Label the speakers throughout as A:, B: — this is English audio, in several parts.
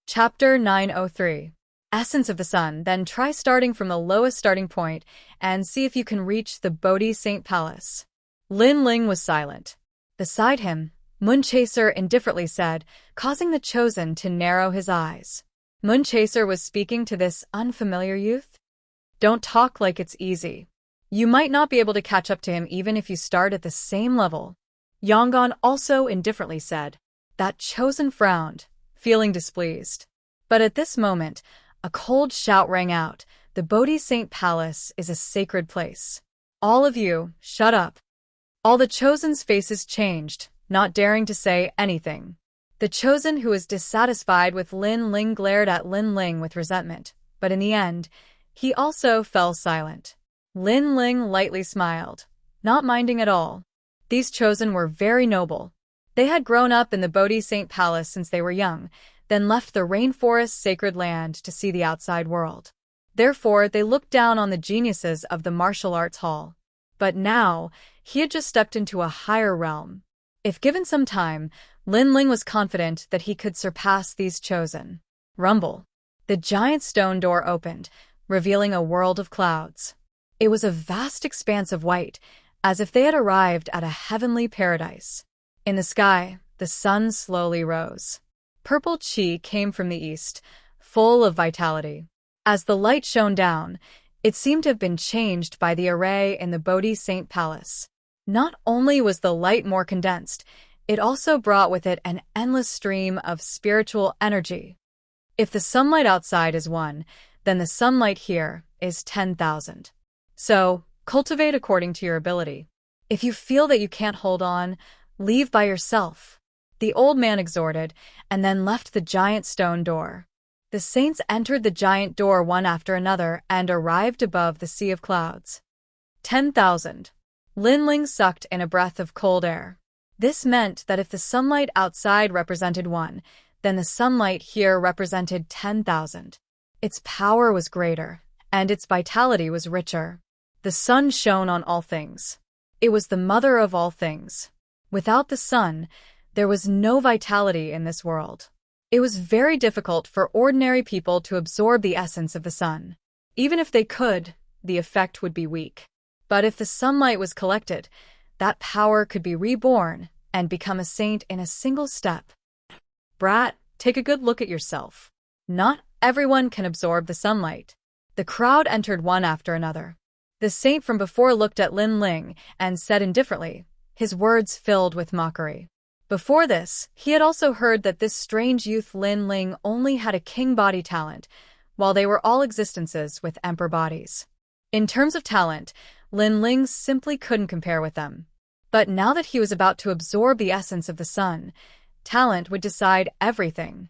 A: Chapter 903. Essence of the Sun. Then try starting from the lowest starting point and see if you can reach the Bodhi Saint Palace. Lin Ling was silent. Beside him, Moonchaser indifferently said, causing the Chosen to narrow his eyes. Moonchaser was speaking to this unfamiliar youth. Don't talk like it's easy. You might not be able to catch up to him even if you start at the same level. Yangon also indifferently said. That Chosen frowned, feeling displeased. But at this moment, a cold shout rang out. The Bodhi Saint Palace is a sacred place. All of you, shut up. All the Chosen's faces changed, not daring to say anything. The Chosen who was dissatisfied with Lin Ling glared at Lin Ling with resentment, but in the end, he also fell silent. Lin Ling lightly smiled, not minding at all. These Chosen were very noble. They had grown up in the Bodhi Saint Palace since they were young, then left the rainforest's sacred land to see the outside world. Therefore, they looked down on the geniuses of the martial arts hall. But now, he had just stepped into a higher realm. If given some time, Lin Ling was confident that he could surpass these Chosen. Rumble. The giant stone door opened, revealing a world of clouds. It was a vast expanse of white, as if they had arrived at a heavenly paradise. In the sky, the sun slowly rose. Purple chi came from the east, full of vitality. As the light shone down, it seemed to have been changed by the array in the Bodhi Saint Palace. Not only was the light more condensed, it also brought with it an endless stream of spiritual energy. If the sunlight outside is 1, then the sunlight here is 10,000. So, cultivate according to your ability. If you feel that you can't hold on, leave by yourself. The old man exhorted, and then left the giant stone door. The saints entered the giant door one after another and arrived above the sea of clouds. 10,000. Lin Ling sucked in a breath of cold air. This meant that if the sunlight outside represented 1, then the sunlight here represented 10,000. Its power was greater, and its vitality was richer. The sun shone on all things. It was the mother of all things. Without the sun, there was no vitality in this world. It was very difficult for ordinary people to absorb the essence of the sun. Even if they could, the effect would be weak. But if the sunlight was collected, that power could be reborn and become a saint in a single step. Brat, take a good look at yourself. Not everyone can absorb the sunlight. The crowd entered one after another. The saint from before looked at Lin Ling and said indifferently, his words filled with mockery. Before this, he had also heard that this strange youth Lin Ling only had a king body talent, while they were all existences with emperor bodies. In terms of talent, Lin Ling simply couldn't compare with them. But now that he was about to absorb the essence of the sun, talent would decide everything.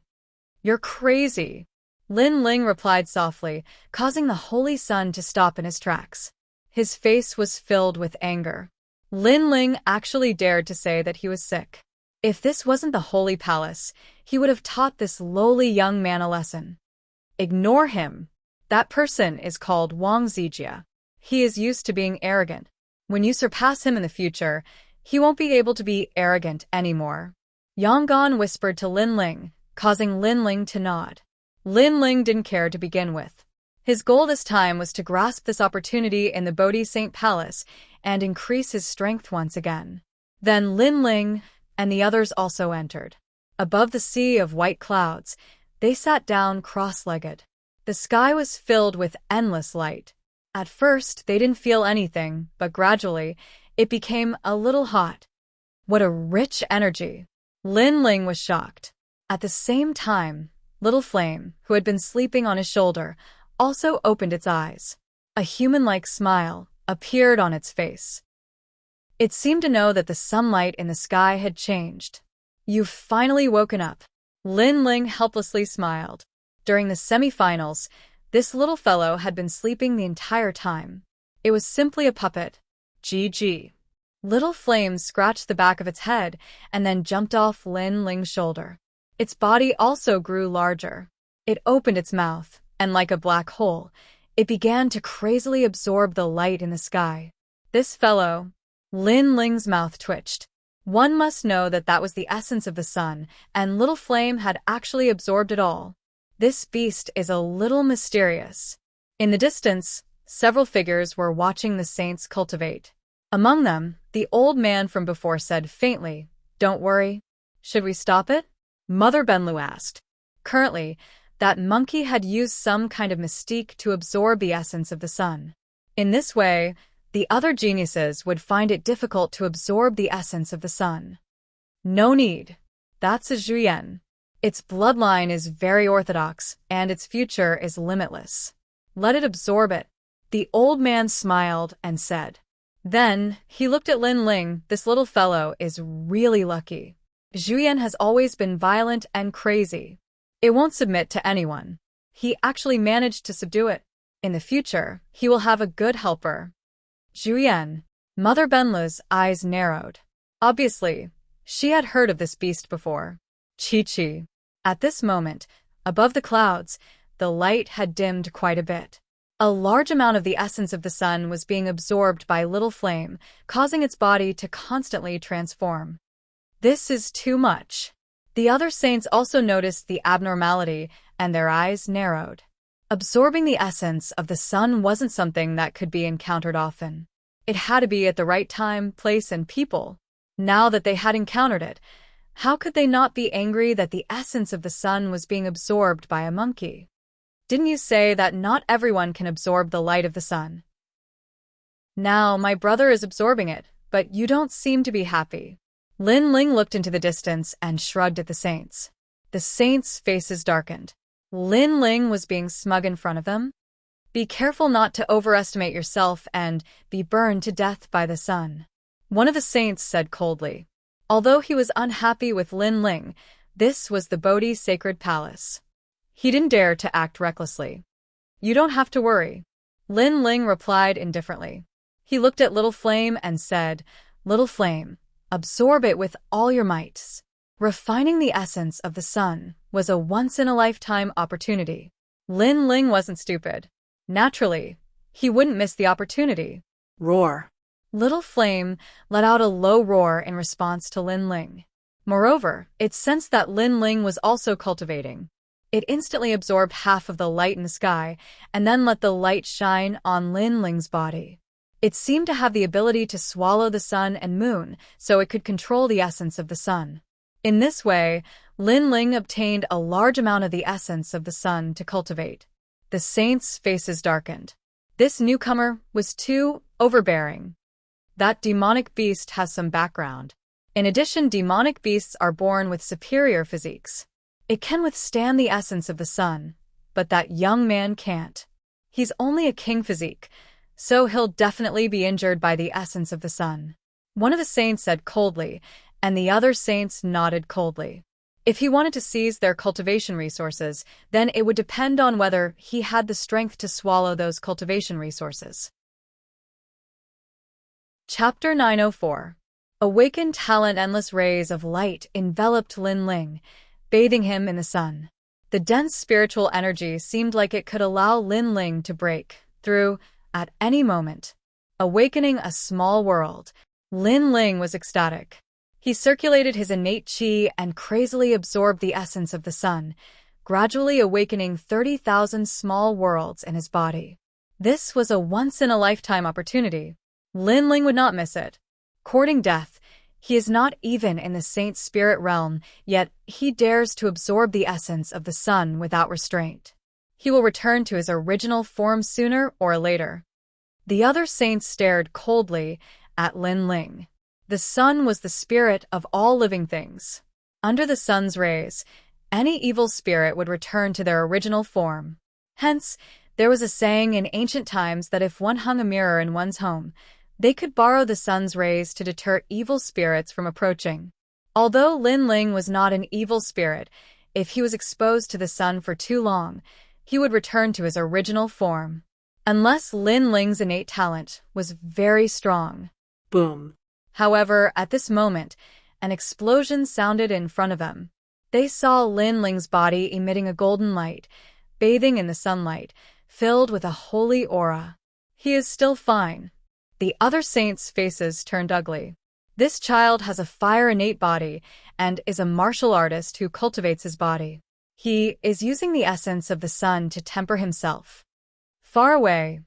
A: You're crazy, Lin Ling replied softly, causing the holy sun to stop in his tracks. His face was filled with anger. Lin Ling actually dared to say that he was sick. If this wasn't the holy palace, he would have taught this lowly young man a lesson. Ignore him. That person is called Wang Zijia. He is used to being arrogant. When you surpass him in the future, he won't be able to be arrogant anymore. Yangon whispered to Lin Ling, causing Lin Ling to nod. Lin Ling didn't care to begin with. His goal this time was to grasp this opportunity in the Bodhi Saint Palace and increase his strength once again. Then Lin Ling and the others also entered. Above the sea of white clouds, they sat down cross-legged. The sky was filled with endless light. At first, they didn't feel anything, but gradually, it became a little hot. What a rich energy! Lin Ling was shocked. At the same time, Little Flame, who had been sleeping on his shoulder, also opened its eyes. A human-like smile appeared on its face. It seemed to know that the sunlight in the sky had changed. You've finally woken up. Lin Ling helplessly smiled. During the semi-finals, this little fellow had been sleeping the entire time. It was simply a puppet. GG. Little Flame scratched the back of its head and then jumped off Lin Ling's shoulder. Its body also grew larger. It opened its mouth, and like a black hole, it began to crazily absorb the light in the sky. This fellow... Lin Ling's mouth twitched. One must know that that was the essence of the sun, and Little Flame had actually absorbed it all. This beast is a little mysterious. In the distance, several figures were watching the saints cultivate. Among them, the old man from before said faintly, "Don't worry. Should we stop it?" Mother Benlu asked. Currently, that monkey had used some kind of mystique to absorb the essence of the sun. In this way, the other geniuses would find it difficult to absorb the essence of the sun. No need. That's a Zhuyan. Its bloodline is very orthodox, and its future is limitless. Let it absorb it. The old man smiled and said. Then, he looked at Lin Ling. This little fellow is really lucky. Zhuyan has always been violent and crazy. It won't submit to anyone. He actually managed to subdue it. In the future, he will have a good helper. Zhuyan. Mother Benlu's eyes narrowed. Obviously, she had heard of this beast before. Chi-Chi. At this moment, above the clouds, the light had dimmed quite a bit. A large amount of the essence of the sun was being absorbed by Little Flame, causing its body to constantly transform. This is too much. The other saints also noticed the abnormality, and their eyes narrowed. Absorbing the essence of the sun wasn't something that could be encountered often. It had to be at the right time, place, and people. Now that they had encountered it, how could they not be angry that the essence of the sun was being absorbed by a monkey? Didn't you say that not everyone can absorb the light of the sun? Now my brother is absorbing it, but you don't seem to be happy. Lin Ling looked into the distance and shrugged at the saints. The saints' faces darkened. Lin Ling was being smug in front of them. Be careful not to overestimate yourself and be burned to death by the sun. One of the saints said coldly. Although he was unhappy with Lin Ling, this was the Bodhi Sacred Palace. He didn't dare to act recklessly. You don't have to worry. Lin Ling replied indifferently. He looked at Little Flame and said, Little Flame, absorb it with all your mights. Refining the essence of the sun was a once-in-a-lifetime opportunity. Lin Ling wasn't stupid. Naturally, he wouldn't miss the opportunity.
B: Roar.
A: Little Flame let out a low roar in response to Lin Ling. Moreover, it sensed that Lin Ling was also cultivating. It instantly absorbed half of the light in the sky and then let the light shine on Lin Ling's body. It seemed to have the ability to swallow the sun and moon, so it could control the essence of the sun. In this way, Lin Ling obtained a large amount of the essence of the sun to cultivate. The saints' faces darkened. This newcomer was too overbearing. That demonic beast has some background. In addition, demonic beasts are born with superior physiques. It can withstand the essence of the sun, but that young man can't. He's only a king physique, so he'll definitely be injured by the essence of the sun. One of the saints said coldly, and the other saints nodded coldly. If he wanted to seize their cultivation resources, then it would depend on whether he had the strength to swallow those cultivation resources. Chapter 904. Awakened talent. Endless rays of light enveloped Lin Ling, bathing him in the sun. The dense spiritual energy seemed like it could allow Lin Ling to break through at any moment. Awakening a small world, Lin Ling was ecstatic. He circulated his innate qi and crazily absorbed the essence of the sun, gradually awakening 30,000 small worlds in his body. This was a once-in-a-lifetime opportunity. Lin Ling would not miss it. Courting death, he is not even in the saint's spirit realm, yet he dares to absorb the essence of the sun without restraint. He will return to his original form sooner or later. The other saints stared coldly at Lin Ling. The sun was the spirit of all living things. Under the sun's rays, any evil spirit would return to their original form. Hence, there was a saying in ancient times that if one hung a mirror in one's home, they could borrow the sun's rays to deter evil spirits from approaching. Although Lin Ling was not an evil spirit, if he was exposed to the sun for too long, he would return to his original form. Unless Lin Ling's innate talent was very strong.
B: Boom.
A: However, at this moment, an explosion sounded in front of them. They saw Lin Ling's body emitting a golden light, bathing in the sunlight, filled with a holy aura. He is still fine. The other saints' faces turned ugly. This child has a fire-innate body and is a martial artist who cultivates his body. He is using the essence of the sun to temper himself. Far away,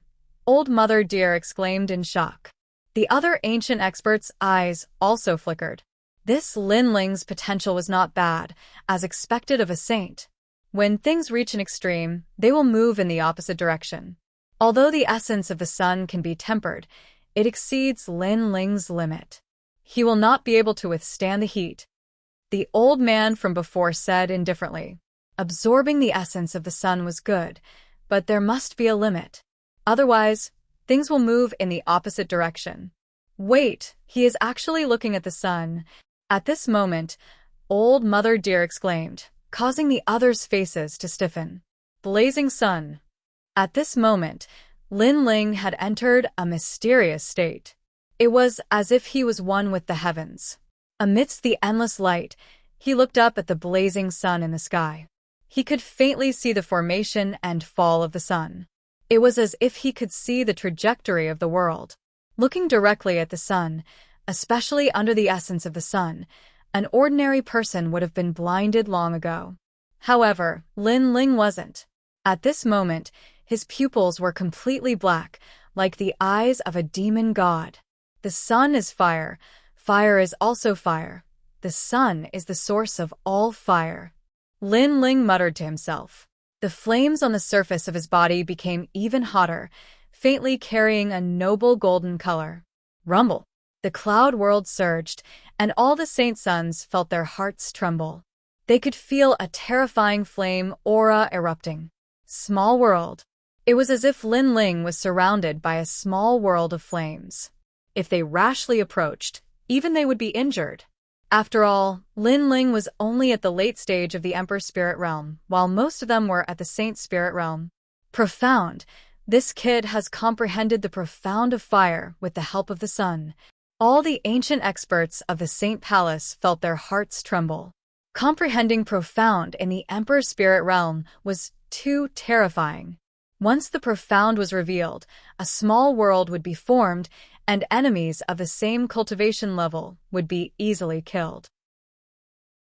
A: Old Mother Deer exclaimed in shock. The other ancient experts' eyes also flickered. This Lin Ling's potential was not bad, as expected of a saint. When things reach an extreme, they will move in the opposite direction. Although the essence of the sun can be tempered, it exceeds Lin Ling's limit. He will not be able to withstand the heat. The old man from before said indifferently. Absorbing the essence of the sun was good, but there must be a limit. Otherwise, things will move in the opposite direction. Wait, he is actually looking at the sun. At this moment, Old Mother Deer exclaimed, causing the others' faces to stiffen. Blazing sun. At this moment, Lin Ling had entered a mysterious state. It was as if he was one with the heavens. Amidst the endless light, he looked up at the blazing sun in the sky. He could faintly see the formation and fall of the sun. It was as if he could see the trajectory of the world. Looking directly at the sun, especially under the essence of the sun, an ordinary person would have been blinded long ago. However, Lin Ling wasn't. At this moment, his pupils were completely black, like the eyes of a demon god. The sun is fire. Fire is also fire. The sun is the source of all fire. Lin Ling muttered to himself. The flames on the surface of his body became even hotter, faintly carrying a noble golden color. Rumble! The cloud world surged, and all the saint sons felt their hearts tremble. They could feel a terrifying flame aura erupting. Small world. It was as if Lin Ling was surrounded by a small world of flames. If they rashly approached, even they would be injured. After all, Lin Ling was only at the late stage of the Emperor Spirit Realm, while most of them were at the Saint Spirit Realm. Profound. This kid has comprehended the profound of fire with the help of the sun. All the ancient experts of the Saint Palace felt their hearts tremble. Comprehending profound in the Emperor Spirit Realm was too terrifying. Once the profound was revealed, a small world would be formed, and enemies of the same cultivation level would be easily killed.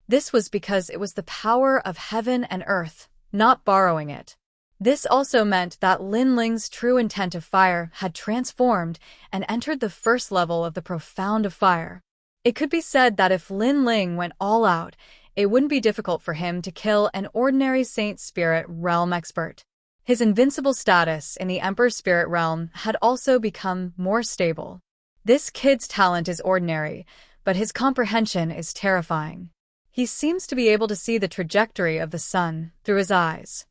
A: This was because it was the power of heaven and earth, not borrowing it. This also meant that Lin Ling's true intent of fire had transformed and entered the first level of the profound of fire. It could be said that if Lin Ling went all out, it wouldn't be difficult for him to kill an ordinary Saint Spirit Realm expert. His invincible status in the Emperor Spirit Realm had also become more stable. This kid's talent is ordinary, but his comprehension is terrifying. He seems to be able to see the trajectory of the sun through his eyes.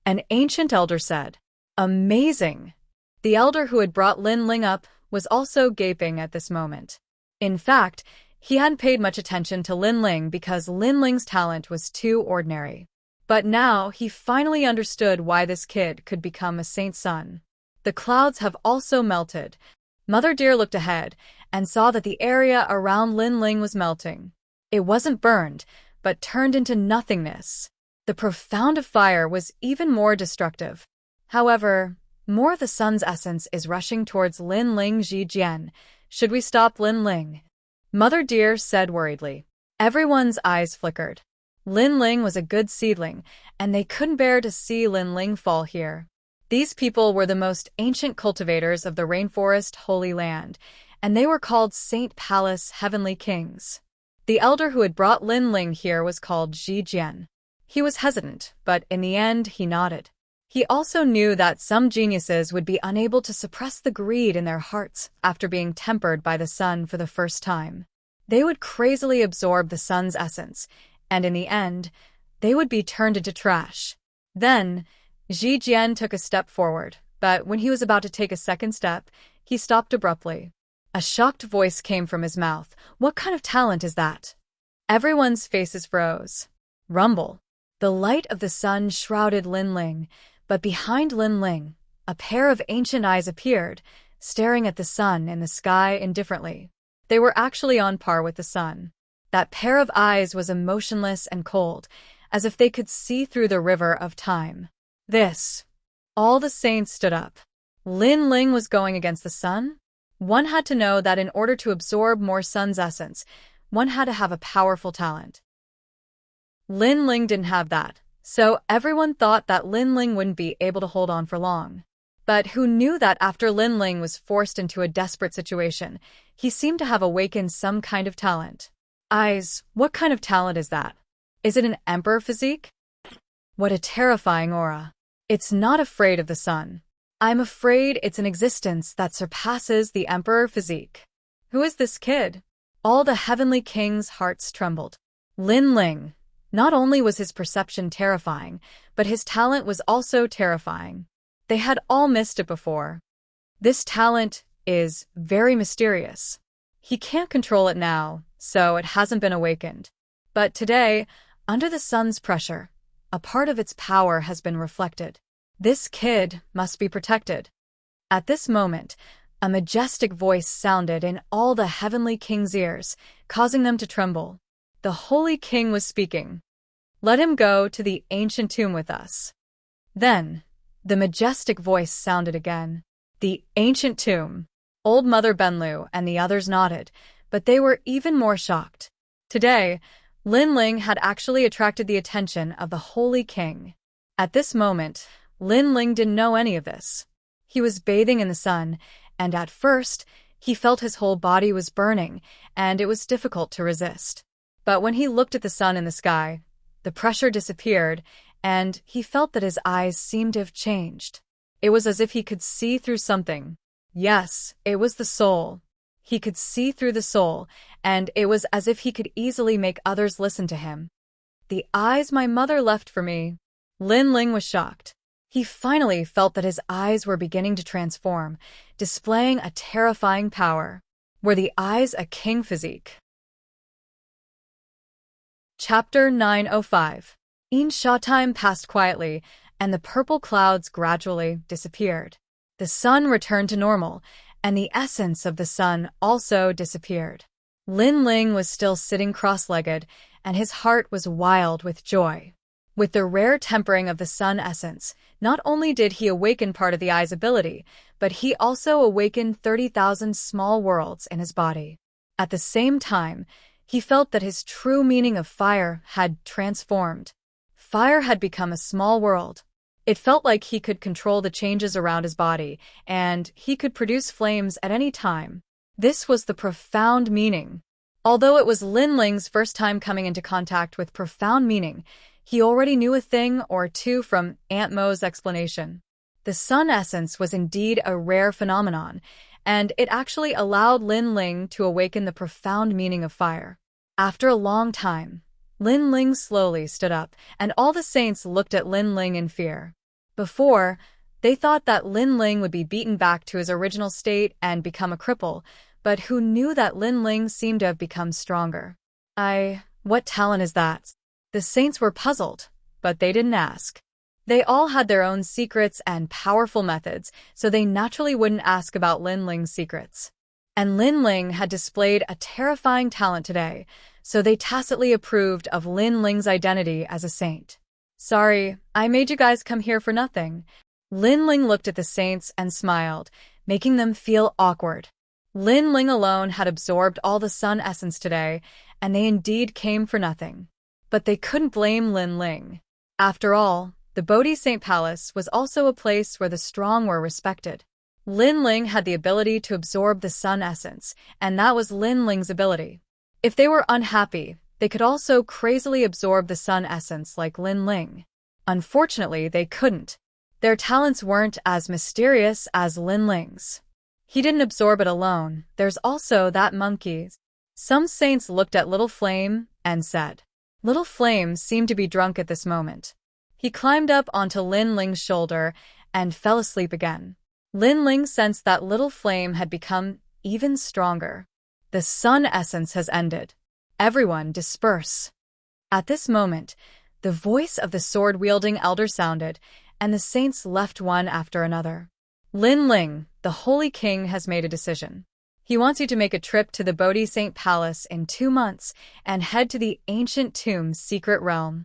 A: An ancient elder said, "Amazing!" The elder who had brought Lin Ling up was also gaping at this moment. In fact, he hadn't paid much attention to Lin Ling because Lin Ling's talent was too ordinary. But now he finally understood why this kid could become a saint's son. The clouds have also melted. Mother Deer looked ahead and saw that the area around Lin Ling was melting. It wasn't burned, but turned into nothingness. The profound of fire was even more destructive. However, more of the sun's essence is rushing towards Lin Ling Jijian. Should we stop Lin Ling? Mother Deer said worriedly. Everyone's eyes flickered. Lin Ling was a good seedling, and they couldn't bear to see Lin Ling fall here. These people were the most ancient cultivators of the rainforest Holy Land, and they were called Saint Palace Heavenly Kings. The elder who had brought Lin Ling here was called Jijian. He was hesitant, but in the end he nodded. He also knew that some geniuses would be unable to suppress the greed in their hearts after being tempered by the sun for the first time. They would crazily absorb the sun's essence, and in the end, they would be turned into trash. Then, Jijian took a step forward, but when he was about to take a second step, he stopped abruptly. A shocked voice came from his mouth. "What kind of talent is that?" Everyone's faces froze. Rumble. The light of the sun shrouded Lin Ling, but behind Lin Ling, a pair of ancient eyes appeared, staring at the sun in the sky indifferently. They were actually on par with the sun. That pair of eyes was emotionless and cold, as if they could see through the river of time. All the saints stood up. Lin Ling was going against the sun? One had to know that in order to absorb more sun's essence, one had to have a powerful talent. Lin Ling didn't have that, So everyone thought that Lin Ling wouldn't be able to hold on for long. But who knew that after Lin Ling was forced into a desperate situation, he seemed to have awakened some kind of talent. Eyes, what kind of talent is that? Is it an emperor physique? What a terrifying aura. It's not afraid of the sun. I'm afraid it's an existence that surpasses the emperor physique. Who is this kid? All the heavenly kings' hearts trembled. Lin Ling. Not only was his perception terrifying, but his talent was also terrifying. They had all missed it before. This talent is very mysterious. He can't control it now, so it hasn't been awakened. But today, under the sun's pressure, a part of its power has been reflected. This kid must be protected. At this moment, a majestic voice sounded in all the heavenly kings' ears, causing them to tremble. The holy king was speaking. Let him go to the ancient tomb with us. Then, the majestic voice sounded again. The ancient tomb. Old Mother Benlu and the others nodded, but they were even more shocked. Today, Lin Ling had actually attracted the attention of the holy king. At this moment, Lin Ling didn't know any of this. He was bathing in the sun, and at first, he felt his whole body was burning, and it was difficult to resist. But when he looked at the sun in the sky, the pressure disappeared, and he felt that his eyes seemed to have changed. It was as if he could see through something. Yes, it was the soul. He could see through the soul, and it was as if he could easily make others listen to him. The eyes my mother left for me. Lin Ling was shocked. He finally felt that his eyes were beginning to transform, displaying a terrifying power. Were the eyes a king physique? Chapter 905. Time passed quietly, and the purple clouds gradually disappeared. The sun returned to normal, and the essence of the sun also disappeared. Lin Ling was still sitting cross-legged, and his heart was wild with joy. With the rare tempering of the sun essence, not only did he awaken part of the eye's ability, but he also awakened 30,000 small worlds in his body. At the same time, he felt that his true meaning of fire had transformed. Fire had become a small world. It felt like he could control the changes around his body, and he could produce flames at any time. This was the profound meaning. Although it was Lin Ling's first time coming into contact with profound meaning, he already knew a thing or two from Aunt Mo's explanation. The sun essence was indeed a rare phenomenon, and it actually allowed Lin Ling to awaken the profound meaning of fire. After a long time, Lin Ling slowly stood up, and all the saints looked at Lin Ling in fear. Before, they thought that Lin Ling would be beaten back to his original state and become a cripple, but who knew that Lin Ling seemed to have become stronger. What talent is that? The saints were puzzled, but they didn't ask. They all had their own secrets and powerful methods, so they naturally wouldn't ask about Lin Ling's secrets. And Lin Ling had displayed a terrifying talent today, so they tacitly approved of Lin Ling's identity as a saint. Sorry, I made you guys come here for nothing. Lin Ling looked at the saints and smiled, making them feel awkward. Lin Ling alone had absorbed all the sun essence today, and they indeed came for nothing. But they couldn't blame Lin Ling. After all, the Bodhi Saint Palace was also a place where the strong were respected. Lin Ling had the ability to absorb the sun essence, and that was Lin Ling's ability. If they were unhappy, they could also crazily absorb the sun essence like Lin Ling. Unfortunately, they couldn't. Their talents weren't as mysterious as Lin Ling's. He didn't absorb it alone. There's also that monkey. Some saints looked at Little Flame and said. Little Flame seemed to be drunk at this moment. He climbed up onto Lin Ling's shoulder and fell asleep again. Lin Ling sensed that Little Flame had become even stronger. The sun essence has ended. Everyone disperse. At this moment, the voice of the sword-wielding elder sounded, and the saints left one after another. Lin Ling, the Holy King, has made a decision. He wants you to make a trip to the Bodhi Saint Palace in 2 months and head to the ancient tomb's secret realm.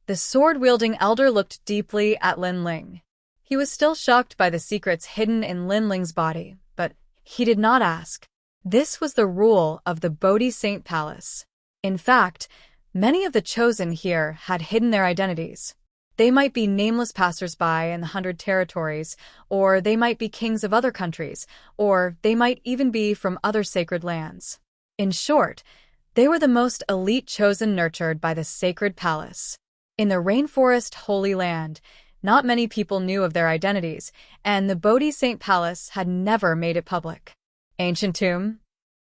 A: The sword-wielding elder looked deeply at Lin Ling. He was still shocked by the secrets hidden in Lin Ling's body, but he did not ask. This was the rule of the Bodhi Saint Palace. In fact, many of the chosen here had hidden their identities. They might be nameless passersby in the 100 territories, or they might be kings of other countries, or they might even be from other sacred lands. In short, they were the most elite chosen nurtured by the sacred palace. In the rainforest Holy Land, not many people knew of their identities, and the Bodhi Saint Palace had never made it public. Ancient tomb?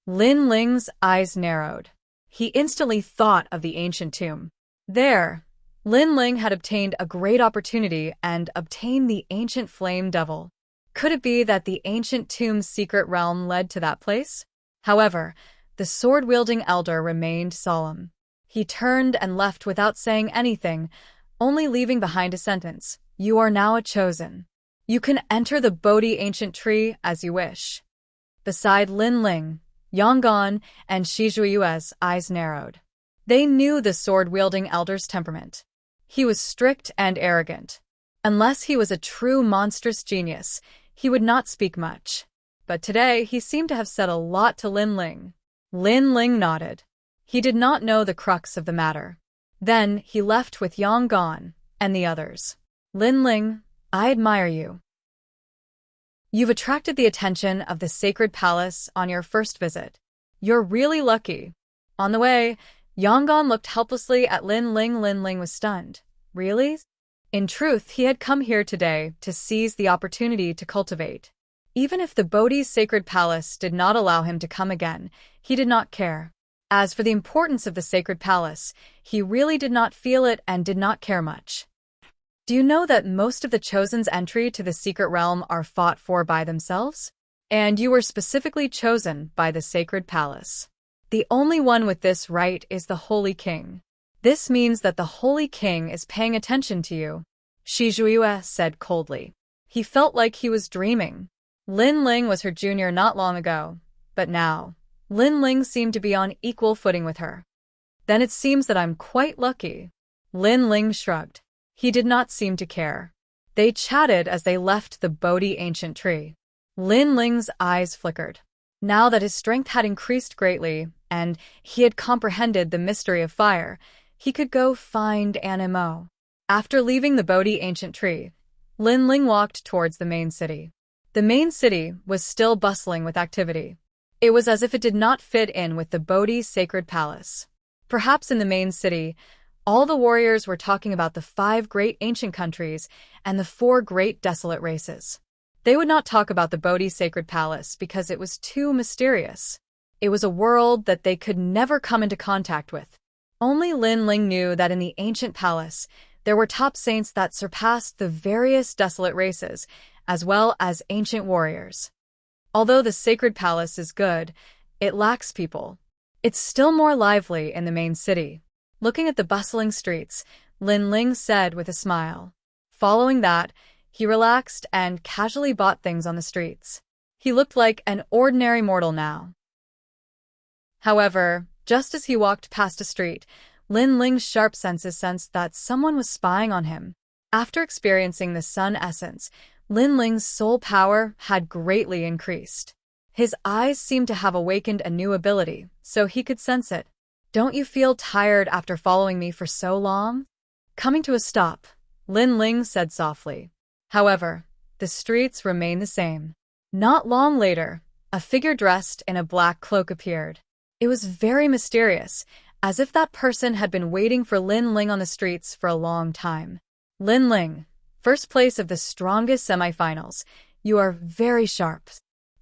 A: Lin Ling's eyes narrowed. He instantly thought of the ancient tomb. There, Lin Ling had obtained a great opportunity and obtained the ancient flame devil. Could it be that the ancient tomb's secret realm led to that place? However, the sword-wielding elder remained solemn. He turned and left without saying anything, only leaving behind a sentence. You are now a chosen. You can enter the Bodhi ancient tree as you wish. Beside Lin Ling, Yonggan and Shizhuiyue's eyes narrowed. They knew the sword-wielding elder's temperament. He was strict and arrogant. Unless he was a true monstrous genius, he would not speak much. But today he seemed to have said a lot to Lin Ling. Lin Ling nodded. He did not know the crux of the matter. Then he left with Yonggan and the others. Lin Ling, I admire you. You've attracted the attention of the sacred palace on your first visit. You're really lucky. On the way, Yonggan looked helplessly at Lin Ling. Lin Ling was stunned. Really? In truth, he had come here today to seize the opportunity to cultivate. Even if the Bodhi's sacred palace did not allow him to come again, he did not care. As for the importance of the sacred palace, he really did not feel it and did not care much. Do you know that most of the chosen's entry to the secret realm are fought for by themselves? And you were specifically chosen by the sacred palace. The only one with this right is the Holy King. This means that the Holy King is paying attention to you, Shizhuiyue said coldly. He felt like he was dreaming. Lin Ling was her junior not long ago, but now, Lin Ling seemed to be on equal footing with her. Then it seems that I'm quite lucky. Lin Ling shrugged. He did not seem to care. They chatted as they left the Bodhi ancient tree. Lin Ling's eyes flickered. Now that his strength had increased greatly, and he had comprehended the mystery of fire, he could go find Animo. After leaving the Bodhi ancient tree, Lin Ling walked towards the main city. The main city was still bustling with activity. It was as if it did not fit in with the Bodhi sacred palace. Perhaps in the main city, all the warriors were talking about the 5 great ancient countries and the 4 great desolate races. They would not talk about the Bodhi sacred palace because it was too mysterious. It was a world that they could never come into contact with. Only Lin Ling knew that in the ancient palace, there were top saints that surpassed the various desolate races, as well as ancient warriors. Although the sacred palace is good, it lacks people. It's still more lively in the main city. Looking at the bustling streets, Lin Ling said with a smile. Following that, he relaxed and casually bought things on the streets. He looked like an ordinary mortal now. However, just as he walked past a street, Lin Ling's sharp senses sensed that someone was spying on him. After experiencing the sun essence, Lin Ling's soul power had greatly increased. His eyes seemed to have awakened a new ability, so he could sense it. Don't you feel tired after following me for so long? Coming to a stop, Lin Ling said softly. However, the streets remained the same. Not long later, a figure dressed in a black cloak appeared. It was very mysterious, as if that person had been waiting for Lin Ling on the streets for a long time. Lin Ling, first place of the strongest semifinals. You are very sharp.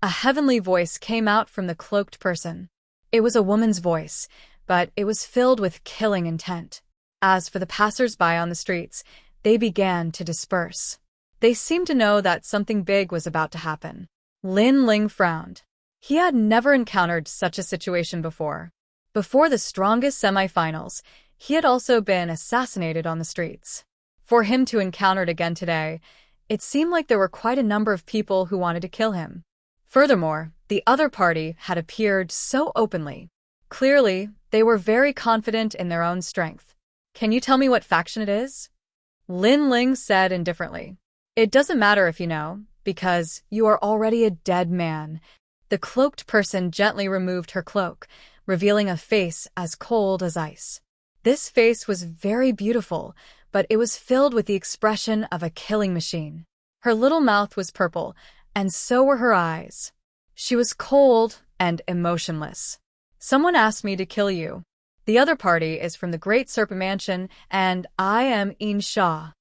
A: A heavenly voice came out from the cloaked person. It was a woman's voice, but it was filled with killing intent. As for the passers-by on the streets, they began to disperse. They seemed to know that something big was about to happen. Lin Ling frowned. He had never encountered such a situation before. Before the strongest semifinals, he had also been assassinated on the streets. For him to encounter it again today, it seemed like there were quite a number of people who wanted to kill him. Furthermore, the other party had appeared so openly. Clearly, they were very confident in their own strength. Can you tell me what faction it is? Lin Ling said indifferently. It doesn't matter if you know, because you are already a dead man. The cloaked person gently removed her cloak, revealing a face as cold as ice. This face was very beautiful, but it was filled with the expression of a killing machine. Her little mouth was purple, and so were her eyes. She was cold and emotionless. "Someone asked me to kill you. The other party is from the Great Serpent Mansion, and I am Shah."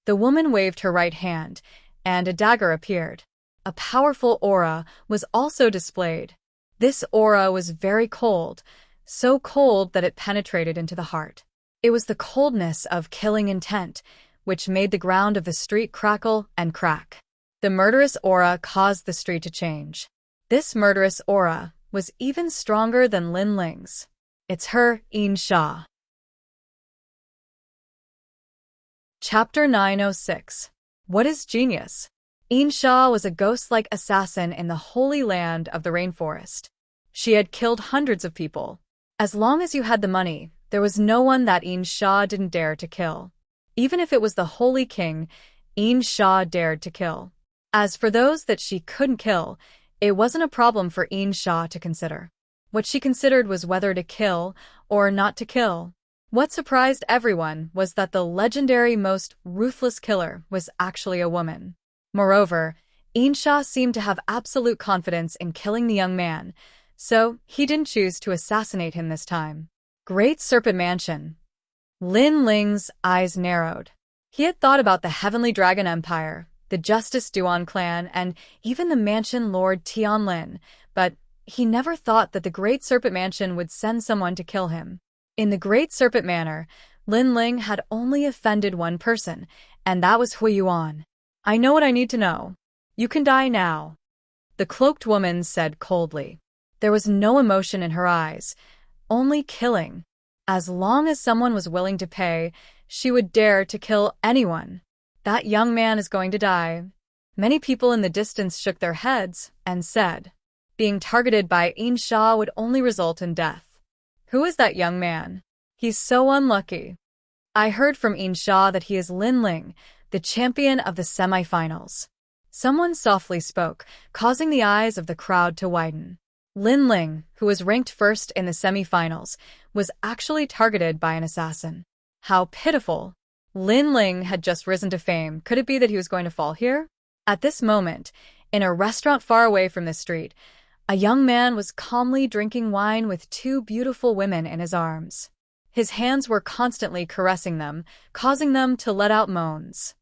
A: The woman waved her right hand, and a dagger appeared. A powerful aura was also displayed. This aura was very cold, so cold that it penetrated into the heart. It was the coldness of killing intent, which made the ground of the street crackle and crack. The murderous aura caused the street to change. This murderous aura was even stronger than Lin Ling's. It's her, Shah. Chapter 906. What is Genius? Shah was a ghost-like assassin in the holy land of the rainforest. She had killed hundreds of people. As long as you had the money, there was no one that Shah didn't dare to kill. Even if it was the holy king, Shah dared to kill. As for those that she couldn't kill, it wasn't a problem for Shah to consider. What she considered was whether to kill or not to kill. What surprised everyone was that the legendary most ruthless killer was actually a woman. Moreover, Shah seemed to have absolute confidence in killing the young man, so he didn't choose to assassinate him this time. Great Serpent Mansion. Lin Ling's eyes narrowed. He had thought about the Heavenly Dragon Empire, the Justice Duan clan, and even the Mansion Lord Tianlin, but he never thought that the Great Serpent Mansion would send someone to kill him. In the Great Serpent Manor, Lin Ling had only offended one person, and that was Hui Yuan. "I know what I need to know. You can die now," the cloaked woman said coldly. There was no emotion in her eyes, only killing. As long as someone was willing to pay, she would dare to kill anyone. "That young man is going to die." Many people in the distance shook their heads and said, being targeted by Shah would only result in death. "Who is that young man? He's so unlucky." "I heard from Shah that he is Lin Ling, the champion of the semi-finals." Someone softly spoke, causing the eyes of the crowd to widen. Lin Ling, who was ranked first in the semi-finals, was actually targeted by an assassin. How pitiful. Lin Ling had just risen to fame. Could it be that he was going to fall here? At this moment, in a restaurant far away from the street, a young man was calmly drinking wine with two beautiful women in his arms. His hands were constantly caressing them, causing them to let out moans.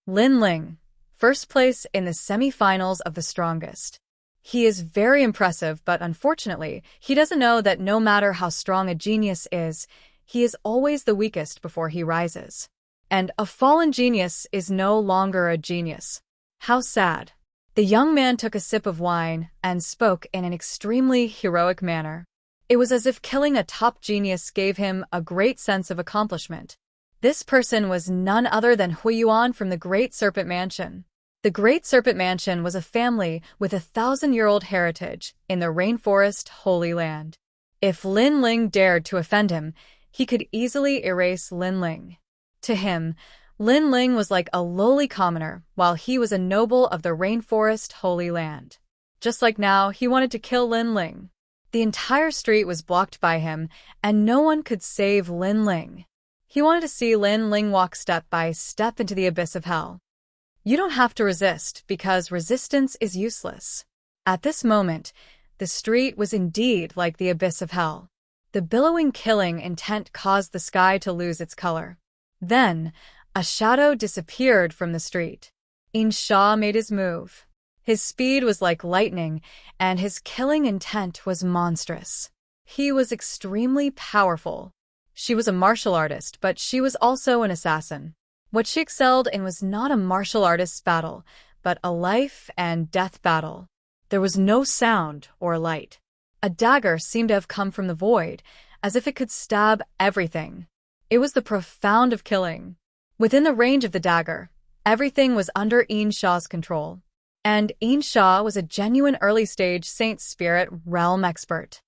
A: Lin Ling, first place in the semi-finals of the strongest. He is very impressive, but unfortunately, he doesn't know that no matter how strong a genius is, he is always the weakest before he rises. And a fallen genius is no longer a genius. How sad. The young man took a sip of wine and spoke in an extremely heroic manner. It was as if killing a top genius gave him a great sense of accomplishment. This person was none other than Hui Yuan from the Great Serpent Mansion. The Great Serpent Mansion was a family with 1,000-year-old heritage in the rainforest Holy Land. If Lin Ling dared to offend him, he could easily erase Lin Ling. To him, Lin Ling was like a lowly commoner, while he was a noble of the rainforest Holy Land. Just like now, he wanted to kill Lin Ling. The entire street was blocked by him, and no one could save Lin Ling. He wanted to see Lin Ling walk step by step into the abyss of hell. You don't have to resist, because resistance is useless. At this moment, the street was indeed like the abyss of hell. The billowing killing intent caused the sky to lose its color. Then, a shadow disappeared from the street. Shah made his move. His speed was like lightning, and his killing intent was monstrous. He was extremely powerful. She was a martial artist, but she was also an assassin. What she excelled in was not a martial artist's battle, but a life and death battle. There was no sound or light. A dagger seemed to have come from the void, as if it could stab everything. It was the profound of killing. Within the range of the dagger, everything was under Shah's control. And Shah was a genuine early-stage Saint Spirit realm expert.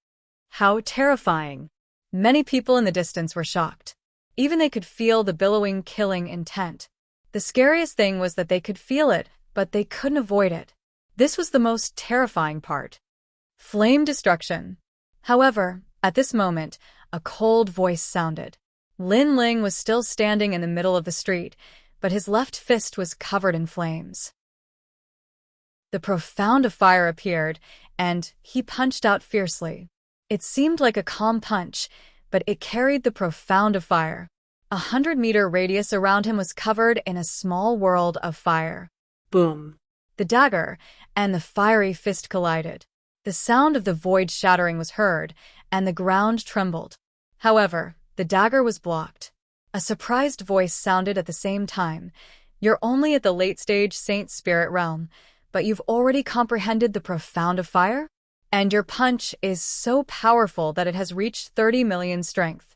A: How terrifying. Many people in the distance were shocked. Even they could feel the billowing killing intent. The scariest thing was that they could feel it, but they couldn't avoid it. This was the most terrifying part. Flame destruction. However, at this moment, a cold voice sounded. Lin Ling was still standing in the middle of the street, but his left fist was covered in flames. The profound of fire appeared, and he punched out fiercely. It seemed like a calm punch, but it carried the profound of fire. 100-meter radius around him was covered in a small world of fire.
B: Boom.
A: The dagger and the fiery fist collided. The sound of the void shattering was heard, and the ground trembled. However, the dagger was blocked. A surprised voice sounded at the same time. "You're only at the late-stage Saint Spirit realm, but you've already comprehended the profound of fire? And your punch is so powerful that it has reached 30 million strength."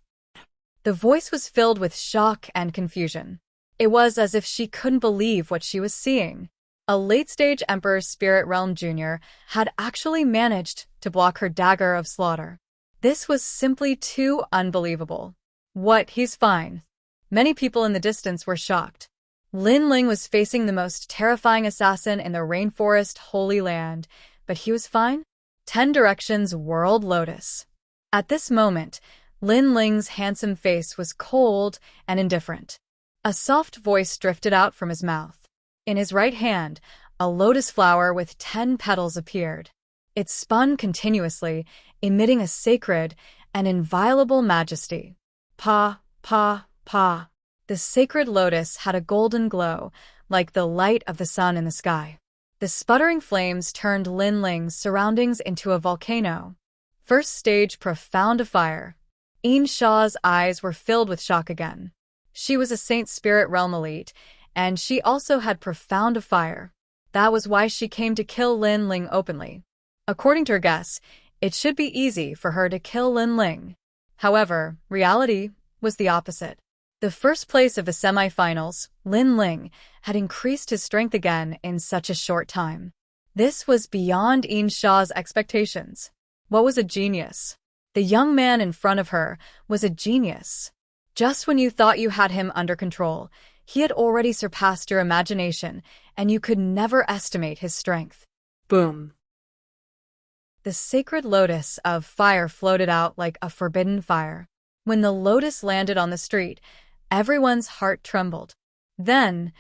A: The voice was filled with shock and confusion. It was as if she couldn't believe what she was seeing. A late-stage Emperor's Spirit Realm Jr. had actually managed to block her dagger of slaughter. This was simply too unbelievable. "What, he's fine?" Many people in the distance were shocked. Lin Ling was facing the most terrifying assassin in the Rainforest Holy Land, but he was fine? 10 Directions World Lotus. At this moment, Lin Ling's handsome face was cold and indifferent. A soft voice drifted out from his mouth. In his right hand, a lotus flower with 10 petals appeared. It spun continuously, emitting a sacred and inviolable majesty. Pa, pa, pa. The sacred lotus had a golden glow, like the light of the sun in the sky. The sputtering flames turned Lin Ling's surroundings into a volcano. First stage profound of fire. Yin Sha's eyes were filled with shock again. She was a Saint Spirit Realm elite, and she also had profound of fire. That was why she came to kill Lin Ling openly. According to her guess, it should be easy for her to kill Lin Ling. However, reality was the opposite. The first place of the semi-finals, Lin Ling, had increased his strength again in such a short time. This was beyond Yin Sha's expectations. What was a genius? The young man in front of her was a genius. Just when you thought you had him under control, he had already surpassed your imagination, and you could never estimate his strength.
B: Boom.
A: The sacred lotus of fire floated out like a forbidden fire. When the lotus landed on the street, everyone's heart trembled. Then,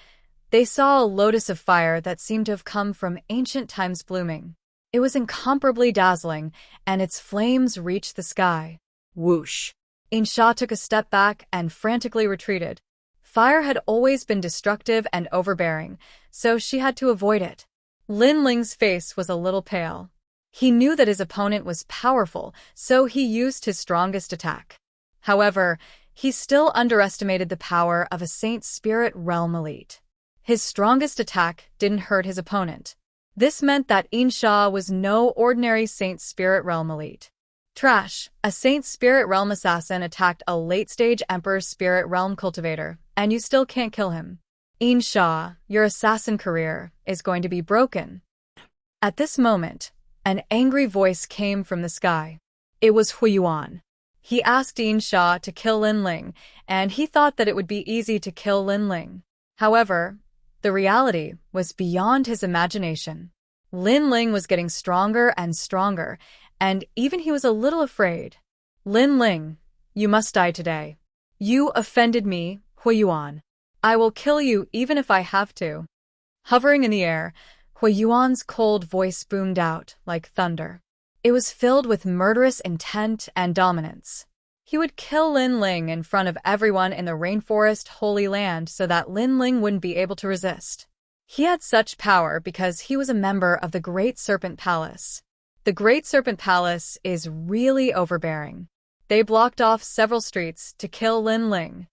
A: they saw a lotus of fire that seemed to have come from ancient times blooming. It was incomparably dazzling, and its flames reached the sky.
B: Whoosh.
A: Yin Sha took a step back and frantically retreated. Fire had always been destructive and overbearing, so she had to avoid it. Lin Ling's face was a little pale. He knew that his opponent was powerful, so he used his strongest attack. However, he still underestimated the power of a Saint Spirit Realm elite. His strongest attack didn't hurt his opponent. This meant that Yin Sha was no ordinary Saint Spirit Realm elite. Trash, a Saint Spirit Realm assassin attacked a late-stage Emperor's Spirit Realm cultivator, and you still can't kill him. Yin Sha, your assassin career is going to be broken. At this moment, an angry voice came from the sky. It was Huiyuan. He asked Yin Sha to kill Lin Ling, and he thought that it would be easy to kill Lin Ling. However, the reality was beyond his imagination. Lin Ling was getting stronger and stronger, and even he was a little afraid. "Lin Ling, you must die today. You offended me, Huiyuan. I will kill you even if I have to." Hovering in the air, Huiyuan's cold voice boomed out like thunder. It was filled with murderous intent and dominance. He would kill Lin Ling in front of everyone in the Rainforest Holy Land so that Lin Ling wouldn't be able to resist. He had such power because he was a member of the Great Serpent Palace. The Great Serpent Palace is really overbearing. They blocked off several streets to kill Lin Ling.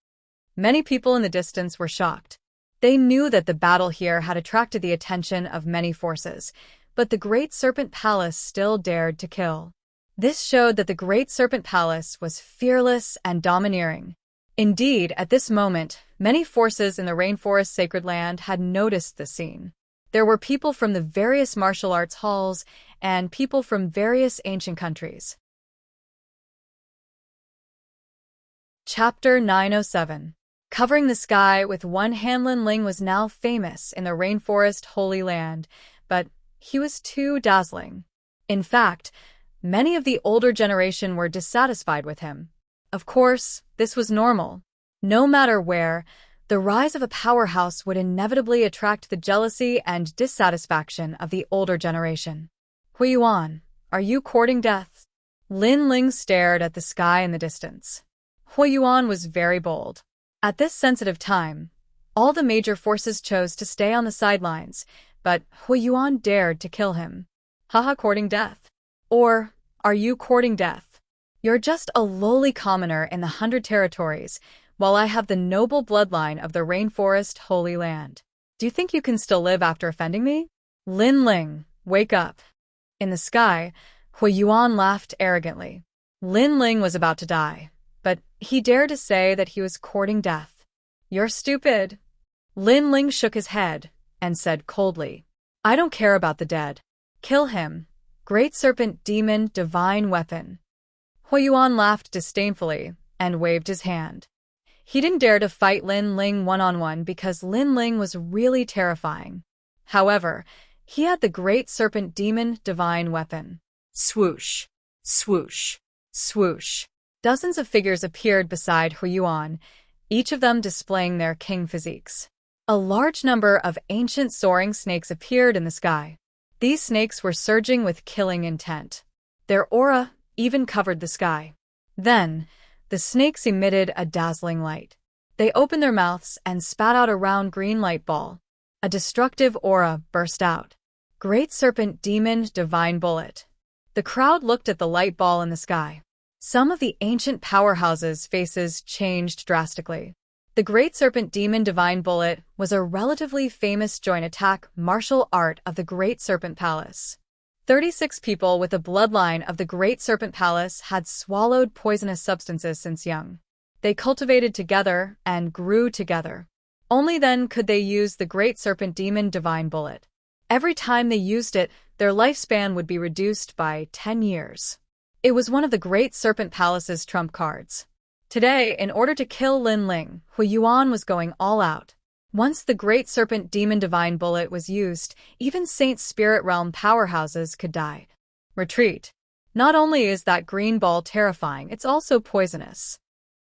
A: Many people in the distance were shocked. They knew that the battle here had attracted the attention of many forces, but the Great Serpent Palace still dared to kill. This showed that the Great Serpent Palace was fearless and domineering. Indeed, at this moment, many forces in the Rainforest Sacred Land had noticed the scene. There were people from the various martial arts halls and people from various ancient countries. Chapter 907. Covering the sky with one hand, Lin Ling was now famous in the Rainforest Holy Land, but he was too dazzling. In fact, many of the older generation were dissatisfied with him. Of course, this was normal. No matter where, the rise of a powerhouse would inevitably attract the jealousy and dissatisfaction of the older generation. Huiyuan, are you courting death? Lin Ling stared at the sky in the distance. Huiyuan was very bold. At this sensitive time, all the major forces chose to stay on the sidelines, but Huiyuan dared to kill him. Haha, courting death. Or, are you courting death? You're just a lowly commoner in the 100 territories, while I have the noble bloodline of the rainforest Holy Land. Do you think you can still live after offending me? Lin Ling, wake up. In the sky, Huiyuan laughed arrogantly. Lin Ling was about to die, but he dared to say that he was courting death. You're stupid. Lin Ling shook his head and said coldly, I don't care about the dead. Kill him. Great serpent demon divine weapon. Huiyuan laughed disdainfully and waved his hand. He didn't dare to fight Lin Ling one-on-one because Lin Ling was really terrifying. However, he had the great serpent demon divine weapon.
B: Swoosh, swoosh,
A: Swoosh. Dozens of figures appeared beside Huiyuan, each of them displaying their king physiques. A large number of ancient soaring snakes appeared in the sky. These snakes were surging with killing intent. Their aura even covered the sky. Then, the snakes emitted a dazzling light. They opened their mouths and spat out a round green light ball. A destructive aura burst out. Great serpent demon divine bullet. The crowd looked at the light ball in the sky. Some of the ancient powerhouses' faces changed drastically. The Great Serpent Demon Divine Bullet was a relatively famous joint attack martial art of the Great Serpent Palace. 36 people with the bloodline of the Great Serpent Palace had swallowed poisonous substances since young. They cultivated together and grew together. Only then could they use the Great Serpent Demon Divine Bullet. Every time they used it, their lifespan would be reduced by 10 years. It was one of the Great Serpent Palace's trump cards. Today, in order to kill Lin Ling, Huiyuan was going all out. Once the Great Serpent Demon Divine Bullet was used, even Saint Spirit Realm powerhouses could die. Retreat. Not only is that green ball terrifying, it's also poisonous.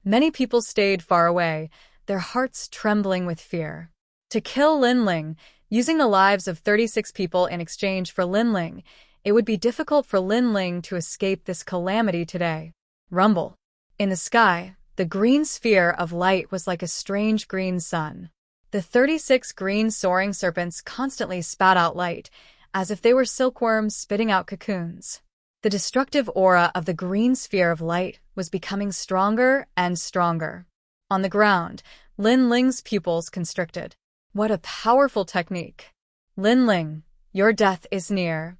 A: Many people stayed far away, their hearts trembling with fear. To kill Lin Ling, using the lives of 36 people in exchange for Lin Ling, it would be difficult for Lin Ling to escape this calamity today. Rumble. In the sky, the green sphere of light was like a strange green sun. The 36 green soaring serpents constantly spat out light, as if they were silkworms spitting out cocoons. The destructive aura of the green sphere of light was becoming stronger and stronger. On the ground, Lin Ling's pupils constricted. What a powerful technique! Lin Ling, your death is near.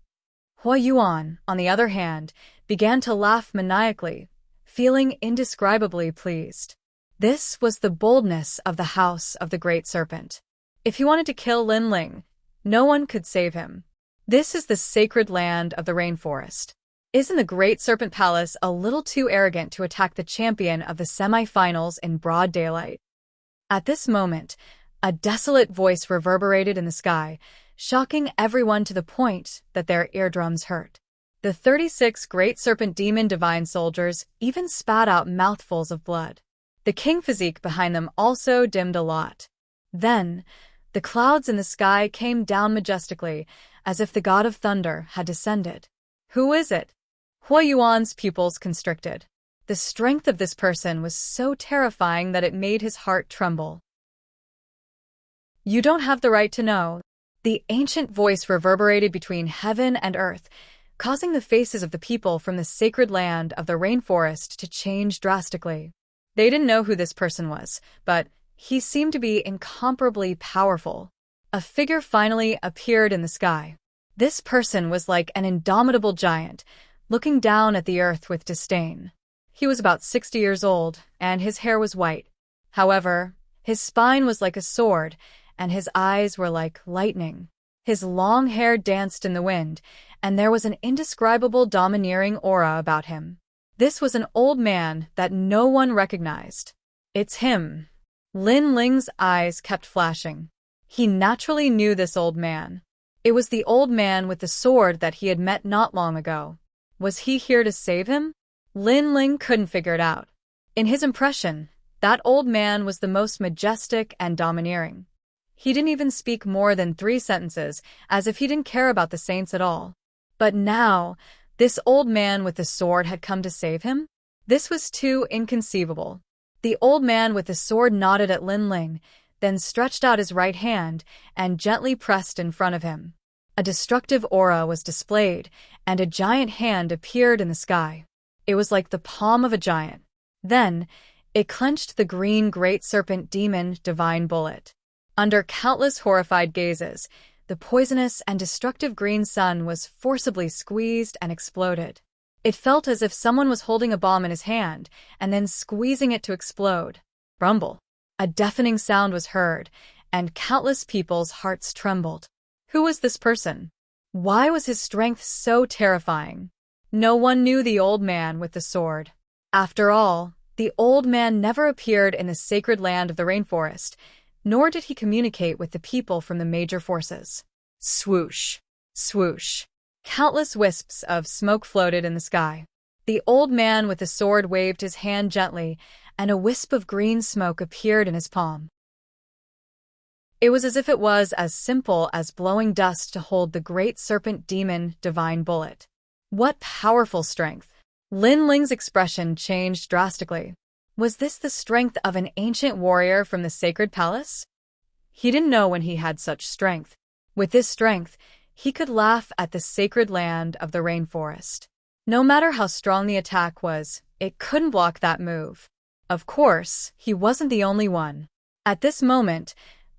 A: Huiyuan, on the other hand, began to laugh maniacally, feeling indescribably pleased. This was the boldness of the House of the Great Serpent. If he wanted to kill Lin Ling, no one could save him. This is the sacred land of the rainforest. Isn't the Great Serpent Palace a little too arrogant to attack the champion of the semi-finals in broad daylight? At this moment, a desolate voice reverberated in the sky, shocking everyone to the point that their eardrums hurt. The 36 Great Serpent Demon Divine Soldiers even spat out mouthfuls of blood. The king physique behind them also dimmed a lot. Then, the clouds in the sky came down majestically, as if the god of thunder had descended. Who is it? Huiyuan's pupils constricted. The strength of this person was so terrifying that it made his heart tremble. You don't have the right to know. The ancient voice reverberated between heaven and earth, causing the faces of the people from the sacred land of the rainforest to change drastically. They didn't know who this person was, but he seemed to be incomparably powerful. A figure finally appeared in the sky. This person was like an indomitable giant, looking down at the earth with disdain. He was about 60 years old, and his hair was white. However, his spine was like a sword, and his eyes were like lightning. His long hair danced in the wind, and there was an indescribable domineering aura about him. This was an old man that no one recognized. It's him. Lin Ling's eyes kept flashing. He naturally knew this old man. It was the old man with the sword that he had met not long ago. Was he here to save him? Lin Ling couldn't figure it out. In his impression, that old man was the most majestic and domineering. He didn't even speak more than 3 sentences, as if he didn't care about the saints at all. But now, this old man with the sword had come to save him? This was too inconceivable. The old man with the sword nodded at Lin Ling, then stretched out his right hand and gently pressed in front of him. A destructive aura was displayed, and a giant hand appeared in the sky. It was like the palm of a giant. Then, it clenched the green great serpent demon divine bullet. Under countless horrified gazes, the poisonous and destructive green sun was forcibly squeezed and exploded. It felt as if someone was holding a bomb in his hand and then squeezing it to explode. Rumble. A deafening sound was heard, and countless people's hearts trembled. Who was this person? Why was his strength so terrifying? No one knew the old man with the sword. After all, the old man never appeared in the sacred land of the rainforest, nor did he communicate with the people from the major forces.
B: Swoosh.
A: Swoosh. Countless wisps of smoke floated in the sky. The old man with the sword waved his hand gently, and a wisp of green smoke appeared in his palm. It was as if it was as simple as blowing dust to hold the great serpent demon divine bullet. What powerful strength! Lin Ling's expression changed drastically. Was this the strength of an ancient warrior from the sacred palace? He didn't know when he had such strength. With this strength, he could laugh at the sacred land of the rainforest. No matter how strong the attack was, it couldn't block that move. Of course, he wasn't the only one. At this moment,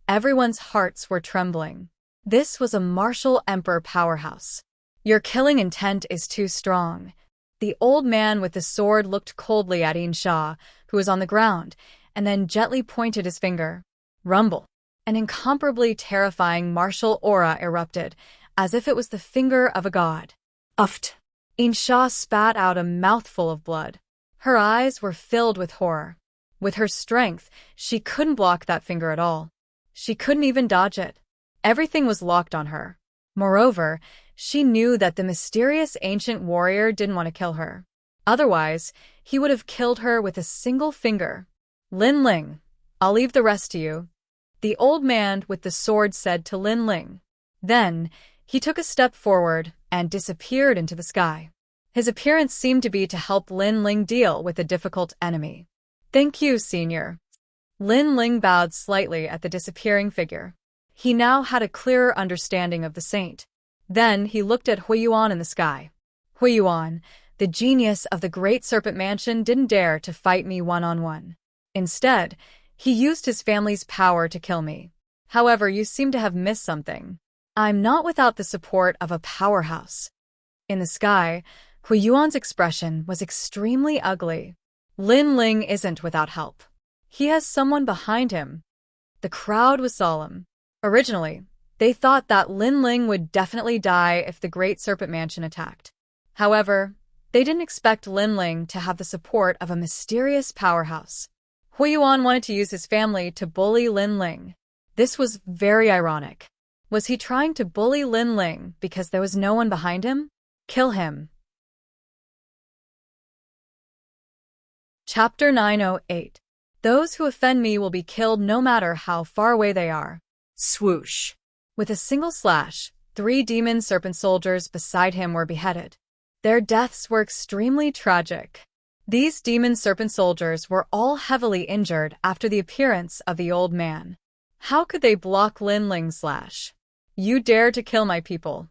A: everyone's hearts were trembling. This was a martial emperor powerhouse. Your killing intent is too strong. The old man with the sword looked coldly at Insha, who was on the ground, and then gently pointed his finger. Rumble. An incomparably terrifying martial aura erupted, as if it was the finger of a god.
B: Uft.
A: Insha spat out a mouthful of blood. Her eyes were filled with horror. With her strength, she couldn't block that finger at all. She couldn't even dodge it. Everything was locked on her. Moreover, she knew that the mysterious ancient warrior didn't want to kill her. Otherwise, he would have killed her with a single finger. Lin Ling, I'll leave the rest to you, the old man with the sword said to Lin Ling. Then, he took a step forward and disappeared into the sky. His appearance seemed to be to help Lin Ling deal with a difficult enemy. Thank you, senior. Lin Ling bowed slightly at the disappearing figure. He now had a clearer understanding of the saint. Then he looked at Huiyuan in the sky. Huiyuan, the genius of the Great Serpent Mansion, didn't dare to fight me one-on-one. Instead, he used his family's power to kill me. However, you seem to have missed something. I'm not without the support of a powerhouse. In the sky, Huiyuan's expression was extremely ugly. Lin Ling isn't without help. He has someone behind him. The crowd was solemn. Originally, they thought that Lin Ling would definitely die if the Great Serpent Mansion attacked. However, they didn't expect Lin Ling to have the support of a mysterious powerhouse. Huiyuan wanted to use his family to bully Lin Ling. This was very ironic. Was he trying to bully Lin Ling because there was no one behind him? Kill him. Chapter 908. Those who offend me will be killed no matter how far away they are.
B: Swoosh.
A: With a single slash, 3 demon serpent soldiers beside him were beheaded. Their deaths were extremely tragic. These demon serpent soldiers were all heavily injured after the appearance of the old man. How could they block Lin Ling's slash? You dare to kill my people.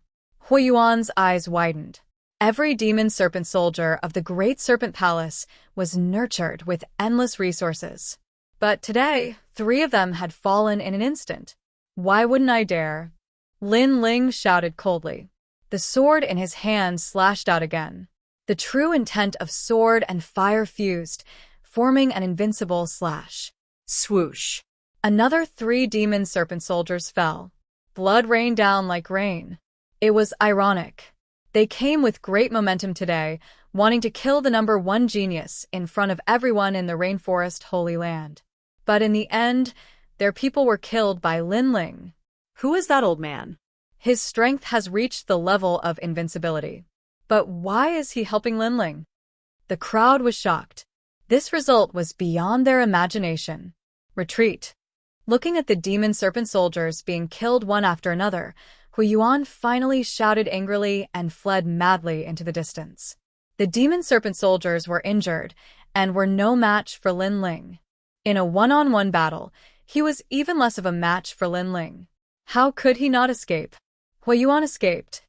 A: Huiyuan's eyes widened. Every demon serpent soldier of the Great Serpent Palace was nurtured with endless resources. But today, 3 of them had fallen in an instant. Why wouldn't I dare? Lin Ling shouted coldly. The sword in his hand slashed out again. The true intent of sword and fire fused, forming an invincible slash.
B: Swoosh.
A: Another 3 demon serpent soldiers fell. Blood rained down like rain. It was ironic. They came with great momentum today, wanting to kill the number 1 genius in front of everyone in the Rainforest Holy Land. But in the end, their people were killed by Lin Ling.
B: Who is that old man?
A: His strength has reached the level of invincibility. But why is he helping Lin Ling? The crowd was shocked. This result was beyond their imagination. Retreat. Looking at the demon serpent soldiers being killed one after another, Hui Yuan finally shouted angrily and fled madly into the distance. The demon serpent soldiers were injured and were no match for Lin Ling. In a one-on-one battle, he was even less of a match for Lin Ling. How could he not escape? Hui Yuan escaped.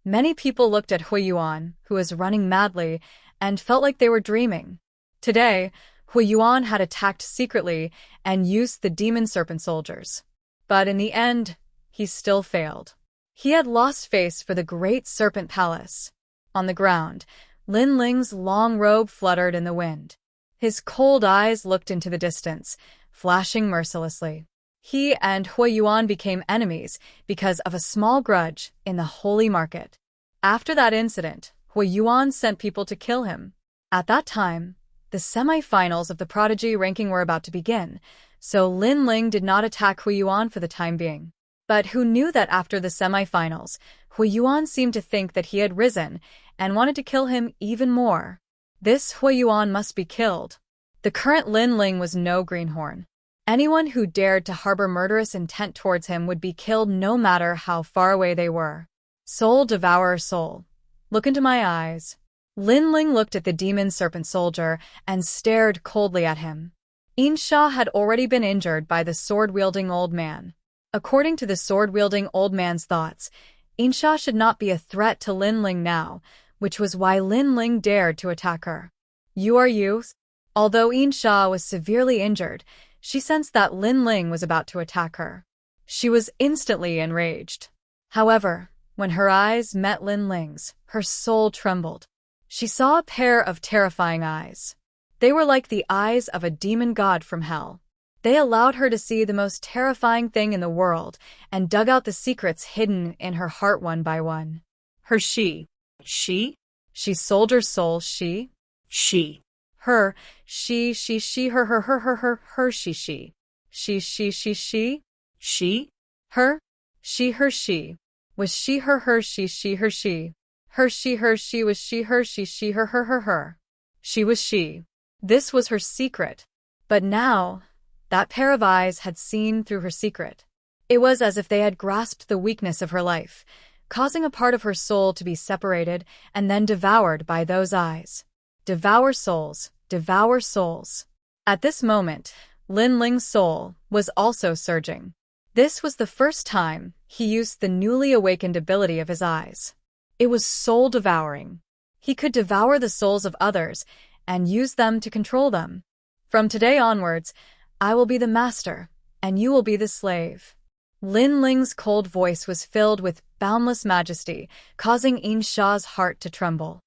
A: Many people looked at Hui Yuan, who was running madly, and felt like they were dreaming. Today, Hui Yuan had attacked secretly and used the demon serpent soldiers. But in the end, he still failed. He had lost face for the great serpent palace. On the ground, Lin Ling's long robe fluttered in the wind. His cold eyes looked into the distance, flashing mercilessly. He and Hui Yuan became enemies because of a small grudge in the holy market. After that incident, Hui Yuan sent people to kill him. At that time, the semi-finals of the Prodigy ranking were about to begin, so Lin Ling did not attack Hui Yuan for the time being. But who knew that after the semi-finals, Hui Yuan seemed to think that he had risen and wanted to kill him even more. This Hui Yuan must be killed. The current Lin Ling was no greenhorn. Anyone who dared to harbor murderous intent towards him would be killed no matter how far away they were. Soul devourer soul. Look into my eyes. Lin Ling looked at the demon serpent soldier and stared coldly at him. Insha had already been injured by the sword-wielding old man. According to the sword-wielding old man's thoughts, Insha should not be a threat to Lin Ling now, which was why Lin Ling dared to attack her. You are you? Although Insha was severely injured, she sensed that Lin Ling was about to attack her. She was instantly enraged. However, when her eyes met Lin Ling's, her soul trembled. She saw a pair of terrifying eyes. They were like the eyes of a demon god from hell. They allowed her to see the most terrifying thing in the world and dug out the secrets hidden in her heart one by one.
B: Her she. She?
A: She soldier's soul she?
B: She.
A: Her, she, her, she. She. Her, she, her, she. Was she, her, she, her, she. Her, she was she, her, she, her. She was she. This was her secret. But now, that pair of eyes had seen through her secret. It was as if they had grasped the weakness of her life, causing a part of her soul to be separated and then devoured by those eyes. Devour souls, devour souls. At this moment, Lin Ling's soul was also surging. This was the first time he used the newly awakened ability of his eyes. It was soul-devouring. He could devour the souls of others and use them to control them. From today onwards, I will be the master, and you will be the slave. Lin Ling's cold voice was filled with boundless majesty, causing Insha's heart to tremble.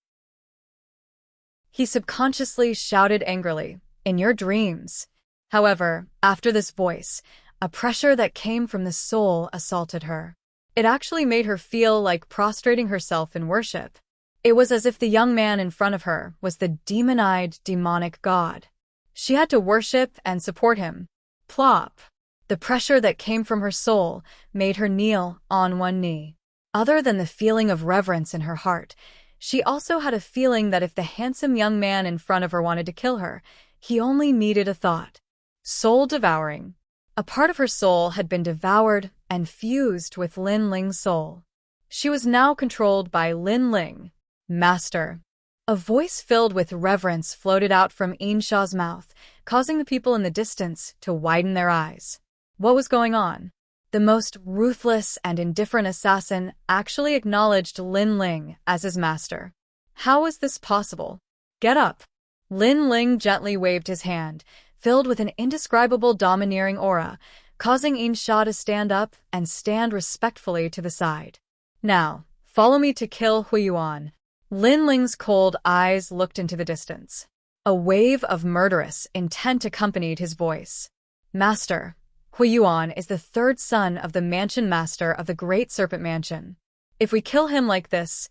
A: He subconsciously shouted angrily, "In your dreams." However, after this voice, a pressure that came from the soul assaulted her. It actually made her feel like prostrating herself in worship. It was as if the young man in front of her was the demon-eyed, demonic god. She had to worship and support him. Plop! The pressure that came from her soul made her kneel on one knee. Other than the feeling of reverence in her heart, she also had a feeling that if the handsome young man in front of her wanted to kill her, he only needed a thought. Soul-devouring. A part of her soul had been devoured and fused with Lin Ling's soul. She was now controlled by Lin Ling. Master. A voice filled with reverence floated out from Insha's mouth, causing the people in the distance to widen their eyes. What was going on? The most ruthless and indifferent assassin actually acknowledged Lin Ling as his master. How was this possible? Get up. Lin Ling gently waved his hand, filled with an indescribable domineering aura, causing Insha to stand up and stand respectfully to the side. Now, follow me to kill Hui Yuan. Lin Ling's cold eyes looked into the distance. A wave of murderous intent accompanied his voice. Master, Hui Yuan is the third son of the mansion master of the Great Serpent Mansion. If we kill him like this,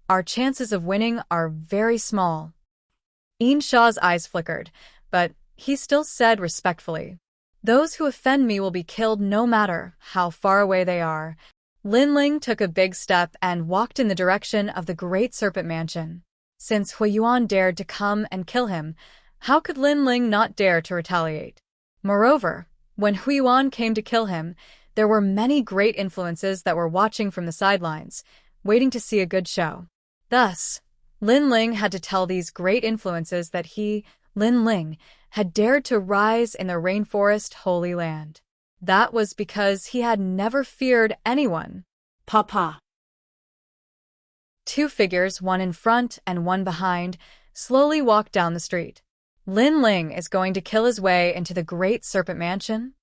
A: our chances of winning are very small. Insha's eyes flickered, but he still said respectfully, "Those who offend me will be killed no matter how far away they are." Lin Ling took a big step and walked in the direction of the Great Serpent Mansion. Since Hui Yuan dared to come and kill him, How could Lin Ling not dare to retaliate? Moreover, when Huiyuan came to kill him, there were many great influences that were watching from the sidelines, waiting to see a good show. Thus, Lin Ling had to tell these great influences that he, Lin Ling, had dared to rise in the rainforest Holy Land. That was because he had never feared anyone.
B: Papa.
A: Two figures, one in front and one behind, slowly walked down the street. Lin Ling is going to kill his way into the Great Serpent Mansion?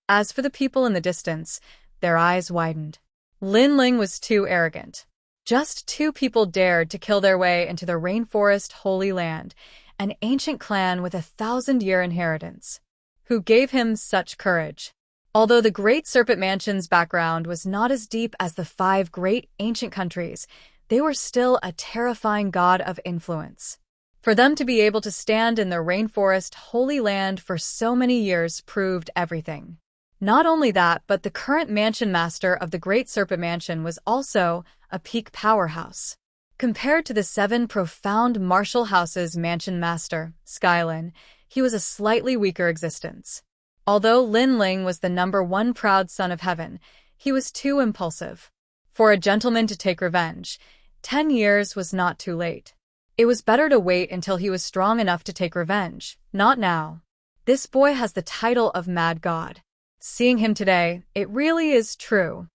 A: As for the people in the distance, their eyes widened. Lin Ling was too arrogant. Just two people dared to kill their way into the rainforest Holy Land, an ancient clan with 1,000-year inheritance. Who gave him such courage? Although the Great Serpent Mansion's background was not as deep as the 5 great ancient countries, they were still a terrifying god of influence. For them to be able to stand in the rainforest Holy Land for so many years proved everything. Not only that, but the current mansion master of the Great Serpent Mansion was also a peak powerhouse. Compared to the 7 profound martial houses mansion master, Skylin, he was a slightly weaker existence. Although Lin Ling was the #1 proud son of heaven, he was too impulsive. For a gentleman to take revenge, 10 years was not too late. It was better to wait until he was strong enough to take revenge, not now. This boy has the title of Mad God. Seeing him today, it really is true.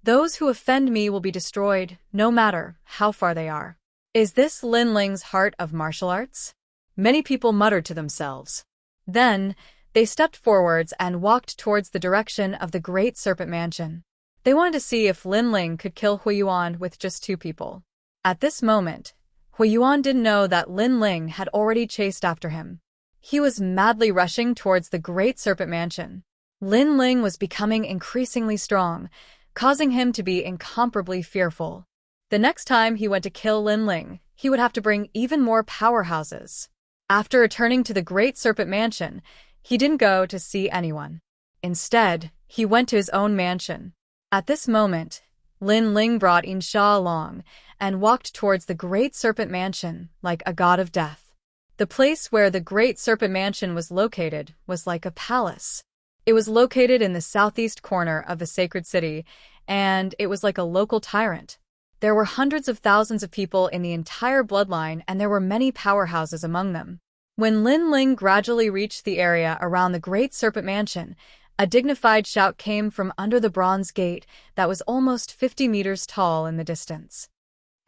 A: Those who offend me will be destroyed, no matter how far they are. Is this Lin Ling's heart of martial arts? Many people muttered to themselves. Then, they stepped forwards and walked towards the direction of the Great Serpent Mansion. They wanted to see if Lin Ling could kill Huiyuan with just 2 people. At this moment, Huiyuan didn't know that Lin Ling had already chased after him. He was madly rushing towards the Great Serpent Mansion. Lin Ling was becoming increasingly strong, causing him to be incomparably fearful. The next time he went to kill Lin Ling, he would have to bring even more powerhouses. After returning to the Great Serpent Mansion, he didn't go to see anyone. Instead, he went to his own mansion. At this moment, Lin Ling brought Insha along and walked towards the Great Serpent Mansion like a god of death. The place where the Great Serpent Mansion was located was like a palace. It was located in the southeast corner of the sacred city, and it was like a local tyrant. There were hundreds of thousands of people in the entire bloodline, and there were many powerhouses among them. When Lin Ling gradually reached the area around the Great Serpent Mansion, a dignified shout came from under the bronze gate that was almost 50 meters tall in the distance.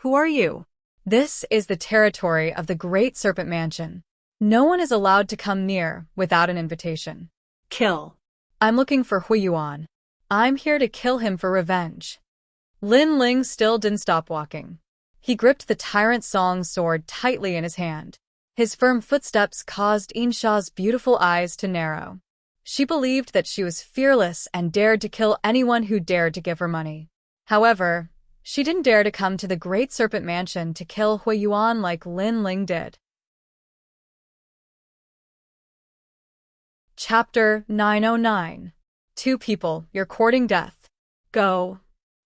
B: Who are you?
A: This is the territory of the Great Serpent Mansion. No one is allowed to come near without an invitation.
B: Kill.
A: I'm looking for Huiyuan. I'm here to kill him for revenge. Lin Ling still didn't stop walking. He gripped the Tyrant Song's sword tightly in his hand. His firm footsteps caused Insha's beautiful eyes to narrow. She believed that she was fearless and dared to kill anyone who dared to give her money. However, she didn't dare to come to the Great Serpent Mansion to kill Huiyuan like Lin Ling did. Chapter 909. 2 people, you're courting death. Go.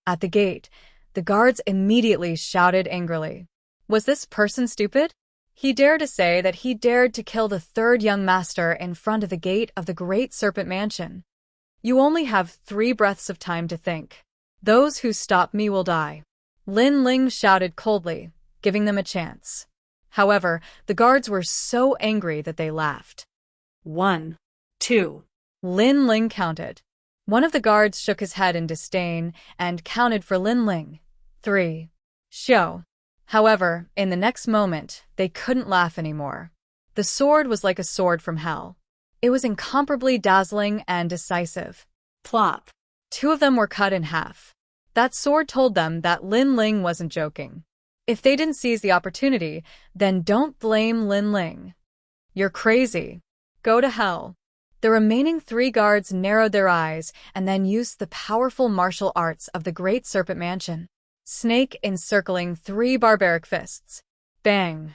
A: At the gate, the guards immediately shouted angrily. Was this person stupid? He dared to say that he dared to kill the 3rd young master in front of the gate of the Great Serpent Mansion. You only have 3 breaths of time to think. Those who stop me will die. Lin Ling shouted coldly, giving them a chance. However, the guards were so angry that they laughed.
B: 1, 2.
A: Lin Ling counted. One of the guards shook his head in disdain and counted for Lin Ling. 3. Show. However, in the next moment, they couldn't laugh anymore. The sword was like a sword from hell. It was incomparably dazzling and decisive.
B: Plop.
A: 2 of them were cut in half. That sword told them that Lin Ling wasn't joking. If they didn't seize the opportunity, then don't blame Lin Ling. You're crazy. Go to hell. The remaining 3 guards narrowed their eyes and then used the powerful martial arts of the Great Serpent Mansion. Snake encircling 3 barbaric fists. Bang.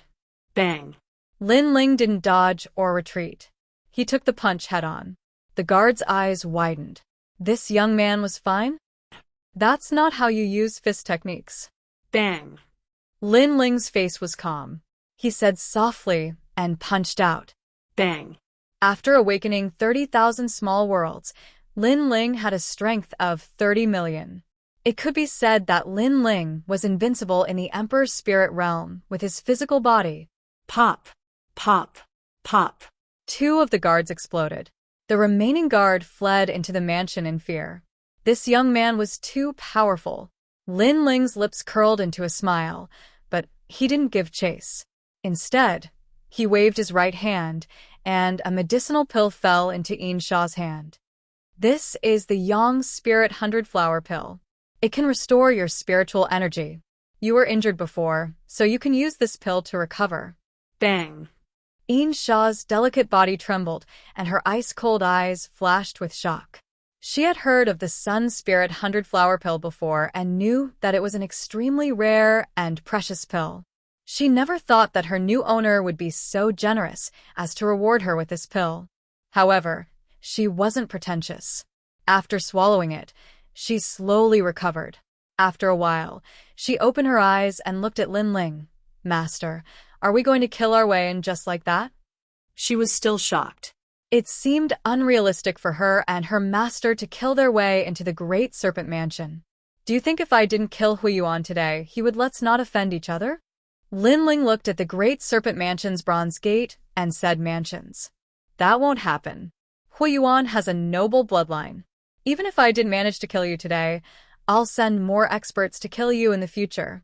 B: Bang.
A: Lin Ling didn't dodge or retreat. He took the punch head-on. The guard's eyes widened. This young man was fine? That's not how you use fist techniques.
B: Bang.
A: Lin Ling's face was calm. He said softly, and punched out.
B: Bang.
A: After awakening 30,000 small worlds, Lin Ling had a strength of 30 million. It could be said that Lin Ling was invincible in the Emperor's spirit realm with his physical body.
B: Pop. Pop. Pop.
A: 2 of the guards exploded. The remaining guard fled into the mansion in fear. This young man was too powerful. Lin Ling's lips curled into a smile, but he didn't give chase. Instead, he waved his right hand, and a medicinal pill fell into Insha's hand. This is the Yang Spirit 100-Flower Pill. It can restore your spiritual energy. You were injured before, so you can use this pill to recover.
B: Bang.
A: Insha's delicate body trembled, and her ice-cold eyes flashed with shock. She had heard of the Sun Spirit 100-Flower Pill before and knew that it was an extremely rare and precious pill. She never thought that her new owner would be so generous as to reward her with this pill. However, she wasn't pretentious. After swallowing it, she slowly recovered. After a while, she opened her eyes and looked at Lin Ling. "Master, are we going to kill our way in just like that?"
B: She was still shocked.
A: It seemed unrealistic for her and her master to kill their way into the Great Serpent Mansion. "Do you think if I didn't kill Huiyuan today, he would let's not offend each other?" Lin Ling looked at the Great Serpent Mansion's bronze gate and said, "Mansions. That won't happen. Huiyuan has a noble bloodline. Even if I did manage to kill you today, I'll send more experts to kill you in the future."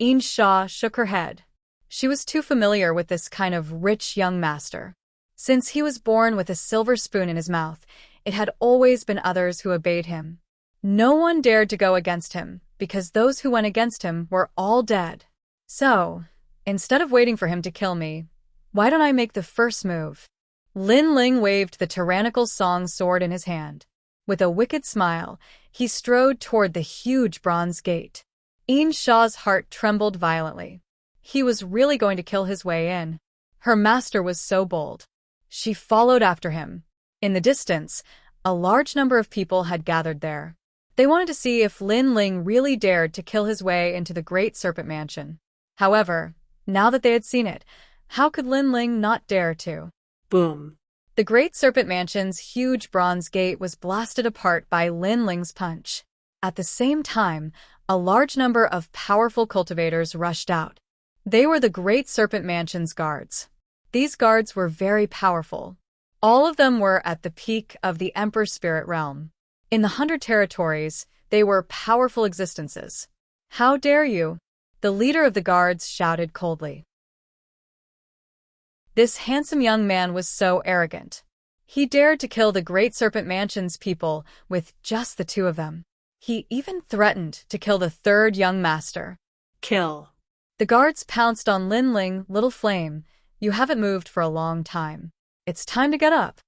A: Insha shook her head. She was too familiar with this kind of rich young master. Since he was born with a silver spoon in his mouth, it had always been others who obeyed him. No one dared to go against him, because those who went against him were all dead. So, instead of waiting for him to kill me, why don't I make the first move? Lin Ling waved the tyrannical song sword in his hand. With a wicked smile, he strode toward the huge bronze gate. Insha's heart trembled violently. He was really going to kill his way in. Her master was so bold. She followed after him. In the distance, a large number of people had gathered there. They wanted to see if Lin Ling really dared to kill his way into the Great Serpent Mansion. However, now that they had seen it, how could Lin Ling not dare to?
B: Boom.
A: The Great Serpent Mansion's huge bronze gate was blasted apart by Lin Ling's punch. At the same time, a large number of powerful cultivators rushed out. They were the Great Serpent Mansion's guards. These guards were very powerful. All of them were at the peak of the Emperor's spirit realm. In the 100 territories, they were powerful existences. "How dare you?" the leader of the guards shouted coldly. This handsome young man was so arrogant. He dared to kill the Great Serpent Mansion's people with just the 2 of them. He even threatened to kill the 3rd young master.
B: Kill.
A: The guards pounced on Lin Ling. "Little Flame, you haven't moved for a long time. It's time to get up."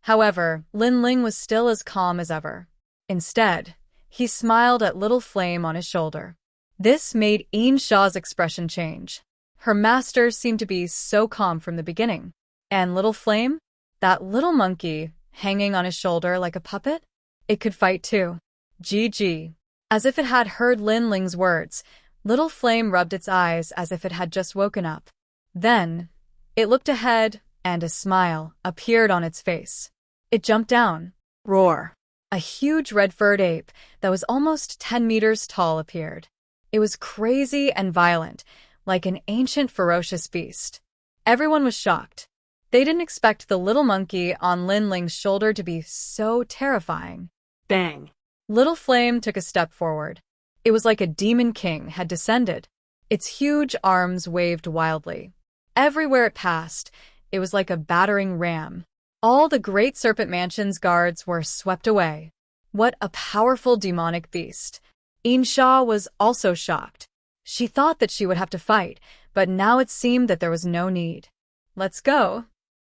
A: However, Lin Ling was still as calm as ever. Instead, he smiled at Little Flame on his shoulder. This made Insha's expression change. Her master seemed to be so calm from the beginning. And Little Flame? That little monkey, hanging on his shoulder like a puppet? It could fight too. GG. As if it had heard Lin Ling's words, Little Flame rubbed its eyes as if it had just woken up. Then, it looked ahead, and a smile appeared on its face. It jumped down. Roar. A huge red-furred ape that was almost 10 meters tall appeared. It was crazy and violent, like an ancient ferocious beast. Everyone was shocked. They didn't expect the little monkey on Lin Ling's shoulder to be so terrifying.
B: Bang.
A: Little Flame took a step forward. It was like a demon king had descended. Its huge arms waved wildly. Everywhere it passed, it was like a battering ram. All the Great Serpent Mansion's guards were swept away. What a powerful demonic beast. Insha was also shocked. She thought that she would have to fight, but now it seemed that there was no need. "Let's go,"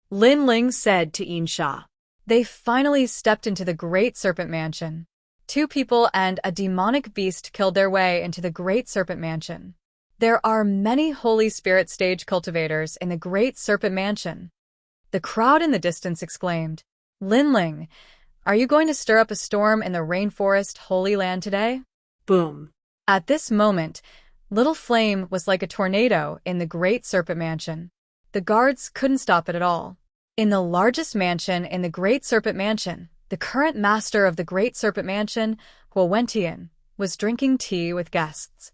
A: Lin Ling said to Insha. They finally stepped into the Great Serpent Mansion. 2 people and a demonic beast killed their way into the Great Serpent Mansion. There are many Holy Spirit stage cultivators in the Great Serpent Mansion. The crowd in the distance exclaimed, "Lin Ling, are you going to stir up a storm in the rainforest Holy Land today?"
B: Boom.
A: At this moment, Little Flame was like a tornado in the Great Serpent Mansion. The guards couldn't stop it at all. In the largest mansion in the Great Serpent Mansion, the current master of the Great Serpent Mansion, Huo Wentian, was drinking tea with guests.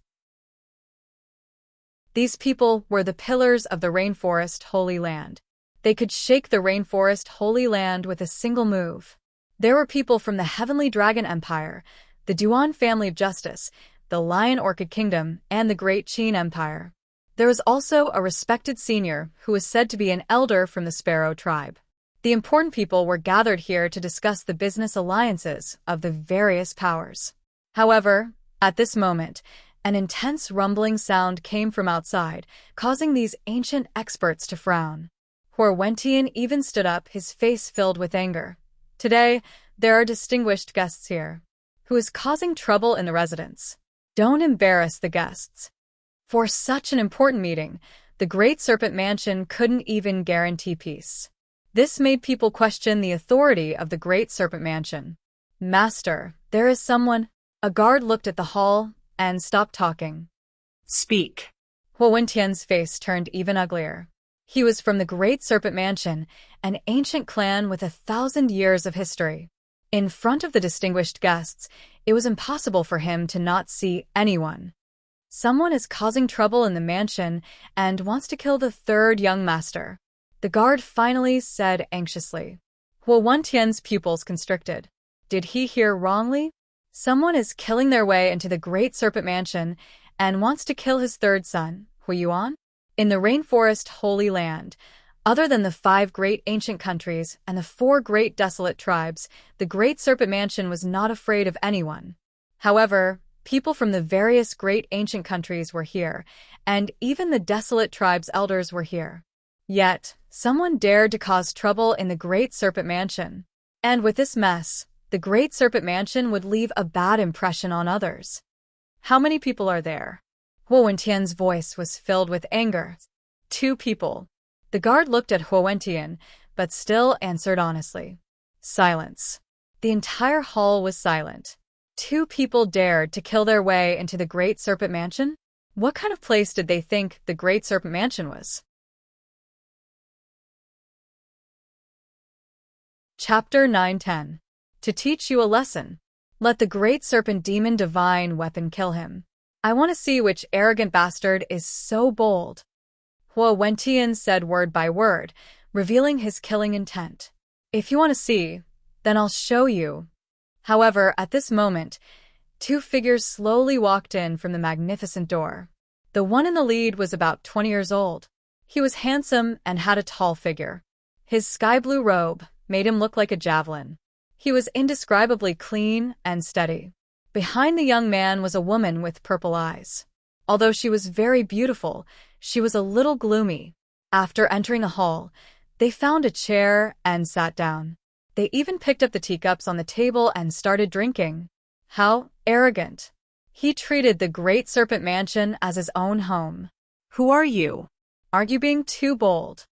A: These people were the pillars of the Rainforest Holy Land. They could shake the Rainforest Holy Land with a single move. There were people from the Heavenly Dragon Empire, the Duan Family of Justice, the Lion Orchid Kingdom, and the Great Qin Empire. There was also a respected senior who was said to be an elder from the Sparrow tribe. The important people were gathered here to discuss the business alliances of the various powers. However, at this moment, an intense rumbling sound came from outside, causing these ancient experts to frown. Huo Wentian even stood up, his face filled with anger. Today, there are distinguished guests here. Who is causing trouble in the residence? Don't embarrass the guests. For such an important meeting, the Great Serpent Mansion couldn't even guarantee peace. This made people question the authority of the Great Serpent Mansion. Master, there is someone. A guard looked at the hall and stopped talking.
B: Speak.
A: Huo Wentian's face turned even uglier. He was from the Great Serpent Mansion, an ancient clan with 1,000 years of history. In front of the distinguished guests, it was impossible for him to not see anyone. Someone is causing trouble in the mansion and wants to kill the third young master. The guard finally said anxiously. Huo Wentian's pupils constricted. Did he hear wrongly? Someone is killing their way into the Great Serpent Mansion and wants to kill his third son, Huo Yuan? In the Rainforest Holy Land, other than the 5 great ancient countries and the 4 great desolate tribes, the Great Serpent Mansion was not afraid of anyone. However, people from the various great ancient countries were here, and even the desolate tribes' elders were here. Yet, someone dared to cause trouble in the Great Serpent Mansion. And with this mess, the Great Serpent Mansion would leave a bad impression on others. How many people are there? Huo Wentian's voice was filled with anger. 2 people. The guard looked at Huo Wentian, but still answered honestly. Silence. The entire hall was silent. 2 people dared to kill their way into the Great Serpent Mansion? What kind of place did they think the Great Serpent Mansion was? Chapter 9-10. To teach you a lesson. Let the Great Serpent Demon Divine Weapon kill him. I want to see which arrogant bastard is so bold. Huo Wentian said word by word, revealing his killing intent. If you want to see, then I'll show you. However, at this moment, 2 figures slowly walked in from the magnificent door. The one in the lead was about 20 years old. He was handsome and had a tall figure. His sky-blue robe made him look like a javelin. He was indescribably clean and steady. Behind the young man was a woman with purple eyes. Although she was very beautiful, she was a little gloomy. After entering the hall, they found a chair and sat down. They even picked up the teacups on the table and started drinking. How arrogant. He treated the Great Serpent Mansion as his own home.
B: Who are you?
A: Aren't you being too bold?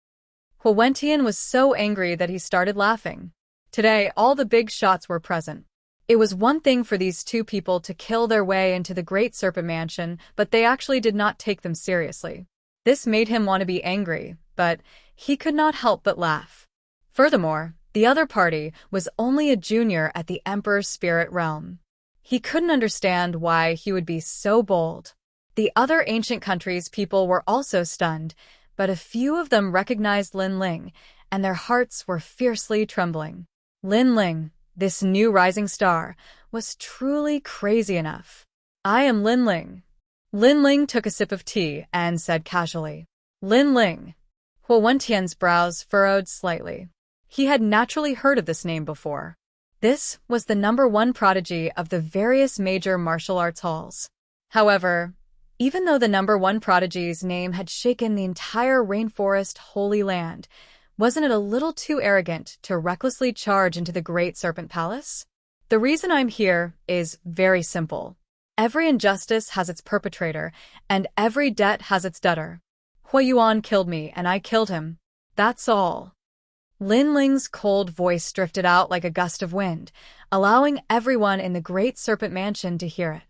A: Huo Wentian was so angry that he started laughing. Today, all the big shots were present. It was one thing for these 2 people to kill their way into the Great Serpent Mansion, but they actually did not take them seriously. This made him want to be angry, but he could not help but laugh. Furthermore, the other party was only a junior at the Emperor's Spirit Realm. He couldn't understand why he would be so bold. The other ancient countries' people were also stunned, but a few of them recognized Lin Ling, and their hearts were fiercely trembling. Lin Ling, this new rising star, was truly crazy enough. I am Lin Ling. Lin Ling took a sip of tea and said casually. Lin Ling. Huo Wentian's brows furrowed slightly. He had naturally heard of this name before. This was the #1 prodigy of the various major martial arts halls. However, even though the #1 prodigy's name had shaken the entire Rainforest Holy Land, wasn't it a little too arrogant to recklessly charge into the Great Serpent Palace? The reason I'm here is very simple. Every injustice has its perpetrator, and every debt has its debtor. Huo Yuan killed me, and I killed him. That's all. Lin Ling's cold voice drifted out like a gust of wind, allowing everyone in the Great Serpent Mansion to hear it.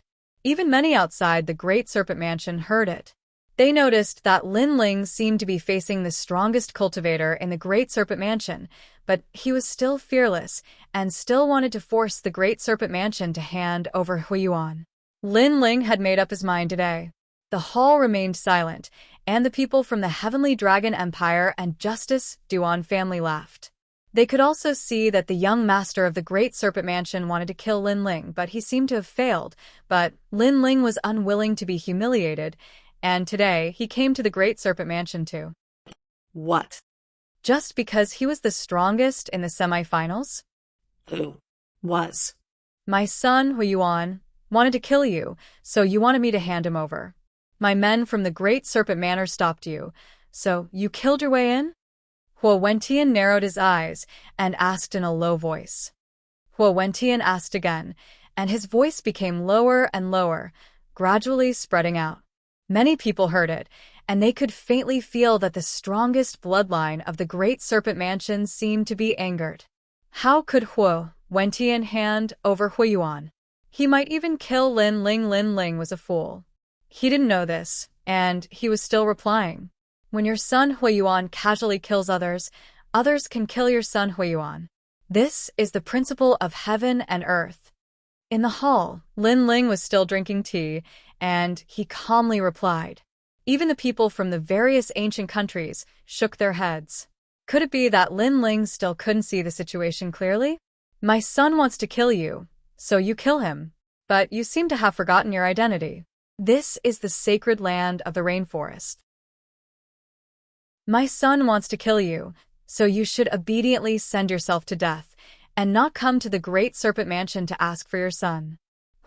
A: Even many outside the Great Serpent Mansion heard it. They noticed that Lin Ling seemed to be facing the strongest cultivator in the Great Serpent Mansion, but he was still fearless and still wanted to force the Great Serpent Mansion to hand over Huiyuan. Lin Ling had made up his mind today. The hall remained silent, and the people from the Heavenly Dragon Empire and Justice Duan family laughed. They could also see that the young master of the Great Serpent Mansion wanted to kill Lin Ling, but he seemed to have failed. But Lin Ling was unwilling to be humiliated, and today he came to the Great Serpent Mansion too.
B: What?
A: Just because he was the strongest in the semifinals?
B: Who was?
A: My son, Huiyuan, wanted to kill you, so you wanted me to hand him over. My men from the Great Serpent Manor stopped you, so you killed your way in? Huo Wentian narrowed his eyes and asked in a low voice. Huo Wentian asked again, and his voice became lower and lower, gradually spreading out. Many people heard it, and they could faintly feel that the strongest bloodline of the Great Serpent Mansion seemed to be angered. How could Huo Wentian hand over Huiyuan? He might even kill Lin Ling. Lin Ling was a fool. He didn't know this, and he was still replying. When your son Huiyuan casually kills others, others can kill your son Huiyuan. This is the principle of heaven and earth. In the hall, Lin Ling was still drinking tea, and he calmly replied. Even the people from the various ancient countries shook their heads. Could it be that Lin Ling still couldn't see the situation clearly? My son wants to kill you, so you kill him. But you seem to have forgotten your identity. This is the sacred land of the rainforest. My son wants to kill you, so you should obediently send yourself to death, and not come to the Great Serpent Mansion to ask for your son.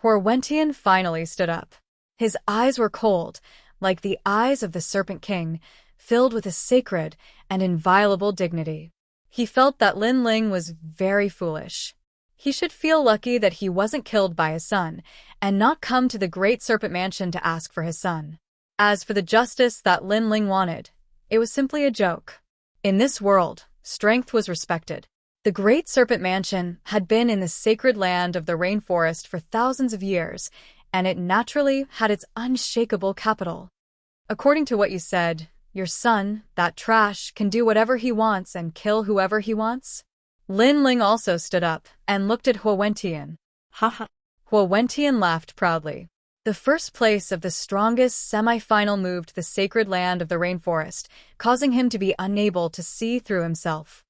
A: Huo Wentian finally stood up. His eyes were cold, like the eyes of the Serpent King, filled with a sacred and inviolable dignity. He felt that Lin Ling was very foolish. He should feel lucky that he wasn't killed by his son, and not come to the Great Serpent Mansion to ask for his son. As for the justice that Lin Ling wanted, it was simply a joke. In this world, strength was respected. The Great Serpent Mansion had been in the sacred land of the rainforest for thousands of years, and it naturally had its unshakable capital. According to what you said, your son, that trash, can do whatever he wants and kill whoever he wants? Lin Ling also stood up and looked at Huo Wentian.
B: Haha.
A: Huo Wentian laughed proudly. The first place of the strongest semi-final moved the sacred land of the rainforest, causing him to be unable to see through himself.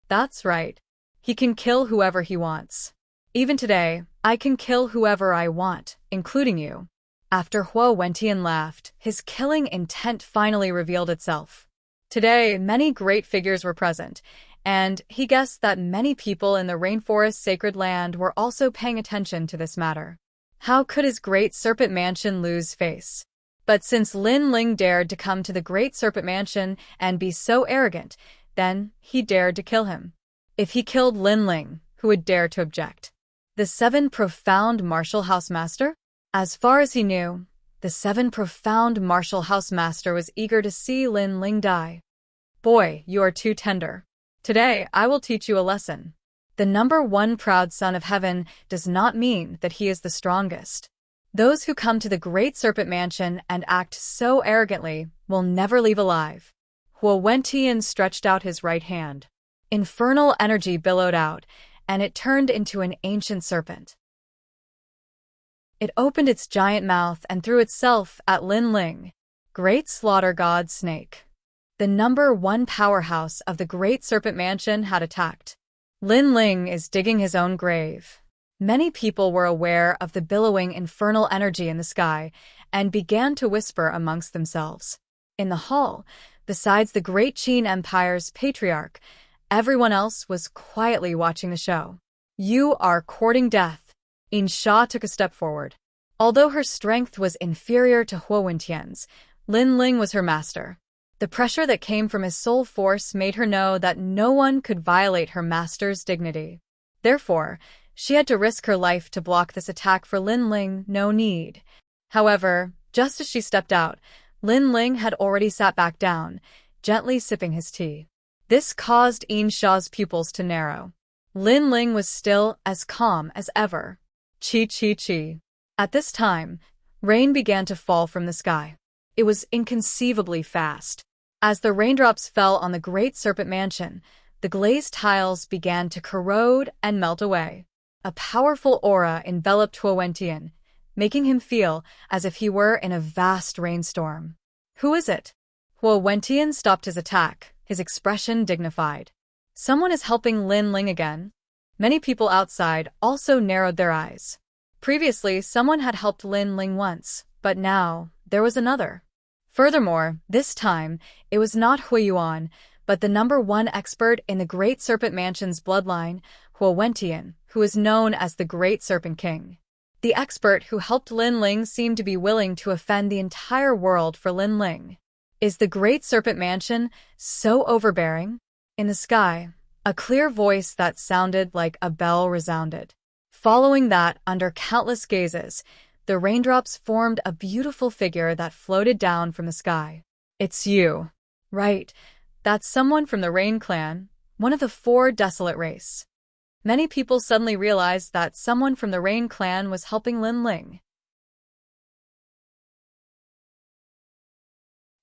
A: That's right. He can kill whoever he wants. Even today, I can kill whoever I want, including you. After Huo Wentian laughed, his killing intent finally revealed itself. Today, many great figures were present, and he guessed that many people in the rainforest sacred land were also paying attention to this matter. How could his Great Serpent Mansion lose face? But since Lin Ling dared to come to the Great Serpent Mansion and be so arrogant, then he dared to kill him. If he killed Lin Ling, who would dare to object? The 7 Profound Martial House Master? As far as he knew, the 7 Profound Martial House Master was eager to see Lin Ling die. Boy, you are too tender. Today, I will teach you a lesson. The number 1 proud son of heaven does not mean that he is the strongest. Those who come to the Great Serpent Mansion and act so arrogantly will never leave alive. Huo Wentian stretched out his right hand. Infernal energy billowed out, and it turned into an ancient serpent. It opened its giant mouth and threw itself at Lin Ling. Great Slaughter God Snake. The number 1 powerhouse of the Great Serpent Mansion had attacked. Lin Ling is digging his own grave. Many people were aware of the billowing infernal energy in the sky and began to whisper amongst themselves. In the hall, besides the Great Qin Empire's patriarch, everyone else was quietly watching the show. You are courting death. In Sha took a step forward. Although her strength was inferior to Huo Wentian's, Lin Ling was her master. The pressure that came from his soul force made her know that no one could violate her master's dignity. Therefore, she had to risk her life to block this attack for Lin Ling. No need. However, just as she stepped out, Lin Ling had already sat back down, gently sipping his tea. This caused Yin Sha's pupils to narrow. Lin Ling was still as calm as ever. Chi chi chi. At this time, rain began to fall from the sky. It was inconceivably fast. As the raindrops fell on the Great Serpent Mansion, the glazed tiles began to corrode and melt away. A powerful aura enveloped Huowentian, making him feel as if he were in a vast rainstorm. Who is it? Huowentian stopped his attack, his expression dignified. Someone is helping Lin Ling again? Many people outside also narrowed their eyes. Previously, someone had helped Lin Ling once, but now there was another. Furthermore, this time, it was not Huiyuan, but the #1 expert in the Great Serpent Mansion's bloodline, Huowentian, who is known as the Great Serpent King. The expert who helped Lin Ling seemed to be willing to offend the entire world for Lin Ling. Is the Great Serpent Mansion so overbearing? In the sky, a clear voice that sounded like a bell resounded. Following that, under countless gazes, the raindrops formed a beautiful figure that floated down from the sky. It's you. Right. That's someone from the Rain Clan, one of the 4 desolate race. Many people suddenly realized that someone from the Rain Clan was helping Lin Ling.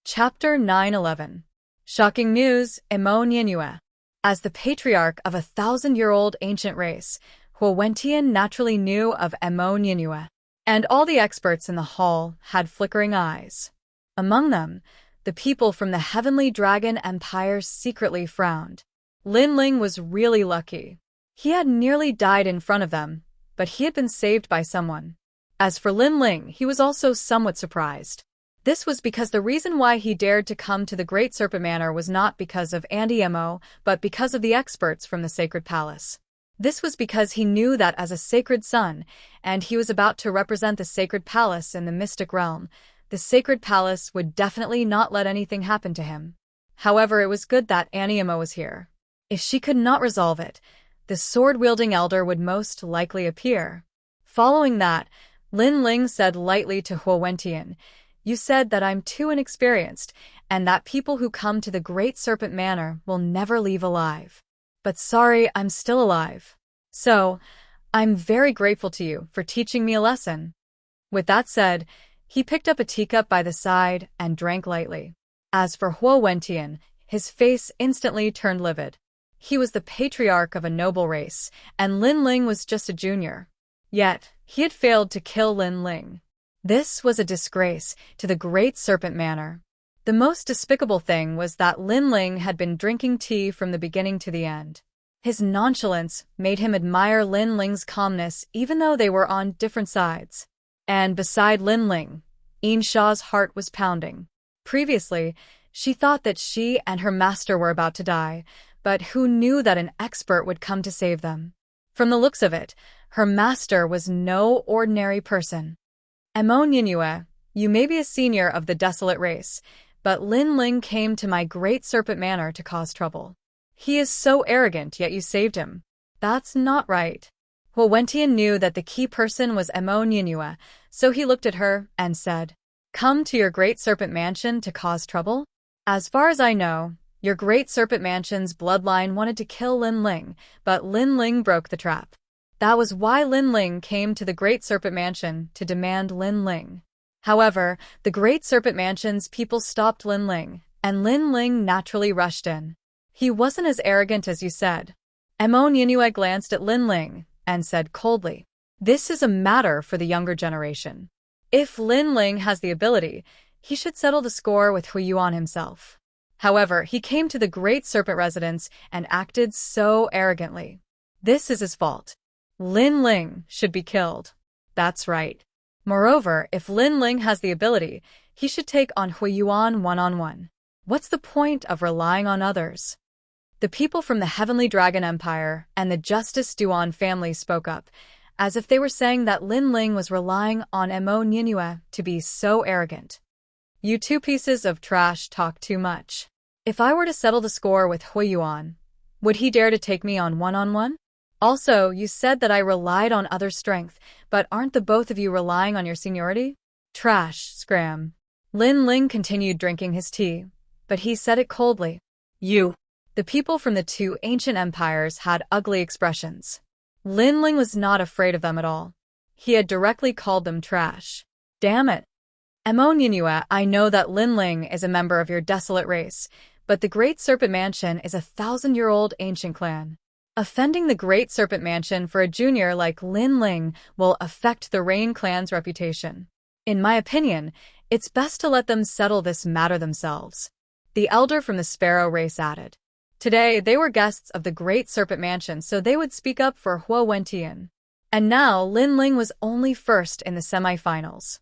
A: Chapter 911. Shocking news, Emo Nianue. As the patriarch of a 1,000-year-old ancient race, Huowentian naturally knew of Emo Nianue, and all the experts in the hall had flickering eyes. Among them, the people from the Heavenly Dragon Empire secretly frowned. Lin Ling was really lucky. He had nearly died in front of them, but he had been saved by someone. As for Lin Ling, he was also somewhat surprised. This was because the reason why he dared to come to the Great Serpent Manor was not because of Andy Emo, but because of the experts from the Sacred Palace. This was because he knew that as a sacred son, and he was about to represent the Sacred Palace in the mystic realm, the Sacred Palace would definitely not let anything happen to him. However, it was good that Annie Emo was here. If she could not resolve it, the sword-wielding elder would most likely appear. Following that, Lin Ling said lightly to Huowentian, "You said that I'm too inexperienced, and that people who come to the Great Serpent Manor will never leave alive. But sorry, I'm still alive. So, I'm very grateful to you for teaching me a lesson." With that said, he picked up a teacup by the side and drank lightly. As for Huowentian, his face instantly turned livid. He was the patriarch of a noble race, and Lin Ling was just a junior. Yet, he had failed to kill Lin Ling. This was a disgrace to the Great Serpent Manor. The most despicable thing was that Lin Ling had been drinking tea from the beginning to the end. His nonchalance made him admire Lin Ling's calmness even though they were on different sides. And beside Lin Ling, Inshaw's heart was pounding. Previously, she thought that she and her master were about to die, but who knew that an expert would come to save them? From the looks of it, her master was no ordinary person. Emo Nianue, you may be a senior of the desolate race, but Lin Ling came to my Great Serpent Manor to cause trouble. He is so arrogant, yet you saved him. That's not right. Huowentian knew that the key person was Emo Nianue, so he looked at her and said, "Come to your Great Serpent Mansion to cause trouble? As far as I know, your Great Serpent Mansion's bloodline wanted to kill Lin Ling, but Lin Ling broke the trap. That was why Lin Ling came to the Great Serpent Mansion to demand Lin Ling. However, the Great Serpent Mansion's people stopped Lin Ling, and Lin Ling naturally rushed in. He wasn't as arrogant as you said." Emo Nianue glanced at Lin Ling and said coldly, "This is a matter for the younger generation. If Lin Ling has the ability, he should settle the score with Huiyuan himself. However, he came to the Great Serpent residence and acted so arrogantly. This is his fault. Lin Ling should be killed. That's right. Moreover, if Lin Ling has the ability, he should take on Huiyuan one-on-one. What's the point of relying on others?" The people from the Heavenly Dragon Empire and the Justice Duan family spoke up, as if they were saying that Lin Ling was relying on Emo Nianue to be so arrogant. "You two pieces of trash talk too much. If I were to settle the score with Huiyuan, would he dare to take me on one-on-one? Also, you said that I relied on others' strength, but aren't the both of you relying on your seniority? Trash, scram." Lin Ling continued drinking his tea, but he said it coldly. "You." The people from the 2 ancient empires had ugly expressions. Lin Ling was not afraid of them at all. He had directly called them trash. Damn it. Emmanuel, I know that Lin Ling is a member of your desolate race, but the Great Serpent Mansion is a 1,000-year-old ancient clan. Offending the Great Serpent Mansion for a junior like Lin Ling will affect the Rain clan's reputation. In my opinion, it's best to let them settle this matter themselves. The elder from the Sparrow race added. Today, they were guests of the Great Serpent Mansion, so they would speak up for Huo Wentian. And now, Lin Ling was only first in the semifinals.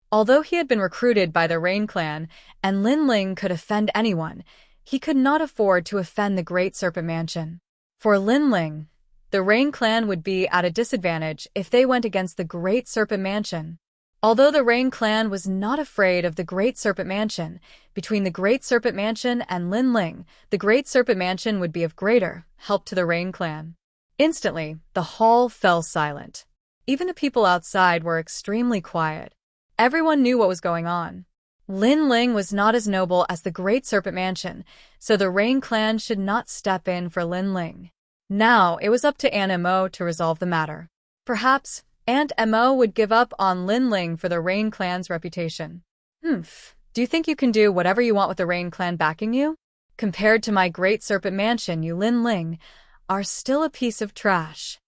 A: Although he had been recruited by the Rain clan, and Lin Ling could offend anyone, he could not afford to offend the Great Serpent Mansion. For Lin Ling, the Rain clan would be at a disadvantage if they went against the Great Serpent Mansion. Although the Rain clan was not afraid of the Great Serpent Mansion, between the Great Serpent Mansion and Lin Ling, the Great Serpent Mansion would be of greater help to the Rain clan. Instantly, the hall fell silent. Even the people outside were extremely quiet. Everyone knew what was going on. Lin Ling was not as noble as the Great Serpent Mansion, so the Rain clan should not step in for Lin Ling. Now, it was up to Aunt Mo to resolve the matter. Perhaps, Aunt Mo would give up on Lin Ling for the Rain clan's reputation. Do you think you can do whatever you want with the Rain clan backing you? Compared to my Great Serpent Mansion, you Lin Ling are still a piece of trash.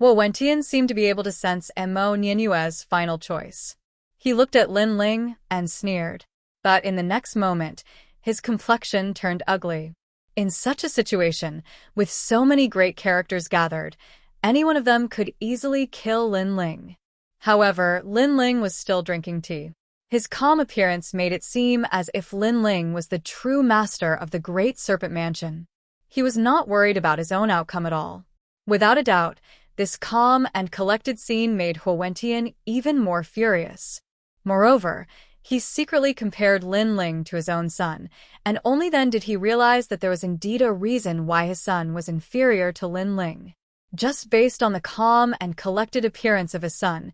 A: Huo Wentian seemed to be able to sense Mo Nianyue's final choice. He looked at Lin Ling and sneered. But in the next moment, his complexion turned ugly. In such a situation, with so many great characters gathered, any one of them could easily kill Lin Ling. However, Lin Ling was still drinking tea. His calm appearance made it seem as if Lin Ling was the true master of the Great Serpent Mansion. He was not worried about his own outcome at all. Without a doubt, this calm and collected scene made Huo Wentian even more furious. Moreover, he secretly compared Lin Ling to his own son, and only then did he realize that there was indeed a reason why his son was inferior to Lin Ling. Just based on the calm and collected appearance of his son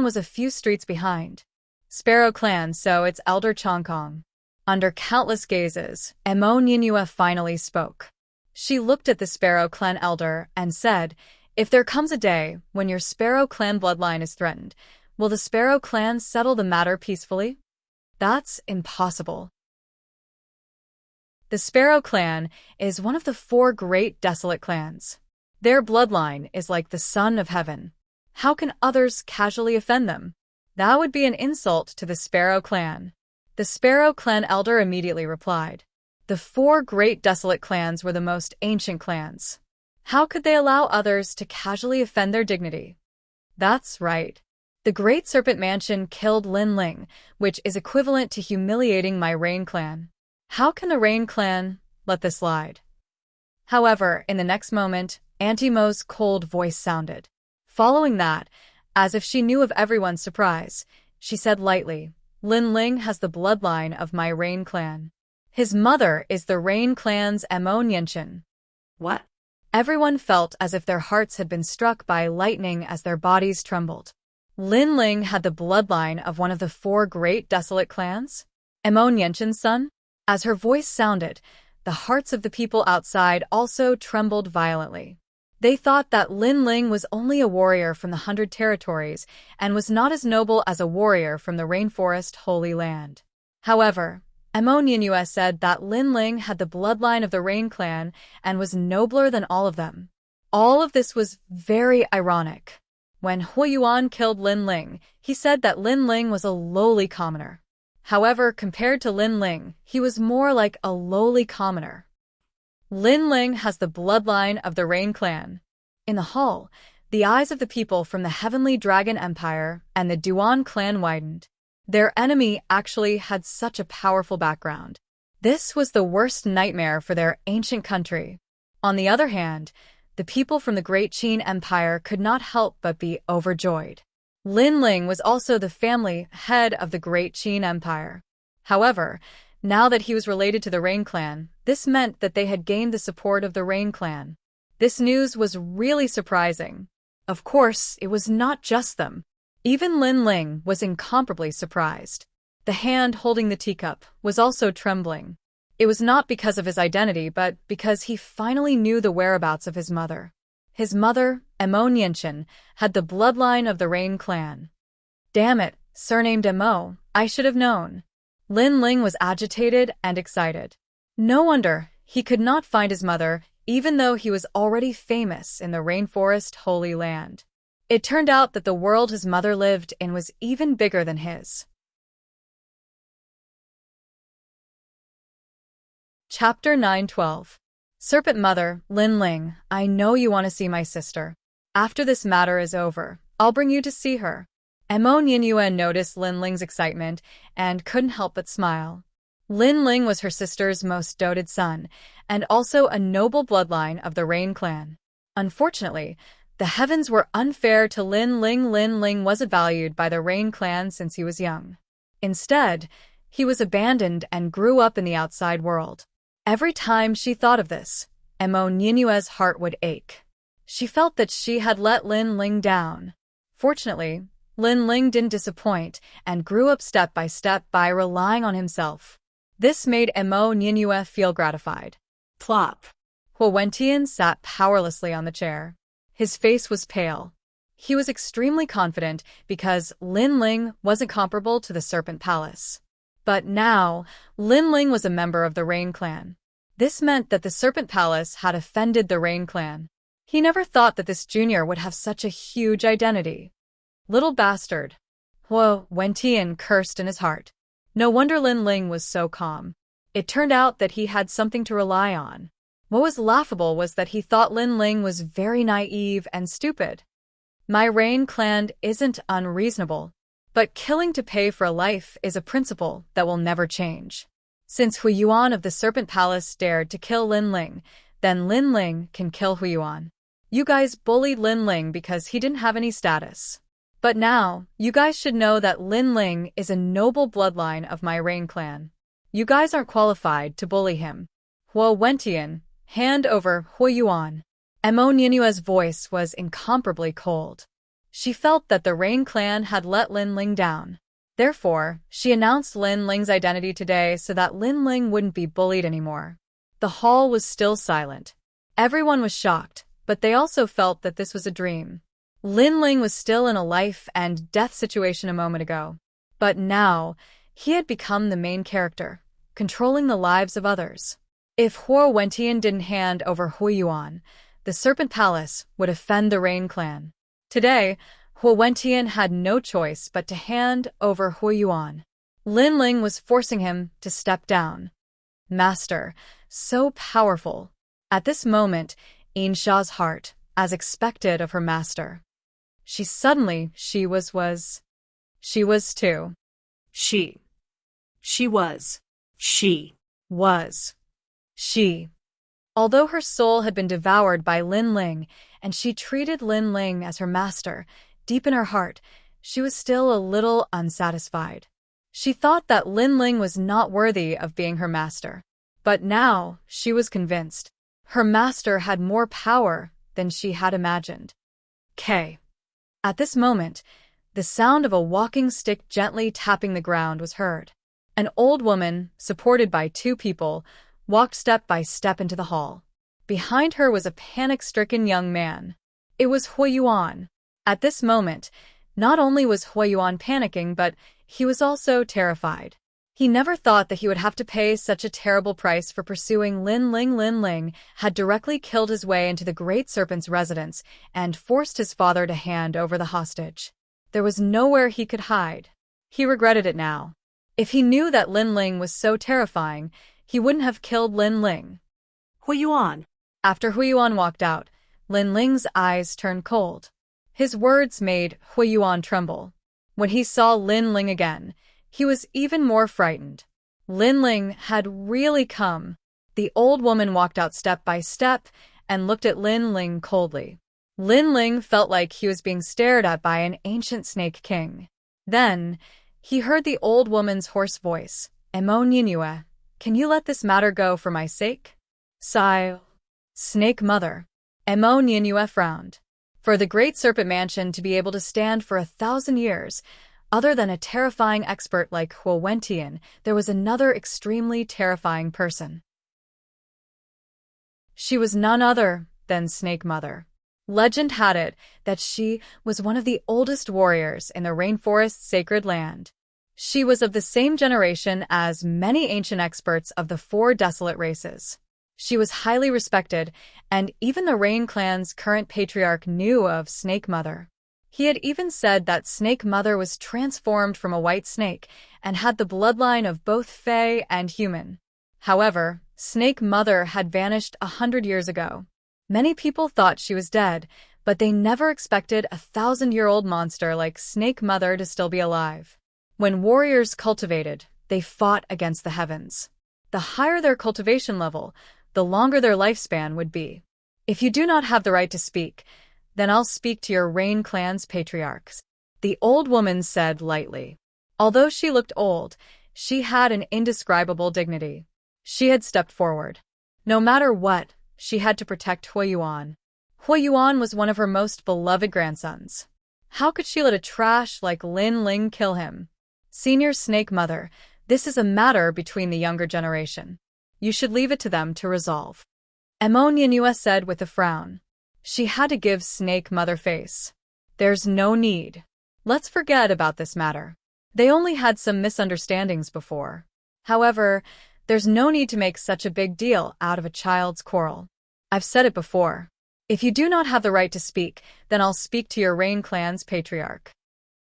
A: was a few streets behind. Sparrow clan, so its elder Chongkong. Under countless gazes, Mo Nianyue finally spoke. She looked at the Sparrow clan elder and said, "If there comes a day when your Sparrow clan bloodline is threatened, will the Sparrow clan settle the matter peacefully?" That's impossible. The Sparrow clan is one of the 4 great desolate clans. Their bloodline is like the sun of heaven. How can others casually offend them? That would be an insult to the Sparrow clan. The Sparrow clan elder immediately replied. The 4 great desolate clans were the most ancient clans. How could they allow others to casually offend their dignity? That's right. The Great Serpent Mansion killed Lin Ling, which is equivalent to humiliating my Rain clan. How can the Rain clan let this slide? However, in the next moment, Auntie Mo's cold voice sounded. Following that, as if she knew of everyone's surprise, she said lightly, "Lin Ling has the bloodline of my Rain clan. His mother is the Rain clan's Mo Nianyue."
B: What?
A: Everyone felt as if their hearts had been struck by lightning as their bodies trembled. Lin Ling had the bloodline of one of the 4 great desolate clans? Mo Nianyue's son? As her voice sounded, the hearts of the people outside also trembled violently. They thought that Lin Ling was only a warrior from the 100 territories and was not as noble as a warrior from the Rainforest Holy Land. However, Mo Nianyue said that Lin Ling had the bloodline of the Rain clan and was nobler than all of them. All of this was very ironic. When Huo Yuan killed Lin Ling, he said that Lin Ling was a lowly commoner. However, compared to Lin Ling, he was more like a lowly commoner. Lin Ling has the bloodline of the Rain clan. In the hall, the eyes of the people from the Heavenly Dragon Empire and the Duan clan widened. Their enemy actually had such a powerful background. This was the worst nightmare for their ancient country. On the other hand, the people from the Great Qin Empire could not help but be overjoyed. Lin Ling was also the family head of the Great Qin Empire. However, now that he was related to the Rain clan, this meant that they had gained the support of the Rain clan. This news was really surprising. Of course, it was not just them. Even Lin Ling was incomparably surprised. The hand holding the teacup was also trembling. It was not because of his identity, but because he finally knew the whereabouts of his mother. His mother, Mo Nianyue, had the bloodline of the Rain clan. Damn it, surnamed Mo, I should have known. Lin Ling was agitated and excited. No wonder he could not find his mother, even though he was already famous in the rainforest Holy Land. It turned out that the world his mother lived in was even bigger than his. Chapter 9:12. Serpent Mother, Lin Ling, I know you want to see my sister. After this matter is over, I'll bring you to see her. Mo Ninyue noticed Lin Ling's excitement and couldn't help but smile. Lin Ling was her sister's most doted son, and also a noble bloodline of the Rain clan. Unfortunately, the heavens were unfair to Lin Ling. Lin Ling wasn't valued by the Rain clan since he was young. Instead, he was abandoned and grew up in the outside world. Every time she thought of this, Mo Ninyue's heart would ache. She felt that she had let Lin Ling down. Fortunately, Lin Ling didn't disappoint and grew up step by relying on himself. This made Mo Ninyue feel gratified.
B: Plop.
A: Huo Wentian sat powerlessly on the chair. His face was pale. He was extremely confident because Lin Ling wasn't comparable to the Serpent Palace. But now, Lin Ling was a member of the Rain clan. This meant that the Serpent Palace had offended the Rain clan. He never thought that this junior would have such a huge identity. Little bastard. Huo Wentian cursed in his heart. No wonder Lin Ling was so calm. It turned out that he had something to rely on. What was laughable was that he thought Lin Ling was very naive and stupid. My Rain clan isn't unreasonable, but killing to pay for a life is a principle that will never change. Since Hu Yuan of the Serpent Palace dared to kill Lin Ling, then Lin Ling can kill Hu Yuan. You guys bullied Lin Ling because he didn't have any status. But now, you guys should know that Lin Ling is a noble bloodline of my Rain clan. You guys aren't qualified to bully him. Huo Wentian, hand over Hu Yuan. Mo Ninyue's voice was incomparably cold. She felt that the Rain clan had let Lin Ling down. Therefore, she announced Lin Ling's identity today so that Lin Ling wouldn't be bullied anymore. The hall was still silent. Everyone was shocked, but they also felt that this was a dream. Lin Ling was still in a life and death situation a moment ago. But now, he had become the main character, controlling the lives of others. If Huo Wentian didn't hand over Hu Yuan, the Serpent Palace would offend the Rain clan. Today, Huo Wentian had no choice but to hand over Hu Yuan. Lin Ling was forcing him to step down. Master, so powerful. At this moment, Insha's heart, as expected of her master. She was too. She. Although her soul had been devoured by Lin Ling, and she treated Lin Ling as her master, deep in her heart, she was still a little unsatisfied. She thought that Lin Ling was not worthy of being her master. But now, she was convinced. Her master had more power than she had imagined. At this moment, the sound of a walking stick gently tapping the ground was heard. An old woman, supported by two people, walked step by step into the hall. Behind her was a panic-stricken young man. It was Hu Yuan. At this moment, not only was Hu Yuan panicking, but he was also terrified. He never thought that he would have to pay such a terrible price for pursuing Lin Ling. Lin Ling had directly killed his way into the Great Serpent's residence and forced his father to hand over the hostage. There was nowhere he could hide. He regretted it now. If he knew that Lin Ling was so terrifying, he wouldn't have killed Lin Ling.
B: Hu Yuan.
A: After Hu Yuan walked out, Lin Ling's eyes turned cold. His words made Hu Yuan tremble. When he saw Lin Ling again, he was even more frightened. Lin Ling had really come. The old woman walked out step by step and looked at Lin Ling coldly. Lin Ling felt like he was being stared at by an ancient snake king. Then, he heard the old woman's hoarse voice. Mo Ninyue, can you let this matter go for my sake? Sigh. Snake Mother. Mo Ninyue frowned. For the Great Serpent Mansion to be able to stand for 1,000 years, other than a terrifying expert like Huo Wentian, there was another extremely terrifying person. She was none other than Snake Mother. Legend had it that she was one of the oldest warriors in the rainforest's sacred land. She was of the same generation as many ancient experts of the four desolate races. She was highly respected, and even the Rain Clan's current patriarch knew of Snake Mother. He had even said that Snake Mother was transformed from a white snake and had the bloodline of both Fae and human. However, Snake Mother had vanished 100 years ago. Many people thought she was dead, but they never expected a 1,000-year-old monster like Snake Mother to still be alive. When warriors cultivated, they fought against the heavens. The higher their cultivation level, the longer their lifespan would be. If you do not have the right to speak, then I'll speak to your Rain Clan's patriarchs, the old woman said lightly. Although she looked old, she had an indescribable dignity. She had stepped forward. No matter what, she had to protect Huiyuan. Huiyuan was one of her most beloved grandsons. How could she let a trash like Lin Ling kill him? Senior Snake Mother, this is a matter between the younger generation. You should leave it to them to resolve. Emo Nianue said with a frown. She had to give Snake Mother face. There's no need. Let's forget about this matter. They only had some misunderstandings before. However, there's no need to make such a big deal out of a child's quarrel. I've said it before. If you do not have the right to speak, then I'll speak to your Rain Clan's patriarch.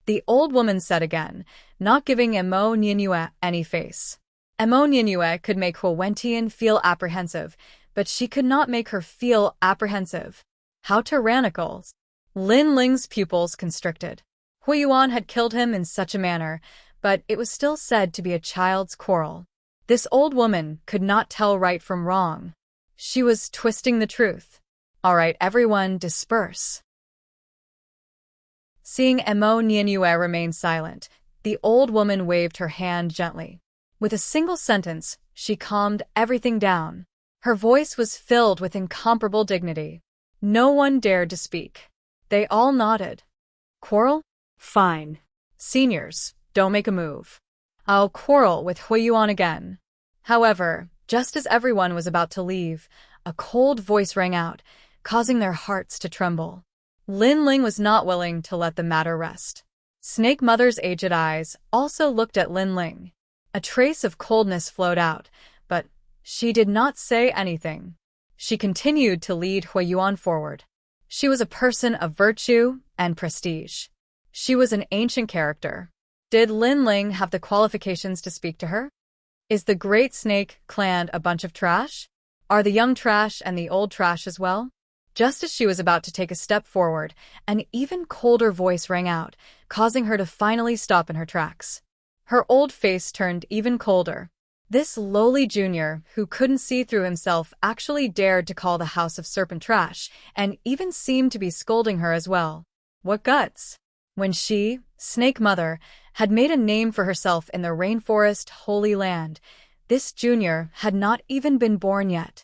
A: The old woman said again, not giving Emo Nianue any face. Emo Nianue could make Huowentian feel apprehensive, but she could not make her feel apprehensive. How tyrannical. Lin Ling's pupils constricted. Huiyuan had killed him in such a manner, but it was still said to be a child's quarrel. This old woman could not tell right from wrong. She was twisting the truth. All right, everyone, disperse. Seeing Emo Nianue remain silent, the old woman waved her hand gently. With a single sentence, she calmed everything down. Her voice was filled with incomparable dignity. No one dared to speak. They all nodded. Quarrel?
B: Fine.
A: Seniors, don't make a move. I'll quarrel with Huiyuan again. However, just as everyone was about to leave, a cold voice rang out, causing their hearts to tremble. Lin Ling was not willing to let the matter rest. Snake Mother's aged eyes also looked at Lin Ling. A trace of coldness flowed out, but she did not say anything. She continued to lead Huiyuan forward. She was a person of virtue and prestige. She was an ancient character. Did Lin Ling have the qualifications to speak to her? Is the Great Snake Clan a bunch of trash? Are the young trash and the old trash as well? Just as she was about to take a step forward, an even colder voice rang out, causing her to finally stop in her tracks. Her old face turned even colder. This lowly junior, who couldn't see through himself, actually dared to call the House of Serpent trash, and even seemed to be scolding her as well. What guts! When she, Snake Mother, had made a name for herself in the rainforest Holy Land, this junior had not even been born yet.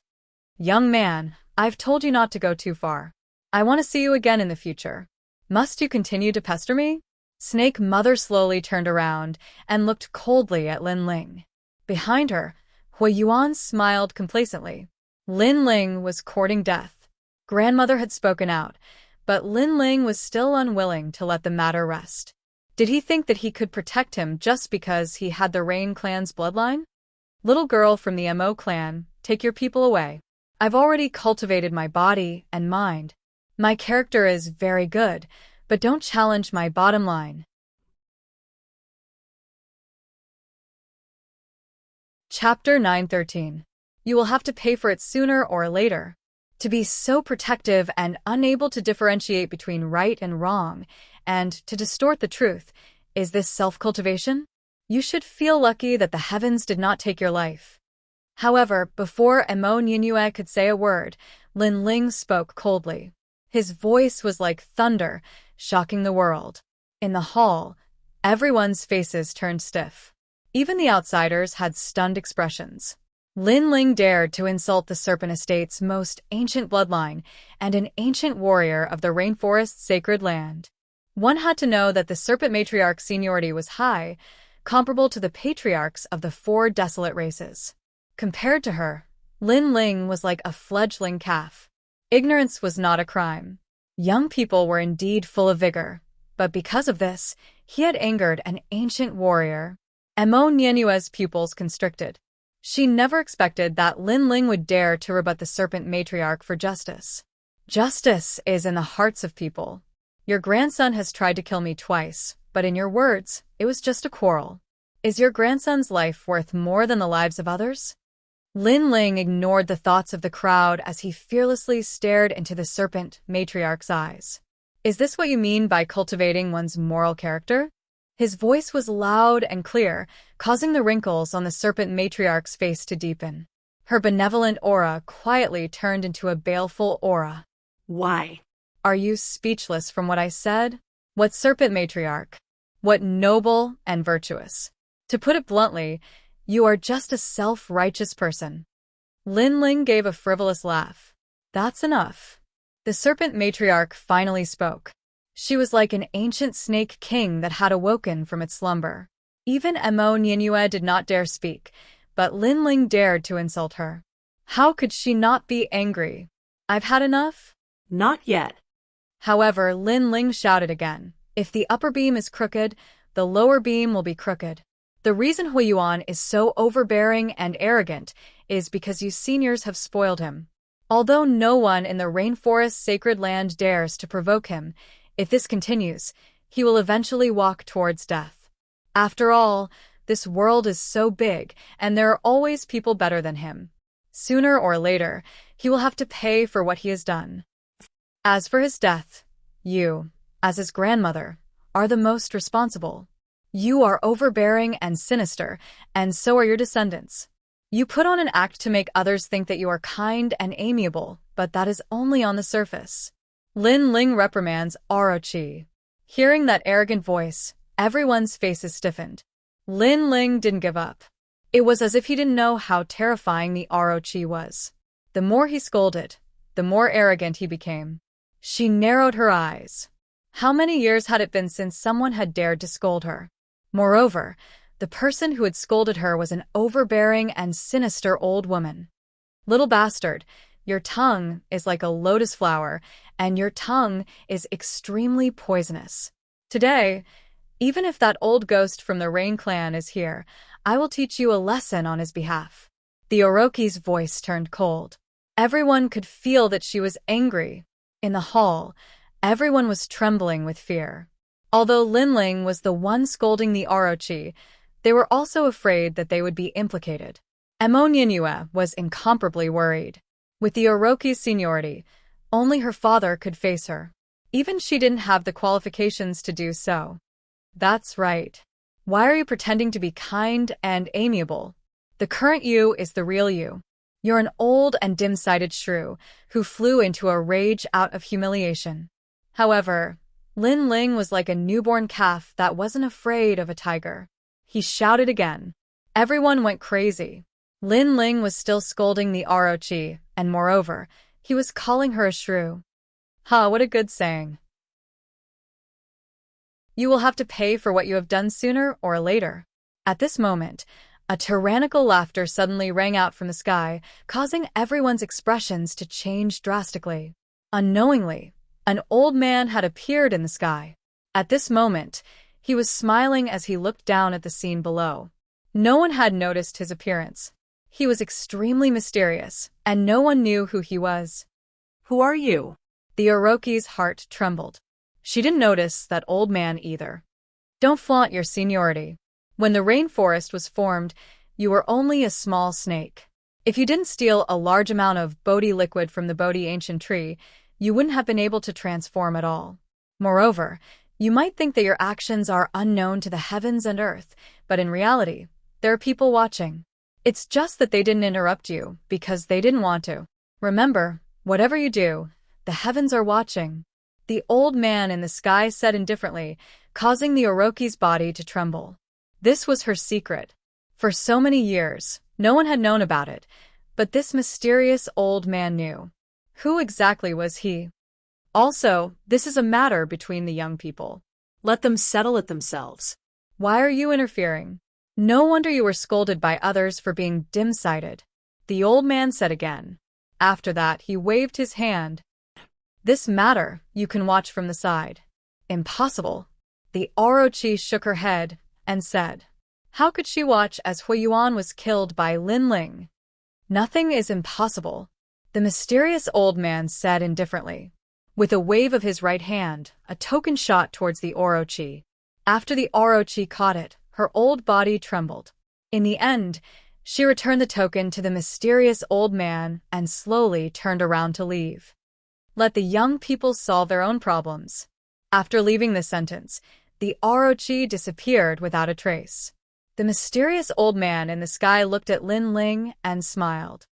A: Young man, I've told you not to go too far. I want to see you again in the future. Must you continue to pester me? Snake Mother slowly turned around and looked coldly at Lin Ling. Behind her, Huiyuan smiled complacently. Lin Ling was courting death. Grandmother had spoken out, but Lin Ling was still unwilling to let the matter rest. Did he think that he could protect him just because he had the Rain Clan's bloodline? Little girl from the Mo clan, take your people away. I've already cultivated my body and mind. My character is very good, but don't challenge my bottom line. Chapter 913. You will have to pay for it sooner or later. To be so protective and unable to differentiate between right and wrong, and to distort the truth, is this self-cultivation? You should feel lucky that the heavens did not take your life. However, before Emo Nianue could say a word, Lin Ling spoke coldly. His voice was like thunder, shocking the world. In the hall, everyone's faces turned stiff. Even the outsiders had stunned expressions. Lin Ling dared to insult the Serpent Estate's most ancient bloodline and an ancient warrior of the rainforest's sacred land. One had to know that the Serpent Matriarch's seniority was high, comparable to the patriarchs of the four desolate races. Compared to her, Lin Ling was like a fledgling calf. Ignorance was not a crime. Young people were indeed full of vigor, but because of this, he had angered an ancient warrior. Emo Nienue's pupils constricted. She never expected that Lin Ling would dare to rebut the serpent matriarch for justice. Justice is in the hearts of people. Your grandson has tried to kill me twice, but in your words, it was just a quarrel. Is your grandson's life worth more than the lives of others? Lin Ling ignored the thoughts of the crowd as he fearlessly stared into the serpent matriarch's eyes. Is this what you mean by cultivating one's moral character? His voice was loud and clear, causing the wrinkles on the serpent matriarch's face to deepen. Her benevolent aura quietly turned into a baleful aura.
B: Why?
A: Are you speechless from what I said? What serpent matriarch? What noble and virtuous? To put it bluntly, you are just a self-righteous person. Lin Ling gave a frivolous laugh. That's enough. The serpent matriarch finally spoke. She was like an ancient snake king that had awoken from its slumber. Even Emo Nienue did not dare speak, but Lin Ling dared to insult her. How could she not be angry? I've had enough?
B: Not yet.
A: However, Lin Ling shouted again. If the upper beam is crooked, the lower beam will be crooked. The reason Huiyuan is so overbearing and arrogant is because you seniors have spoiled him. Although no one in the rainforest's sacred land dares to provoke him, if this continues, he will eventually walk towards death. After all, this world is so big, and there are always people better than him. Sooner or later, he will have to pay for what he has done. As for his death, you, as his grandmother, are the most responsible. You are overbearing and sinister, and so are your descendants. You put on an act to make others think that you are kind and amiable, but that is only on the surface. Lin Ling reprimands Orochi. Hearing that arrogant voice, everyone's faces stiffened. Lin Ling didn't give up. It was as if he didn't know how terrifying the Orochi was. The more he scolded, the more arrogant he became. She narrowed her eyes. How many years had it been since someone had dared to scold her? Moreover, the person who had scolded her was an overbearing and sinister old woman. Little bastard, your tongue is like a lotus flower, and your tongue is extremely poisonous. Today, even if that old ghost from the Rain Clan is here, I will teach you a lesson on his behalf. The Orochi's voice turned cold. Everyone could feel that she was angry. In the hall, everyone was trembling with fear. Although Lin Ling was the one scolding the Orochi, they were also afraid that they would be implicated. Emo Nienue was incomparably worried. With the Orochi's seniority, only her father could face her. Even she didn't have the qualifications to do so. That's right. Why are you pretending to be kind and amiable? The current you is the real you. You're an old and dim-sighted shrew who flew into a rage out of humiliation. However, Lin Ling was like a newborn calf that wasn't afraid of a tiger. He shouted again. Everyone went crazy. Lin Ling was still scolding the Orochi, and moreover, he was calling her a shrew. What a good saying. You will have to pay for what you have done sooner or later. At this moment, a tyrannical laughter suddenly rang out from the sky, causing everyone's expressions to change drastically. Unknowingly, an old man had appeared in the sky. At this moment, he was smiling as he looked down at the scene below. No one had noticed his appearance. He was extremely mysterious, and no one knew who he was.
B: Who are you?
A: The Orochi's heart trembled. She didn't notice that old man either. Don't flaunt your seniority. When the rainforest was formed, you were only a small snake. If you didn't steal a large amount of Bodhi liquid from the Bodhi ancient tree, you wouldn't have been able to transform at all. Moreover, you might think that your actions are unknown to the heavens and earth, but in reality, there are people watching. It's just that they didn't interrupt you because they didn't want to. Remember, whatever you do, the heavens are watching. The old man in the sky said indifferently, causing the Orochi's body to tremble. This was her secret. For so many years, no one had known about it, but this mysterious old man knew. Who exactly was he? Also, this is a matter between the young people.
B: Let them settle it themselves.
A: Why are you interfering? No wonder you were scolded by others for being dim-sighted. The old man said again. After that, he waved his hand. This matter you can watch from the side. Impossible. The Orochi shook her head and said. How could she watch as Huiyuan was killed by Lin Ling? Nothing is impossible, the mysterious old man said indifferently. With a wave of his right hand, a token shot towards the Orochi. After the Orochi caught it, her old body trembled. In the end, she returned the token to the mysterious old man and slowly turned around to leave. Let the young people solve their own problems. After leaving this sentence, the Orochi disappeared without a trace. The mysterious old man in the sky looked at Lin Ling and smiled.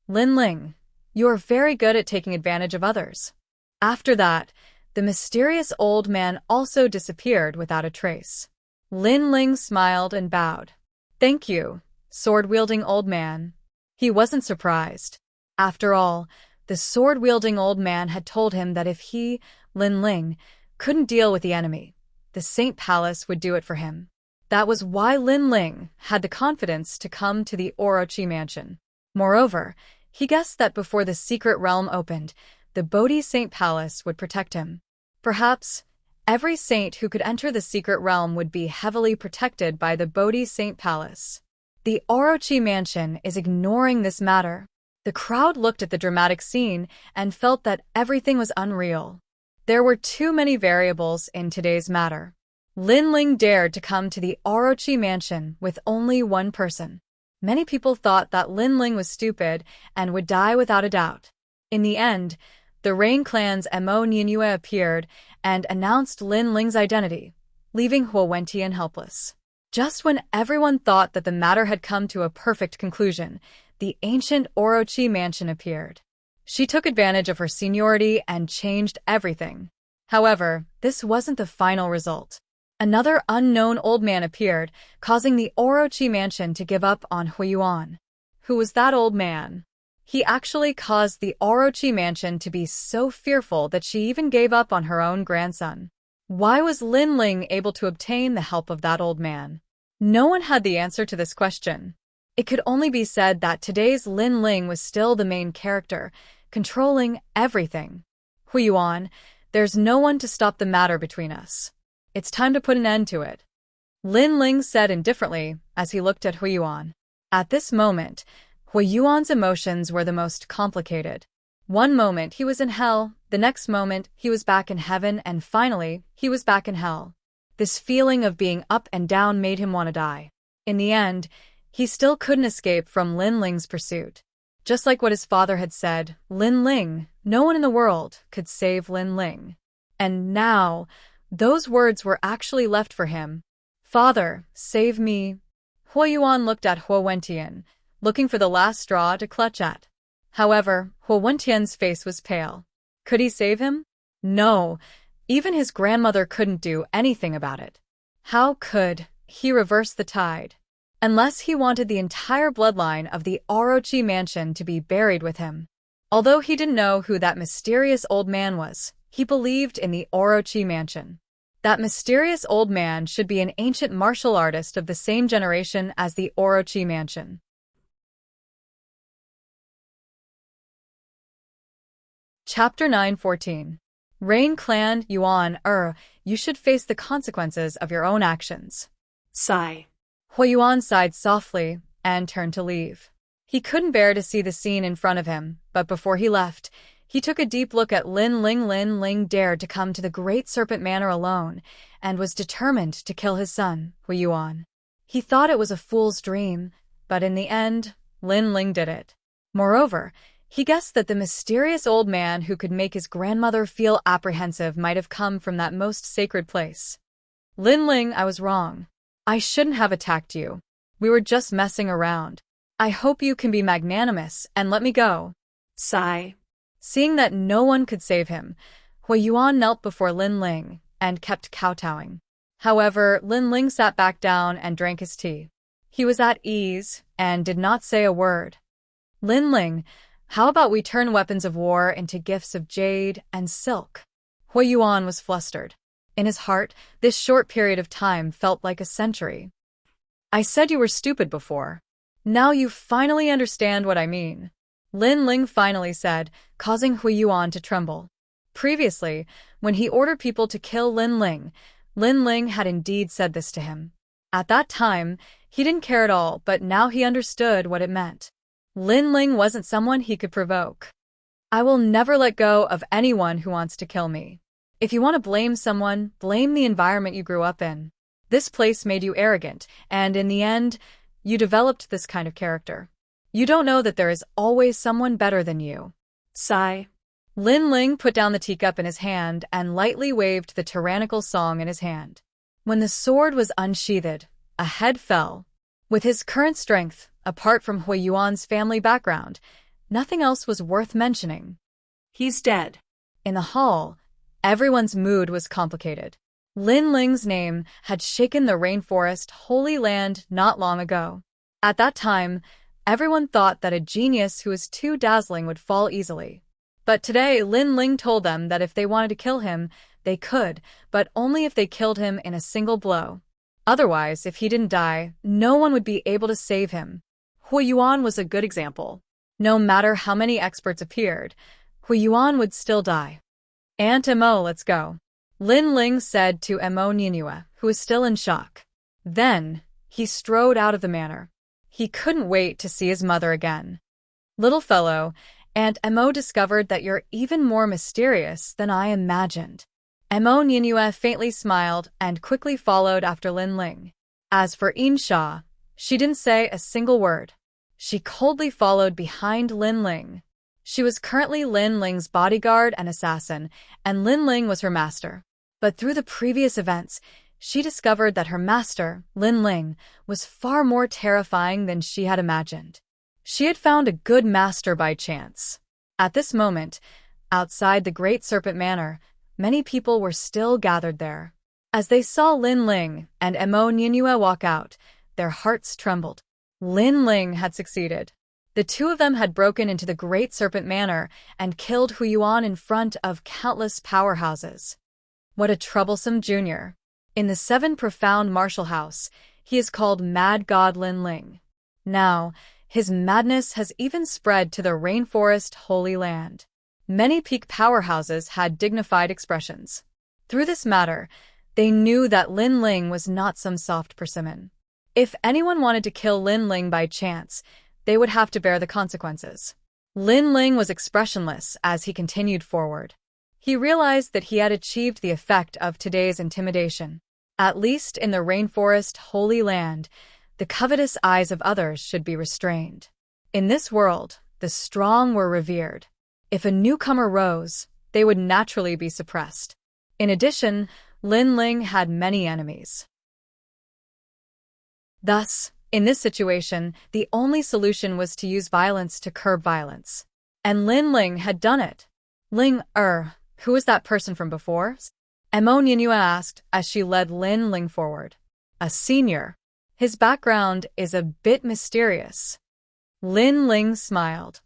A: Lin Ling, you are very good at taking advantage of others. After that, the mysterious old man also disappeared without a trace. Lin Ling smiled and bowed. Thank you, sword-wielding old man. He wasn't surprised. After all, the sword-wielding old man had told him that if he, Lin Ling, couldn't deal with the enemy, the Saint Palace would do it for him. That was why Lin Ling had the confidence to come to the Orochi mansion. Moreover, he guessed that before the secret realm opened, the Bodhi Saint Palace would protect him. Perhaps, every saint who could enter the secret realm would be heavily protected by the Bodhi Saint Palace. The Orochi mansion is ignoring this matter. The crowd looked at the dramatic scene and felt that everything was unreal. There were too many variables in today's matter. Lin Ling dared to come to the Orochi mansion with only one person. Many people thought that Lin Ling was stupid and would die without a doubt. In the end, the Rain Clan's Mo Nianue appeared and announced Lin Ling's identity, leaving Huo Wentian helpless. Just when everyone thought that the matter had come to a perfect conclusion, the ancient Orochi mansion appeared. She took advantage of her seniority and changed everything. However, this wasn't the final result. Another unknown old man appeared, causing the Orochi mansion to give up on Huiyuan. Who was that old man? He actually caused the Orochi mansion to be so fearful that she even gave up on her own grandson. Why was Lin Ling able to obtain the help of that old man? No one had the answer to this question. It could only be said that today's Lin Ling was still the main character, controlling everything. Huiyuan, there's no one to stop the matter between us. It's time to put an end to it. Lin Ling said indifferently as he looked at Huiyuan. At this moment, Huiyuan's emotions were the most complicated. One moment he was in hell, the next moment he was back in heaven, and finally he was back in hell. This feeling of being up and down made him want to die. In the end, he still couldn't escape from Lin Ling's pursuit. Just like what his father had said, Lin Ling, no one in the world could save Lin Ling. And now, those words were actually left for him. Father, save me. Huiyuan looked at Huo Wentian, looking for the last straw to clutch at. However, Huo Wentian's face was pale. Could he save him? No, even his grandmother couldn't do anything about it. How could he reverse the tide? Unless he wanted the entire bloodline of the Orochi mansion to be buried with him. Although he didn't know who that mysterious old man was, he believed in the Orochi mansion. That mysterious old man should be an ancient martial artist of the same generation as the Orochi mansion. Chapter 9:14. Rain Clan Yuan you should face the consequences of your own actions.
B: Sigh.
A: Huiyuan sighed softly and turned to leave. He couldn't bear to see the scene in front of him, but before he left, he took a deep look at Lin Ling. Lin Ling dared to come to the Great Serpent Manor alone and was determined to kill his son, Huiyuan. He thought it was a fool's dream, but in the end, Lin Ling did it. Moreover, he guessed that the mysterious old man who could make his grandmother feel apprehensive might have come from that most sacred place. Lin Ling, I was wrong. I shouldn't have attacked you. We were just messing around. I hope you can be magnanimous and let me go.
B: Sigh.
A: Seeing that no one could save him, Huiyuan knelt before Lin Ling and kept kowtowing. However, Lin Ling sat back down and drank his tea. He was at ease and did not say a word. Lin Ling, how about we turn weapons of war into gifts of jade and silk? Huiyuan was flustered. In his heart, this short period of time felt like a century. I said you were stupid before. Now you finally understand what I mean. Lin Ling finally said, causing Hui Yuan to tremble. Previously, when he ordered people to kill Lin Ling had indeed said this to him. At that time, he didn't care at all, but now he understood what it meant. Lin Ling wasn't someone he could provoke. I will never let go of anyone who wants to kill me. If you want to blame someone, blame the environment you grew up in. This place made you arrogant, and in the end, you developed this kind of character. You don't know that there is always someone better than you.
B: Sigh.
A: Lin Ling put down the teacup in his hand and lightly waved the tyrannical song in his hand. When the sword was unsheathed, a head fell. With his current strength, apart from Hui Yuan's family background, nothing else was worth mentioning.
B: He's dead.
A: In the hall, everyone's mood was complicated. Lin Ling's name had shaken the rainforest Holy Land not long ago. At that time, everyone thought that a genius who was too dazzling would fall easily. But today, Lin Ling told them that if they wanted to kill him, they could, but only if they killed him in a single blow. Otherwise, if he didn't die, no one would be able to save him. Hui Yuan was a good example. No matter how many experts appeared, Hui Yuan would still die. Aunt Mo, let's go, Lin Ling said to Mo Ninua, who was still in shock. Then, he strode out of the manor. He couldn't wait to see his mother again. Little fellow, Aunt Mo discovered that you're even more mysterious than I imagined. Mo Ninua faintly smiled and quickly followed after Lin Ling. As for Insha, she didn't say a single word. She coldly followed behind Lin Ling. She was currently Lin Ling's bodyguard and assassin, and Lin Ling was her master. But through the previous events, she discovered that her master, Lin Ling, was far more terrifying than she had imagined. She had found a good master by chance. At this moment, outside the Great Serpent Manor, many people were still gathered there. As they saw Lin Ling and Mo Ninua walk out, their hearts trembled. Lin Ling had succeeded. The two of them had broken into the Great Serpent Manor and killed Hui Yuan in front of countless powerhouses. What a troublesome junior. In the 7 Profound Martial House, he is called Mad God Lin Ling. Now, his madness has even spread to the Rainforest Holy Land. Many peak powerhouses had dignified expressions. Through this matter, they knew that Lin Ling was not some soft persimmon. If anyone wanted to kill Lin Ling by chance, they would have to bear the consequences. Lin Ling was expressionless as he continued forward. He realized that he had achieved the effect of today's intimidation. At least in the Rainforest Holy Land, the covetous eyes of others should be restrained. In this world, the strong were revered. If a newcomer rose, they would naturally be suppressed. In addition, Lin Ling had many enemies. Thus, in this situation, the only solution was to use violence to curb violence. And Lin Ling had done it. Who was that person from before? Mo Ninua asked as she led Lin Ling forward. A senior. His background is a bit mysterious. Lin Ling smiled.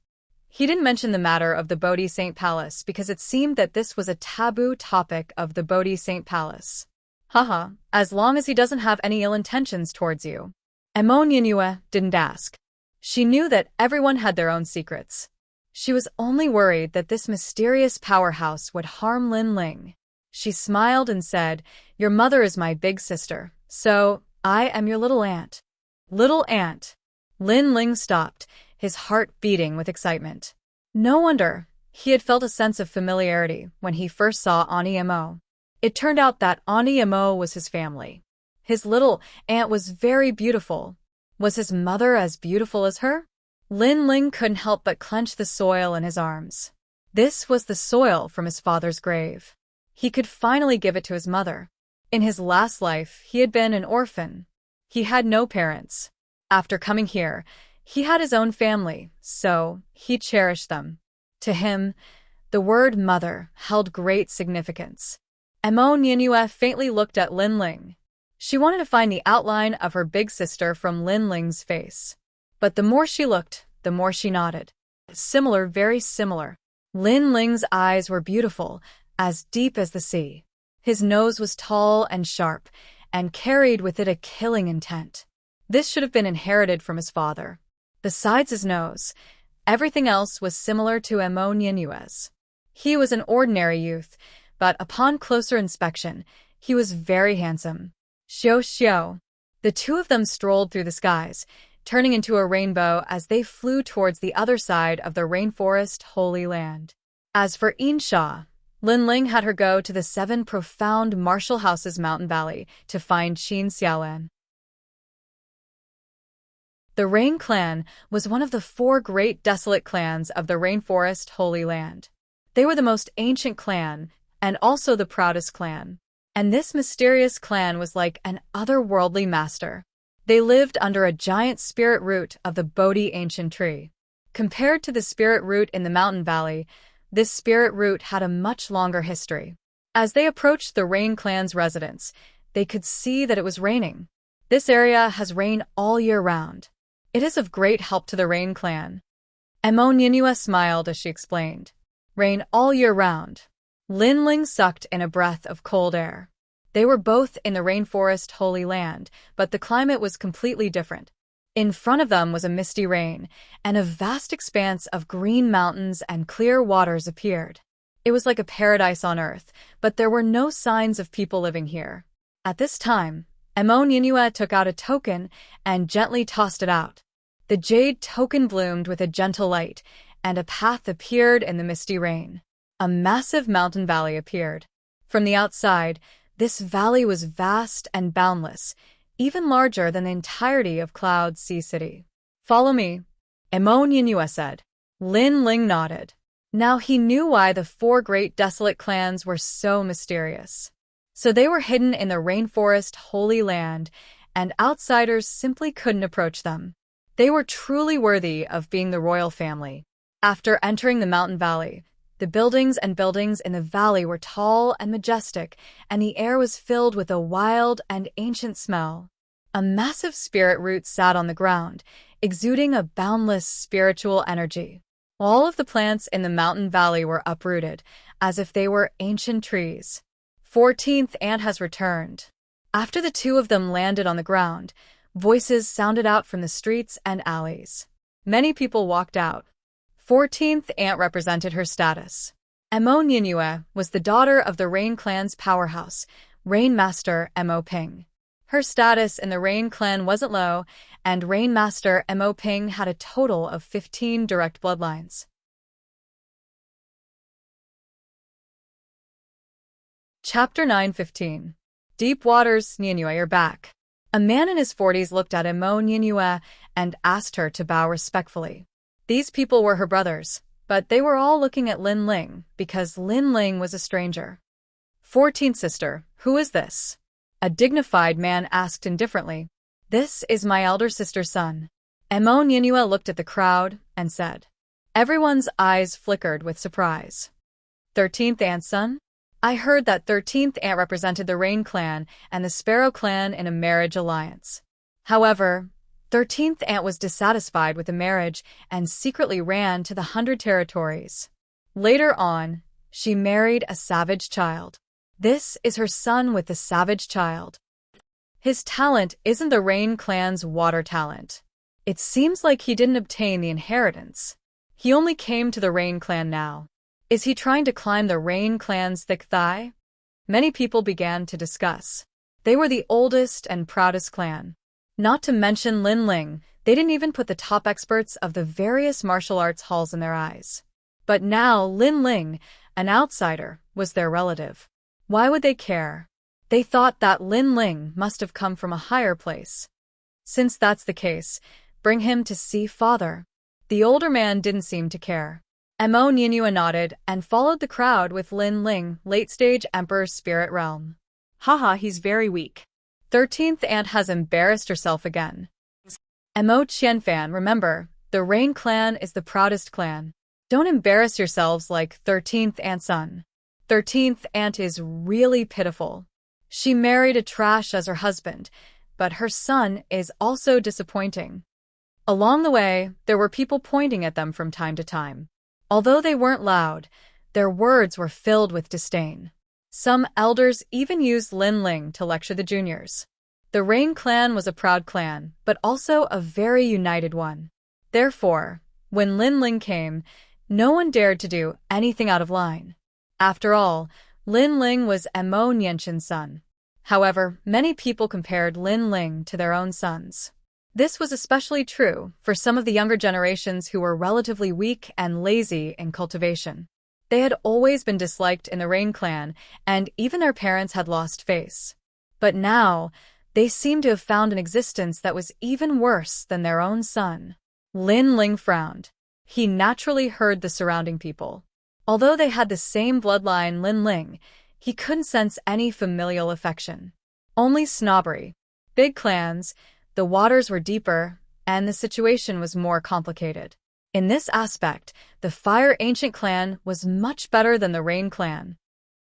A: He didn't mention the matter of the Bodhi Saint Palace because it seemed that this was a taboo topic of the Bodhi Saint Palace. Haha, as long as he doesn't have any ill intentions towards you. Mo Ninua didn't ask. She knew that everyone had their own secrets. She was only worried that this mysterious powerhouse would harm Lin Ling. She smiled and said, "Your mother is my big sister, so I am your little aunt." Little aunt. Lin Ling stopped, his heart beating with excitement. No wonder, he had felt a sense of familiarity when he first saw Auntie Mo. It turned out that Auntie Mo was his family. His little aunt was very beautiful. Was his mother as beautiful as her? Lin Ling couldn't help but clench the soil in his arms. This was the soil from his father's grave. He could finally give it to his mother. In his last life, he had been an orphan. He had no parents. After coming here, he had his own family, so he cherished them. To him, the word mother held great significance. Mo Ninua faintly looked at Lin Ling. She wanted to find the outline of her big sister from Lin Ling's face. But the more she looked, the more she nodded. Similar, very similar. Lin Ling's eyes were beautiful, as deep as the sea. His nose was tall and sharp, and carried with it a killing intent. This should have been inherited from his father. Besides his nose, Everything else was similar to Emo Nyenue's. He was an ordinary youth, but upon closer inspection, he was very handsome. Xiao Xiao. The two of them strolled through the skies, turning into a rainbow as they flew towards the other side of the rainforest Holy Land. As for Insha, Lin Ling had her go to the 7 profound martial houses Mountain Valley to find Qin Xiaolan. The Rain Clan was one of the 4 great desolate clans of the rainforest Holy Land. They were the most ancient clan, and also the proudest clan. And this mysterious clan was like an otherworldly master. They lived under a giant spirit root of the Bodhi ancient tree. Compared to the spirit root in the mountain valley, this spirit root had a much longer history. As they approached the Rain Clan's residence, they could see that it was raining. This area has rain all year round. It is of great help to the Rain Clan. Emo Nyenue smiled as she explained. Rain all year round. Lin Ling sucked in a breath of cold air. They were both in the rainforest Holy Land, but the climate was completely different. In front of them was a misty rain, and a vast expanse of green mountains and clear waters appeared. It was like a paradise on earth, but there were no signs of people living here. At this time, Emo Nyenue took out a token and gently tossed it out. The jade token bloomed with a gentle light, and a path appeared in the misty rain. A massive mountain valley appeared. From the outside, this valley was vast and boundless, even larger than the entirety of Cloud Sea City. Follow me, Emo Nyenue said. Lin Ling nodded. Now he knew why the 4 great desolate clans were so mysterious. So they were hidden in the rainforest Holy Land, and outsiders simply couldn't approach them. They were truly worthy of being the royal family. After entering the mountain valley, the buildings in the valley were tall and majestic, and the air was filled with a wild and ancient smell. A massive spirit root sat on the ground, exuding a boundless spiritual energy. All of the plants in the mountain valley were uprooted, as if they were ancient trees. 14th Ant has returned. After the two of them landed on the ground, voices sounded out from the streets and alleys. Many people walked out. 14th Ant represented her status. Emo Nyenue was the daughter of the Rain Clan's powerhouse, Rain Master Emo Ping. Her status in the Rain Clan wasn't low, and Rain Master Emo Ping had a total of 15 direct bloodlines. Chapter 9:15. Deep Waters, Nyenue, you're back. A man in his 40s looked at Emo Nyenue and asked her to bow respectfully. These people were her brothers, but they were all looking at Lin Ling because Lin Ling was a stranger. 14th sister, who is this? A dignified man asked indifferently. This is my elder sister's son. Emo Nyenue looked at the crowd and said. Everyone's eyes flickered with surprise. 13th Ant's son? I heard that 13th Ant represented the Rain Clan and the Sparrow Clan in a marriage alliance. However, 13th Ant was dissatisfied with the marriage and secretly ran to the 100 territories. Later on, she married a savage child. This is her son with the savage child. His talent isn't the Rain Clan's water talent. It seems like he didn't obtain the inheritance. He only came to the Rain Clan now. Is he trying to climb the Rain Clan's thick thigh? Many people began to discuss. They were the oldest and proudest clan. Not to mention Lin Ling, they didn't even put the top experts of the various martial arts halls in their eyes. But now Lin Ling, an outsider, was their relative. Why would they care? They thought that Lin Ling must have come from a higher place. Since that's the case, bring him to see father. The older man didn't seem to care. Emo Nyenue nodded and followed the crowd with Lin Ling, late-stage Emperor's Spirit Realm.
B: Haha, he's very weak.
A: 13th Ant has embarrassed herself again. Emo Qianfan, remember, the Rain Clan is the proudest clan. Don't embarrass yourselves like 13th Ant's son. 13th Ant is really pitiful. She married a trash as her husband, but her son is also disappointing. Along the way, there were people pointing at them from time to time. Although they weren't loud, their words were filled with disdain. Some elders even used Lin Ling to lecture the juniors. The Rain Clan was a proud clan, but also a very united one. Therefore, When Lin Ling came, no one dared to do anything out of line. After all, Lin Ling was Mo Nianshan's son. However, many people compared Lin Ling to their own sons. This was especially true for some of the younger generations who were relatively weak and lazy in cultivation. They had always been disliked in the Rain clan, and even their parents had lost face. But now, they seemed to have found an existence that was even worse than their own son. Lin Ling frowned. He naturally heard the surrounding people. Although they had the same bloodline Lin Ling, he couldn't sense any familial affection. Only snobbery. Big clans, the waters were deeper, and the situation was more complicated. In this aspect, the Fire Ancient clan was much better than the Rain clan.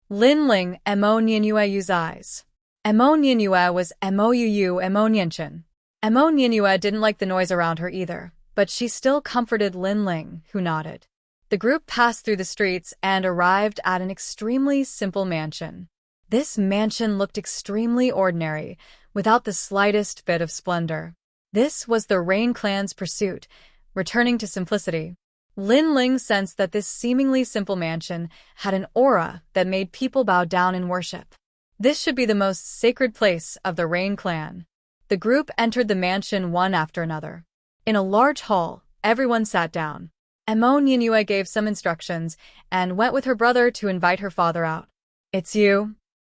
A: Lin Ling Mo Nianyue's eyes. Mo Nianyue was Mo Nianshan. Mo Nianyue didn't like the noise around her either, but she still comforted Lin Ling, who nodded. The group passed through the streets and arrived at an extremely simple mansion. This mansion looked extremely ordinary, without the slightest bit of splendor. This was the Rain clan's pursuit, returning to simplicity. Lin Ling sensed that this seemingly simple mansion had an aura that made people bow down in worship. This should be the most sacred place of the Rain clan. The group entered the mansion one after another. In a large hall, everyone sat down. Mo Nianyue gave some instructions and went with her brother to invite her father out. "It's you."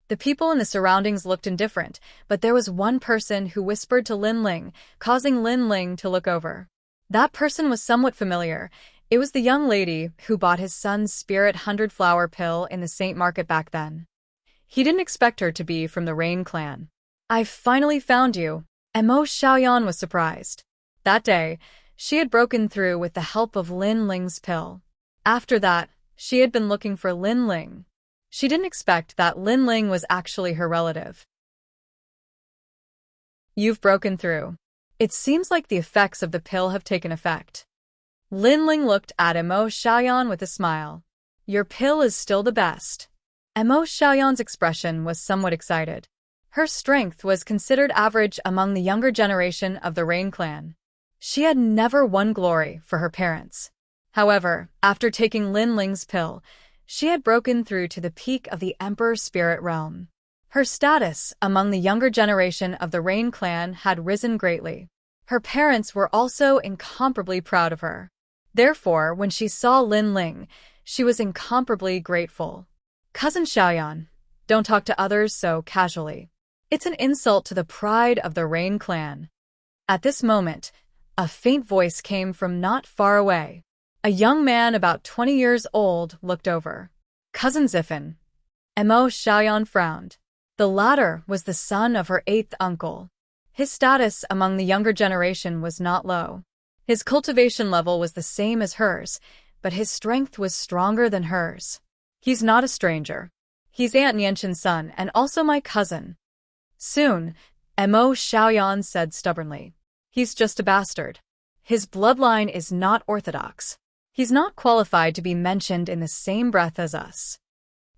A: The people in the surroundings looked indifferent, but there was one person who whispered to Lin Ling, causing Lin Ling to look over. That person was somewhat familiar. It was the young lady who bought his son's Spirit 100-flower pill in the Saint Market back then. He didn't expect her to be from the Rain clan. "I've finally found you." Mo Xiaoyan was surprised. That day, she had broken through with the help of Lin Ling's pill. After that, she had been looking for Lin Ling. She didn't expect that Lin Ling was actually her relative. "You've broken through. It seems like the effects of the pill have taken effect." Lin Ling looked at Mo Xiaoyan with a smile. "Your pill is still the best." Mo Xiaoyan's expression was somewhat excited. Her strength was considered average among the younger generation of the Rain clan. She had never won glory for her parents. However, after taking Lin Ling's pill, she had broken through to the peak of the Emperor's spirit realm. Her status among the younger generation of the Rain clan had risen greatly. Her parents were also incomparably proud of her. Therefore, when she saw Lin Ling, she was incomparably grateful. "Cousin Xiaoyan, don't talk to others so casually. It's an insult to the pride of the Rain clan." At this moment, a faint voice came from not far away. A young man about 20 years old looked over. "Cousin Ziffin." Mo Xiaoyan frowned. The latter was the son of her 8th uncle. His status among the younger generation was not low. His cultivation level was the same as hers, but his strength was stronger than hers. "He's not a stranger. He's Aunt Nianshan's son and also my cousin." "Soon," Mo Xiaoyan said stubbornly. "He's just a bastard. His bloodline is not orthodox. He's not qualified to be mentioned in the same breath as us."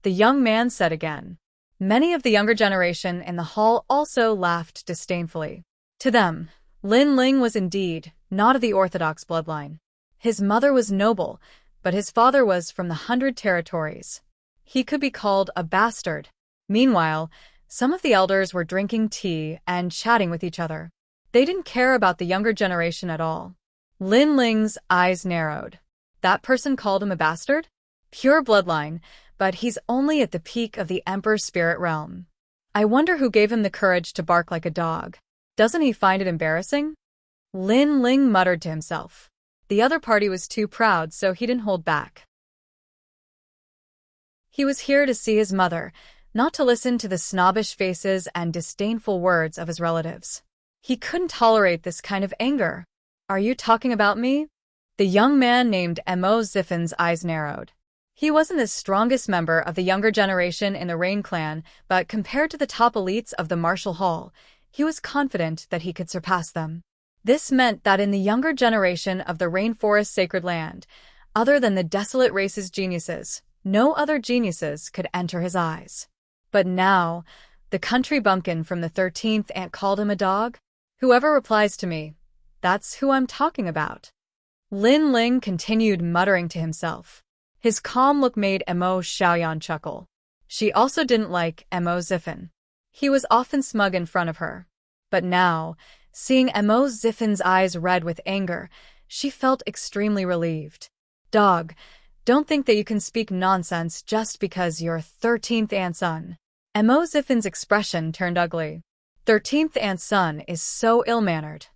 A: The young man said again. Many of the younger generation in the hall also laughed disdainfully. To them, Lin Ling was indeed not of the orthodox bloodline. His mother was noble, but his father was from the 100 territories. He could be called a bastard. Meanwhile, some of the elders were drinking tea and chatting with each other. They didn't care about the younger generation at all. Lin Ling's eyes narrowed. That person called him a bastard? Pure bloodline, but he's only at the peak of the Emperor's spirit realm. I wonder who gave him the courage to bark like a dog. Doesn't he find it embarrassing? Lin Ling muttered to himself. The other party was too proud, so he didn't hold back. He was here to see his mother, not to listen to the snobbish faces and disdainful words of his relatives. He couldn't tolerate this kind of anger. "Are you talking about me?" The young man named Mo Ziffin's eyes narrowed. He wasn't the strongest member of the younger generation in the Rain clan, but compared to the top elites of the martial hall, he was confident that he could surpass them. This meant that in the younger generation of the Rainforest Sacred Land, other than the desolate race's geniuses, no other geniuses could enter his eyes. But now, the country bumpkin from the 13th aunt called him a dog? Whoever replies to me, that's who I'm talking about. Lin Ling continued muttering to himself. His calm look made Mo Xiaoyan chuckle. She also didn't like Mo Ziffin. He was often smug in front of her. But now, seeing Mo Ziffin's eyes red with anger, she felt extremely relieved. Dog, don't think that you can speak nonsense just because you're 13th aunt's son. Mo Ziffin's expression turned ugly. 13th aunt's son is so ill-mannered.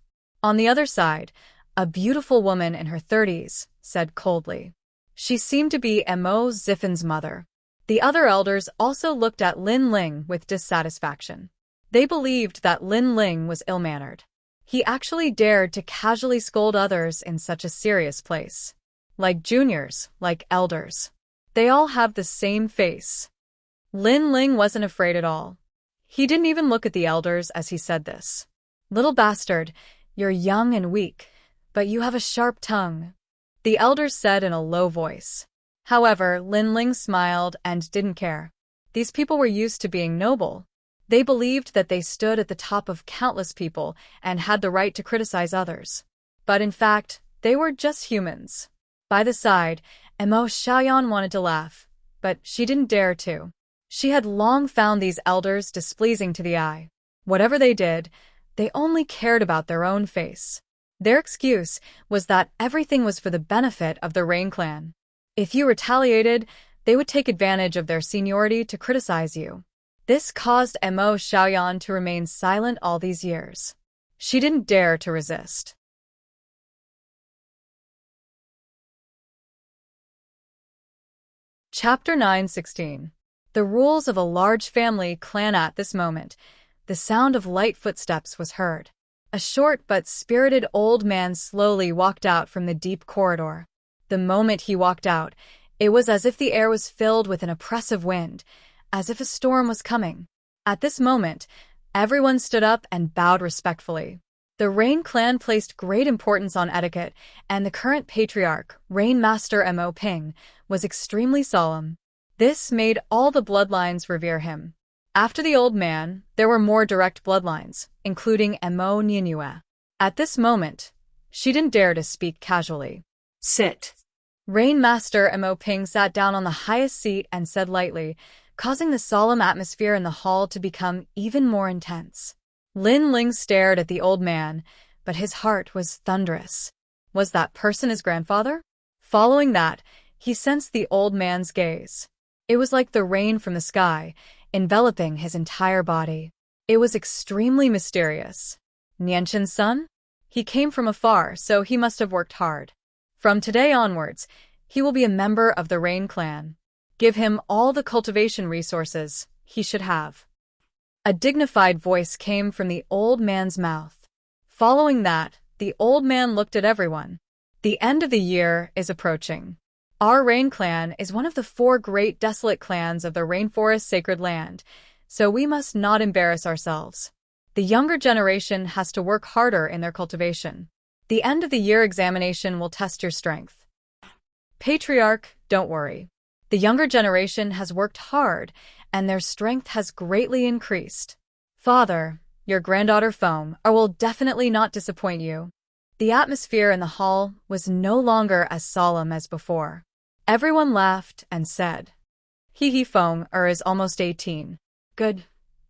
A: On the other side, a beautiful woman in her 30s said coldly. She seemed to be Mo Ziffin's mother. The other elders also looked at Lin Ling with dissatisfaction. They believed that Lin Ling was ill-mannered. He actually dared to casually scold others in such a serious place. Like juniors, like elders. They all have the same face. Lin Ling wasn't afraid at all. He didn't even look at the elders as he said this. Little bastard, you're young and weak, but you have a sharp tongue, the elders said in a low voice. However, Lin Ling smiled and didn't care. These people were used to being noble. They believed that they stood at the top of countless people and had the right to criticize others. But in fact, they were just humans. By the side, Mo Xiaoyan wanted to laugh, but she didn't dare to. She had long found these elders displeasing to the eye. Whatever they did, they only cared about their own face. Their excuse was that everything was for the benefit of the Rain clan. If you retaliated, they would take advantage of their seniority to criticize you. This caused Mo Xiaoyan to remain silent all these years. She didn't dare to resist. Chapter 9:16. The rules of a large family clan. At this moment, the sound of light footsteps was heard. A short but spirited old man slowly walked out from the deep corridor. The moment he walked out, it was as if the air was filled with an oppressive wind, as if a storm was coming. At this moment, everyone stood up and bowed respectfully. The Rain clan placed great importance on etiquette, and the current patriarch, Rain Master Mo Ping, was extremely solemn. This made all the bloodlines revere him. After the old man, there were more direct bloodlines, including Mo Nianue. At this moment, she didn't dare to speak casually.
B: Sit.
A: Rain Master Mo Ping sat down on the highest seat and said lightly, causing the solemn atmosphere in the hall to become even more intense. Lin Ling stared at the old man, but his heart was thunderous. Was that person his grandfather? Following that, he sensed the old man's gaze. It was like the rain from the sky, enveloping his entire body. It was extremely mysterious. Nianqin's son? He came from afar, so he must have worked hard. From today onwards, he will be a member of the Rain clan. Give him all the cultivation resources he should have. A dignified voice came from the old man's mouth. Following that, the old man looked at everyone. The end of the year is approaching. Our Rain clan is one of the 4 great desolate clans of the Rainforest Sacred Land, so we must not embarrass ourselves. The younger generation has to work harder in their cultivation. The end of the year examination will test your strength. Patriarch, don't worry. The younger generation has worked hard, and their strength has greatly increased. Father, your granddaughter Foam will definitely not disappoint you. The atmosphere in the hall was no longer as solemn as before. Everyone laughed and said, Hee Foam is almost 18. Good,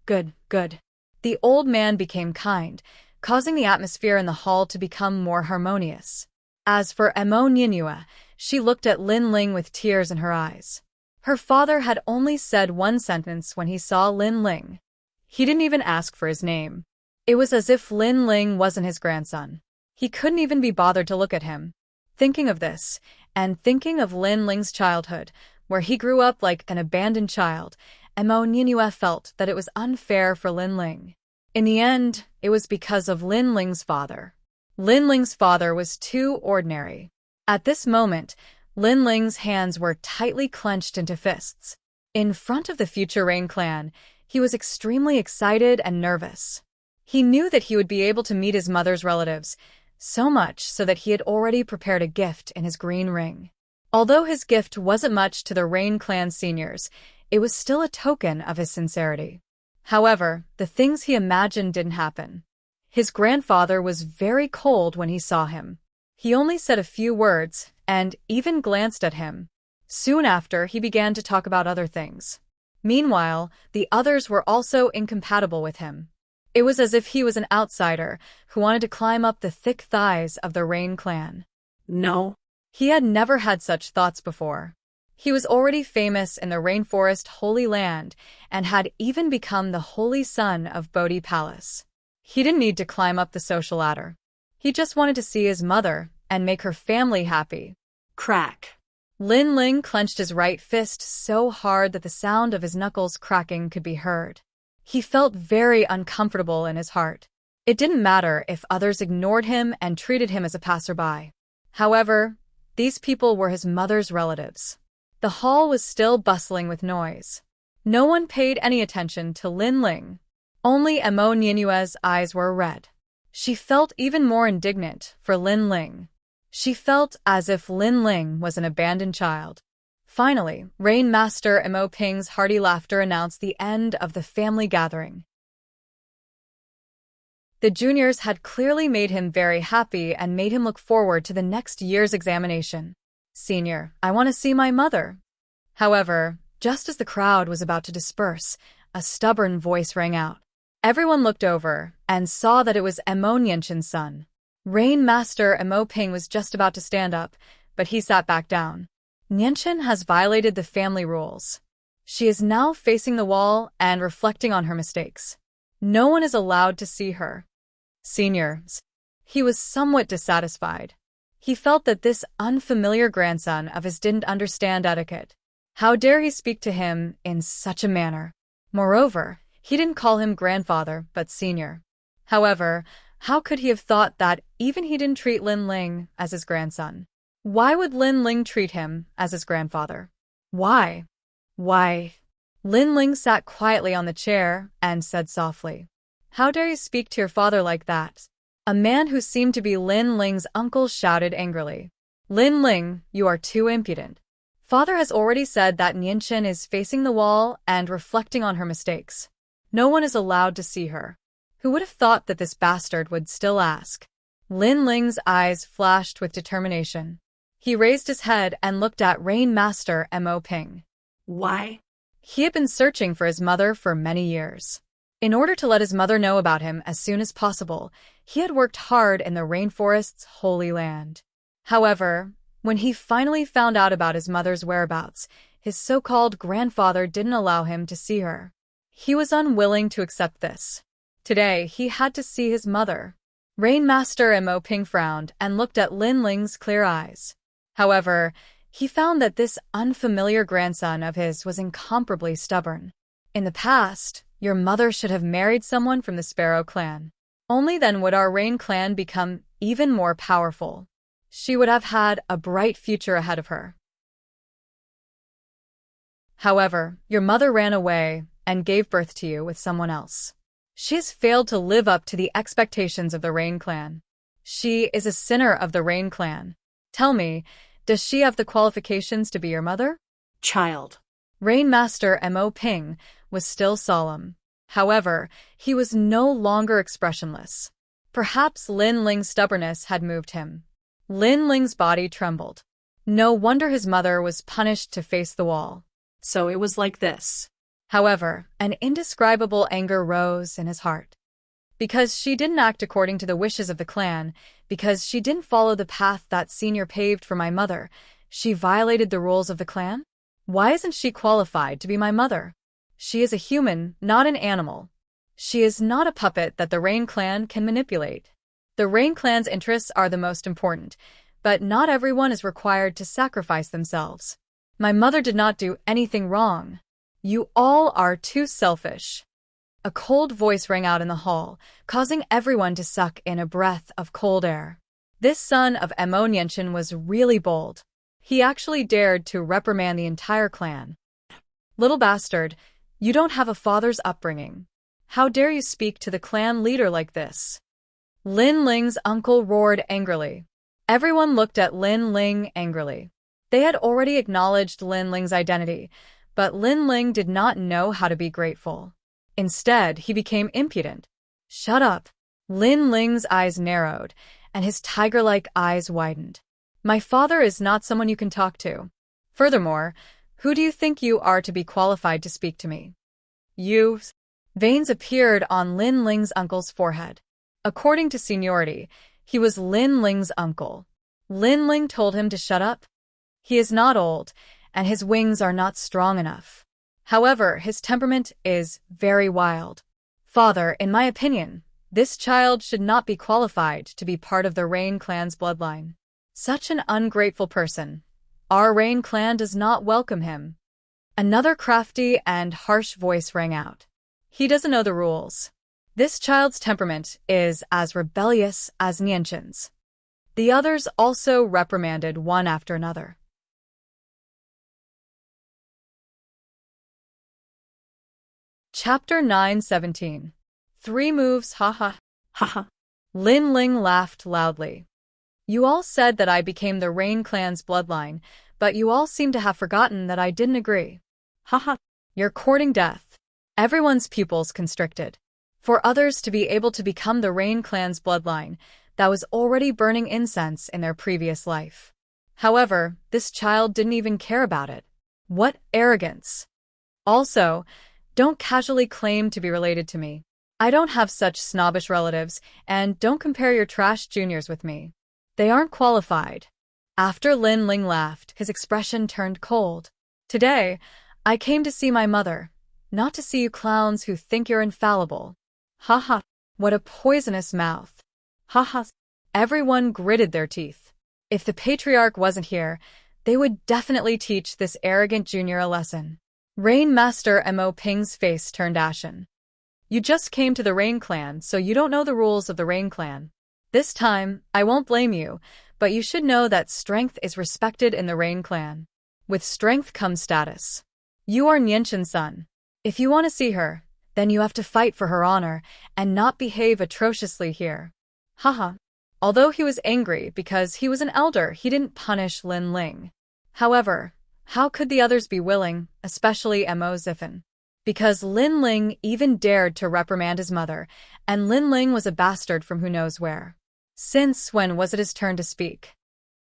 A: good, good. The old man became kind, causing the atmosphere in the hall to become more harmonious. As for Mo Nianue, she looked at Lin Ling with tears in her eyes. Her father had only said one sentence when he saw Lin Ling. He didn't even ask for his name. It was as if Lin Ling wasn't his grandson. He couldn't even be bothered to look at him. Thinking of this, and thinking of Lin Ling's childhood, where he grew up like an abandoned child, Mo Nianue felt that it was unfair for Lin Ling. In the end, it was because of Lin Ling's father. Lin Ling's father was too ordinary. At this moment, Lin Ling's hands were tightly clenched into fists. In front of the future Rain clan, he was extremely excited and nervous. He knew that he would be able to meet his mother's relatives, so much so that he had already prepared a gift in his green ring. Although his gift wasn't much to the Rain clan seniors, it was still a token of his sincerity. However, the things he imagined didn't happen. His grandfather was very cold when he saw him. He only said a few words, and even glanced at him. Soon after, he began to talk about other things. Meanwhile, the others were also incompatible with him. It was as if he was an outsider who wanted to climb up the thick thighs of the Rain clan.
B: No.
A: He had never had such thoughts before. He was already famous in the rainforest Holy Land and had even become the holy son of Bodhi Palace. He didn't need to climb up the social ladder. He just wanted to see his mother and make her family happy.
B: Crack.
A: Lin Ling clenched his right fist so hard that the sound of his knuckles cracking could be heard. He felt very uncomfortable in his heart. It didn't matter if others ignored him and treated him as a passerby. However, these people were his mother's relatives. The hall was still bustling with noise. No one paid any attention to Lin Ling. Only Emo Ninue's eyes were red. She felt even more indignant for Lin Ling. She felt as if Lin Ling was an abandoned child. Finally, Rain Master Emo Ping's hearty laughter announced the end of the family gathering. The juniors had clearly made him very happy and made him look forward to the next year's examination. "Senior, I want to see my mother." However, just as the crowd was about to disperse, a stubborn voice rang out. Everyone looked over and saw that it was Emo Nianchen's son. Rain Master Emo Ping was just about to stand up, but he sat back down. Nianchen has violated the family rules. She is now facing the wall and reflecting on her mistakes. No one is allowed to see her. Seniors. He was somewhat dissatisfied. He felt that this unfamiliar grandson of his didn't understand etiquette. How dare he speak to him in such a manner? Moreover, he didn't call him grandfather, but senior. However, how could he have thought that even he didn't treat Lin Ling as his grandson? Why would Lin Ling treat him as his grandfather? Why? Why? Lin Ling sat quietly on the chair and said softly, "How dare you speak to your father like that?" A man who seemed to be Lin Ling's uncle shouted angrily, "Lin Ling, you are too impudent. Father has already said that Nianchen is facing the wall and reflecting on her mistakes. No one is allowed to see her." Who would have thought that this bastard would still ask? Lin Ling's eyes flashed with determination. He raised his head and looked at Rain Master Emo Ping.
B: Why?
A: He had been searching for his mother for many years. In order to let his mother know about him as soon as possible, he had worked hard in the rainforest's Holy Land. However, when he finally found out about his mother's whereabouts, his so-called grandfather didn't allow him to see her. He was unwilling to accept this. Today, he had to see his mother. Rain Master Emo Ping frowned and looked at Lin Ling's clear eyes. However, he found that this unfamiliar grandson of his was incomparably stubborn. In the past, your mother should have married someone from the Sparrow clan. Only then would our Rain clan become even more powerful. She would have had a bright future ahead of her. However, your mother ran away and gave birth to you with someone else. She has failed to live up to the expectations of the Rain clan. She is a sinner of the Rain clan. Tell me, does she have the qualifications to be your mother?
B: Child.
A: Rain Master Emo Ping was still solemn. However, he was no longer expressionless. Perhaps Lin Ling's stubbornness had moved him. Lin Ling's body trembled. No wonder his mother was punished to face the wall.
B: So it was like this.
A: However, an indescribable anger rose in his heart. Because she didn't act according to the wishes of the clan, because she didn't follow the path that senior paved for my mother, she violated the rules of the clan? Why isn't she qualified to be my mother? She is a human, not an animal. She is not a puppet that the Rain clan can manipulate. The Rain clan's interests are the most important, but not everyone is required to sacrifice themselves. My mother did not do anything wrong. You all are too selfish. A cold voice rang out in the hall, causing everyone to suck in a breath of cold air. This son of Emo Nianchen was really bold. He actually dared to reprimand the entire clan. Little bastard, you don't have a father's upbringing. How dare you speak to the clan leader like this? Lin Ling's uncle roared angrily. Everyone looked at Lin Ling angrily. They had already acknowledged Lin Ling's identity, but Lin Ling did not know how to be grateful. Instead, he became impudent. Shut up. Lin Ling's eyes narrowed, and his tiger-like eyes widened. My father is not someone you can talk to. Furthermore, who do you think you are to be qualified to speak to me? You. Veins appeared on Lin Ling's uncle's forehead. According to seniority, he was Lin Ling's uncle. Lin Ling told him to shut up. He is not old, and his wings are not strong enough. However, his temperament is very wild. Father, in my opinion, this child should not be qualified to be part of the Rain clan's bloodline. Such an ungrateful person. Our Rain clan does not welcome him. Another crafty and harsh voice rang out. He doesn't know the rules. This child's temperament is as rebellious as Nianshin's. The others also reprimanded one after another. Chapter 9:17. 3 moves, haha.
B: Haha.
A: Lin Ling laughed loudly. You all said that I became the Rain clan's bloodline, but you all seem to have forgotten that I didn't agree.
B: Haha.
A: You're courting death. Everyone's pupils constricted. For others to be able to become the Rain clan's bloodline that was already burning incense in their previous life. However, this child didn't even care about it. What arrogance! Also, don't casually claim to be related to me. I don't have such snobbish relatives, and don't compare your trash juniors with me. They aren't qualified. After Lin Ling laughed, his expression turned cold. Today, I came to see my mother, not to see you clowns who think you're infallible. Haha, what a poisonous mouth. Haha. Everyone gritted their teeth. If the patriarch wasn't here, they would definitely teach this arrogant junior a lesson. Rain Master Mo Ping's face turned ashen. You just came to the Rain clan, so you don't know the rules of the Rain clan. This time, I won't blame you, but you should know that strength is respected in the Rain clan. With strength comes status. You are Nianshin's son. If you want to see her, then you have to fight for her honor and not behave atrociously here. Haha. Although he was angry because he was an elder, he didn't punish Lin Ling. However, how could the others be willing, especially Mo Ziffin? Because Lin Ling even dared to reprimand his mother, and Lin Ling was a bastard from who knows where. Since when was it his turn to speak?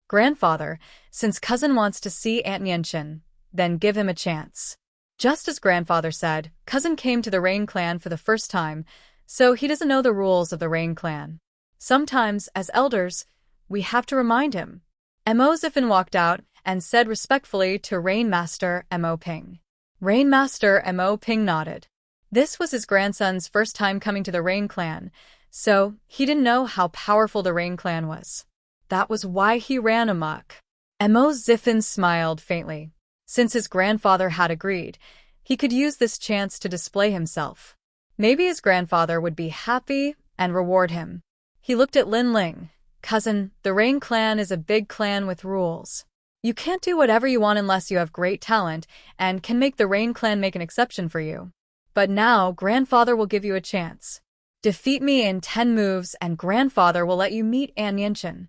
A: Grandfather, since cousin wants to see Aunt Nianshin, then give him a chance. Just as grandfather said, cousin came to the Rain clan for the first time, so he doesn't know the rules of the Rain clan. Sometimes, as elders, we have to remind him. Mo Ziffin walked out and said respectfully to Rain Master Mo Ping. Rain Master Mo Ping nodded. This was his grandson's first time coming to the Rain clan, so he didn't know how powerful the Rain clan was. That was why he ran amok. Mo Ziffin smiled faintly. Since his grandfather had agreed, he could use this chance to display himself. Maybe his grandfather would be happy and reward him. He looked at Lin Ling. Cousin, the Rain clan is a big clan with rules. You can't do whatever you want unless you have great talent and can make the Rain clan make an exception for you. But now, grandfather will give you a chance. Defeat me in 10 moves and grandfather will let you meet Aunt Nianshin.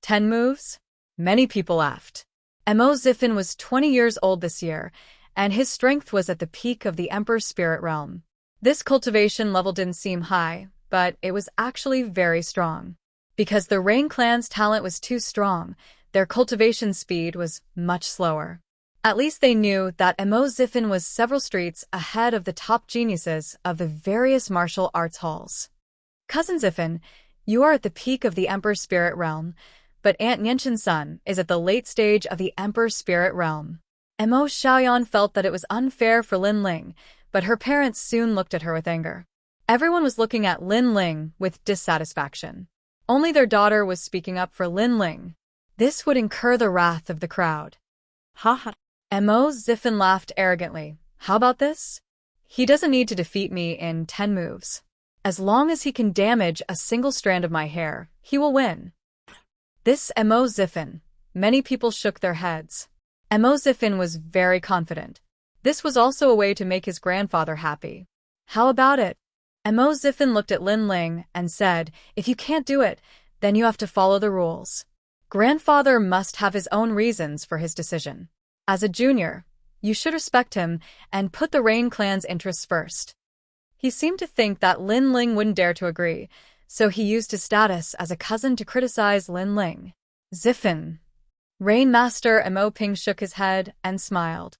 A: 10 moves? Many people laughed. Mo Ziffin was 20 years old this year, and his strength was at the peak of the Emperor's spirit realm. This cultivation level didn't seem high, but it was actually very strong. Because the Rain clan's talent was too strong, their cultivation speed was much slower. At least they knew that Mo Ziffin was several streets ahead of the top geniuses of the various martial arts halls. Cousin Ziffin, you are at the peak of the Emperor's spirit realm, but Aunt Nianshin's son is at the late stage of the Emperor's spirit realm. Mo Xiaoyan felt that it was unfair for Lin Ling, but her parents soon looked at her with anger. Everyone was looking at Lin Ling with dissatisfaction. Only their daughter was speaking up for Lin Ling. This would incur the wrath of the crowd.
B: Haha.
A: Mo Ziffin laughed arrogantly. How about this? He doesn't need to defeat me in 10 moves. As long as he can damage a single strand of my hair, he will win. This Mo Ziffin. Many people shook their heads. Mo Ziffin was very confident. This was also a way to make his grandfather happy. How about it? Mo Ziffin looked at Lin Ling and said, if you can't do it, then you have to follow the rules. Grandfather must have his own reasons for his decision. As a junior, you should respect him and put the Rain clan's interests first. He seemed to think that Lin Ling wouldn't dare to agree, so he used his status as a cousin to criticize Lin Ling. Ziffin. Rain Master Mo Ping shook his head and smiled.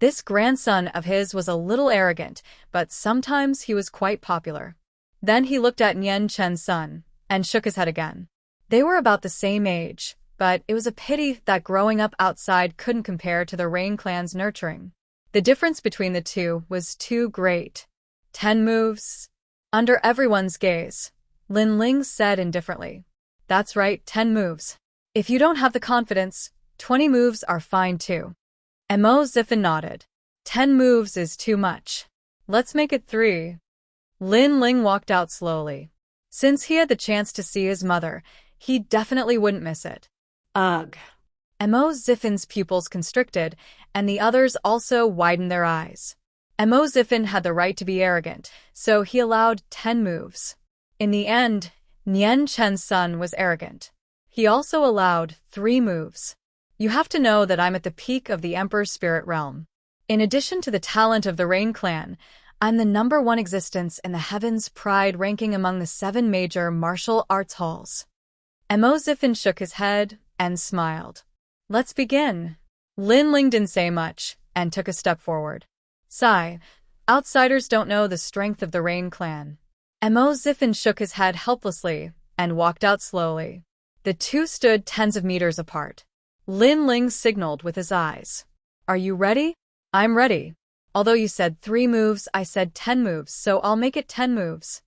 A: This grandson of his was a little arrogant, but sometimes he was quite popular. Then he looked at Nian Chen's son and shook his head again. They were about the same age, but it was a pity that growing up outside couldn't compare to the Rain clan's nurturing. The difference between the two was too great. 10 moves. Under everyone's gaze, Lin Ling said indifferently. That's right, 10 moves. If you don't have the confidence, 20 moves are fine too. Mo Ziffin nodded. 10 moves is too much. Let's make it 3. Lin Ling walked out slowly. Since he had the chance to see his mother, he definitely wouldn't miss it.
B: Ugh.
A: Mo Ziffin's pupils constricted, and the others also widened their eyes. Mo Ziffin had the right to be arrogant, so he allowed 10 moves. In the end, Nian Chen's son was arrogant. He also allowed 3 moves. You have to know that I'm at the peak of the Emperor's spirit realm. In addition to the talent of the Rain clan, I'm the #1 existence in the Heaven's Pride ranking among the 7 major martial arts halls. Mo Ziffin shook his head and smiled. Let's begin. Lin Ling didn't say much and took a step forward. Sigh. Outsiders don't know the strength of the Rain clan. Mo Ziffin shook his head helplessly and walked out slowly. The two stood tens of meters apart. Lin Ling signaled with his eyes. Are you ready? I'm ready. Although you said 3 moves, I said 10 moves, so I'll make it 10 moves.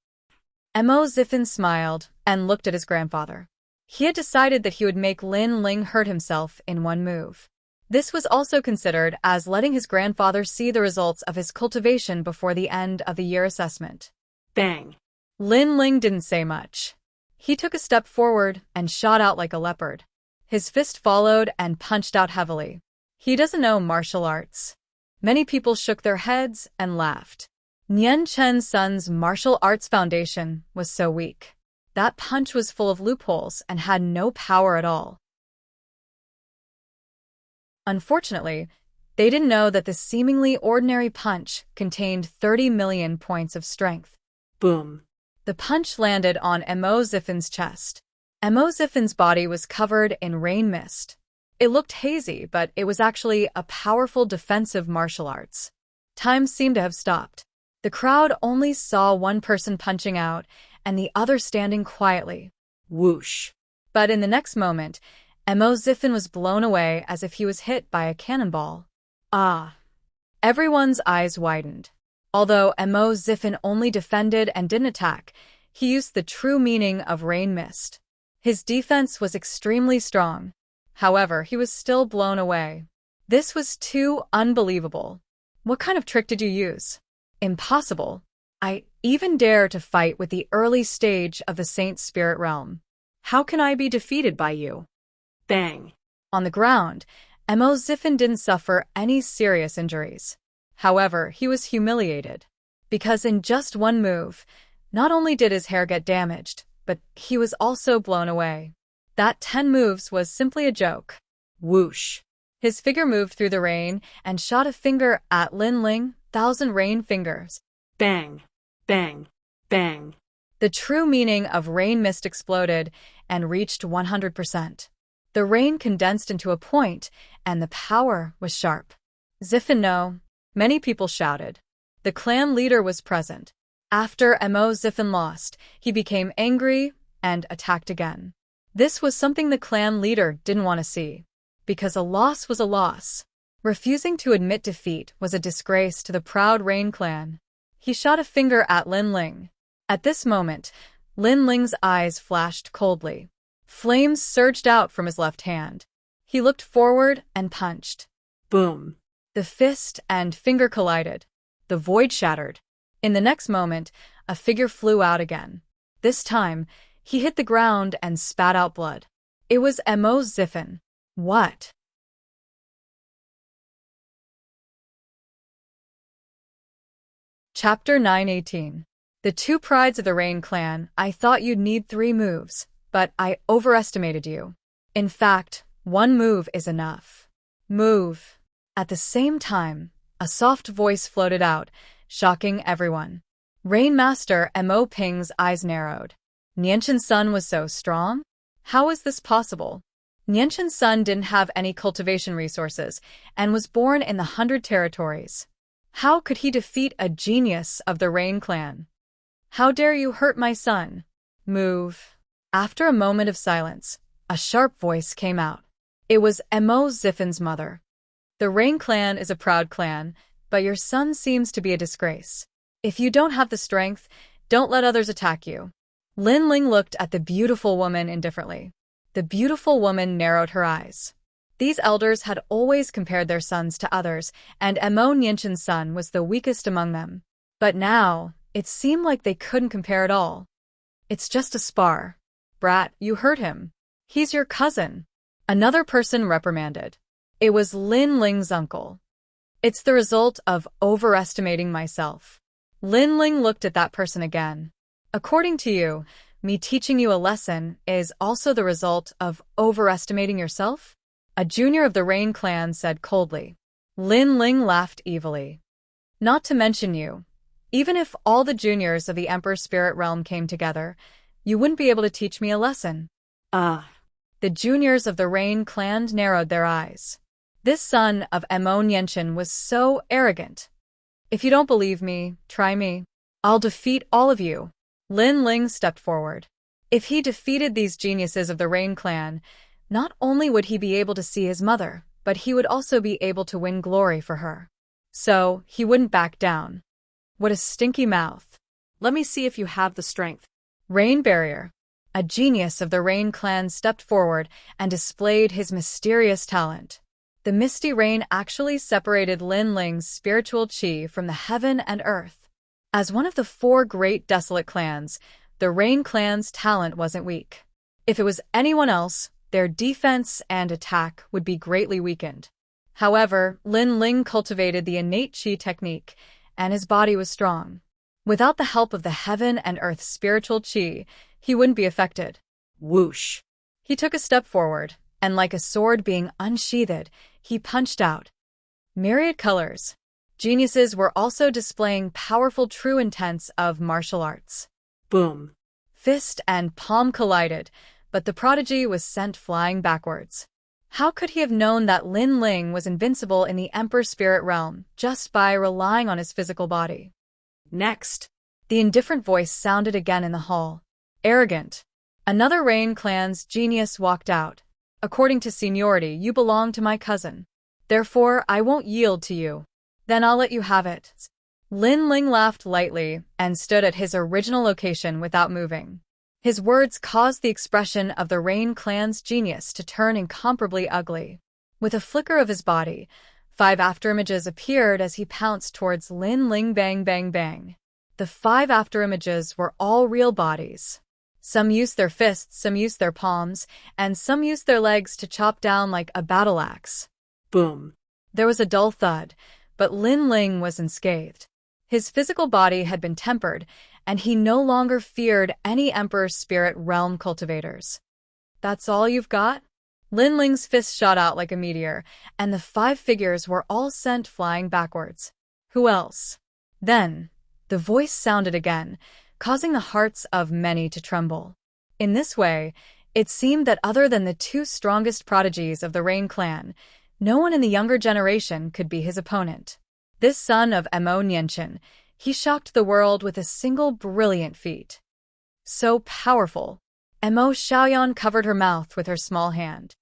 A: Mo Ziffin smiled and looked at his grandfather. He had decided that he would make Lin Ling hurt himself in 1 move. This was also considered as letting his grandfather see the results of his cultivation before the end of the year assessment.
B: Bang.
A: Lin Ling didn't say much. He took a step forward and shot out like a leopard. His fist followed and punched out heavily. He doesn't know martial arts. Many people shook their heads and laughed. Nian Chen's son's martial arts foundation was so weak. That punch was full of loopholes and had no power at all. Unfortunately, they didn't know that the seemingly ordinary punch contained 30 million points of strength.
B: Boom.
A: The punch landed on Mo Ziffin's chest. Mo Ziffin's body was covered in rain mist. It looked hazy, but it was actually a powerful defensive martial arts. Time seemed to have stopped. The crowd only saw one person punching out and the other standing quietly.
B: Whoosh.
A: But in the next moment, Mo Ziffin was blown away as if he was hit by a cannonball. Ah! Everyone's eyes widened. Although Mo Ziffin only defended and didn't attack, he used the true meaning of rain mist. His defense was extremely strong. However, he was still blown away. This was too unbelievable. What kind of trick did you use? Impossible. I even dare to fight with the early stage of the Saint's spirit realm.
B: How can I be defeated by you? Bang.
A: On the ground, Mo Ziffin didn't suffer any serious injuries. However, he was humiliated. Because in just 1 move, not only did his hair get damaged, but he was also blown away. That 10 moves was simply a joke.
B: Whoosh.
A: His figure moved through the rain and shot a finger at Lin Ling, 1,000 rain fingers.
B: Bang. Bang. Bang.
A: The true meaning of rain mist exploded and reached 100%. The rain condensed into a point, and the power was sharp. Ziffin no. Many people shouted. The clan leader was present. After Mo Ziffin lost, he became angry and attacked again. This was something the clan leader didn't want to see. Because a loss was a loss. Refusing to admit defeat was a disgrace to the proud Rain clan. He shot a finger at Lin Ling. At this moment, Lin Ling's eyes flashed coldly. Flames surged out from his left hand. He looked forward and punched.
B: Boom.
A: The fist and finger collided. The void shattered. In the next moment, a figure flew out again. This time, he hit the ground and spat out blood. It was Mo Ziffin. What? Chapter 918. The 2 prides of the Rain clan. I thought you'd need 3 moves, but I overestimated you. In fact, 1 move is enough. Move. At the same time, a soft voice floated out, shocking everyone. Rain Master Mo Ping's eyes narrowed. Nianshan's son was so strong? How was this possible? Nianshan's son didn't have any cultivation resources and was born in the 100 territories. How could he defeat a genius of the Rain clan? How dare you hurt my son? Move. After a moment of silence, a sharp voice came out. It was Mo Ziffin's mother. The Rain clan is a proud clan, but your son seems to be a disgrace. If you don't have the strength, don't let others attack you. Lin Ling looked at the beautiful woman indifferently. The beautiful woman narrowed her eyes. These elders had always compared their sons to others, and Mo Nianshan's son was the weakest among them. But now, it seemed like they couldn't compare at all. It's just a spar. Brat, you hurt him. He's your cousin. Another person reprimanded. It was Lin Ling's uncle. It's the result of overestimating myself. Lin Ling looked at that person again. According to you, me teaching you a lesson is also the result of overestimating yourself? A junior of the Rain clan said coldly. Lin Ling laughed evilly. Not to mention you. Even if all the juniors of the Emperor's Spirit Realm came together, you wouldn't be able to teach me a lesson. The juniors of the Rain clan narrowed their eyes. This son of Mo Nianshan was so arrogant. If you don't believe me, try me. I'll defeat all of you. Lin Ling stepped forward. If he defeated these geniuses of the Rain clan, not only would he be able to see his mother, but he would also be able to win glory for her. So, he wouldn't back down. What a stinky mouth.
B: Let me see if you have the strength.
A: Rain Barrier. A genius of the Rain clan stepped forward and displayed his mysterious talent. The misty rain actually separated Lin Ling's spiritual chi from the heaven and earth. As one of the 4 great desolate clans, the Rain clan's talent wasn't weak. If it was anyone else, their defense and attack would be greatly weakened. However, Lin Ling cultivated the innate chi technique, and his body was strong. Without the help of the heaven and earth's spiritual chi, he wouldn't be affected.
B: Whoosh.
A: He took a step forward, and like a sword being unsheathed, he punched out. Myriad colors. Geniuses were also displaying powerful true intents of martial arts.
B: Boom.
A: Fist and palm collided, but the prodigy was sent flying backwards. How could he have known that Lin Ling was invincible in the Emperor's Spirit Realm just by relying on his physical body?
B: Next.
A: The indifferent voice sounded again in the hall. Arrogant. Another Rain clan's genius walked out. According to seniority, you belong to my cousin. Therefore, I won't yield to you. Then I'll let you have it. Lin Ling laughed lightly and stood at his original location without moving. His words caused the expression of the Rain clan's genius to turn incomparably ugly. With a flicker of his body, 5 afterimages appeared as he pounced towards Lin Ling. Bang, bang, bang. The 5 afterimages were all real bodies. Some used their fists, some used their palms, and some used their legs to chop down like a battle axe.
B: Boom.
A: There was a dull thud, but Lin Ling was unscathed. His physical body had been tempered, and he no longer feared any Emperor's Spirit Realm cultivators. That's all you've got? Lin Ling's fist shot out like a meteor, and the 5 figures were all sent flying backwards. Who else? Then, the voice sounded again, causing the hearts of many to tremble. In this way, it seemed that other than the 2 strongest prodigies of the Rain clan, no one in the younger generation could be his opponent. This son of Mo Nianshan, he shocked the world with a single brilliant feat. So powerful, Mo Xiaoyan covered her mouth with her small hand.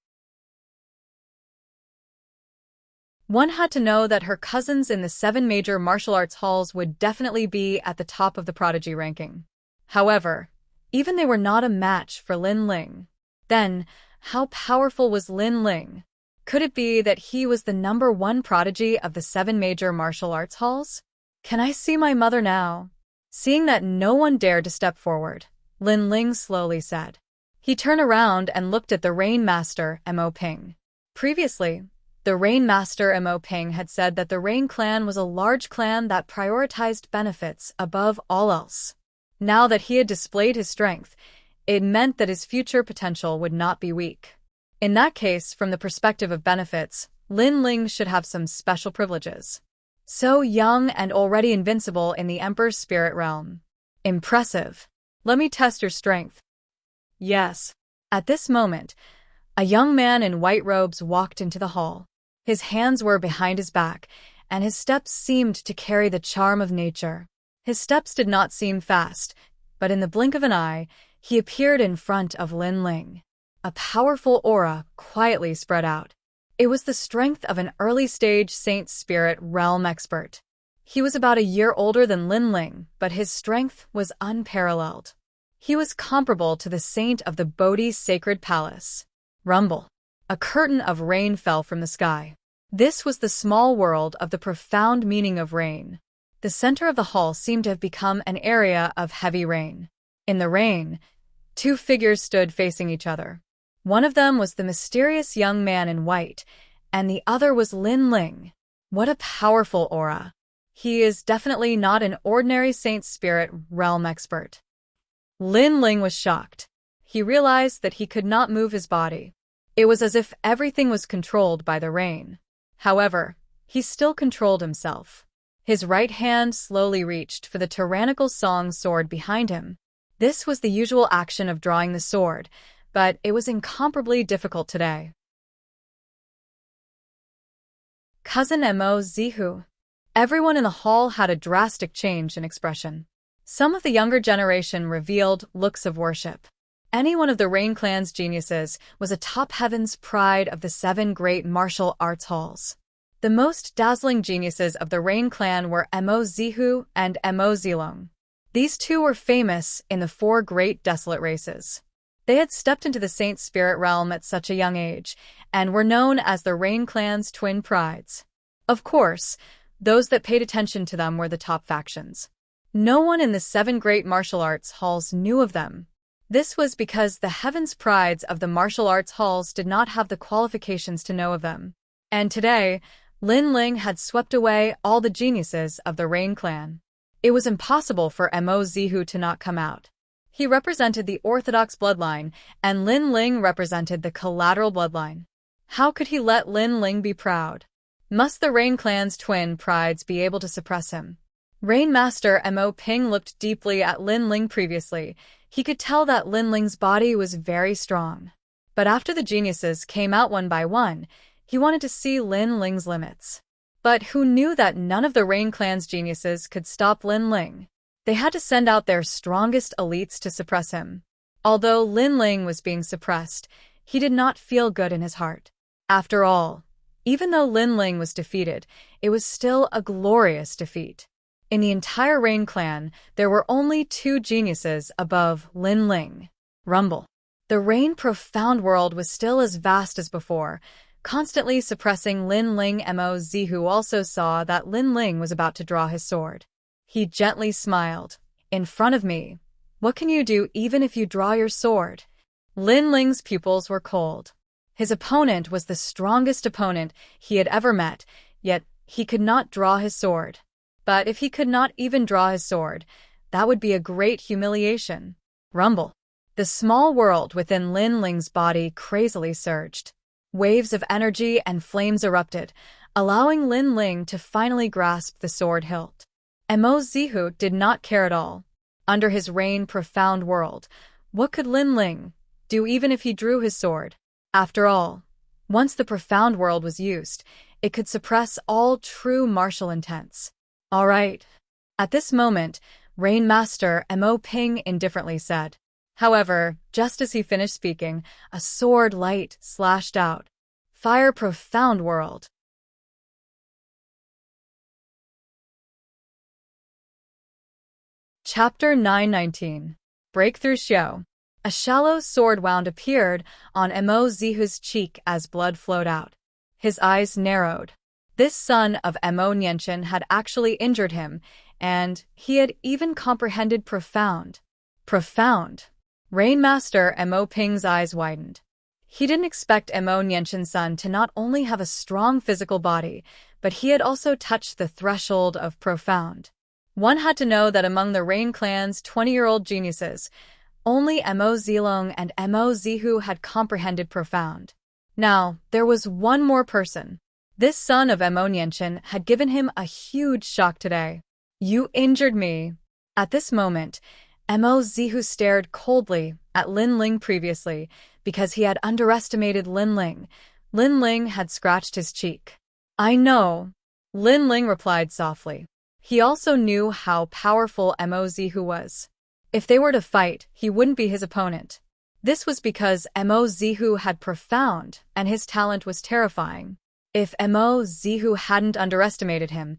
A: One had to know that her cousins in the 7 major martial arts halls would definitely be at the top of the prodigy ranking. However, even they were not a match for Lin Ling. Then, how powerful was Lin Ling? Could it be that he was the #1 prodigy of the 7 major martial arts halls? Can I see my mother now? Seeing that no one dared to step forward, Lin Ling slowly said. He turned around and looked at the Rain Master Mo Ping. Previously, the Rain Master Mo Ping had said that the Rain clan was a large clan that prioritized benefits above all else. Now that he had displayed his strength, it meant that his future potential would not be weak. In that case, from the perspective of benefits, Lin Ling should have some special privileges. So young and already invincible in the Emperor's spirit realm. Impressive. Let me test your strength.
B: Yes.
A: At this moment, a young man in white robes walked into the hall. His hands were behind his back, and his steps seemed to carry the charm of nature. His steps did not seem fast, but in the blink of an eye, he appeared in front of Lin Ling. A powerful aura quietly spread out. It was the strength of an early-stage Saint Spirit realm expert. He was about a year older than Lin Ling, but his strength was unparalleled. He was comparable to the saint of the Bodhi Sacred Palace. Rumble. A curtain of rain fell from the sky. This was the small world of the profound meaning of rain. The center of the hall seemed to have become an area of heavy rain. In the rain, two figures stood facing each other. One of them was the mysterious young man in white, and the other was Lin Ling. What a powerful aura. He is definitely not an ordinary Saint Spirit realm expert. Lin Ling was shocked. He realized that he could not move his body. It was as if everything was controlled by the rain. However, he still controlled himself. His right hand slowly reached for the tyrannical song sword behind him. This was the usual action of drawing the sword, but it was incomparably difficult today. Cousin Mo Zihu. Everyone in the hall had a drastic change in expression. Some of the younger generation revealed looks of worship. Any one of the Rain Clan's geniuses was atop heaven's pride of the 7 great martial arts halls. The most dazzling geniuses of the Rain Clan were Mo Zihu and Mo Zilong. These two were famous in the 4 great desolate races. They had stepped into the Saint Spirit realm at such a young age, and were known as the Rain Clan's twin prides. Of course, those that paid attention to them were the top factions. No one in the 7 great martial arts halls knew of them. This was because the heavens prides of the martial arts halls did not have the qualifications to know of them. And today, Lin Ling had swept away all the geniuses of the Rain Clan. It was impossible for Mo Zihu to not come out. He represented the orthodox bloodline, and Lin Ling represented the collateral bloodline. How could he let Lin Ling be proud? Must the Rain Clan's twin prides be able to suppress him? Rain Master Mo Ping looked deeply at Lin Ling previously. He could tell that Lin Ling's body was very strong. But after the geniuses came out one by one, he wanted to see Lin Ling's limits. But who knew that none of the Rain Clan's geniuses could stop Lin Ling? They had to send out their strongest elites to suppress him. Although Lin Ling was being suppressed, he did not feel good in his heart. After all, even though Lin Ling was defeated, it was still a glorious defeat. In the entire Rain Clan, there were only 2 geniuses above Lin Ling. Rumble. The Rain Profound World was still as vast as before, constantly suppressing Lin Ling. Mo Zihu also saw that Lin Ling was about to draw his sword. He gently smiled. In front of me. What can you do even if you draw your sword? Lin Ling's pupils were cold. His opponent was the strongest opponent he had ever met, yet he could not draw his sword. But if he could not even draw his sword, that would be a great humiliation. Rumble. The small world within Lin Ling's body crazily surged. Waves of energy and flames erupted, allowing Lin Ling to finally grasp the sword hilt. Mo Zihu did not care at all. Under his Rain Profound World, what could Lin Ling do even if he drew his sword? After all, once the Profound World was used, it could suppress all true martial intents. All right. At this moment, Rain Master Mo Ping indifferently said. However, just as he finished speaking, a sword light slashed out. Fire Profound World. Chapter 919. Breakthrough Show. A shallow sword wound appeared on Mo Zihu's cheek as blood flowed out. His eyes narrowed. This son of Mo Nianchen had actually injured him, and he had even comprehended profound. Profound. Rain Master Mo Ping's eyes widened. He didn't expect Mo Nianchen's son to not only have a strong physical body, but he had also touched the threshold of profound. One had to know that among the Rain Clan's 20-year-old geniuses, only Mo Zilong and Mo Zihu had comprehended profound. Now, there was one more person. This son of Mo Nianchen had given him a huge shock today. You injured me. At this moment, Mo Zihu stared coldly at Lin Ling previously because he had underestimated Lin Ling. Lin Ling had scratched his cheek. I know, Lin Ling replied softly. He also knew how powerful Mo Zihu was. If they were to fight, he wouldn't be his opponent. This was because Mo Zihu had profound, and his talent was terrifying. If Mo Zihu hadn't underestimated him,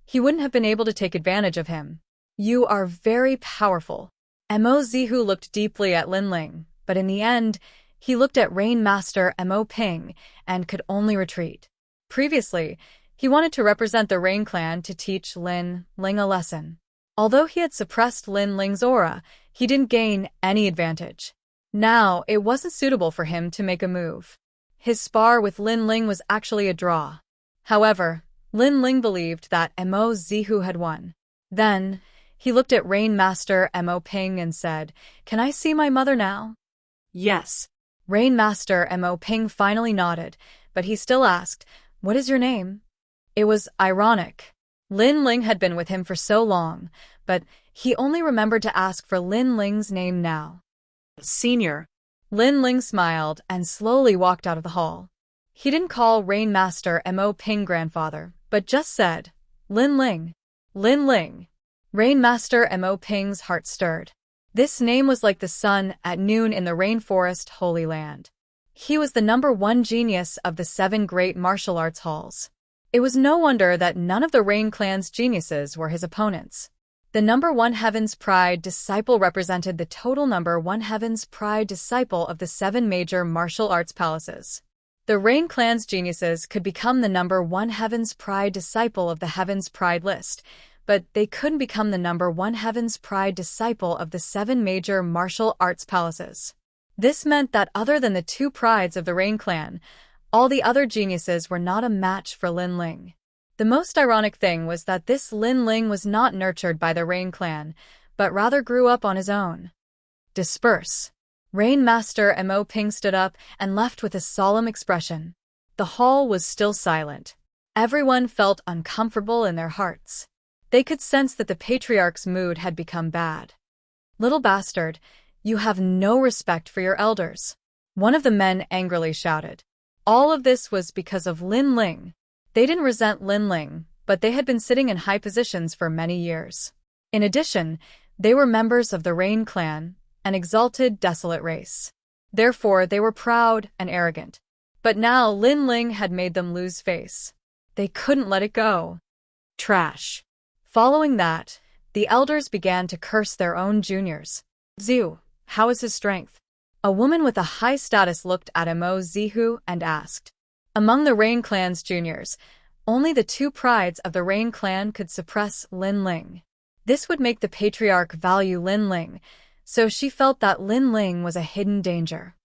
A: he wouldn't have been able to take advantage of him. You are very powerful. Mo Zihu looked deeply at Lin Ling, but in the end, he looked at Rain Master Mo Ping and could only retreat. Previously, he wanted to represent the Rain clan to teach Lin Ling a lesson. Although he had suppressed Lin Ling's aura, he didn't gain any advantage. Now, it wasn't suitable for him to make a move. His spar with Lin Ling was actually a draw. However, Lin Ling believed that Mo Zihu had won. Then, he looked at Rain Master Mo Ping and said, Can I see my mother now?
B: Yes.
A: Rain Master Mo Ping finally nodded, but he still asked, What is your name? It was ironic. Lin Ling had been with him for so long, but he only remembered to ask for Lin Ling's name now.
B: Senior.
A: Lin Ling smiled and slowly walked out of the hall. He didn't call Rain Master Mo Ping grandfather, but just said, Lin Ling. Lin Ling. Rain Master Mo Ping's heart stirred. This name was like the sun at noon in the rainforest Holy Land. He was the #1 genius of the 7 great martial arts halls. It was no wonder that none of the Rain clan's geniuses were his opponents. The #1 Heaven's Pride disciple represented the total #1 Heaven's Pride disciple of the 7 major martial arts palaces. The Rain clan's geniuses could become the #1 Heaven's Pride disciple of the Heaven's Pride list, but they couldn't become the #1 Heaven's Pride disciple of the 7 major martial arts palaces. This meant that other than the 2 prides of the Rain clan, all the other geniuses were not a match for Lin Ling. The most ironic thing was that this Lin Ling was not nurtured by the Rain clan, but rather grew up on his own. Disperse. Rain Master Mo Ping stood up and left with a solemn expression. The hall was still silent. Everyone felt uncomfortable in their hearts. They could sense that the patriarch's mood had become bad. Little bastard, you have no respect for your elders. One of the men angrily shouted. All of this was because of Lin Ling. They didn't resent Lin Ling, but they had been sitting in high positions for many years. In addition, they were members of the Rain clan, an exalted, desolate race. Therefore, they were proud and arrogant. But now Lin Ling had made them lose face. They couldn't let it go. Trash. Following that, the elders began to curse their own juniors. Zhu, how is his strength? A woman with a high status looked at Mo Zihu and asked. Among the Rain clan's juniors, only the 2 prides of the Rain clan could suppress Lin Ling. This would make the patriarch value Lin Ling, so she felt that Lin Ling was a hidden danger.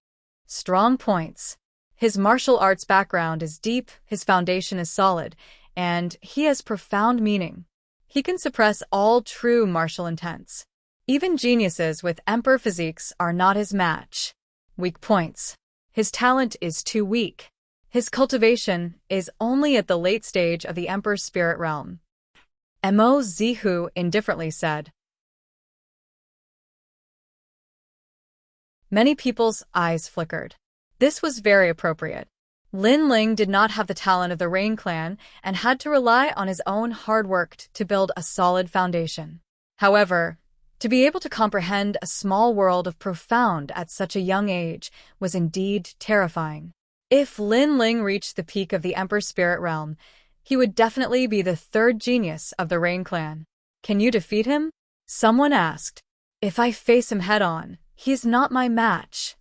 A: Strong points. His martial arts background is deep, his foundation is solid, and he has profound meaning. He can suppress all true martial intents. Even geniuses with emperor physiques are not his match. Weak points. His talent is too weak. His cultivation is only at the late stage of the emperor's spirit realm. Mo Zihu indifferently said. Many people's eyes flickered. This was very appropriate. Lin Ling did not have the talent of the Rain clan and had to rely on his own hard work to build a solid foundation. However, to be able to comprehend a small world of profound at such a young age was indeed terrifying. If Lin Ling reached the peak of the Emperor's spirit realm, he would definitely be the 3rd genius of the Rain clan. Can you defeat him? Someone asked. If I face him head-on, he is not my match.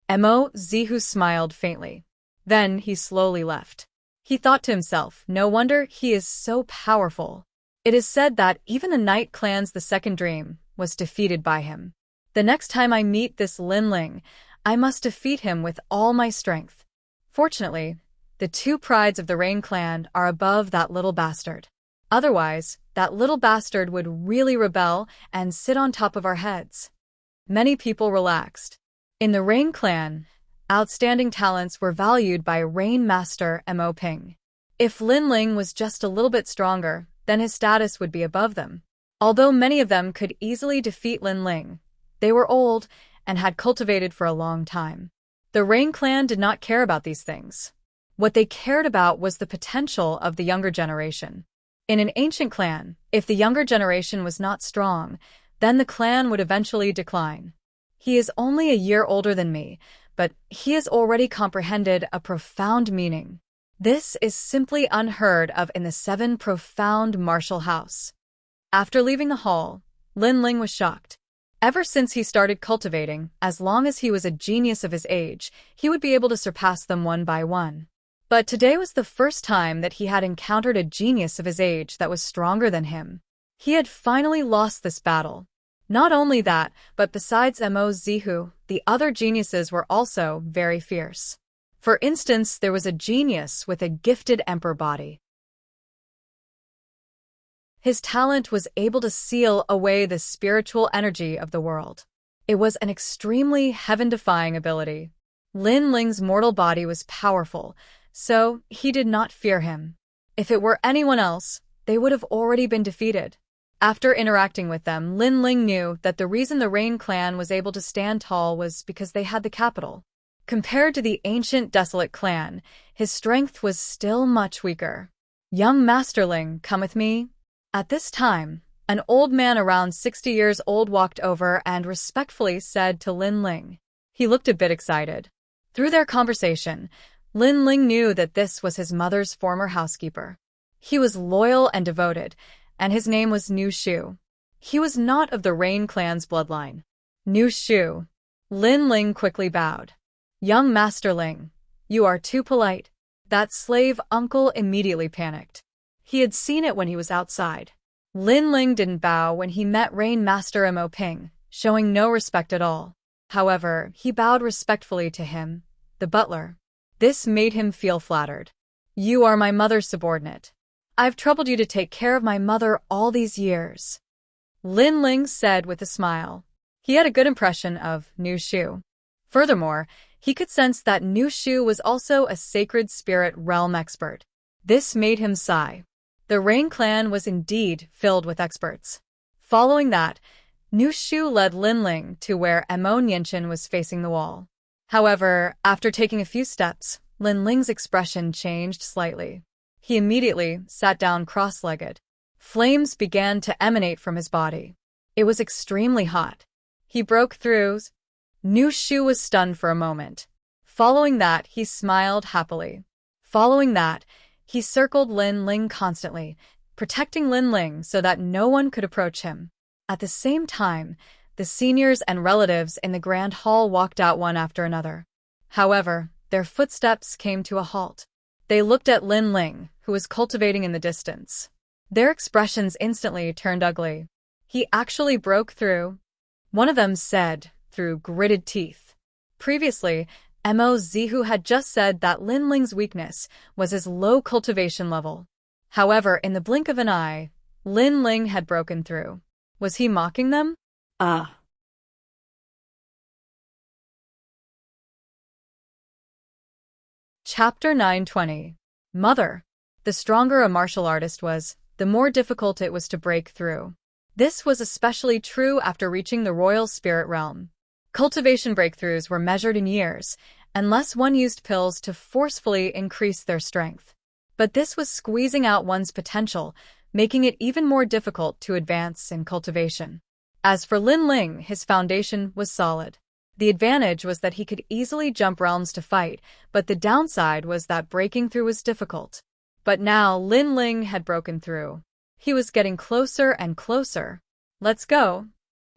A: Mo Zihu smiled faintly. Then he slowly left. He thought to himself, no wonder he is so powerful. It is said that even the Night clan's the 2nd dream was defeated by him. The next time I meet this Lin Ling, I must defeat him with all my strength. Fortunately, the 2 prides of the Rain clan are above that little bastard. Otherwise, that little bastard would really rebel and sit on top of our heads. Many people relaxed. In the Rain clan, outstanding talents were valued by Rain Master Mo Ping. If Lin Ling was just a little bit stronger, then his status would be above them. Although many of them could easily defeat Lin Ling, they were old and had cultivated for a long time. The Rain clan did not care about these things. What they cared about was the potential of the younger generation. In an ancient clan, if the younger generation was not strong, then the clan would eventually decline. He is only a year older than me, but he has already comprehended a profound meaning. This is simply unheard of in the 7 profound martial house. After leaving the hall, Lin Ling was shocked. Ever since he started cultivating, as long as he was a genius of his age, he would be able to surpass them one by one. But today was the first time that he had encountered a genius of his age that was stronger than him. He had finally lost this battle. Not only that, but besides Mo Zihu, the other geniuses were also very fierce. For instance, there was a genius with a gifted emperor body. His talent was able to seal away the spiritual energy of the world. It was an extremely heaven-defying ability. Lin Ling's mortal body was powerful, so he did not fear him. If it were anyone else, they would have already been defeated. After interacting with them, Lin Ling knew that the reason the Rain clan was able to stand tall was because they had the capital. Compared to the ancient desolate clan, his strength was still much weaker. "Young Masterling, come with me." At this time, an old man around 60 years old walked over and respectfully said to Lin Ling. He looked a bit excited. Through their conversation, Lin Ling knew that this was his mother's former housekeeper. He was loyal and devoted, and his name was Nu Shu. He was not of the Rain clan's bloodline. Nu Shu. Lin Ling quickly bowed. "Young Master Ling, you are too polite." That slave uncle immediately panicked. He had seen it when he was outside. Lin Ling didn't bow when he met Rain Master Mo Ping, showing no respect at all. However, he bowed respectfully to him, the butler. This made him feel flattered. "You are my mother's subordinate. I've troubled you to take care of my mother all these years," Lin Ling said with a smile. He had a good impression of Nu Shu. Furthermore, he could sense that Nu Shu was also a sacred spirit realm expert. This made him sigh. The Rain clan was indeed filled with experts. Following that, Nu Shu led Lin Ling to where Mo Nianchen was facing the wall. However, after taking a few steps, Lin Ling's expression changed slightly. He immediately sat down cross-legged. Flames began to emanate from his body. It was extremely hot. He broke through. Nu Shu was stunned for a moment. Following that, he smiled happily. Following that, he circled Lin Ling constantly, protecting Lin Ling so that no one could approach him. At the same time, the seniors and relatives in the grand hall walked out one after another. However, their footsteps came to a halt. They looked at Lin Ling, who was cultivating in the distance. Their expressions instantly turned ugly. "He actually broke through," one of them said, through gritted teeth. Previously, Mo Zihu had just said that Lin Ling's weakness was his low cultivation level. However, in the blink of an eye, Lin Ling had broken through. Was he mocking them? Chapter 920. Mother. The stronger a martial artist was, the more difficult it was to break through. This was especially true after reaching the royal spirit realm. Cultivation breakthroughs were measured in years, unless one used pills to forcefully increase their strength. But this was squeezing out one's potential, making it even more difficult to advance in cultivation. As for Lin Ling, his foundation was solid. The advantage was that he could easily jump realms to fight, but the downside was that breaking through was difficult. But now Lin Ling had broken through. He was getting closer and closer. "Let's go."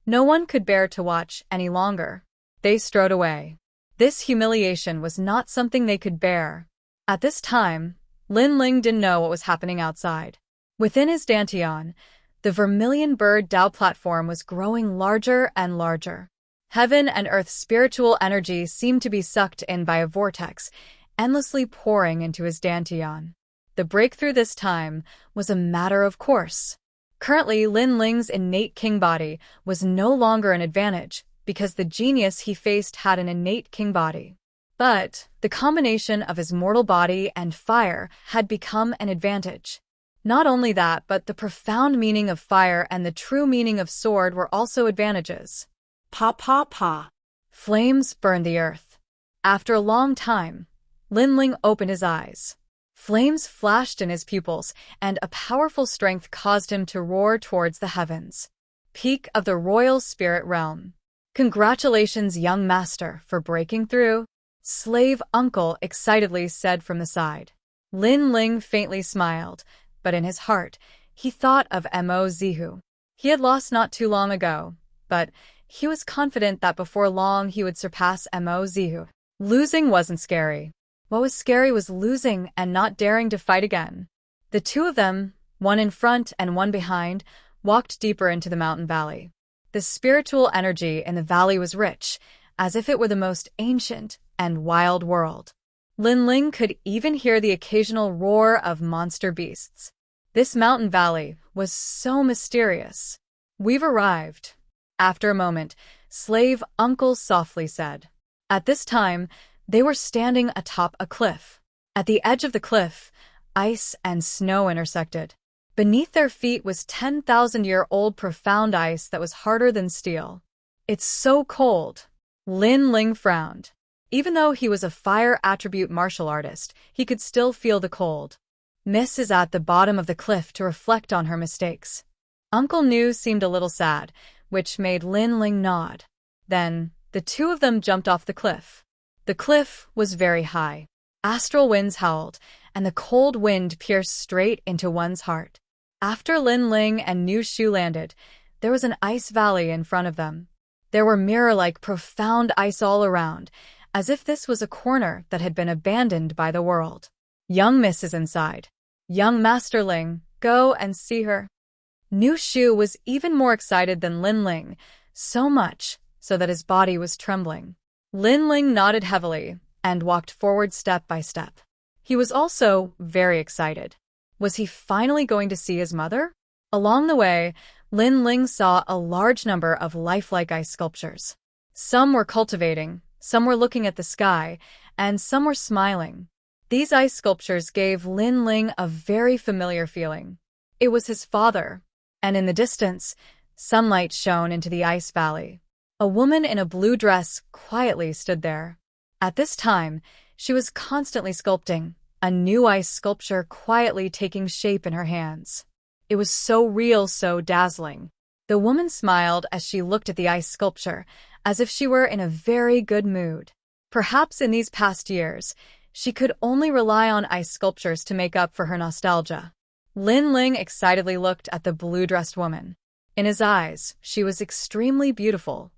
A: No one could bear to watch any longer. They strode away. This humiliation was not something they could bear. At this time, Lin Ling didn't know what was happening outside. Within his dantian, the vermilion bird Dao platform was growing larger and larger. Heaven and earth's spiritual energy seemed to be sucked in by a vortex, endlessly pouring into his dantian. The breakthrough this time was a matter of course. Currently, Lin Ling's innate king body was no longer an advantage, because the genius he faced had an innate king body. But the combination of his mortal body and fire had become an advantage. Not only that, but the profound meaning of fire and the true meaning of sword were also advantages.
B: Pa pa pa.
A: Flames burned the earth. After a long time, Lin Ling opened his eyes. Flames flashed in his pupils, and a powerful strength caused him to roar towards the heavens. Peak of the royal spirit realm. Congratulations, young master, for breaking through, slave uncle excitedly said from the side. Lin Ling faintly smiled, but in his heart, he thought of Mo Zihu. He had lost not too long ago, but he was confident that before long he would surpass Mo Zihu. Losing wasn't scary. What was scary was losing and not daring to fight again. The two of them, one in front and one behind, walked deeper into the mountain valley. The spiritual energy in the valley was rich, as if it were the most ancient and wild world. Lin Ling could even hear the occasional roar of monster beasts. This mountain valley was so mysterious. We've arrived. After a moment, slave uncle softly said. At this time, they were standing atop a cliff. At the edge of the cliff, ice and snow intersected. Beneath their feet was 10,000-year-old profound ice that was harder than steel. It's so cold. Lin Ling frowned. Even though he was a fire attribute martial artist, he could still feel the cold. Miss is at the bottom of the cliff to reflect on her mistakes. Uncle Nu seemed a little sad, which made Lin Ling nod. Then, the two of them jumped off the cliff. The cliff was very high. Astral winds howled, and the cold wind pierced straight into one's heart. After Lin Ling and Nu Shu landed, there was an ice valley in front of them. There were mirror-like profound ice all around, as if this was a corner that had been abandoned by the world. Young Miss is inside. Young Master Ling, go and see her. Nu Shu was even more excited than Lin Ling, so much so that his body was trembling. Lin Ling nodded heavily and walked forward step by step. He was also very excited. Was he finally going to see his mother? Along the way, Lin Ling saw a large number of lifelike ice sculptures. Some were cultivating, some were looking at the sky, and some were smiling. These ice sculptures gave Lin Ling a very familiar feeling. It was his father, and in the distance, sunlight shone into the ice valley. A woman in a blue dress quietly stood there. At this time, she was constantly sculpting, a new ice sculpture quietly taking shape in her hands. It was so real, so dazzling. The woman smiled as she looked at the ice sculpture, as if she were in a very good mood. Perhaps in these past years, she could only rely on ice sculptures to make up for her nostalgia. Lin Ling excitedly looked at the blue-dressed woman. In his eyes, she was extremely beautiful.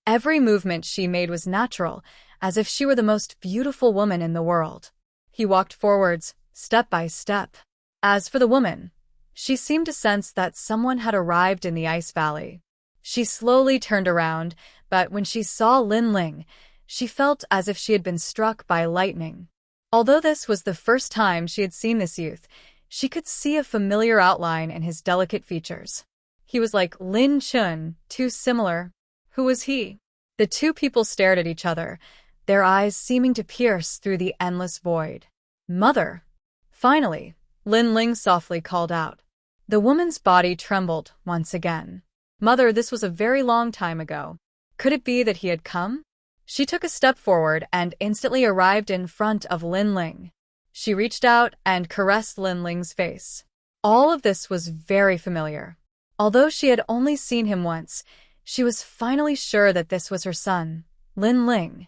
A: Every movement she made was natural, as if she were the most beautiful woman in the world. He walked forwards, step by step. As for the woman, she seemed to sense that someone had arrived in the ice valley. She slowly turned around, but when she saw Lin Ling, she felt as if she had been struck by lightning. Although this was the first time she had seen this youth, she could see a familiar outline in his delicate features. He was like Lin Chun, too similar. Who was he? The two people stared at each other, their eyes seeming to pierce through the endless void. Mother! Finally, Lin Ling softly called out. The woman's body trembled once again. Mother, this was a very long time ago. Could it be that he had come? She took a step forward and instantly arrived in front of Lin Ling. She reached out and caressed Lin Ling's face. All of this was very familiar. Although she had only seen him once, she was finally sure that this was her son, Lin Ling.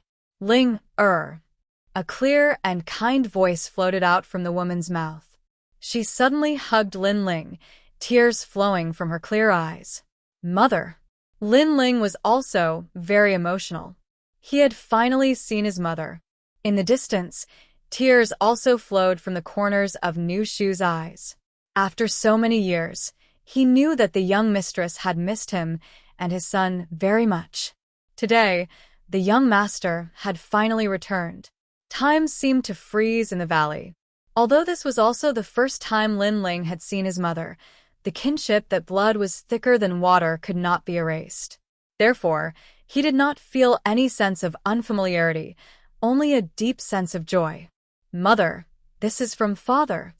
A: A clear and kind voice floated out from the woman's mouth. She suddenly hugged Lin Ling, tears flowing from her clear eyes. Mother! Lin Ling was also very emotional. He had finally seen his mother. In the distance, tears also flowed from the corners of Nu Shu's eyes. After so many years, he knew that the young mistress had missed him and his son very much. Today, the young master had finally returned. Time seemed to freeze in the valley. Although this was also the first time Lin Ling had seen his mother, the kinship that blood was thicker than water could not be erased. Therefore, He did not feel any sense of unfamiliarity, only a deep sense of joy. Mother, this is from father.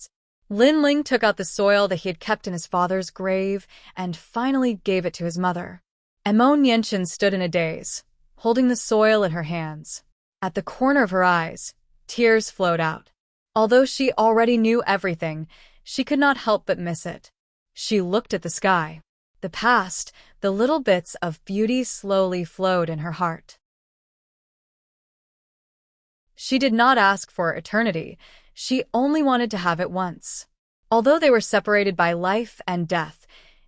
A: Lin Ling took out the soil that he had kept in his father's grave and finally gave it to his mother. Emo Nianchen stood in a daze, holding the soil in her hands. At the corner of her eyes, tears flowed out. Although she already knew everything, she could not help but miss it. She looked at the sky. The past, the little bits of beauty slowly flowed in her heart. She did not ask for eternity, she only wanted to have it once. Although they were separated by life and death,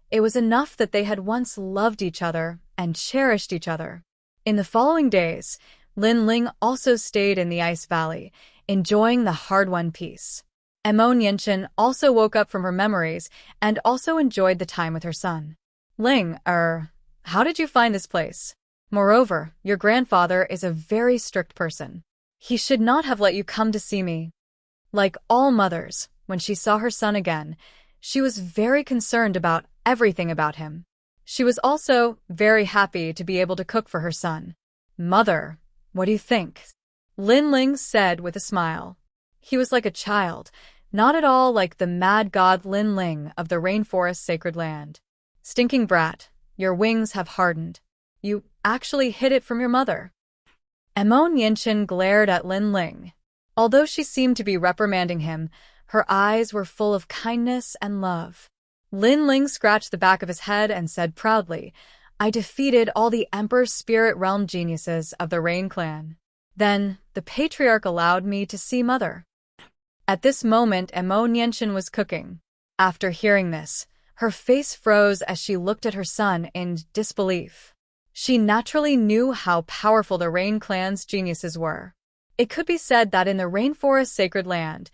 A: it was enough that they had once loved each other and cherished each other. In the following days, Lin Ling also stayed in the Ice Valley, enjoying the hard-won peace. Emo Nianchen also woke up from her memories and also enjoyed the time with her son. Ling, how did you find this place? Moreover, your grandfather is a very strict person. He should not have let you come to see me. Like all mothers, when she saw her son again, she was very concerned about everything about him. She was also very happy to be able to cook for her son. Mother, what do you think? Lin Ling said with a smile. He was like a child, not at all like the mad god Lin Ling of the rainforest sacred land. Stinking brat, your wings have hardened. You actually hid it from your mother. Emo Nianchen glared at Lin Ling. Although she seemed to be reprimanding him, her eyes were full of kindness and love. Lin Ling scratched the back of his head and said proudly, I defeated all the Emperor's Spirit Realm geniuses of the Rain Clan. Then, the patriarch allowed me to see Mother. At this moment, Emo Nianchen was cooking. After hearing this, her face froze as she looked at her son in disbelief. She naturally knew how powerful the Rain Clan's geniuses were. It could be said that in the Rainforest Sacred Land,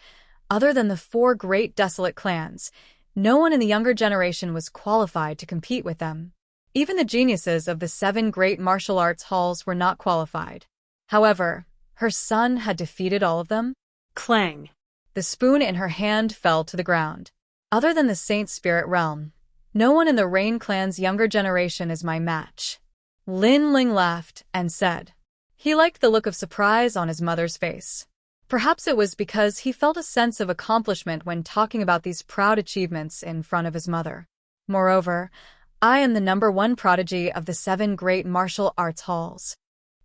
A: other than the 4 great desolate clans, no one in the younger generation was qualified to compete with them. Even the geniuses of the 7 great martial arts halls were not qualified. However, her son had defeated all of them.
B: Clang!
A: The spoon in her hand fell to the ground. Other than the Saint Spirit Realm, no one in the Rain Clan's younger generation is my match. Lin Ling laughed and said. He liked the look of surprise on his mother's face. Perhaps it was because he felt a sense of accomplishment when talking about these proud achievements in front of his mother. Moreover, I am the #1 prodigy of the 7 great martial arts halls.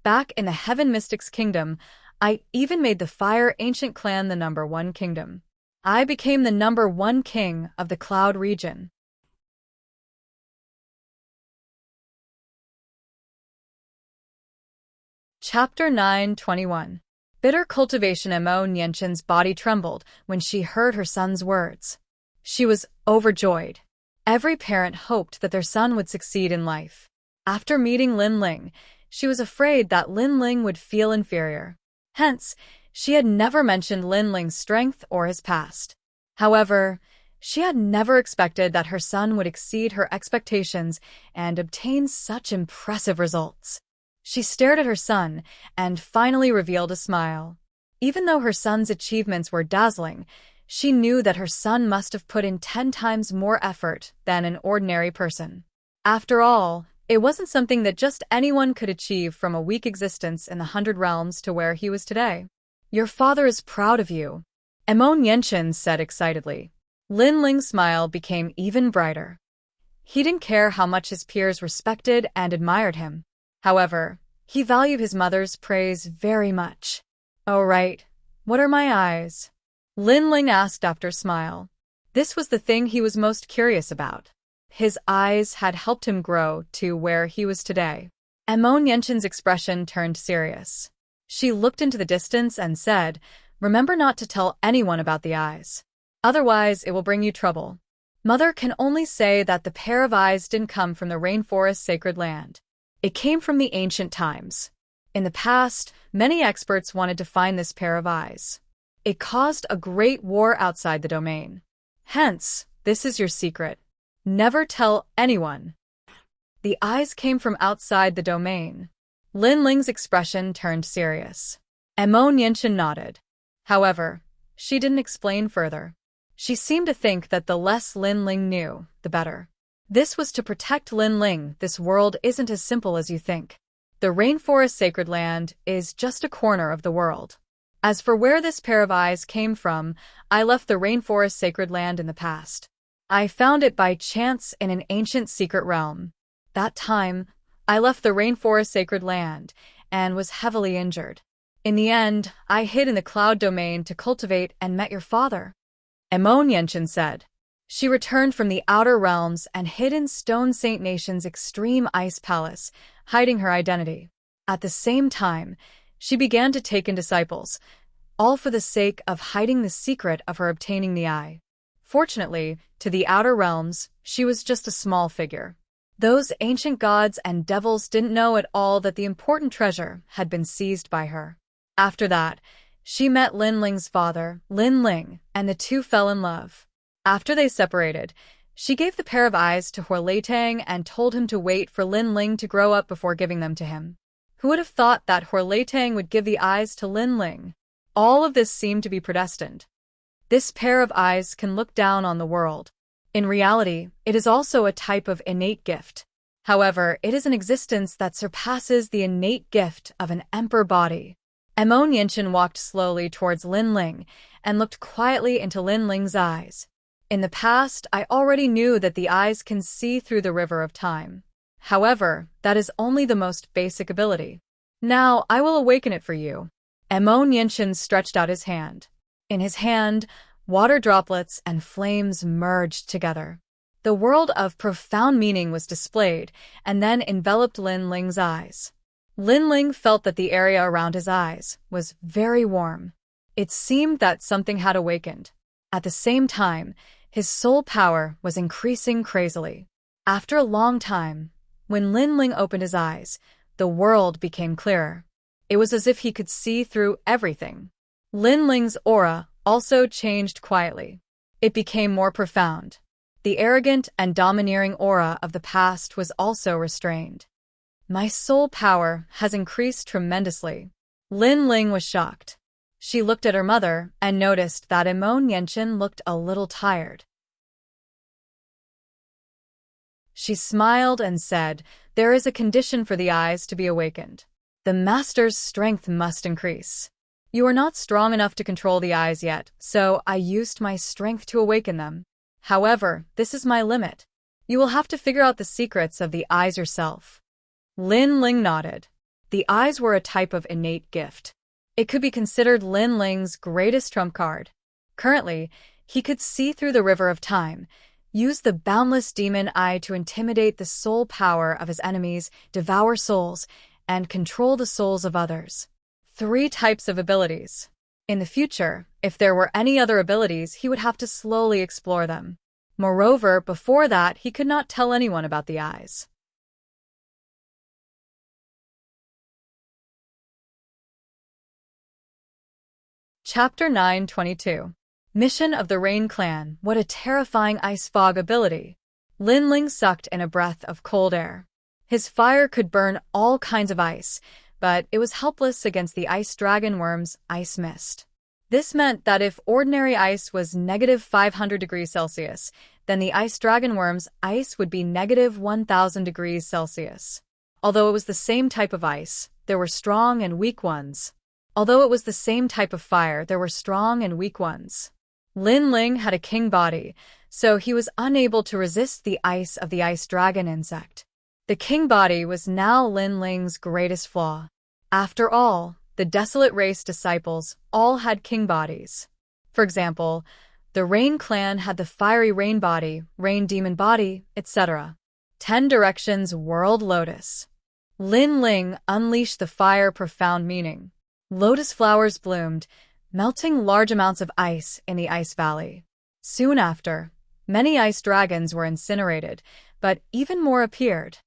A: Back in the Heaven Mystics Kingdom, I even made the Fire Ancient Clan the #1 kingdom. I became the #1 king of the Cloud region. Chapter 9:21. Bitter cultivation. Emo Nianchen's body trembled when she heard her son's words. She was overjoyed. Every parent hoped that their son would succeed in life. After meeting Lin Ling, she was afraid that Lin Ling would feel inferior. Hence, she had never mentioned Lin Ling's strength or his past. However, she had never expected that her son would exceed her expectations and obtain such impressive results. She stared at her son and finally revealed a smile. Even though her son's achievements were dazzling, she knew that her son must have put in 10 times more effort than an ordinary person. After all, it wasn't something that just anyone could achieve from a weak existence in the 100 realms to where he was today. Your father is proud of you, Emo Nianchen said excitedly. Lin Ling's smile became even brighter. He didn't care how much his peers respected and admired him. However, he valued his mother's praise very much. Oh right, what are my eyes? Lin Ling asked after a smile. This was the thing he was most curious about. His eyes had helped him grow to where he was today. Emo Nianchen's expression turned serious. She looked into the distance and said, remember not to tell anyone about the eyes. Otherwise, it will bring you trouble. Mother can only say that the pair of eyes didn't come from the rainforest sacred land. It came from the ancient times. In the past, many experts wanted to find this pair of eyes. It caused a great war outside the domain. Hence, this is your secret. Never tell anyone. The eyes came from outside the domain. Lin Ling's expression turned serious. Emo Nianchen nodded. However, she didn't explain further. She seemed to think that the less Lin Ling knew, the better. This was to protect Lin Ling. This world isn't as simple as you think. The rainforest sacred land is just a corner of the world. As for where this pair of eyes came from, I left the rainforest sacred land in the past. I found it by chance in an ancient secret realm. That time, I left the rainforest sacred land and was heavily injured. In the end, I hid in the cloud domain to cultivate and met your father. Emon said. She returned from the outer realms and hid in Stone Saint Nation's extreme ice palace, hiding her identity. At the same time, she began to take in disciples, all for the sake of hiding the secret of her obtaining the eye. Fortunately, to the outer realms, she was just a small figure. Those ancient gods and devils didn't know at all that the important treasure had been seized by her. After that, she met Lin Ling's father, Lin Ling, and the two fell in love. After they separated, she gave the pair of eyes to Horleitang and told him to wait for Lin Ling to grow up before giving them to him. Who would have thought that Horleitang would give the eyes to Lin Ling? All of this seemed to be predestined. This pair of eyes can look down on the world. In reality, it is also a type of innate gift. However, it is an existence that surpasses the innate gift of an emperor body. Emon Yinshin walked slowly towards Lin Ling and looked quietly into Lin Ling's eyes. In the past, I already knew that the eyes can see through the river of time. However, that is only the most basic ability. Now, I will awaken it for you. Emon Yinshin stretched out his hand. In his hand, water droplets and flames merged together. The world of profound meaning was displayed and then enveloped Lin Ling's eyes. Lin Ling felt that the area around his eyes was very warm. It seemed that something had awakened. At the same time, his soul power was increasing crazily. After a long time, when Lin Ling opened his eyes, the world became clearer. It was as if he could see through everything. Lin Ling's aura also changed quietly. It became more profound. The arrogant and domineering aura of the past was also restrained. My soul power has increased tremendously. Lin Ling was shocked. She looked at her mother and noticed that Emon Yinshin looked a little tired. She smiled and said, "There is a condition for the eyes to be awakened. The master's strength must increase. You are not strong enough to control the eyes yet, so I used my strength to awaken them. However, this is my limit. You will have to figure out the secrets of the eyes yourself." Lin Ling nodded. The eyes were a type of innate gift. It could be considered Lin Ling's greatest trump card. Currently, he could see through the river of time, use the boundless demon eye to intimidate the soul power of his enemies, devour souls, and control the souls of others. 3 types of abilities. In the future, if there were any other abilities, he would have to slowly explore them. Moreover, before that, he could not tell anyone about the eyes. Chapter 922. Mission of the Rain Clan. What a terrifying ice fog ability. Lin Ling sucked in a breath of cold air. His fire could burn all kinds of ice, but it was helpless against the ice dragon worm's ice mist. This meant that if ordinary ice was -500°C, then the ice dragon worm's ice would be -1000°C. Although it was the same type of ice, there were strong and weak ones. Although it was the same type of fire, there were strong and weak ones. Lin Ling had a king body, so he was unable to resist the ice of the ice dragon insect. The king body was now Lin Ling's greatest flaw. After all, the desolate race disciples all had king bodies. For example, the Rain Clan had the fiery rain body, rain demon body, etc. 10 Directions World Lotus. Lin Ling unleashed the fire profound meaning. Lotus flowers bloomed, melting large amounts of ice in the ice valley. Soon after, many ice dragons were incinerated, but even more appeared.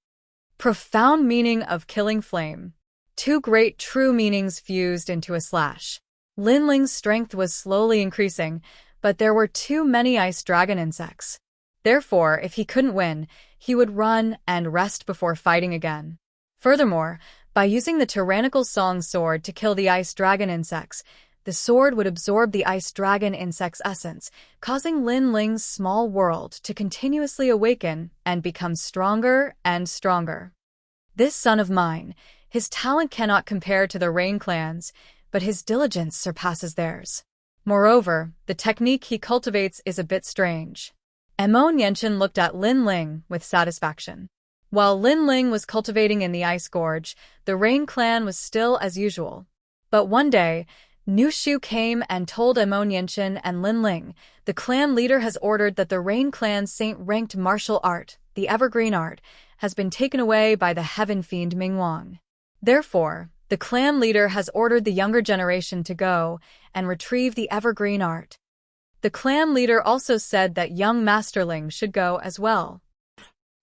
A: Profound meaning of killing flame. 2 great true meanings fused into a slash. Lin Ling's strength was slowly increasing, but there were too many ice dragon insects. Therefore, if he couldn't win, he would run and rest before fighting again. Furthermore, by using the tyrannical song sword to kill the ice dragon insects, the sword would absorb the ice dragon insect's essence, causing Lin Ling's small world to continuously awaken and become stronger and stronger. This son of mine, His talent cannot compare to the Rain Clan's, but his diligence surpasses theirs. Moreover, the technique he cultivates is a bit strange. Emo Nianchen looked at Lin Ling with satisfaction. While Lin Ling was cultivating in the Ice Gorge, the Rain Clan was still as usual. But one day, Nu Shu came and told Emo Nianchen and Lin Ling, the clan leader has ordered that the Rain Clan's saint-ranked martial art, the evergreen art, has been taken away by the heaven fiend Ming Wang. Therefore, the clan leader has ordered the younger generation to go and retrieve the evergreen art. The clan leader also said that young masterling should go as well.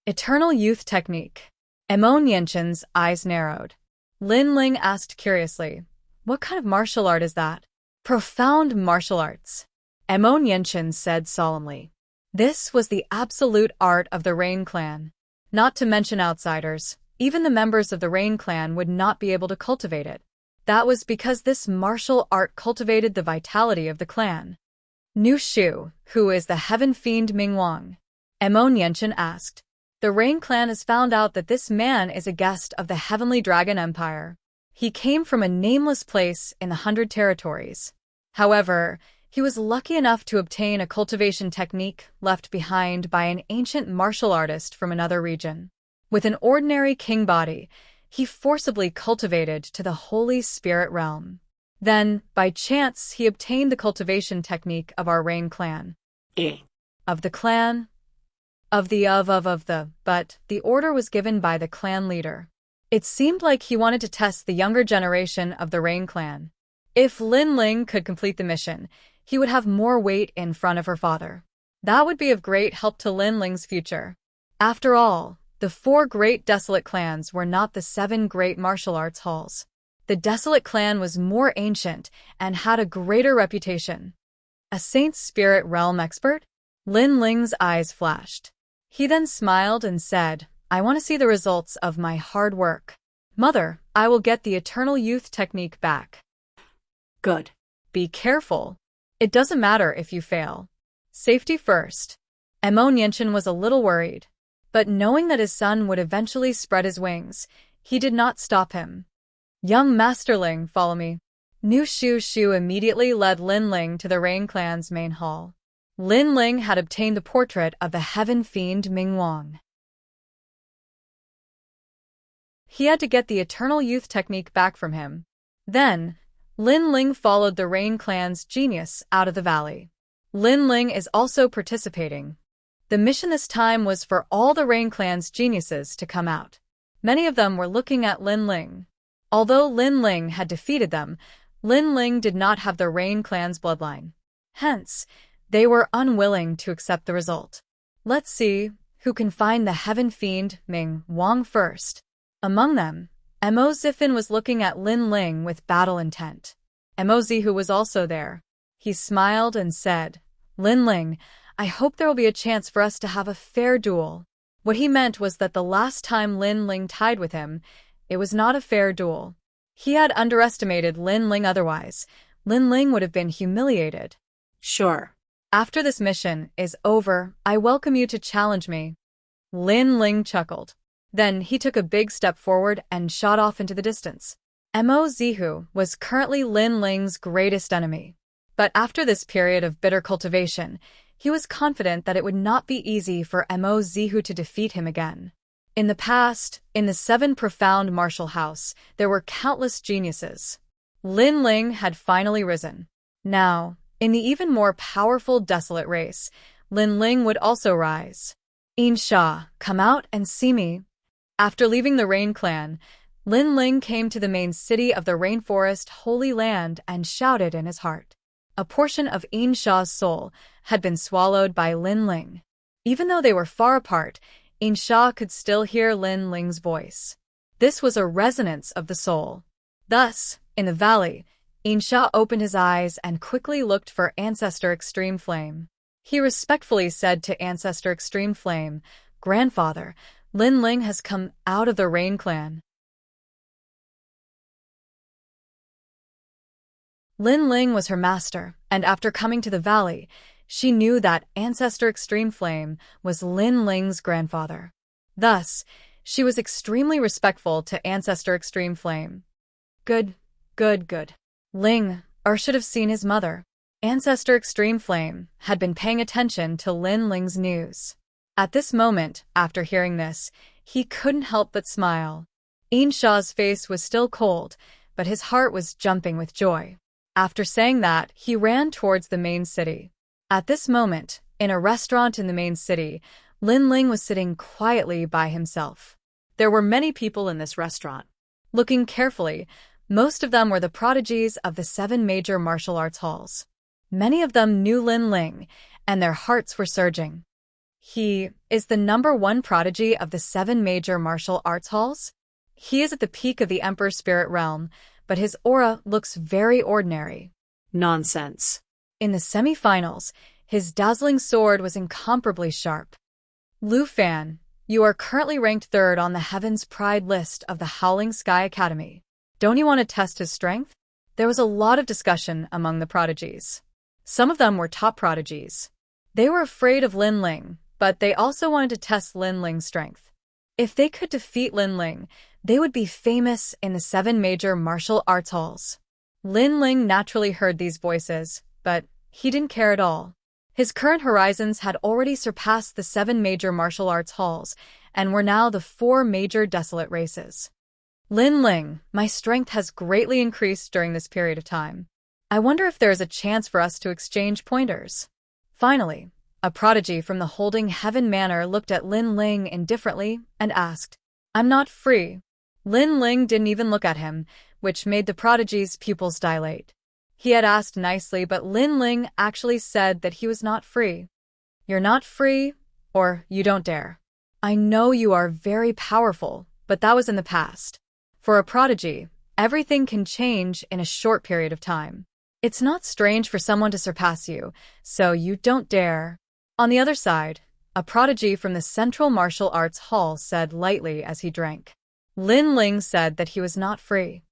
A: Eternal Youth Technique. Emo Nianchen's eyes narrowed. Lin Ling asked curiously, "What kind of martial art is that?" "Profound martial arts," Emo Nianchen said solemnly. This was the absolute art of the Rain Clan. Not to mention outsiders, even the members of the Rain Clan would not be able to cultivate it. That was because this martial art cultivated the vitality of the clan. Nu Shu, who is the heaven fiend Ming Wang? Emo Nianchen asked. The Rain Clan has found out that this man is a guest of the Heavenly Dragon Empire. He came from a nameless place in the 100 Territories. However, he was lucky enough to obtain a cultivation technique left behind by an ancient martial artist from another region. With an ordinary king body, he forcibly cultivated to the Holy Spirit realm. Then, by chance, he obtained the cultivation technique of our Rain Clan. Of the clan? Of the, but the order was given by the clan leader. It seemed like he wanted to test the younger generation of the Rain Clan. If Lin Ling could complete the mission, he would have more weight in front of her father. That would be of great help to Lin Ling's future. After all, the 4 great desolate clans were not the 7 great martial arts halls. The desolate clan was more ancient and had a greater reputation. A Saint Spirit Realm expert? Lin Ling's eyes flashed. He then smiled and said, I want to see the results of my hard work. Mother, I will get the Eternal Youth Technique back.
B: Good.
A: Be careful. It doesn't matter if you fail. Safety first. Emo Nianchen was a little worried. But knowing that his son would eventually spread his wings, he did not stop him. Young Masterling, follow me. Nu Shu immediately led Lin Ling to the Rain Clan's main hall. Lin Ling had obtained the portrait of the heaven fiend Ming Wang. He had to get the Eternal Youth Technique back from him. Then, Lin Ling followed the Rain Clan's genius out of the valley. Lin Ling is also participating. The mission this time was for all the Rain Clan's geniuses to come out. Many of them were looking at Lin Ling. Although Lin Ling had defeated them, Lin Ling did not have the Rain Clan's bloodline. Hence, they were unwilling to accept the result. Let's see who can find the heaven fiend Ming Wang first. Among them, Emo Zifin was looking at Lin Ling with battle intent. Emo Zihu was also there. He smiled and said, Lin Ling, I hope there will be a chance for us to have a fair duel. What he meant was that the last time Lin Ling tied with him, it was not a fair duel. He had underestimated Lin Ling otherwise. Lin Ling would have been humiliated.
B: Sure.
A: After this mission is over, I welcome you to challenge me. Lin Ling chuckled. Then he took a big step forward and shot off into the distance. Emo Zihu was currently Lin Ling's greatest enemy. But after this period of bitter cultivation, he was confident that it would not be easy for Emo Zihu to defeat him again. In the past, in the 7 profound martial house, there were countless geniuses. Lin Ling had finally risen. Now, in the even more powerful desolate race, Lin Ling would also rise. Insha, come out and see me. After leaving the Rain Clan, Lin Ling came to the main city of the Rainforest Holy Land and shouted in his heart. A portion of Insha's soul had been swallowed by Lin Ling. Even though they were far apart, Insha could still hear Lin Ling's voice. This was a resonance of the soul. Thus, in the valley, Insha opened his eyes and quickly looked for Ancestor Extreme Flame. He respectfully said to Ancestor Extreme Flame, Grandfather, Lin Ling has come out of the Rain Clan. Lin Ling was her master, and after coming to the valley, she knew that Ancestor Extreme Flame was Lin Ling's grandfather. Thus, She was extremely respectful to Ancestor Extreme Flame. Good, good, good. Ling, or should have seen his mother. Ancestor Extreme Flame had been paying attention to Lin Ling's news. At this moment, after hearing this, he couldn't help but smile. Inshaw's face was still cold, but his heart was jumping with joy. After saying that, he ran towards the main city. At this moment, in a restaurant in the main city, Lin Ling was sitting quietly by himself.
B: There were many people in this restaurant.
A: Looking carefully, most of them were the prodigies of the 7 major martial arts halls. Many of them knew Lin Ling, and their hearts were surging. He is the #1 prodigy of the 7 major martial arts halls? He is at the peak of the Emperor's spirit realm, but his aura looks very ordinary.
B: Nonsense.
A: In the semi-finals, his dazzling sword was incomparably sharp. Lu Fan, you are currently ranked 3rd on the Heaven's Pride list of the Howling Sky Academy. Don't you want to test his strength? There was a lot of discussion among the prodigies. Some of them were top prodigies. They were afraid of Lin Ling, but they also wanted to test Lin Ling's strength. If they could defeat Lin Ling, they would be famous in the 7 major martial arts halls. Lin Ling naturally heard these voices, but he didn't care at all. His current horizons had already surpassed the 7 major martial arts halls, and were now the 4 major desolate races. Lin Ling, my strength has greatly increased during this period of time. I wonder if there is a chance for us to exchange pointers. Finally, a prodigy from the Holding Heaven Manor looked at Lin Ling indifferently and asked, "I'm not free." Lin Ling didn't even look at him, which made the prodigy's pupils dilate. He had asked nicely, but Lin Ling actually said that he was not free. You're not free, or you don't dare. I know you are very powerful, but that was in the past. For a prodigy, everything can change in a short period of time. It's not strange for someone to surpass you, so you don't dare. On the other side, a prodigy from the Central Martial Arts Hall said lightly as he drank. Lin Ling said that he was not free.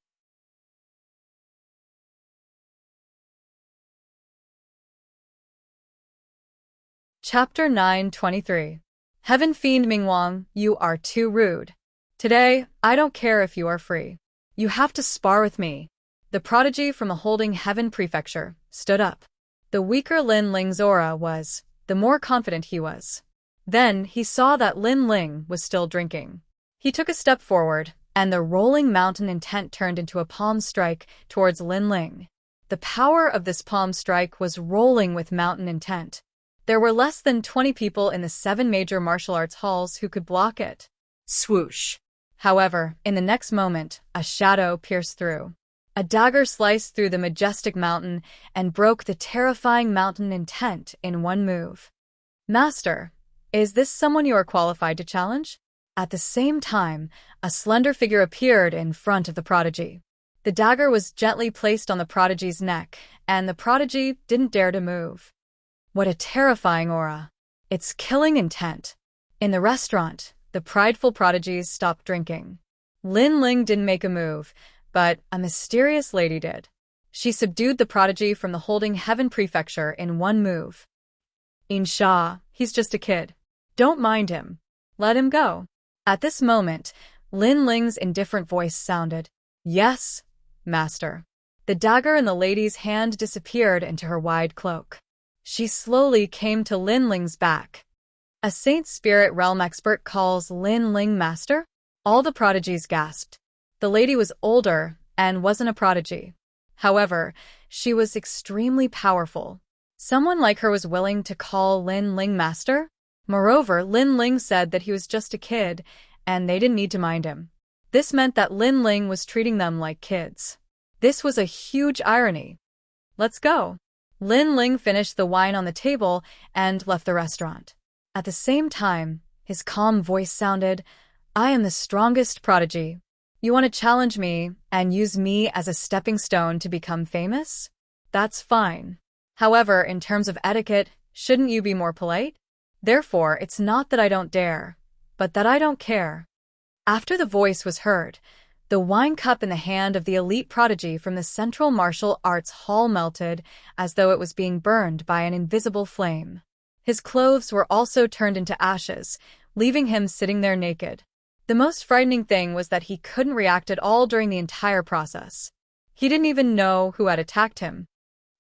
A: Chapter 9:23. Heaven Fiend Mingwang, you are too rude. Today, I don't care if you are free. You have to spar with me. The prodigy from the Holding Heaven Prefecture stood up. The weaker Lin Ling's aura was, the more confident he was. Then he saw that Lin Ling was still drinking. He took a step forward, and the rolling mountain intent turned into a palm strike towards Lin Ling. The power of this palm strike was rolling with mountain intent. There were less than 20 people in the 7 major martial arts halls who could block it.
B: Swoosh.
A: However, in the next moment, a shadow pierced through. A dagger sliced through the majestic mountain and broke the terrifying mountain intent in one move. Master, is this someone you are qualified to challenge? At the same time, a slender figure appeared in front of the prodigy. The dagger was gently placed on the prodigy's neck, and the prodigy didn't dare to move. What a terrifying aura. It's killing intent. In the restaurant, the prideful prodigies stopped drinking. Lin Ling didn't make a move, but a mysterious lady did. She subdued the prodigy from the Holding Heaven Prefecture in one move. Insha, he's just a kid. Don't mind him. Let him go. At this moment, Lin Ling's indifferent voice sounded. Yes, master. The dagger in the lady's hand disappeared into her wide cloak. She slowly came to Lin Ling's back. A Saint Spirit Realm expert calls Lin Ling master? All the prodigies gasped. The lady was older and wasn't a prodigy. However, she was extremely powerful. Someone like her was willing to call Lin Ling master? Moreover, Lin Ling said that he was just a kid, and they didn't need to mind him. This meant that Lin Ling was treating them like kids. This was a huge irony. Let's go. Lin Ling finished the wine on the table and left the restaurant. At the same time, his calm voice sounded, I am the strongest prodigy. You want to challenge me and use me as a stepping stone to become famous? That's fine. However, in terms of etiquette, shouldn't you be more polite? Therefore, it's not that I don't dare, but that I don't care. After the voice was heard, the wine cup in the hand of the elite prodigy from the Central Martial Arts Hall melted as though it was being burned by an invisible flame. His clothes were also turned into ashes, leaving him sitting there naked. The most frightening thing was that he couldn't react at all during the entire process. He didn't even know who had attacked him.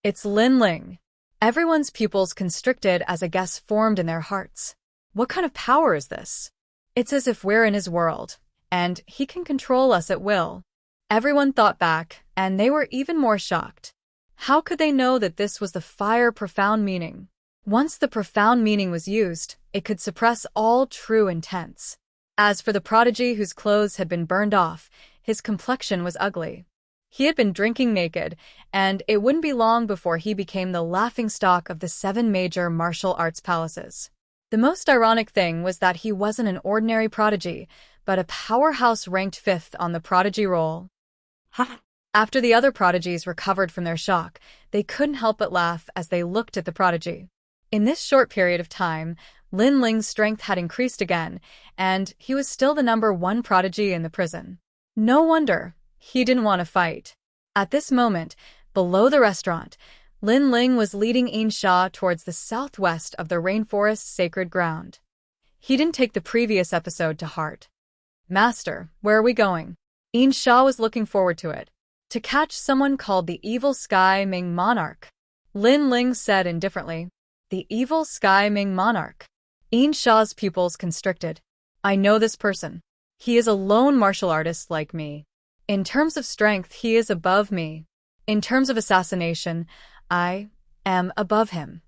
A: It's Lin Ling. Everyone's pupils constricted as a guess formed in their hearts. What kind of power is this? It's as if we're in his world, and he can control us at will. Everyone thought back, and they were even more shocked. How could they know that this was the fire profound meaning? Once the profound meaning was used, it could suppress all true intents. As for the prodigy whose clothes had been burned off, his complexion was ugly. He had been drinking naked, and it wouldn't be long before he became the laughingstock of the 7 major martial arts palaces. The most ironic thing was that he wasn't an ordinary prodigy, but a powerhouse ranked 5th on the prodigy roll. After the other prodigies recovered from their shock, they couldn't help but laugh as they looked at the prodigy. In this short period of time, Lin Ling's strength had increased again, and he was still the #1 prodigy in the prison. No wonder he didn't want to fight. At this moment, below the restaurant, Lin Ling was leading In Sha towards the southwest of the rainforest's sacred ground. He didn't take the previous episode to heart. "Master, where are we going?" In Sha was looking forward to it. "To catch someone called the Evil Sky Ming Monarch," Lin Ling said indifferently. "The Evil Sky Ming Monarch." In Sha's pupils constricted. "I know this person. He is a lone martial artist like me. In terms of strength, he is above me. In terms of assassination, I am above him.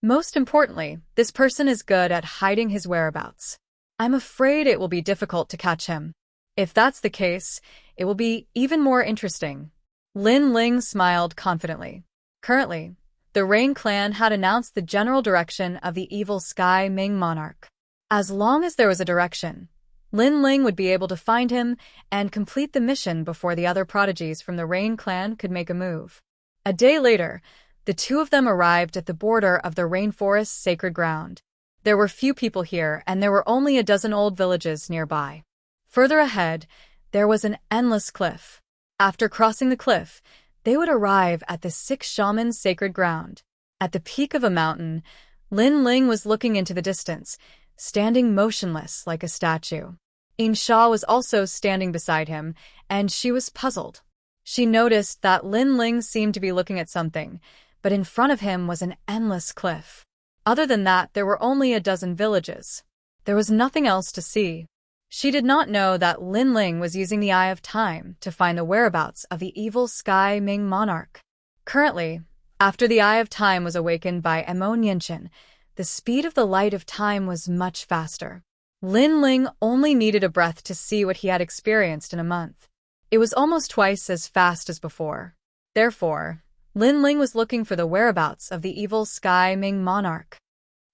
A: Most importantly, this person is good at hiding his whereabouts. I'm afraid it will be difficult to catch him. If that's the case, it will be even more interesting." Lin Ling smiled confidently. Currently, the Rain clan had announced the general direction of the Evil Sky Ming Monarch. As long as there was a direction, Lin Ling would be able to find him and complete the mission before the other prodigies from the Rain clan could make a move. A day later, the two of them arrived at the border of the rainforest's sacred ground. There were few people here, and there were only a dozen old villages nearby. Further ahead, there was an endless cliff. After crossing the cliff, they would arrive at the 6 shamans' sacred ground. At the peak of a mountain, Lin Ling was looking into the distance, standing motionless like a statue. In Sha was also standing beside him, and she was puzzled. She noticed that Lin Ling seemed to be looking at something, but in front of him was an endless cliff. Other than that, there were only a dozen villages. There was nothing else to see. She did not know that Lin Ling was using the Eye of Time to find the whereabouts of the Evil Sky Ming Monarch. Currently, after the Eye of Time was awakened by Emo Nianchen, the speed of the light of time was much faster. Lin Ling only needed a breath to see what he had experienced in a month. It was almost twice as fast as before. Therefore, Lin Ling was looking for the whereabouts of the Evil Sky Ming Monarch.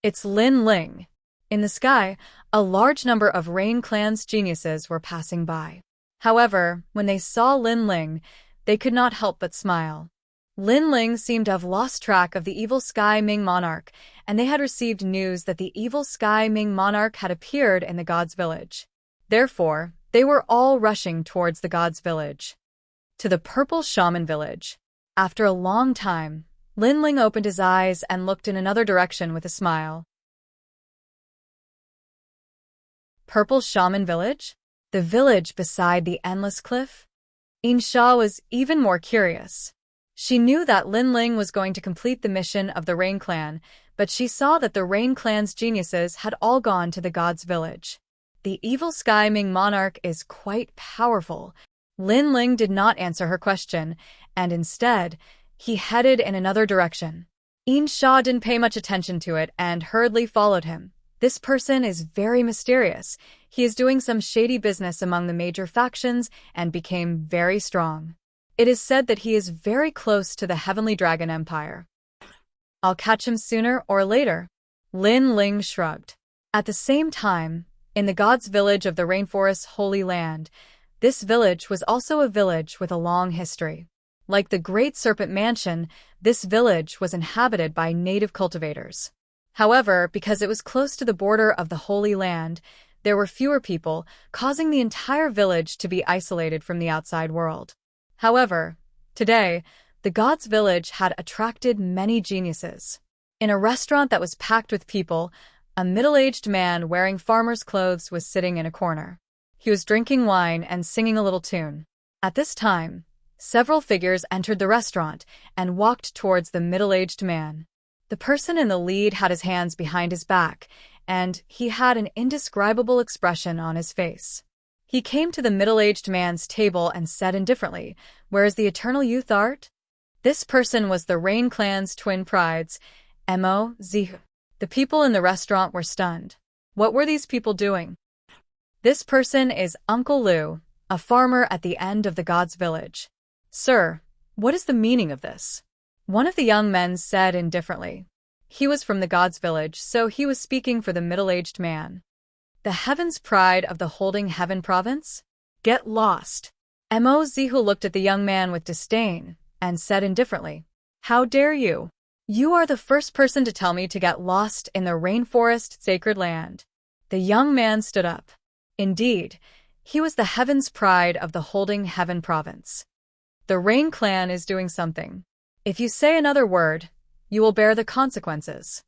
A: "It's Lin Ling." In the sky, a large number of Rain clan's geniuses were passing by. However, when they saw Lin Ling, they could not help but smile. Lin Ling seemed to have lost track of the Evil Sky Ming Monarch, and they had received news that the Evil Sky Ming Monarch had appeared in the God's Village. Therefore, they were all rushing towards the God's Village. To the Purple Shaman Village. After a long time, Lin Ling opened his eyes and looked in another direction with a smile. Purple Shaman Village? The village beside the endless cliff? In Sha was even more curious. She knew that Lin Ling was going to complete the mission of the Rain clan, but she saw that the Rain clan's geniuses had all gone to the God's Village. The Evil Sky Ming Monarch is quite powerful. Lin Ling did not answer her question, and instead, he headed in another direction. In Sha didn't pay much attention to it and hurriedly followed him. This person is very mysterious. He is doing some shady business among the major factions and became very strong. It is said that he is very close to the Heavenly Dragon Empire. I'll catch him sooner or later. Lin Ling shrugged. At the same time, in the God's Village of the Rainforest's Holy Land, this village was also a village with a long history. Like the Great Serpent Mansion, this village was inhabited by native cultivators. However, because it was close to the border of the Holy Land, there were fewer people, causing the entire village to be isolated from the outside world. However, today, the God's Village had attracted many geniuses. In a restaurant that was packed with people, A middle-aged man wearing farmer's clothes was sitting in a corner. He was drinking wine and singing a little tune. At this time, several figures entered the restaurant and walked towards the middle-aged man. The person in the lead had his hands behind his back, and he had an indescribable expression on his face. He came to the middle-aged man's table and said indifferently, "Where is the eternal youth art?" This person was the Rain Clan's twin prides, Mo, Zihu. The people in the restaurant were stunned. What were these people doing? This person is Uncle Liu, a farmer at the end of the god's village. "Sir, what is the meaning of this?" One of the young men said indifferently. He was from the god's village, so he was speaking for the middle-aged man. "The heaven's pride of the holding heaven province? Get lost." Mo Zihu looked at the young man with disdain and said indifferently, "How dare you? You are the first person to tell me to get lost in the rainforest sacred land." The young man stood up. Indeed, he was the heaven's pride of the holding heaven province. "The Rain Clan is doing something. If you say another word, you will bear the consequences."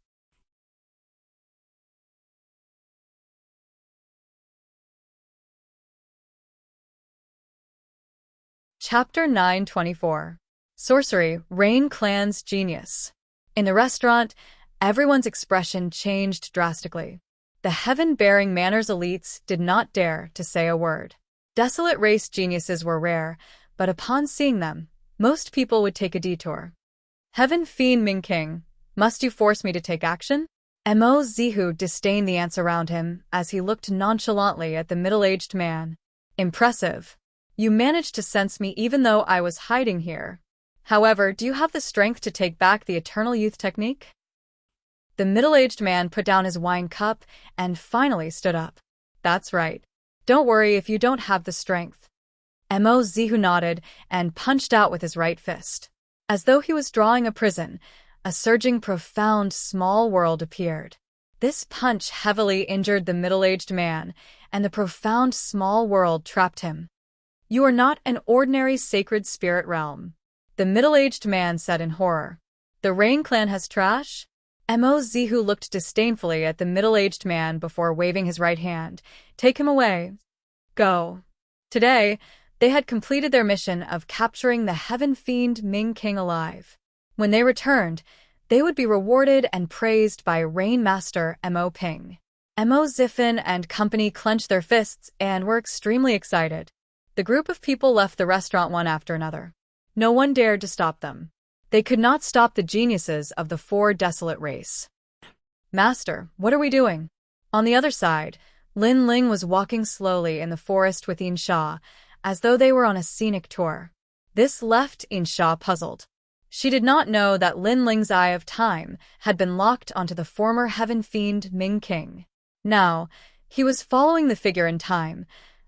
A: Chapter 924. Sorcery, Rain Clan's Genius. In the restaurant, everyone's expression changed drastically. The heaven-bearing manners elites did not dare to say a word. Desolate race geniuses were rare, but upon seeing them, most people would take a detour. "Heaven Fiend Ming King, must you force me to take action?" Mo Zihu disdained the ants around him as he looked nonchalantly at the middle-aged man. "Impressive. You managed to sense me even though I was hiding here. However, do you have the strength to take back the eternal youth technique?" The middle-aged man put down his wine cup and finally stood up. "That's right. Don't worry if you don't have the strength." Mo Zihu nodded and punched out with his right fist. As though he was drawing a prison, a surging, profound, small world appeared. This punch heavily injured the middle-aged man, and the profound, small world trapped him. "You are not an ordinary sacred spirit realm," the middle-aged man said in horror. "The Rain Clan has trash?" Mo Zihu looked disdainfully at the middle-aged man before waving his right hand. "Take him away. Go." Today, they had completed their mission of capturing the heaven fiend Ming King alive. When they returned, they would be rewarded and praised by Rain Master Mo Ping. Mo Ziffin and company clenched their fists and were extremely excited. The group of people left the restaurant one after another. No one dared to stop them. They could not stop the geniuses of the four desolate race. "Master, what are we doing?" On the other side, Lin Ling was walking slowly in the forest with Yin Sha, as though they were on a scenic tour. This left Yin Sha puzzled. She did not know that Lin Ling's eye of time had been locked onto the former heaven fiend Ming King. Now, he was following the figure in time,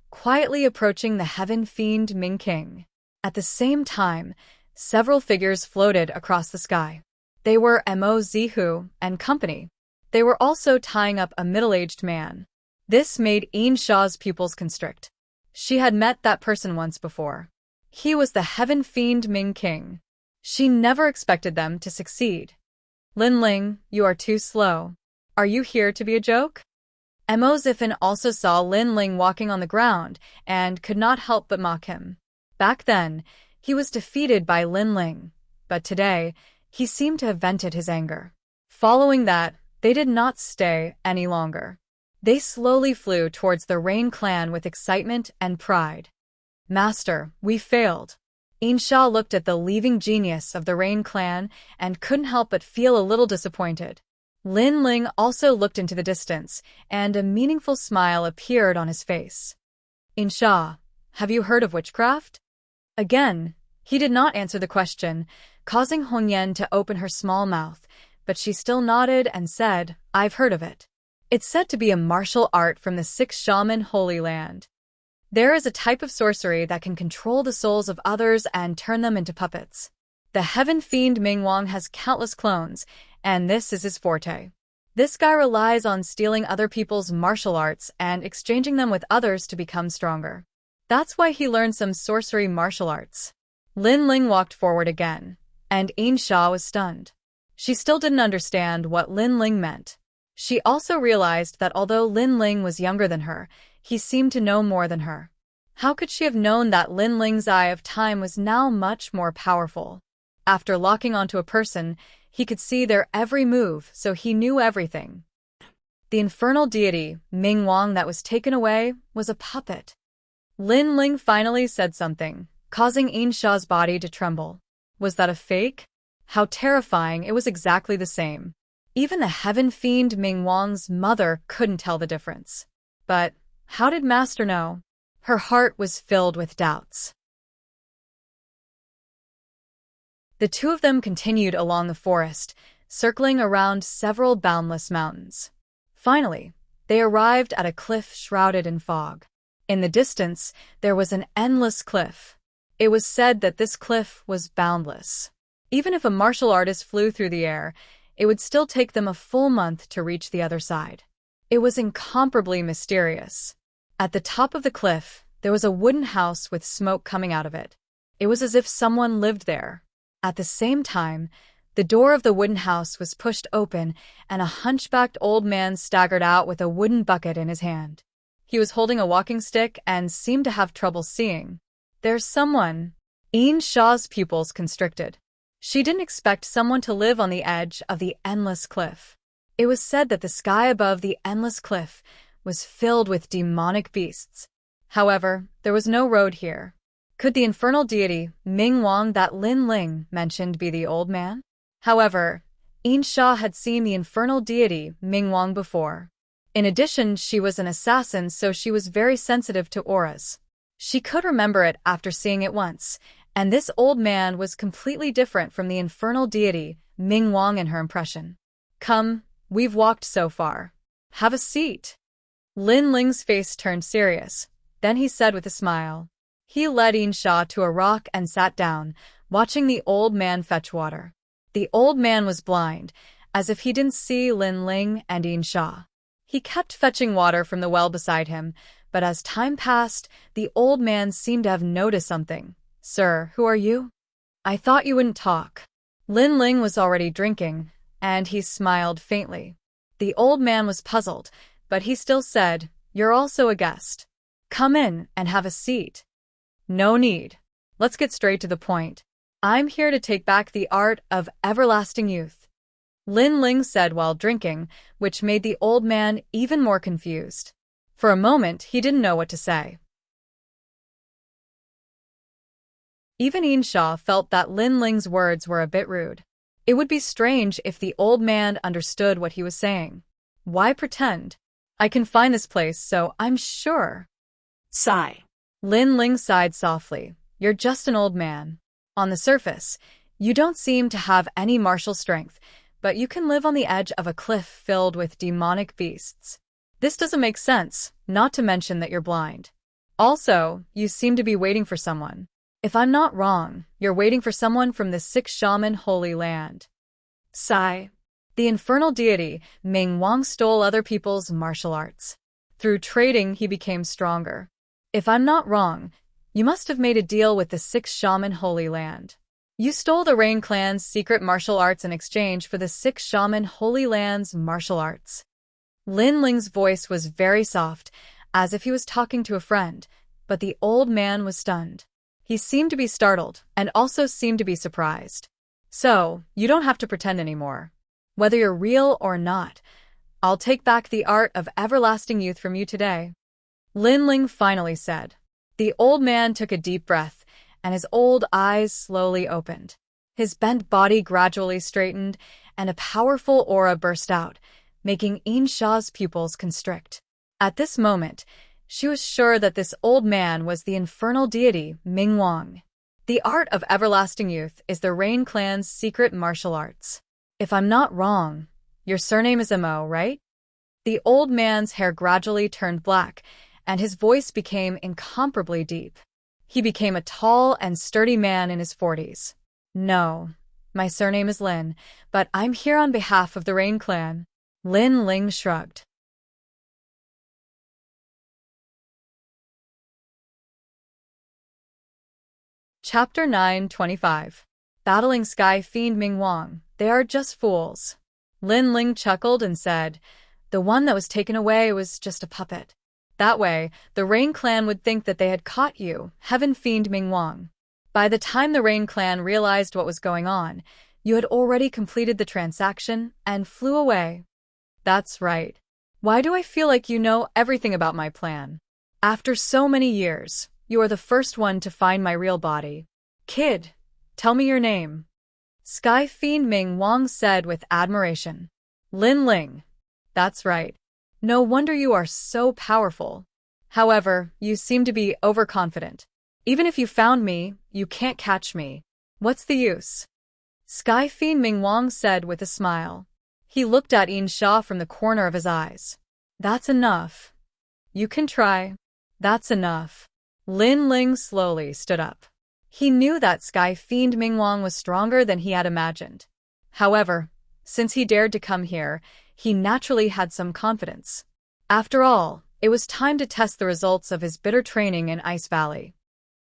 A: quietly approaching the heaven fiend Ming King. At the same time, several figures floated across the sky. They were Mo Zihu and company. They were also tying up a middle-aged man. This made Yin Sha's pupils constrict. She had met that person once before. He was the heaven fiend Ming King. She never expected them to succeed. "Lin Ling, you are too slow. Are you here to be a joke?" Mo Ziffin also saw Lin Ling walking on the ground and could not help but mock him. Back then, he was defeated by Lin Ling, but today, he seemed to have vented his anger. Following that, they did not stay any longer. They slowly flew towards the Rain Clan with excitement and pride. "Master, we failed." Yin Sha looked at the leaving genius of the Rain Clan and couldn't help but feel a little disappointed. Lin Ling also looked into the distance, and a meaningful smile appeared on his face. "Yin Sha, have you heard of witchcraft?" Again, he did not answer the question, causing Hong Yan to open her small mouth, but she still nodded and said, "I've heard of it. It's said to be a martial art from the Six Shaman Holy Land. There is a type of sorcery that can control the souls of others and turn them into puppets. The heaven fiend Ming Wang has countless clones, and this is his forte. This guy relies on stealing other people's martial arts and exchanging them with others to become stronger. That's why he learned some sorcery martial arts." Lin Ling walked forward again, and Yin Sha was stunned. She still didn't understand what Lin Ling meant. She also realized that although Lin Ling was younger than her, he seemed to know more than her. How could she have known that Lin Ling's eye of time was now much more powerful? After locking onto a person, he could see their every move, so he knew everything. The infernal deity, Ming Wang, that was taken away was a puppet. Lin Ling finally said something, causing Yin Sha's body to tremble. Was that a fake? How terrifying, it was exactly the same. Even the heaven fiend Ming Wang's mother couldn't tell the difference. But how did Master know? Her heart was filled with doubts. The two of them continued along the forest, circling around several boundless mountains. Finally, they arrived at a cliff shrouded in fog. In the distance, there was an endless cliff. It was said that this cliff was boundless. Even if a martial artist flew through the air, it would still take them a full month to reach the other side. It was incomparably mysterious. At the top of the cliff, there was a wooden house with smoke coming out of it. It was as if someone lived there. At the same time, the door of the wooden house was pushed open, and a hunchbacked old man staggered out with a wooden bucket in his hand. He was holding a walking stick and seemed to have trouble seeing. There's someone. Yin Sha's pupils constricted. She didn't expect someone to live on the edge of the endless cliff. It was said that the sky above the endless cliff was filled with demonic beasts. However, there was no road here. Could the infernal deity, Ming Wang, that Lin Ling mentioned, be the old man? However, Yin Sha had seen the infernal deity, Ming Wang, before. In addition, she was an assassin, so she was very sensitive to auras. She could remember it after seeing it once, and this old man was completely different from the infernal deity, Ming Wang, in her impression. Come, we've walked so far. Have a seat. Lin Ling's face turned serious. Then he said with a smile. He led Yin Sha to a rock and sat down, watching the old man fetch water. The old man was blind, as if he didn't see Lin Ling and Yin Sha. He kept fetching water from the well beside him, but as time passed, the old man seemed to have noticed something. Sir, who are you? I thought you wouldn't talk. Lin Ling was already drinking, and he smiled faintly. The old man was puzzled, but he still said, You're also a guest. Come in and have a seat. No need. Let's get straight to the point. I'm here to take back the art of everlasting youth. Lin Ling said while drinking, which made the old man even more confused. For a moment, he didn't know what to say. Even Yin Sha felt that Lin Ling's words were a bit rude. It would be strange if the old man understood what he was saying. Why pretend? I can find this place, so I'm sure.
B: Sigh.
A: Lin Ling sighed softly. You're just an old man. On the surface, you don't seem to have any martial strength, but you can live on the edge of a cliff filled with demonic beasts. This doesn't make sense, not to mention that you're blind. Also, you seem to be waiting for someone. If I'm not wrong, you're waiting for someone from the Six Shaman Holy Land. Sigh. The infernal deity, Ming Wang, stole other people's martial arts. Through trading, he became stronger. If I'm not wrong, you must have made a deal with the Six Shaman Holy Land. You stole the Rain Clan's secret martial arts in exchange for the Six Shaman Holy Land's martial arts. Lin Ling's voice was very soft, as if he was talking to a friend, but the old man was stunned. He seemed to be startled, and also seemed to be surprised. So, you don't have to pretend anymore. Whether you're real or not, I'll take back the art of everlasting youth from you today. Lin Ling finally said. The old man took a deep breath, and his old eyes slowly opened. His bent body gradually straightened, and a powerful aura burst out, making Yin Sha's pupils constrict. At this moment, she was sure that this old man was the infernal deity, Ming Wang. The art of everlasting youth is the Rain Clan's secret martial arts. If I'm not wrong, your surname is Mo, right? The old man's hair gradually turned black, and his voice became incomparably deep. He became a tall and sturdy man in his 40s. No, my surname is Lin, but I'm here on behalf of the Rain Clan. Lin Ling shrugged. Chapter 9:25. Battling Sky Fiend Ming Wang. They are just fools. Lin Ling chuckled and said, The one that was taken away was just a puppet. That way, the Rain Clan would think that they had caught you, Heaven Fiend Mingwang. By the time the Rain Clan realized what was going on, you had already completed the transaction and flew away. That's right. Why do I feel like you know everything about my plan? After so many years, you are the first one to find my real body. Kid, tell me your name. Sky Fiend Ming Wang said with admiration. Lin Ling. That's right. No wonder you are so powerful. However, you seem to be overconfident. Even if you found me, you can't catch me. What's the use? Sky Fiend Ming Wang said with a smile. He looked at Yin Sha from the corner of his eyes. That's enough. You can try. That's enough. Lin Ling slowly stood up. He knew that Sky Fiend Mingwang was stronger than he had imagined. However, since he dared to come here, he naturally had some confidence. After all, it was time to test the results of his bitter training in Ice Valley.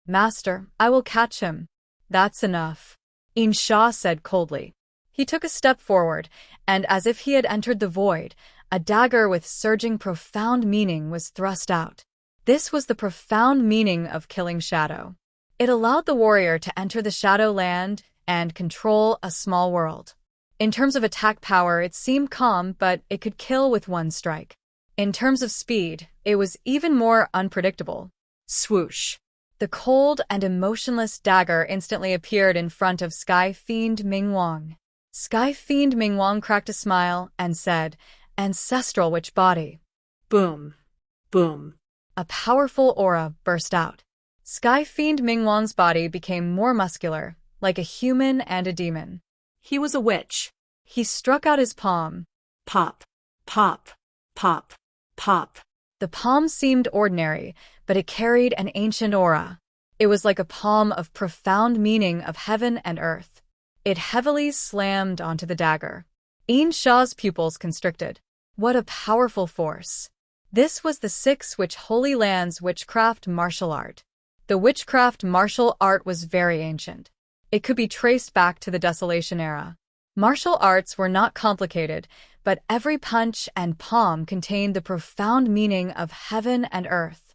A: Master, I will catch him. That's enough. Yin Sha said coldly. He took a step forward, and as if he had entered the void, a dagger with surging profound meaning was thrust out. This was the profound meaning of killing Shadow. It allowed the warrior to enter the Shadow Land and control a small world. In terms of attack power, it seemed calm, but it could kill with one strike. In terms of speed, it was even more unpredictable. Swoosh! The cold and emotionless dagger instantly appeared in front of Sky Fiend Mingwang. Sky Fiend Mingwang cracked a smile and said, Ancestral Witch Body.
B: Boom. Boom.
A: A powerful aura burst out. Sky Fiend Mingwang's body became more muscular, like a human and a demon.
B: He was a witch.
A: He struck out his palm.
B: Pop. Pop. Pop. Pop.
A: The palm seemed ordinary, but it carried an ancient aura. It was like a palm of profound meaning of heaven and earth. It heavily slammed onto the dagger. Yin Sha's pupils constricted. What a powerful force. This was the 6 Witch Holy Lands witchcraft martial art. The witchcraft martial art was very ancient. It could be traced back to the Desolation era. Martial arts were not complicated, but every punch and palm contained the profound meaning of heaven and earth.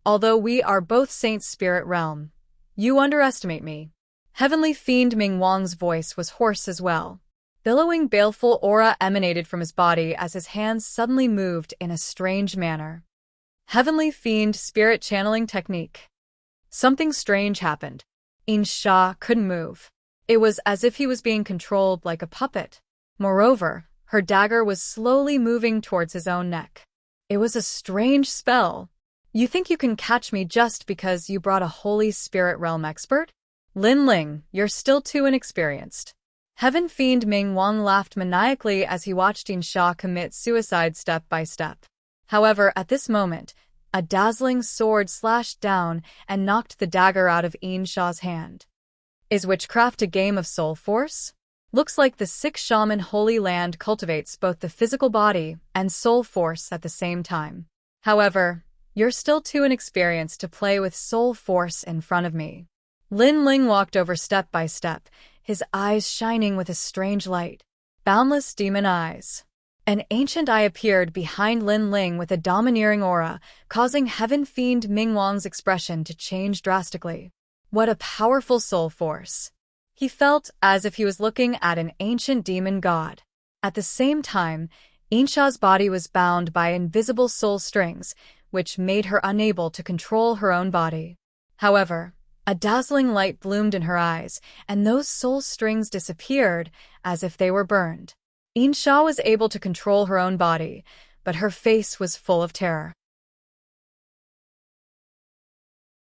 A: Although we are both Saint Spirit Realm, you underestimate me. Heavenly Fiend Mingwang's voice was hoarse as well. Billowing baleful aura emanated from his body as his hands suddenly moved in a strange manner. Heavenly Fiend Spirit Channeling Technique. Something strange happened. Yin Sha couldn't move. It was as if he was being controlled like a puppet. Moreover, her dagger was slowly moving towards his own neck. It was a strange spell. You think you can catch me just because you brought a Holy Spirit Realm expert? Lin Ling, you're still too inexperienced. Heaven Fiend Ming Wang laughed maniacally as he watched Yin Sha commit suicide step by step. However, at this moment, a dazzling sword slashed down and knocked the dagger out of Yin Sha's hand. Is witchcraft a game of soul force? Looks like the 6 Shaman Holy Land cultivates both the physical body and soul force at the same time. However, you're still too inexperienced to play with soul force in front of me. Lin Ling walked over step by step, his eyes shining with a strange light. Boundless demon eyes. An ancient eye appeared behind Lin Ling with a domineering aura, causing Heaven Fiend Mingwang's expression to change drastically. What a powerful soul force. He felt as if he was looking at an ancient demon god. At the same time, Yin Sha's body was bound by invisible soul strings, which made her unable to control her own body. However, a dazzling light bloomed in her eyes, and those soul strings disappeared as if they were burned. Yin Sha was able to control her own body, but her face was full of terror.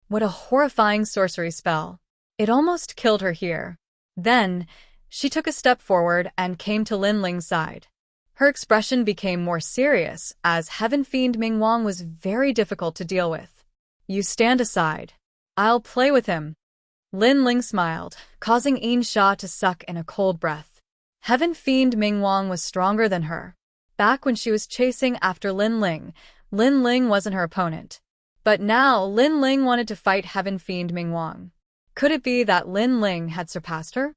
A: What a horrifying sorcery spell. It almost killed her here. Then, she took a step forward and came to Lin Ling's side. Her expression became more serious, as Heaven Fiend Mingwang was very difficult to deal with. You stand aside. I'll play with him. Lin Ling smiled, causing Yin Sha to suck in a cold breath. Heaven Fiend Mingwang was stronger than her. Back when she was chasing after Lin Ling wasn't her opponent. But now Lin Ling wanted to fight Heaven Fiend Mingwang. Could it be that Lin Ling had surpassed her?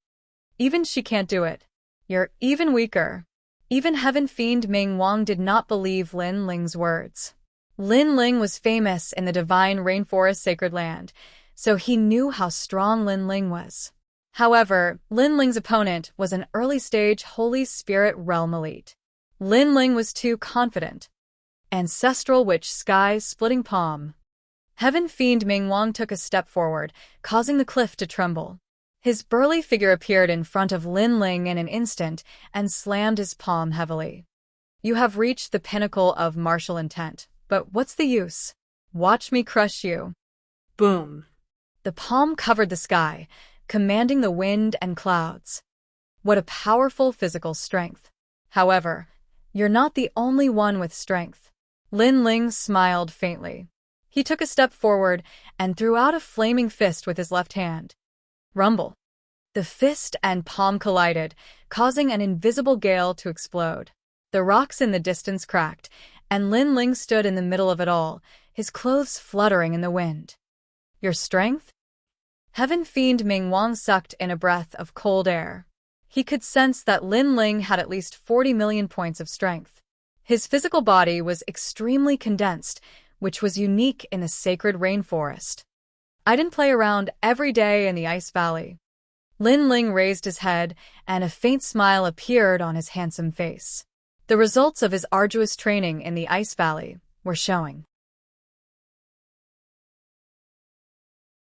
A: Even she can't do it. You're even weaker. Even Heaven Fiend Ming Wang did not believe Lin Ling's words. Lin Ling was famous in the divine rainforest sacred land, so he knew how strong Lin Ling was. However, Lin Ling's opponent was an early-stage Holy Spirit realm elite. Lin Ling was too confident. Ancestral Witch Sky Splitting Palm. Heaven Fiend Ming Wang took a step forward, causing the cliff to tremble. His burly figure appeared in front of Lin Ling in an instant and slammed his palm heavily. You have reached the pinnacle of martial intent, but what's the use? Watch me crush you.
B: Boom.
A: The palm covered the sky, commanding the wind and clouds. What a powerful physical strength. However, you're not the only one with strength. Lin Ling smiled faintly. He took a step forward and threw out a flaming fist with his left hand. Rumble. The fist and palm collided, causing an invisible gale to explode. The rocks in the distance cracked, and Lin Ling stood in the middle of it all, his clothes fluttering in the wind. Your strength? Heaven Fiend Ming Wang sucked in a breath of cold air. He could sense that Lin Ling had at least 40 million points of strength. His physical body was extremely condensed, which was unique in the sacred rainforest. I didn't play around every day in the Ice Valley. Lin Ling raised his head, and a faint smile appeared on his handsome face. The results of his arduous training in the Ice Valley were showing.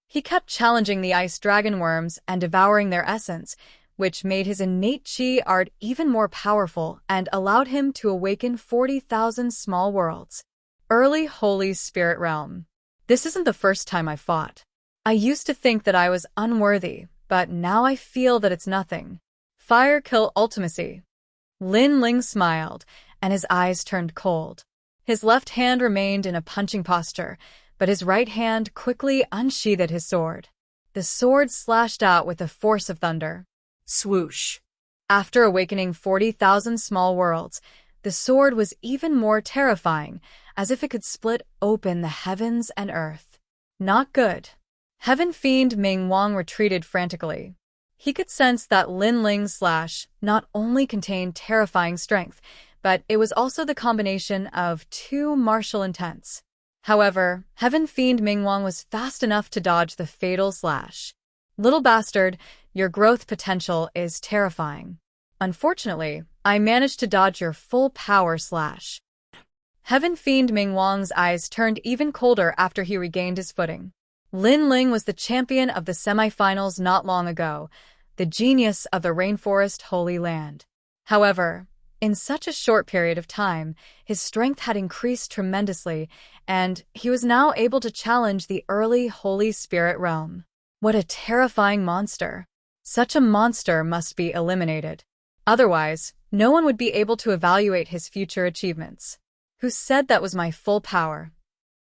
A: He kept challenging the ice dragon worms and devouring their essence, which made his innate chi art even more powerful and allowed him to awaken 40,000 small worlds. Early Holy Spirit Realm. This isn't the first time I fought. I used to think that I was unworthy, but now I feel that it's nothing. Fire Kill Ultimacy. Lin Ling smiled, and his eyes turned cold. His left hand remained in a punching posture, but his right hand quickly unsheathed his sword. The sword slashed out with the force of thunder.
B: Swoosh.
A: After awakening 40,000 small worlds, the sword was even more terrifying, as if it could split open the heavens and earth. Not good. Heaven Fiend Ming Wang retreated frantically. He could sense that Lin Ling's slash not only contained terrifying strength, but it was also the combination of two martial intents. However, Heaven Fiend Ming Wang was fast enough to dodge the fatal slash. Little bastard, your growth potential is terrifying. Unfortunately, I managed to dodge your full power slash. Heaven Fiend Ming Wang's eyes turned even colder after he regained his footing. Lin Ling was the champion of the semifinals not long ago, the genius of the Rainforest Holy Land. However, in such a short period of time, his strength had increased tremendously, and he was now able to challenge the early Holy Spirit realm. What a terrifying monster! Such a monster must be eliminated. Otherwise, no one would be able to evaluate his future achievements. Who said that was my full power?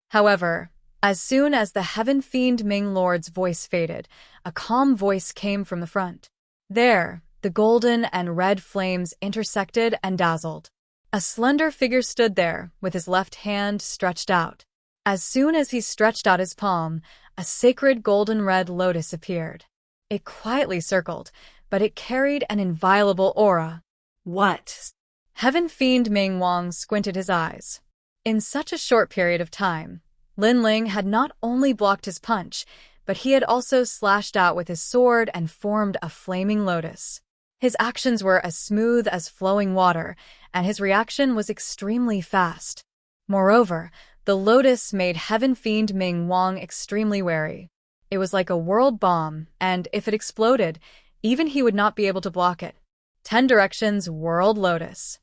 A: However, as soon as the Heaven Fiend Ming Lord's voice faded, a calm voice came from the front. There, the golden and red flames intersected and dazzled. A slender figure stood there, with his left hand stretched out. As soon as he stretched out his palm, a sacred golden red lotus appeared. It quietly circled, but it carried an inviolable aura.
B: What?
A: Heaven Fiend Ming Wang squinted his eyes. In such a short period of time, Lin Ling had not only blocked his punch, but he had also slashed out with his sword and formed a flaming lotus. His actions were as smooth as flowing water, and his reaction was extremely fast. Moreover, the lotus made Heaven Fiend Ming Wang extremely wary. It was like a world bomb, and if it exploded, even he would not be able to block it. 10 Directions World Lotus.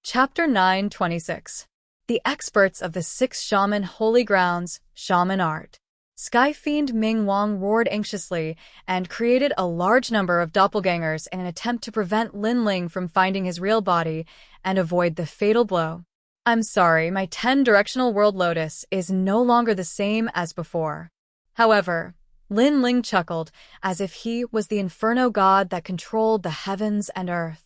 A: Chapter 926. The Experts of the Six Shaman Holy Grounds, Shaman Art. Sky Fiend Ming Wang roared anxiously and created a large number of doppelgangers in an attempt to prevent Lin Ling from finding his real body and avoid the fatal blow. I'm sorry, my 10-directional world lotus is no longer the same as before. However, Lin Ling chuckled as if he was the inferno god that controlled the heavens and earth.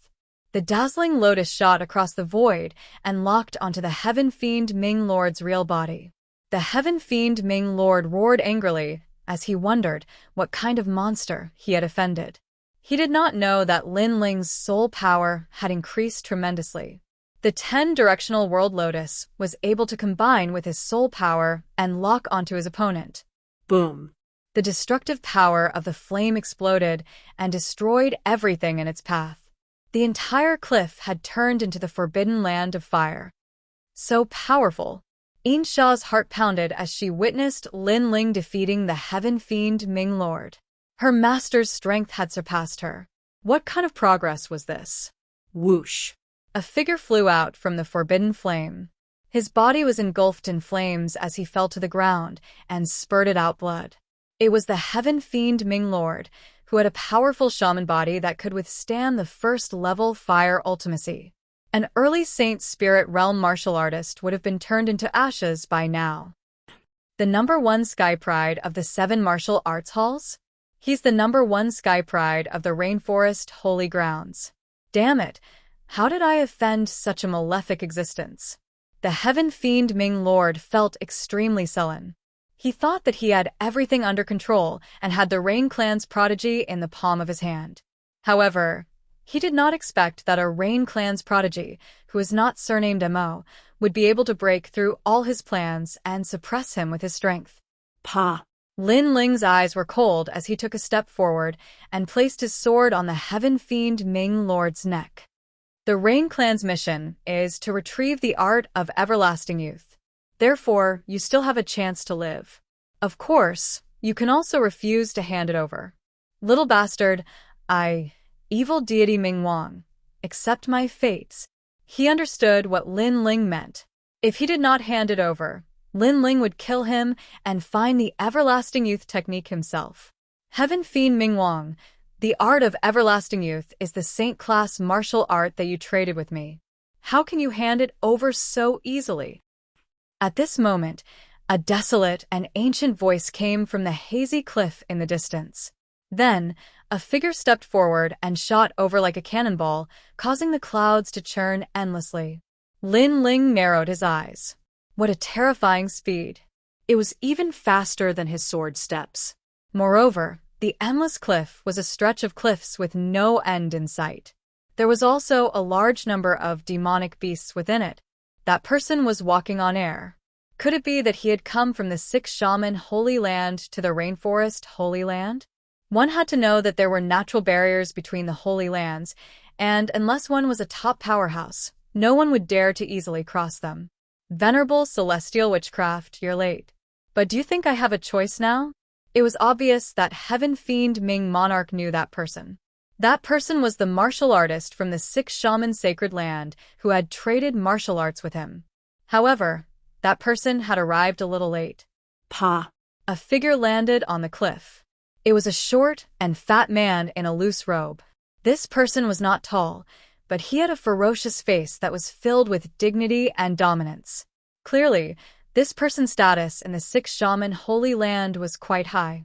A: The dazzling lotus shot across the void and locked onto the Heaven Fiend Ming Lord's real body. The Heaven Fiend Ming Lord roared angrily as he wondered what kind of monster he had offended. He did not know that Lin Ling's soul power had increased tremendously. The 10-directional World Lotus was able to combine with his soul power and lock onto his opponent.
B: Boom.
A: The destructive power of the flame exploded and destroyed everything in its path. The entire cliff had turned into the forbidden land of fire. So powerful! Insha's heart pounded as she witnessed Lin Ling defeating the Heaven Fiend Ming Lord. Her master's strength had surpassed her. What kind of progress was this?
B: Whoosh.
A: A figure flew out from the forbidden flame. His body was engulfed in flames as he fell to the ground and spurted out blood. It was the Heaven Fiend Ming Lord, who had a powerful shaman body that could withstand the first-level fire ultimacy. An early Saint Spirit Realm martial artist would have been turned into ashes by now. The #1 Sky Pride of the 7 martial arts halls? He's the #1 Sky Pride of the Rainforest Holy Grounds. Damn it, how did I offend such a malefic existence? The Heaven Fiend Ming Lord felt extremely sullen. He thought that he had everything under control and had the Rain Clan's prodigy in the palm of his hand. However, he did not expect that a Rain Clan's prodigy, who is not surnamed Mo, would be able to break through all his plans and suppress him with his strength.
B: Pa.
A: Lin Ling's eyes were cold as he took a step forward and placed his sword on the Heaven Fiend Ming Lord's neck. The Rain Clan's mission is to retrieve the art of everlasting youth. Therefore, you still have a chance to live. Of course, you can also refuse to hand it over. Little bastard, evil deity Ming Wang, accept my fates. He understood what Lin Ling meant. If he did not hand it over, Lin Ling would kill him and find the everlasting youth technique himself. Heaven Fiend Ming Wang, the art of everlasting youth is the saint-class martial art that you traded with me. How can you hand it over so easily? At this moment, a desolate and ancient voice came from the hazy cliff in the distance. Then, a figure stepped forward and shot over like a cannonball, causing the clouds to churn endlessly. Lin Ling narrowed his eyes. What a terrifying speed! It was even faster than his sword steps. Moreover, the endless cliff was a stretch of cliffs with no end in sight. There was also a large number of demonic beasts within it. That person was walking on air. Could it be that he had come from the 6 Shaman Holy Land to the Rainforest Holy Land? One had to know that there were natural barriers between the Holy Lands, and unless one was a top powerhouse, no one would dare to easily cross them. Venerable Celestial Witchcraft, you're late. But do you think I have a choice now? It was obvious that Heaven Fiend Ming Monarch knew that person. That person was the martial artist from the 6 Shaman Sacred Land who had traded martial arts with him. However, that person had arrived a little late.
B: Pa.
A: A figure landed on the cliff. It was a short and fat man in a loose robe. This person was not tall, but he had a ferocious face that was filled with dignity and dominance. Clearly, this person's status in the 6 Shaman Holy Land was quite high.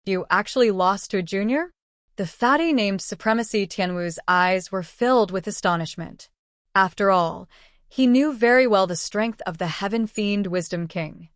A: You actually lost to a junior? The fatty named Supremacy Tianwu's eyes were filled with astonishment. After all, he knew very well the strength of the Heaven Fiend Wisdom King.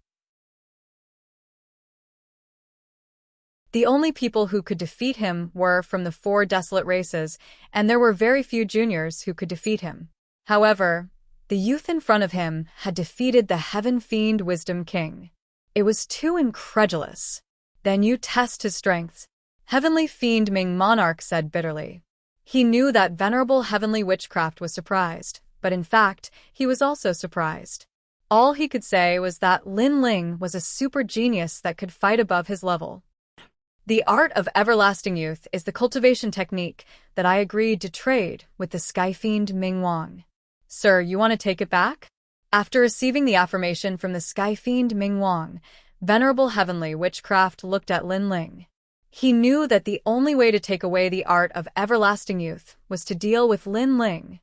A: The only people who could defeat him were from the 4 desolate races, and there were very few juniors who could defeat him. However, the youth in front of him had defeated the Heaven Fiend Wisdom King. It was too incredulous. Then you test his strengths, Heavenly Fiend Ming Monarch said bitterly. He knew that venerable heavenly witchcraft was surprised, but in fact, he was also surprised. All he could say was that Lin Ling was a super genius that could fight above his level. The art of everlasting youth is the cultivation technique that I agreed to trade with the Sky Fiend Ming Wang. Sir, you want to take it back? After receiving the affirmation from the Sky Fiend Ming Wang, venerable heavenly witchcraft looked at Lin Ling. He knew that the only way to take away the art of everlasting youth was to deal with Lin Ling.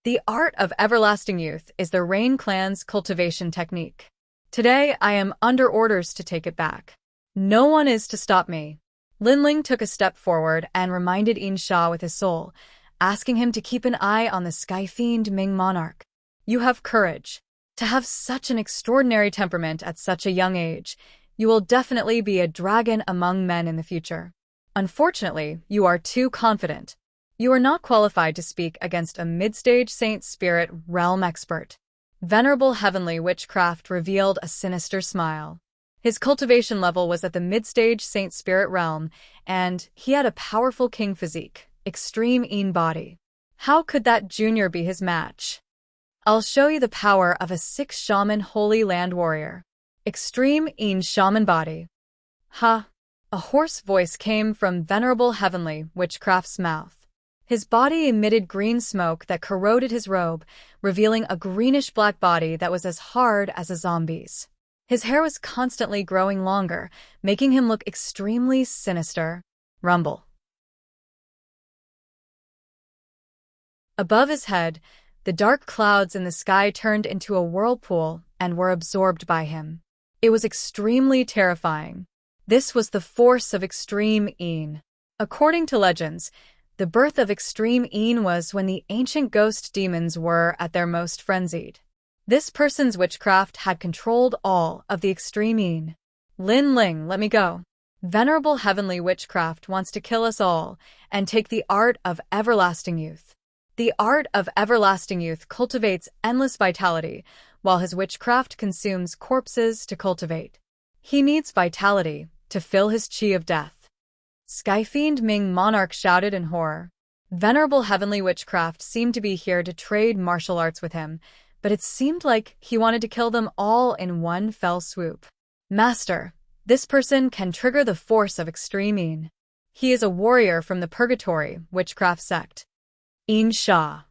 A: The art of everlasting youth is the Rain Clan's cultivation technique. Today, I am under orders to take it back. No one is to stop me. Lin Ling took a step forward and reminded Insha with his soul, asking him to keep an eye on the Sky Fiend Ming Monarch. You have courage. To have such an extraordinary temperament at such a young age, You will definitely be a dragon among men in the future. Unfortunately, you are too confident. You are not qualified to speak against a mid-stage Saint Spirit realm expert. Venerable Heavenly Witchcraft revealed a sinister smile. His cultivation level was at the mid-stage Saint Spirit realm, and he had a powerful king physique, extreme Een body. How could that junior be his match? I'll show you the power of a 6 shaman holy land warrior. Extreme Een shaman body. Ha! A hoarse voice came from Venerable Heavenly Witchcraft's mouth. His body emitted green smoke that corroded his robe, revealing a greenish-black body that was as hard as a zombie's. His hair was constantly growing longer, making him look extremely sinister. Rumble. Above his head, the dark clouds in the sky turned into a whirlpool and were absorbed by him. It was extremely terrifying. This was the force of Extreme Een. According to legends, the birth of Extreme Een was when the ancient ghost demons were at their most frenzied. This person's witchcraft had controlled all of the Extreme Een. Lin Ling, let me go. Venerable Heavenly Witchcraft wants to kill us all and take the art of everlasting youth. The art of everlasting youth cultivates endless vitality, while his witchcraft consumes corpses to cultivate. He needs vitality to fill his chi of death. Skyfiend Ming Monarch shouted in horror. Venerable Heavenly Witchcraft seemed to be here to trade martial arts with him, but it seemed like he wanted to kill them all in one fell swoop. Master, this person can trigger the force of Extreme Een. He is a warrior from the Purgatory Witchcraft sect. Een Sha.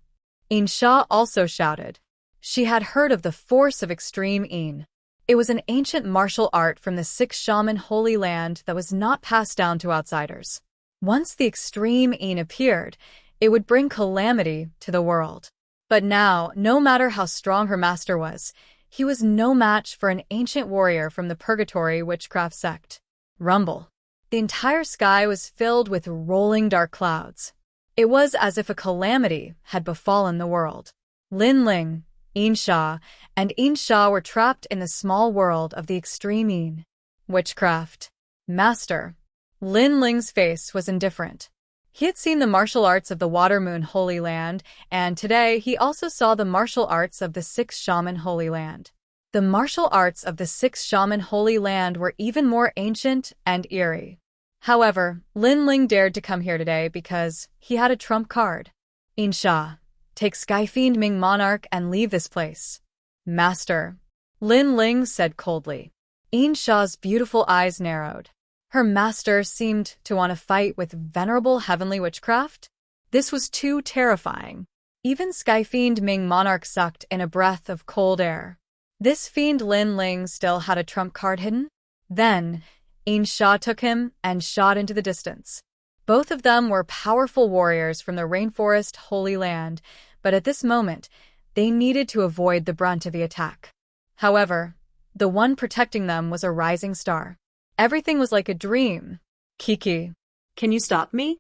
A: Een Sha also shouted. She had heard of the force of Extreme Een. It was an ancient martial art from the 6 shaman holy land that was not passed down to outsiders. Once the Extreme Een appeared, it would bring calamity to the world. But now, no matter how strong her master was, he was no match for an ancient warrior from the Purgatory Witchcraft sect. Rumble. The entire sky was filled with rolling dark clouds. It was as if a calamity had befallen the world. Lin Ling, Een Sha, and Een Sha were trapped in the small world of the Extreme Een. Witchcraft. Master. Lin Ling's face was indifferent. He had seen the martial arts of the Water Moon Holy Land, and today he also saw the martial arts of the 6 Shaman Holy Land. The martial arts of the 6 Shaman Holy Land were even more ancient and eerie. However, Lin Ling dared to come here today because he had a trump card. Een Sha, take Skyfiend Ming Monarch and leave this place. Master. Lin Ling said coldly. Een Sha's beautiful eyes narrowed. Her master seemed to want to fight with Venerable Heavenly Witchcraft. This was too terrifying. Even Skyfiend Ming Monarch sucked in a breath of cold air. This fiend Lin Ling still had a trump card hidden? Then, Een Sha took him and shot into the distance. Both of them were powerful warriors from the Rainforest Holy Land, but at this moment, they needed to avoid the brunt of the attack. However, the one protecting them was a rising star. Everything was like a dream. Kiki.
B: Can you stop me?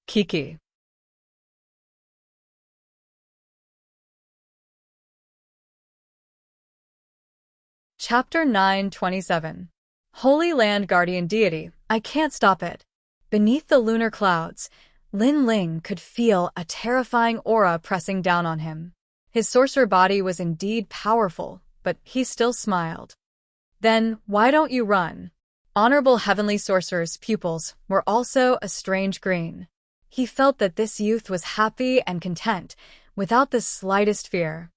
A: Kiki. Chapter 9:27. Holy Land Guardian Deity, I can't stop it. Beneath the lunar clouds, Lin Ling could feel a terrifying aura pressing down on him. His sorcerer body was indeed powerful, but he still smiled. Then, why don't you run? Honorable Heavenly Sorcerer's pupils were also a strange green. He felt that this youth was happy and content, without the slightest fear.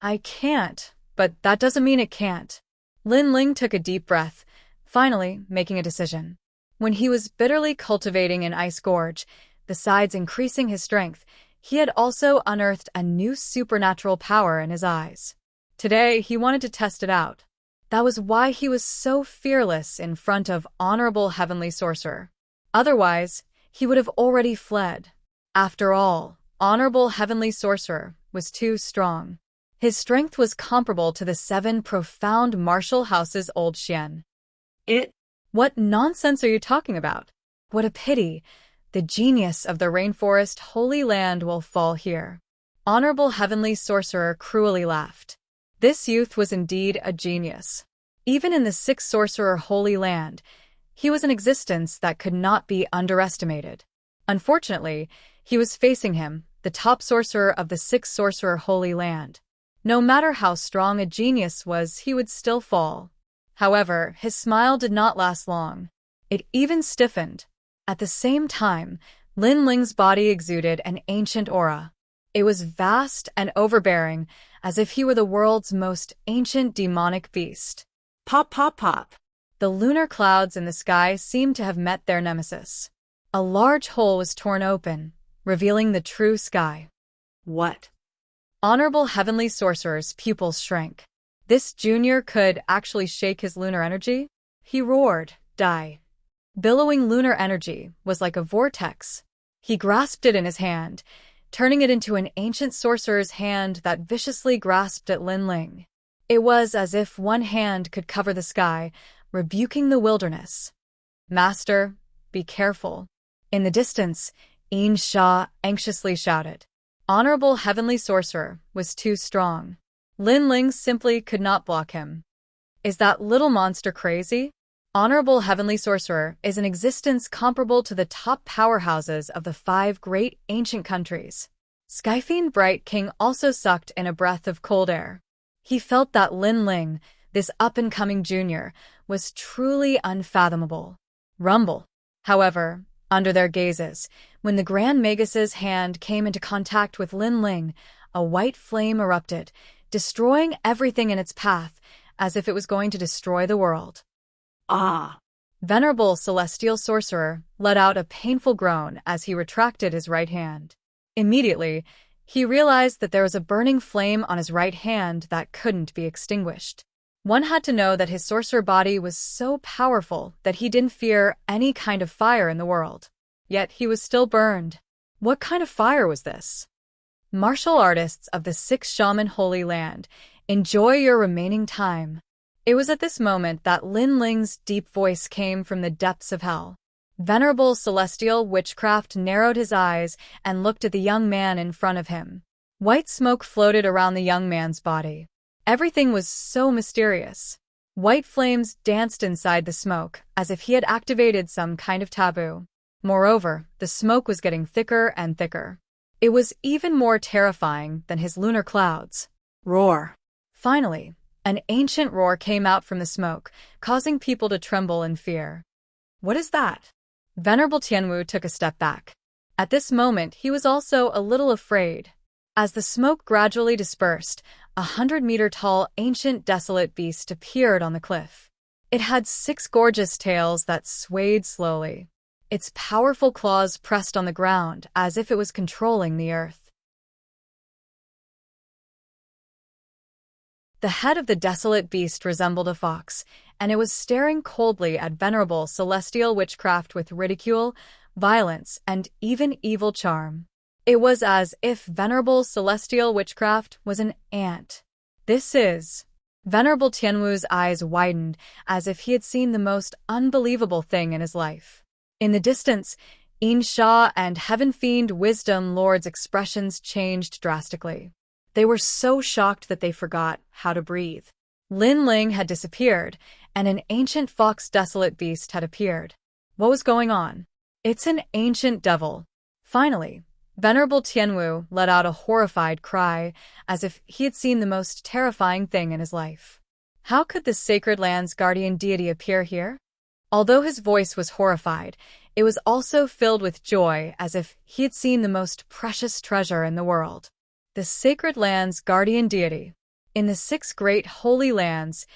A: I can't, but that doesn't mean it can't. Lin Ling took a deep breath, finally making a decision. When he was bitterly cultivating an ice gorge, besides increasing his strength, he had also unearthed a new supernatural power in his eyes. Today, he wanted to test it out. That was why he was so fearless in front of Honorable Heavenly Sorcerer. Otherwise, he would have already fled. After all, Honorable Heavenly Sorcerer was too strong. His strength was comparable to the 7 profound martial houses Old Xian. What nonsense are you talking about? What a pity. The genius of the Rainforest Holy Land will fall here. Honorable Heavenly Sorcerer cruelly laughed. This youth was indeed a genius. Even in the six-sorcerer Holy Land, he was an existence that could not be underestimated. Unfortunately, he was facing him, the top sorcerer of the six-sorcerer Holy Land. No matter how strong a genius was, he would still fall. However, his smile did not last long. It even stiffened. At the same time, Lin Ling's body exuded an ancient aura. It was vast and overbearing, as if he were the world's most ancient demonic beast.
B: Pop, pop, pop.
A: The lunar clouds in the sky seemed to have met their nemesis. A large hole was torn open, revealing the true sky.
B: What?
A: Honorable Heavenly Sorcerer's pupils shrank. This junior could actually shake his lunar energy? He roared, "Die!" Billowing lunar energy was like a vortex. He grasped it in his hand, turning it into an ancient sorcerer's hand that viciously grasped at Lin Ling. It was as if one hand could cover the sky, rebuking the wilderness. "Master, be careful." In the distance, Yin Sha anxiously shouted. Honorable Heavenly Sorcerer was too strong. Lin Ling simply could not block him. Is that little monster crazy? Honorable Heavenly Sorcerer is an existence comparable to the top powerhouses of the 5 great ancient countries. Skyfiend Bright King also sucked in a breath of cold air. He felt that Lin Ling, this up-and-coming junior, was truly unfathomable. Rumble. However, under their gazes, when the Grand Magus's hand came into contact with Lin Ling, a white flame erupted, destroying everything in its path, as if it was going to destroy the world.
B: Ah!
A: Venerable Celestial Sorcerer let out a painful groan as he retracted his right hand. Immediately, he realized that there was a burning flame on his right hand that couldn't be extinguished. One had to know that his sorcerer body was so powerful that he didn't fear any kind of fire in the world. Yet he was still burned. What kind of fire was this? Martial artists of the 6 Shaman Holy Land, enjoy your remaining time. It was at this moment that Lin Ling's deep voice came from the depths of hell. Venerable Celestial Witchcraft narrowed his eyes and looked at the young man in front of him. White smoke floated around the young man's body. Everything was so mysterious. White flames danced inside the smoke, as if he had activated some kind of taboo. Moreover, the smoke was getting thicker and thicker. It was even more terrifying than his lunar clouds.
B: Roar.
A: Finally, an ancient roar came out from the smoke, causing people to tremble in fear. What is that? Venerable Tianwu took a step back. At this moment, he was also a little afraid. As the smoke gradually dispersed, a 100-meter-tall ancient desolate beast appeared on the cliff. It had 6 gorgeous tails that swayed slowly. Its powerful claws pressed on the ground as if it was controlling the earth. The head of the desolate beast resembled a fox, and it was staring coldly at Venerable Celestial Witchcraft with ridicule, violence, and even evil charm. It was as if Venerable Celestial Witchcraft was an ant. This is... Venerable Tianwu's eyes widened as if he had seen the most unbelievable thing in his life. In the distance, Yin Sha and Heaven Fiend Wisdom Lord's expressions changed drastically. They were so shocked that they forgot how to breathe. Lin Ling had disappeared, and an ancient fox desolate beast had appeared. What was going on? It's an ancient devil. Finally, Venerable Tianwu let out a horrified cry, as if he had seen the most terrifying thing in his life. How could the sacred land's guardian deity appear here? Although his voice was horrified, it was also filled with joy, as if he had seen the most precious treasure in the world. The sacred land's guardian deity. In the 6 great holy lands,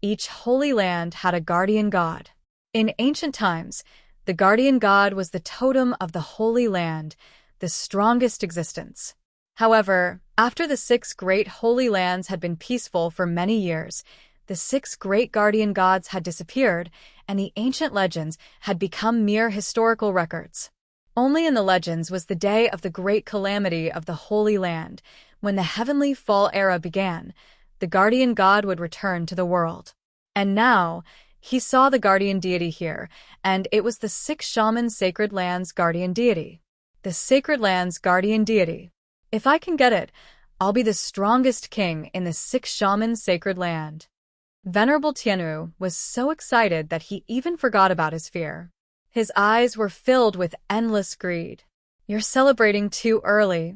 A: each holy land had a guardian god. In ancient times, the guardian god was the totem of the holy land, the strongest existence. However, after the 6 great holy lands had been peaceful for many years, the 6 great guardian gods had disappeared, and the ancient legends had become mere historical records. Only in the legends was the day of the great calamity of the Holy Land. When the heavenly fall era began, the guardian god would return to the world. And now, he saw the guardian deity here, and it was the 6 Shaman Sacred Land's guardian deity. The Sacred Land's guardian deity. If I can get it, I'll be the strongest king in the 6 Shaman Sacred Land. Venerable Tianwu was so excited that he even forgot about his fear. His eyes were filled with endless greed. You're celebrating too early.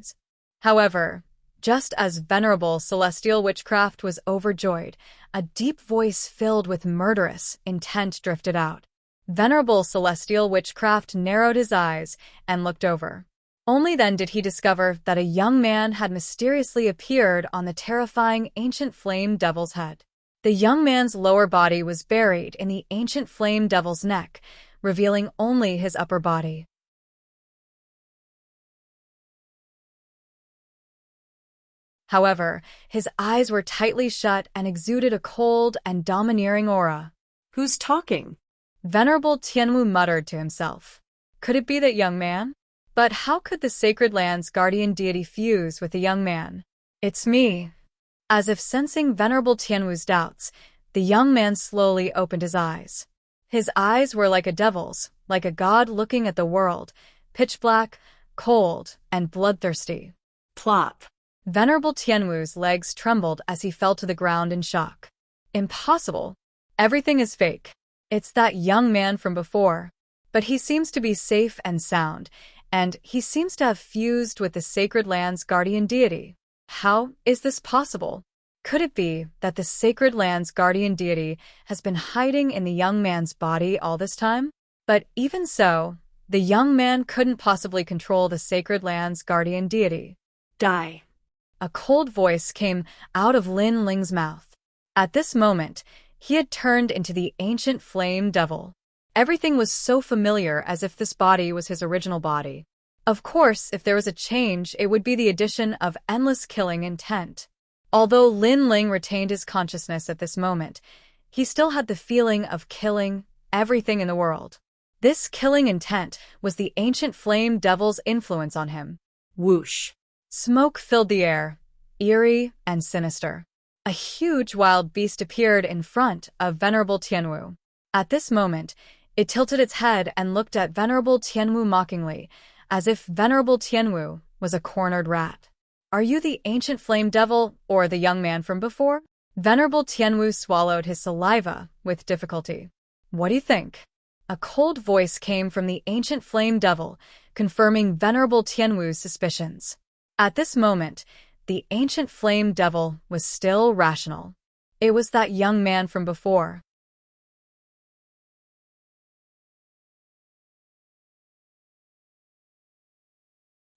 A: However, just as Venerable Celestial Witchcraft was overjoyed, a deep voice filled with murderous intent drifted out. Venerable Celestial Witchcraft narrowed his eyes and looked over. Only then did he discover that a young man had mysteriously appeared on the terrifying ancient flame devil's head. The young man's lower body was buried in the ancient flame devil's neck, revealing only his upper body. However, his eyes were tightly shut and exuded a cold and domineering aura.
B: Who's talking?
A: Venerable Tianwu muttered to himself. Could it be that young man? But how could the sacred land's guardian deity fuse with the young man? It's me. As if sensing Venerable Tianwu's doubts, the young man slowly opened his eyes. His eyes were like a devil's, like a god looking at the world, pitch black, cold, and bloodthirsty.
B: Plop.
A: Venerable Tianwu's legs trembled as he fell to the ground in shock. Impossible. Everything is fake. It's that young man from before. But he seems to be safe and sound, and he seems to have fused with the sacred land's guardian deity. How is this possible? Could it be that the sacred land's guardian deity has been hiding in the young man's body all this time? But even so, the young man couldn't possibly control the sacred land's guardian deity.
B: Die.
A: A cold voice came out of Lin Ling's mouth. At this moment, he had turned into the ancient flame devil. Everything was so familiar as if this body was his original body. Of course, if there was a change, it would be the addition of endless killing intent. Although Lin Ling retained his consciousness at this moment, he still had the feeling of killing everything in the world. This killing intent was the ancient flame devil's influence on him.
B: Whoosh.
A: Smoke filled the air, eerie and sinister. A huge wild beast appeared in front of Venerable Tianwu. At this moment, it tilted its head and looked at Venerable Tianwu mockingly, as if Venerable Tianwu was a cornered rat. Are you the ancient flame devil or the young man from before? Venerable Tianwu swallowed his saliva with difficulty. What do you think? A cold voice came from the ancient flame devil, confirming Venerable Tianwu's suspicions. At this moment, the ancient flame devil was still rational. It was that young man from before.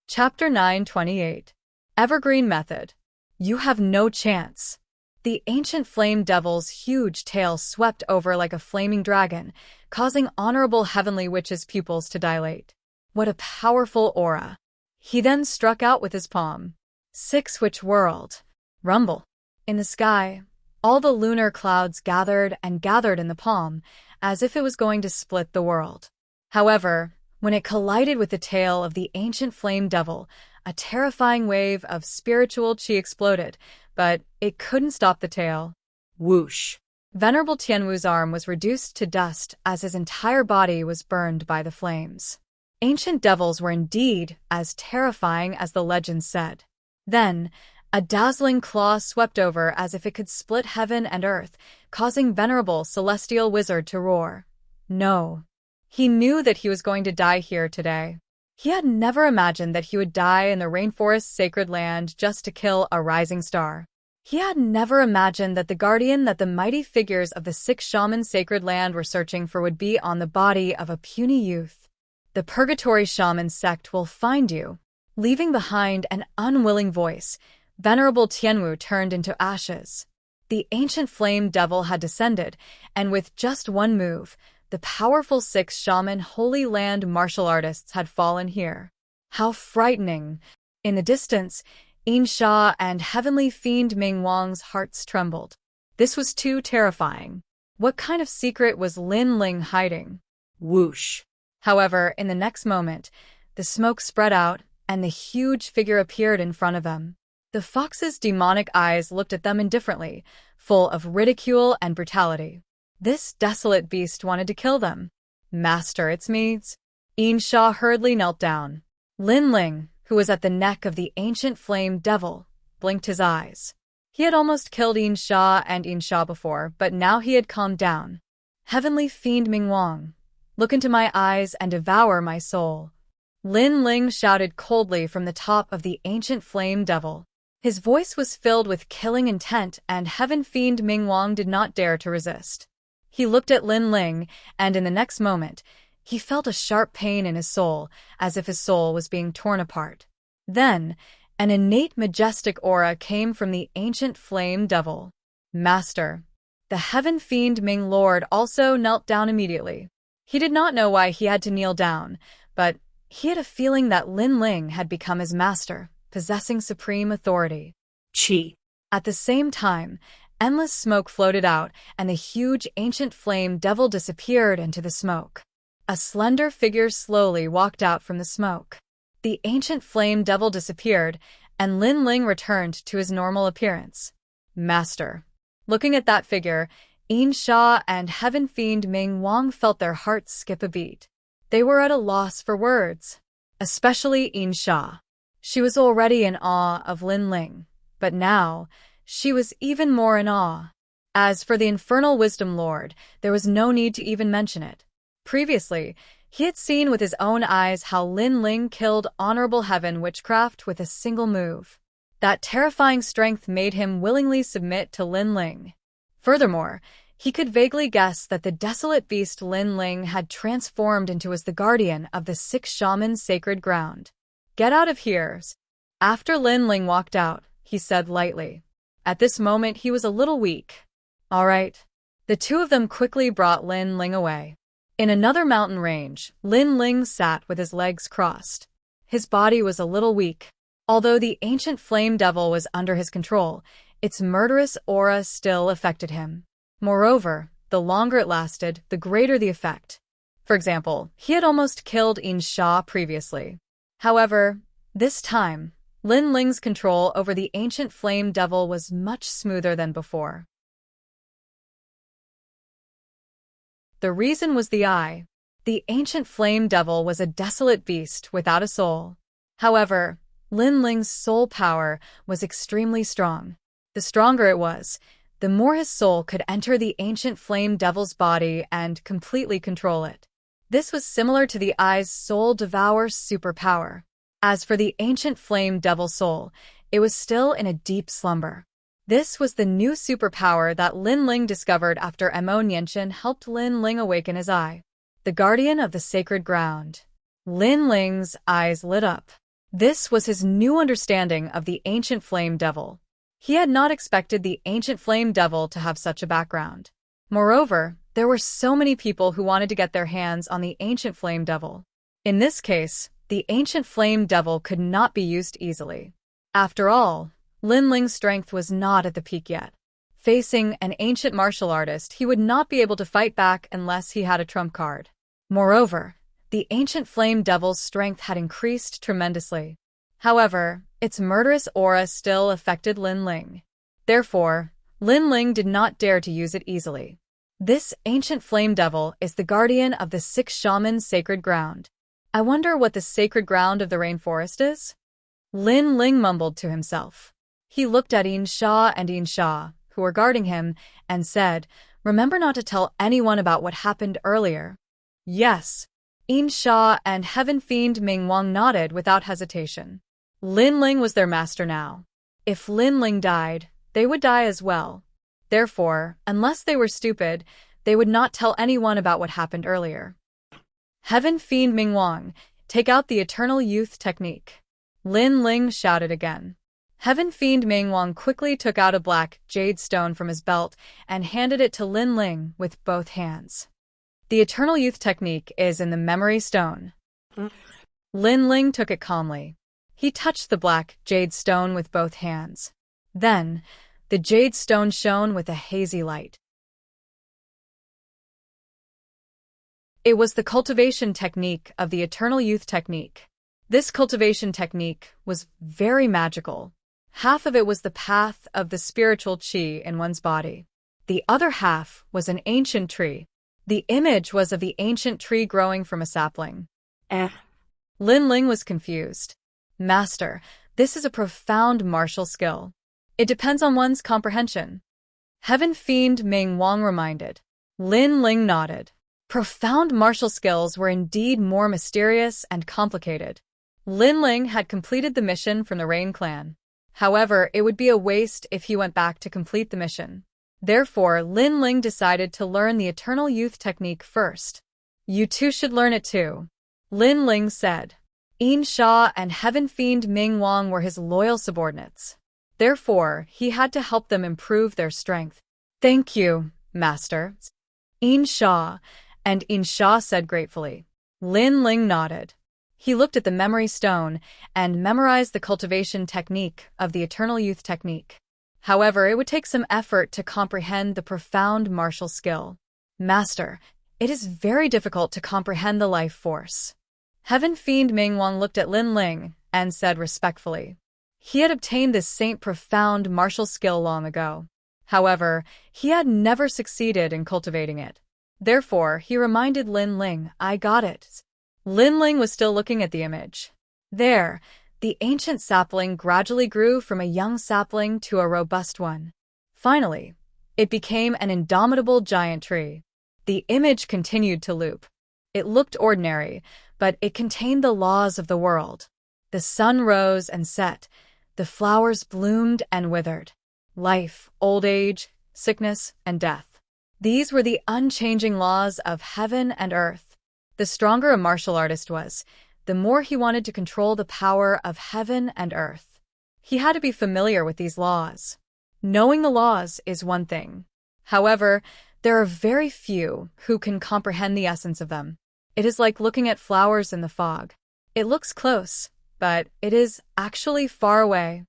A: Chapter 928. Evergreen Method. You have no chance. The ancient flame devil's huge tail swept over like a flaming dragon, causing Honorable Heavenly Witch's pupils to dilate. What a powerful aura. He then struck out with his palm. 6 Witch World. Rumble. In the sky, all the lunar clouds gathered and gathered in the palm, as if it was going to split the world. However, when it collided with the tail of the ancient flame devil, a terrifying wave of spiritual chi exploded, but it couldn't stop the tail.
B: Whoosh.
A: Venerable Tianwu's arm was reduced to dust as his entire body was burned by the flames. Ancient devils were indeed as terrifying as the legends said. Then, a dazzling claw swept over as if it could split heaven and earth, causing Venerable Celestial Wizard to roar. No. He knew that he was going to die here today. He had never imagined that he would die in the rainforest's sacred land just to kill a rising star. He had never imagined that the guardian that the mighty figures of the 6 shaman sacred land were searching for would be on the body of a puny youth. The Purgatory Shaman sect will find you. Leaving behind an unwilling voice, Venerable Tianwu turned into ashes. The ancient flame devil had descended, and with just one move, the powerful 6 shaman Holy Land martial artists had fallen here. How frightening! In the distance, Yin Sha and Heavenly Fiend Ming Wang's hearts trembled. This was too terrifying. What kind of secret was Lin Ling hiding?
B: Whoosh.
A: However, in the next moment, the smoke spread out, and the huge figure appeared in front of them. The fox's demonic eyes looked at them indifferently, full of ridicule and brutality. This desolate beast wanted to kill them. Master, it's me. Yin Sha hurriedly knelt down. Lin Ling, who was at the neck of the ancient flame devil, blinked his eyes. He had almost killed Yin Sha and Yin Sha before, but now he had calmed down. Heavenly fiend Ming Wang, look into my eyes and devour my soul. Lin Ling shouted coldly from the top of the ancient flame devil. His voice was filled with killing intent, and Heaven Fiend Ming Wang did not dare to resist. He looked at Lin Ling, and in the next moment, he felt a sharp pain in his soul, as if his soul was being torn apart. Then, an innate majestic aura came from the ancient flame devil. Master. The Heaven Fiend Ming Lord also knelt down immediately. He did not know why he had to kneel down, but he had a feeling that Lin Ling had become his master, possessing supreme authority.
B: Chi.
A: At the same time, endless smoke floated out, and the huge ancient flame devil disappeared into the smoke. A slender figure slowly walked out from the smoke. The ancient flame devil disappeared, and Lin Ling returned to his normal appearance. Master. Looking at that figure, Yin Sha and Heaven Fiend Ming Wang felt their hearts skip a beat. They were at a loss for words. Especially Yin Sha. She was already in awe of Lin Ling, but now, she was even more in awe. As for the Infernal Wisdom Lord, there was no need to even mention it. Previously, he had seen with his own eyes how Lin Ling killed Honorable Heaven Witchcraft with a single move. That terrifying strength made him willingly submit to Lin Ling. Furthermore, he could vaguely guess that the desolate beast Lin Ling had transformed into was the guardian of the 6 shamans' sacred ground. Get out of here. After Lin Ling walked out, he said lightly. At this moment he was a little weak. All right. The two of them quickly brought Lin Ling away. In another mountain range, Lin Ling sat with his legs crossed. His body was a little weak. Although the ancient flame devil was under his control, its murderous aura still affected him. Moreover, the longer it lasted, the greater the effect. For example, he had almost killed Yin Sha previously. However, this time, Lin Ling's control over the ancient flame devil was much smoother than before. The reason was the eye. The ancient flame devil was a desolate beast without a soul. However, Lin Ling's soul power was extremely strong. The stronger it was, the more his soul could enter the ancient flame devil's body and completely control it. This was similar to the eye's soul devour superpower. As for the ancient flame devil soul, it was still in a deep slumber. This was the new superpower that Lin Ling discovered after Mo Nianchen helped Lin Ling awaken his eye. The guardian of the sacred ground. Lin Ling's eyes lit up. This was his new understanding of the ancient flame devil. He had not expected the ancient flame devil to have such a background. Moreover, there were so many people who wanted to get their hands on the ancient flame devil. In this case, the ancient flame devil could not be used easily. After all, Lin Ling's strength was not at the peak yet. Facing an ancient martial artist, he would not be able to fight back unless he had a trump card. Moreover, the ancient flame devil's strength had increased tremendously. However, its murderous aura still affected Lin Ling. Therefore, Lin Ling did not dare to use it easily. This ancient flame devil is the guardian of the 6 shamans' sacred ground. I wonder what the sacred ground of the rainforest is? Lin Ling mumbled to himself. He looked at Yin Sha and Yin Sha, who were guarding him, and said, "Remember not to tell anyone about what happened earlier." Yes. Yin Sha and Heaven Fiend Ming Wang nodded without hesitation. Lin Ling was their master now. If Lin Ling died, they would die as well. Therefore, unless they were stupid, they would not tell anyone about what happened earlier. Heaven Fiend Ming Wang, take out the Eternal Youth technique. Lin Ling shouted again. Heaven Fiend Ming Wang quickly took out a black jade stone from his belt and handed it to Lin Ling with both hands. The Eternal Youth technique is in the memory stone. Lin Ling took it calmly. He touched the black jade stone with both hands. Then, the jade stone shone with a hazy light. It was the cultivation technique of the Eternal Youth technique. This cultivation technique was very magical. Half of it was the path of the spiritual qi in one's body. The other half was an ancient tree. The image was of the ancient tree growing from a sapling. Lin Ling was confused. Master, this is a profound martial skill. It depends on one's comprehension. Heaven Fiend Ming Wang reminded. Lin Ling nodded. Profound martial skills were indeed more mysterious and complicated. Lin Ling had completed the mission from the Rain Clan. However, it would be a waste if he went back to complete the mission. Therefore, Lin Ling decided to learn the Eternal Youth technique first. You two should learn it too, Lin Ling said. Yin Sha and Heaven Fiend Ming Wang were his loyal subordinates. Therefore, he had to help them improve their strength. Thank you, Master. Yin Sha said gratefully. Lin Ling nodded. He looked at the memory stone and memorized the cultivation technique of the Eternal Youth technique. However, it would take some effort to comprehend the profound martial skill. Master, it is very difficult to comprehend the life force. Heaven Fiend Ming Wang looked at Lin Ling and said respectfully. He had obtained this profound martial skill long ago. However, he had never succeeded in cultivating it. Therefore, he reminded Lin Ling, I got it. Lin Ling was still looking at the image. There, the ancient sapling gradually grew from a young sapling to a robust one. Finally, it became an indomitable giant tree. The image continued to loop. It looked ordinary, but it contained the laws of the world. The sun rose and set. The flowers bloomed and withered. Life, old age, sickness, and death. These were the unchanging laws of heaven and earth. The stronger a martial artist was, the more he wanted to control the power of heaven and earth. He had to be familiar with these laws. Knowing the laws is one thing. However, there are very few who can comprehend the essence of them. It is like looking at flowers in the fog. It looks close, but it is actually far away.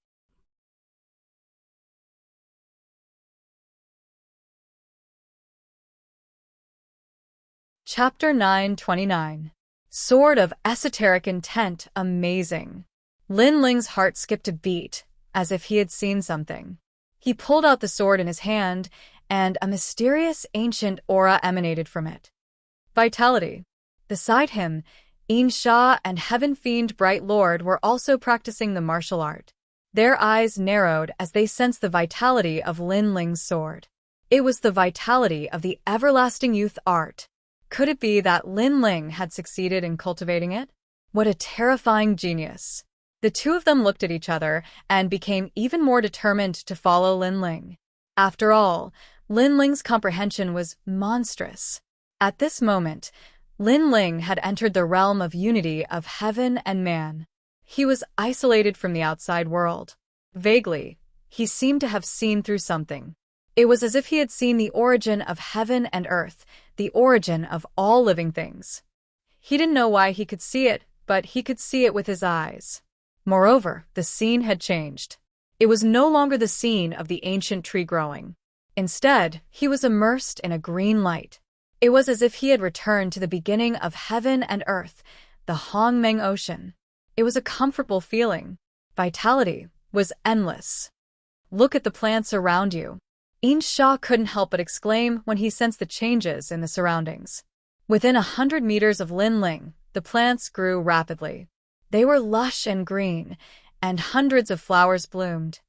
A: Chapter 929. Sword of Esoteric Intent Amazing. Lin Ling's heart skipped a beat, as if he had seen something. He pulled out the sword in his hand, and a mysterious ancient aura emanated from it. Vitality. Beside him, Yin Sha and Heaven Fiend Bright Lord were also practicing the martial art. Their eyes narrowed as they sensed the vitality of Lin Ling's sword. It was the vitality of the everlasting youth art. Could it be that Lin Ling had succeeded in cultivating it? What a terrifying genius. The two of them looked at each other and became even more determined to follow Lin Ling. After all, Lin Ling's comprehension was monstrous. At this moment, Lin Ling had entered the realm of unity of heaven and man. He was isolated from the outside world. Vaguely, he seemed to have seen through something. It was as if he had seen the origin of heaven and earth, the origin of all living things. He didn't know why he could see it, but he could see it with his eyes. Moreover, the scene had changed. It was no longer the scene of the ancient tree growing. Instead, he was immersed in a green light. It was as if he had returned to the beginning of heaven and earth, the Hongmeng Ocean. It was a comfortable feeling. Vitality was endless. Look at the plants around you. Yin Sha couldn't help but exclaim when he sensed the changes in the surroundings. Within 100 meters of Lin Ling, the plants grew rapidly. They were lush and green, and hundreds of flowers bloomed.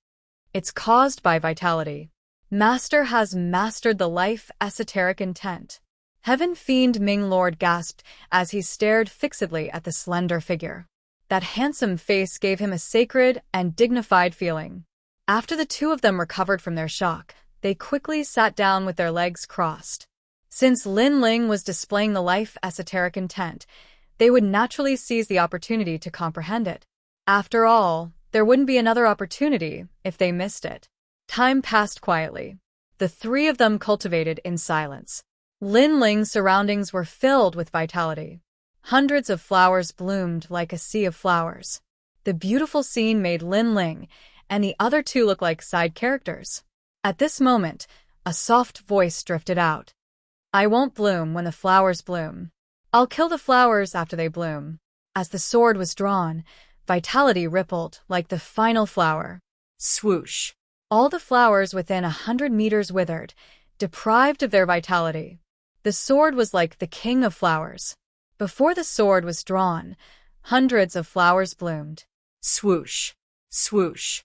A: It's caused by vitality. Master has mastered the life esoteric intent. Heaven Fiend Ming Lord gasped as he stared fixedly at the slender figure. That handsome face gave him a sacred and dignified feeling. After the two of them recovered from their shock, they quickly sat down with their legs crossed. Since Lin Ling was displaying the life esoteric intent, they would naturally seize the opportunity to comprehend it. After all, there wouldn't be another opportunity if they missed it. Time passed quietly. The three of them cultivated in silence. Lin Ling's surroundings were filled with vitality. Hundreds of flowers bloomed like a sea of flowers. The beautiful scene made Lin Ling and the other two look like side characters. At this moment, a soft voice drifted out. I won't bloom when the flowers bloom. I'll kill the flowers after they bloom. As the sword was drawn, vitality rippled like the final flower. Swoosh! All the flowers within 100 meters withered, deprived of their vitality. The sword was like the king of flowers. Before the sword was drawn, hundreds of flowers bloomed. Swoosh! Swoosh!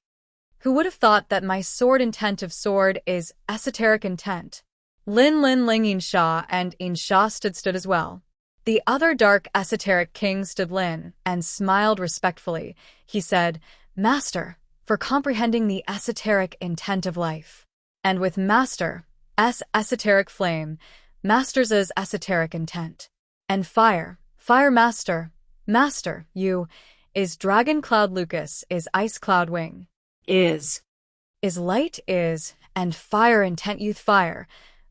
A: Who would have thought that my sword intent of sword is esoteric intent? Lin Lin Ling Insha and Insha stood as well. The other dark esoteric king stood Lin and smiled respectfully. He said, Master, for comprehending the esoteric intent of life. And with Master, esoteric flame, Master's esoteric intent. And fire Master, Master, you, is Dragon Cloud Lucas, is Ice Cloud Wing.
B: Is
A: Light is, and fire intent youth fire.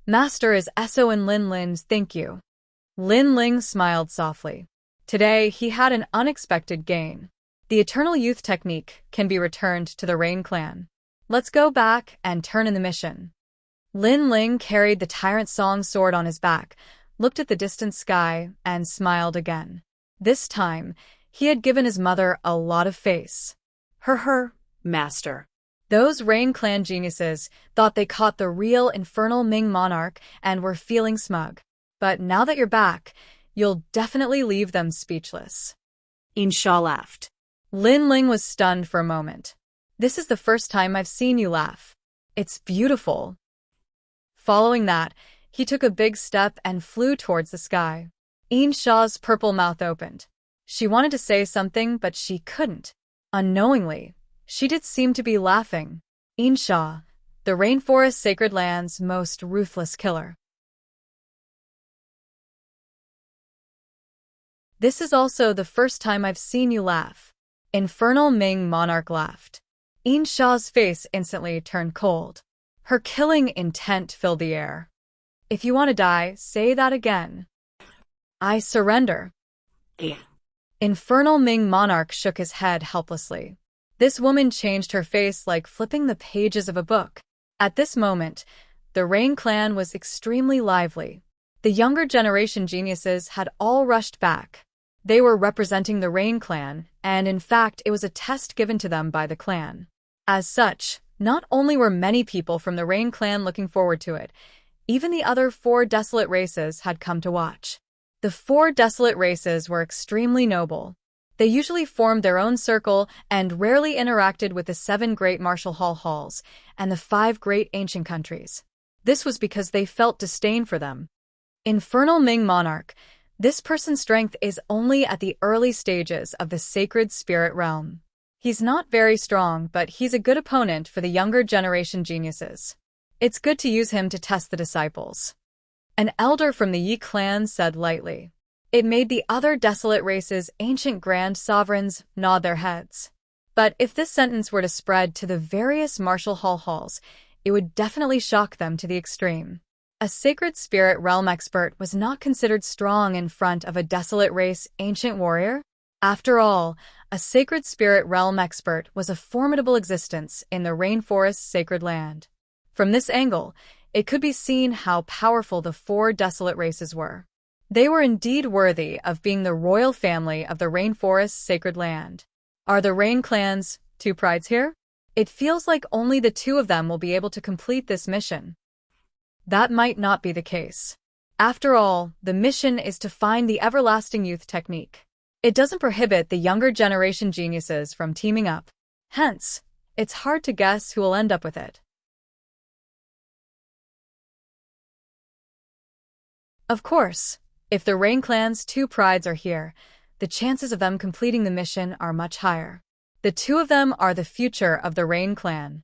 A: Master is Eso and Lin Lin's thank you. Lin Ling smiled softly. Today he had an unexpected gain. The Eternal Youth technique can be returned to the Rain Clan. Let's go back and turn in the mission. Lin Ling carried the Tyrant Song sword on his back, looked at the distant sky, and smiled again. This time, he had given his mother a lot of face. Her,
B: Master.
A: Those Rain Clan geniuses thought they caught the real infernal Ming monarch and were feeling smug. But now that you're back, you'll definitely leave them speechless.
B: Insha laughed.
A: Lin Ling was stunned for a moment. This is the first time I've seen you laugh. It's beautiful. Following that, he took a big step and flew towards the sky. Insha's purple mouth opened. She wanted to say something, but she couldn't. Unknowingly, she did seem to be laughing. Insha, the rainforest sacred land's most ruthless killer. This is also the first time I've seen you laugh. Infernal Ming monarch laughed. Insha's face instantly turned cold. Her killing intent filled the air. If you want to die, say that again. I surrender.
B: Yeah.
A: Infernal Ming monarch shook his head helplessly. This woman changed her face like flipping the pages of a book. At this moment, the Rain Clan was extremely lively. The younger generation geniuses had all rushed back. They were representing the Rain Clan, and in fact it was a test given to them by the clan. As such, not only were many people from the Rain Clan looking forward to it, even the other 4 desolate races had come to watch. The 4 desolate races were extremely noble. They usually formed their own circle and rarely interacted with the 7 great martial halls and the 5 great ancient countries. This was because they felt disdain for them. Infernal Ming monarch, this person's strength is only at the early stages of the sacred spirit realm. He's not very strong, but he's a good opponent for the younger generation geniuses. It's good to use him to test the disciples. An elder from the Yi clan said lightly. It made the other desolate races' ancient grand sovereigns nod their heads. But if this sentence were to spread to the various martial halls, it would definitely shock them to the extreme. A sacred spirit realm expert was not considered strong in front of a desolate race ancient warrior. After all, a sacred spirit realm expert was a formidable existence in the rainforest's sacred land. From this angle, it could be seen how powerful the 4 desolate races were. They were indeed worthy of being the royal family of the rainforest's sacred land. Are the Rain Clan's 2 prides here? It feels like only the 2 of them will be able to complete this mission. That might not be the case. After all, the mission is to find the everlasting youth technique. It doesn't prohibit the younger generation geniuses from teaming up. Hence, it's hard to guess who will end up with it. Of course, if the Rain Clan's 2 prides are here, the chances of them completing the mission are much higher. The 2 of them are the future of the Rain Clan.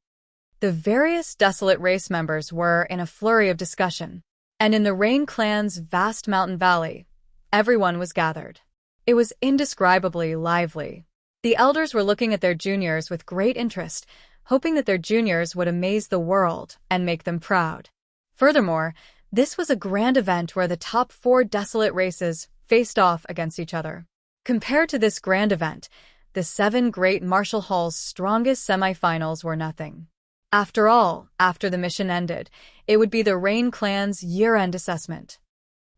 A: The various desolate race members were in a flurry of discussion, and in the Rain Clan's vast mountain valley, everyone was gathered. It was indescribably lively. The elders were looking at their juniors with great interest, hoping that their juniors would amaze the world and make them proud. Furthermore, this was a grand event where the top 4 desolate races faced off against each other. Compared to this grand event, the 7 great martial hall's strongest semifinals were nothing. After all, after the mission ended, it would be the Rain Clan's year-end assessment.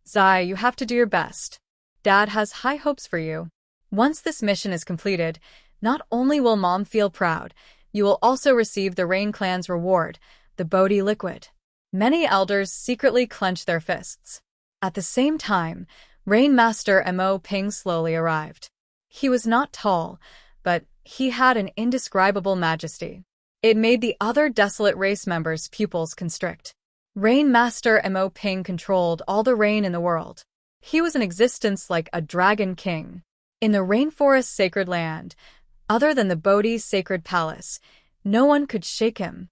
A: Zai, you have to do your best. Dad has high hopes for you. Once this mission is completed, not only will Mom feel proud, you will also receive the Rain Clan's reward, the Bodhi liquid. Many elders secretly clenched their fists. At the same time, Rain Master Mo Ping slowly arrived. He was not tall, but he had an indescribable majesty. It made the other desolate race members' pupils constrict. Rain Master Mo Ping controlled all the rain in the world. He was in existence like a dragon king. In the rainforest's sacred land, other than the Bodhi's sacred palace, no one could shake him.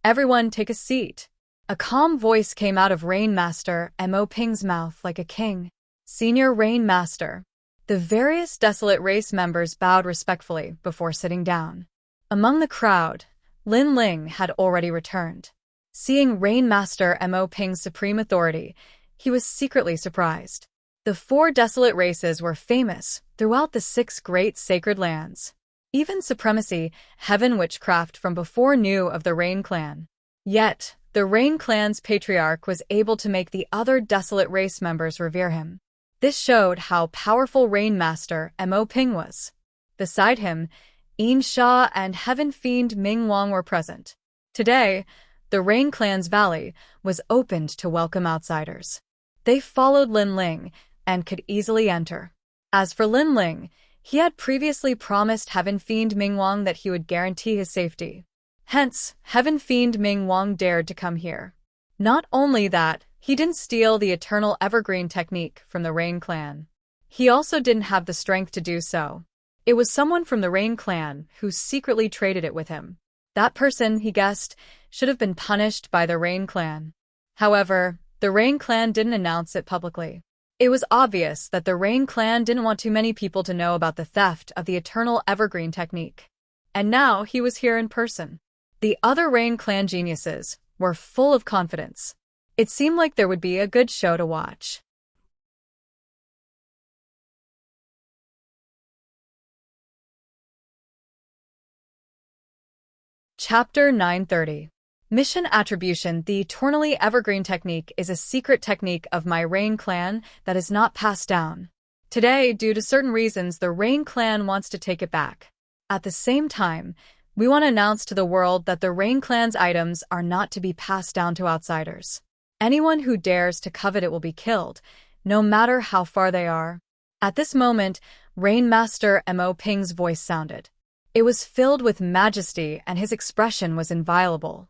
A: Everyone take a seat. A calm voice came out of Rain Master Mo Ping's mouth like a king. Senior Rain Master. The various desolate race members bowed respectfully before sitting down. Among the crowd, Lin Ling had already returned. Seeing Rain Master Mo Ping's supreme authority, he was secretly surprised. The 4 desolate races were famous throughout the 6 great sacred lands. Even supremacy, heaven witchcraft from before knew of the Rain Clan. Yet, the Rain Clan's patriarch was able to make the other desolate race members revere him. This showed how powerful Rain Master Mo Ping was. Beside him, Yin Sha and Heaven Fiend Ming Wang were present. Today, the Rain Clan's valley was opened to welcome outsiders. They followed Lin Ling and could easily enter. As for Lin Ling, he had previously promised Heaven Fiend Ming Wang that he would guarantee his safety. Hence, Heaven Fiend Ming Wang dared to come here. Not only that, he didn't steal the Eternal Evergreen technique from the Rain Clan. He also didn't have the strength to do so. It was someone from the Rain Clan who secretly traded it with him. That person, he guessed, should have been punished by the Rain Clan. However, the Rain Clan didn't announce it publicly. It was obvious that the Rain Clan didn't want too many people to know about the theft of the Eternal Evergreen technique. And now he was here in person. The other Rain Clan geniuses were full of confidence. It seemed like there would be a good show to watch. Chapter 930. Mission Attribution. The Eternally Evergreen technique is a secret technique of my Rain Clan that is not passed down. Today, due to certain reasons, the Rain Clan wants to take it back. At the same time, we want to announce to the world that the Rain Clan's items are not to be passed down to outsiders. Anyone who dares to covet it will be killed, no matter how far they are. At this moment, Rain Master Mo Ping's voice sounded. It was filled with majesty and his expression was inviolable.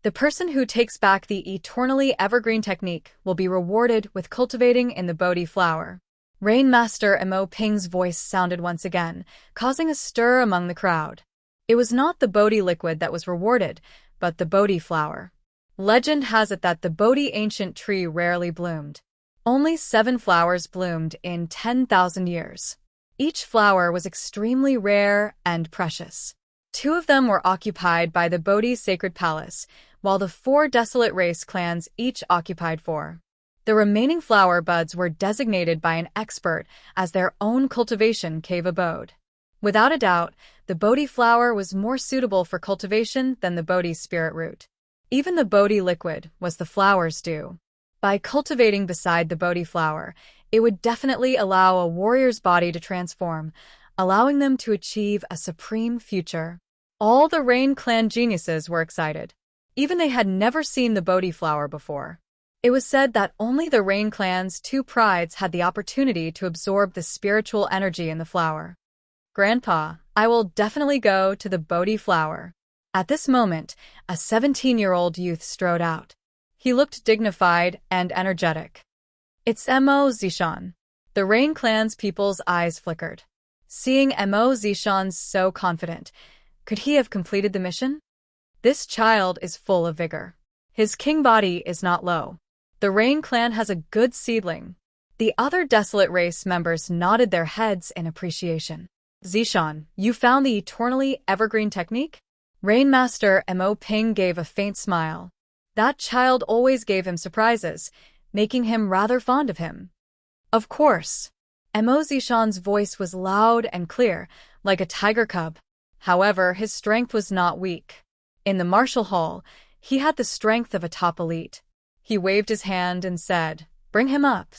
A: The person who takes back the Eternally Evergreen technique will be rewarded with cultivating in the Bodhi flower. Rain Master Mo Ping's voice sounded once again, causing a stir among the crowd. It was not the Bodhi liquid that was rewarded, but the Bodhi flower. Legend has it that the Bodhi ancient tree rarely bloomed. Only 7 flowers bloomed in 10,000 years. Each flower was extremely rare and precious. 2 of them were occupied by the Bodhi's sacred palace, while the 4 desolate race clans each occupied 4. The remaining flower buds were designated by an expert as their own cultivation cave abode. Without a doubt, the Bodhi flower was more suitable for cultivation than the Bodhi spirit root. Even the Bodhi liquid was the flower's due. By cultivating beside the Bodhi flower, it would definitely allow a warrior's body to transform, allowing them to achieve a supreme future. All the Rain Clan geniuses were excited. Even they had never seen the Bodhi flower before. It was said that only the Rain Clan's 2 prides had the opportunity to absorb the spiritual energy in the flower. Grandpa, I will definitely go to the Bodhi flower. At this moment, a 17-year-old youth strode out. He looked dignified and energetic. It's Mo Zishan. The Rain Clan's people's eyes flickered. Seeing Mo Zishan so confident, could he have completed the mission? This child is full of vigor. His king body is not low. The Rain Clan has a good seedling. The other desolate race members nodded their heads in appreciation. Zishan, you found the Eternally Evergreen technique? Rain Master Mo Ping gave a faint smile. That child always gave him surprises, making him rather fond of him. Of course. Mo Zishan's voice was loud and clear, like a tiger cub. However, his strength was not weak. In the martial hall, he had the strength of a top elite. He waved his hand and said, "Bring him up."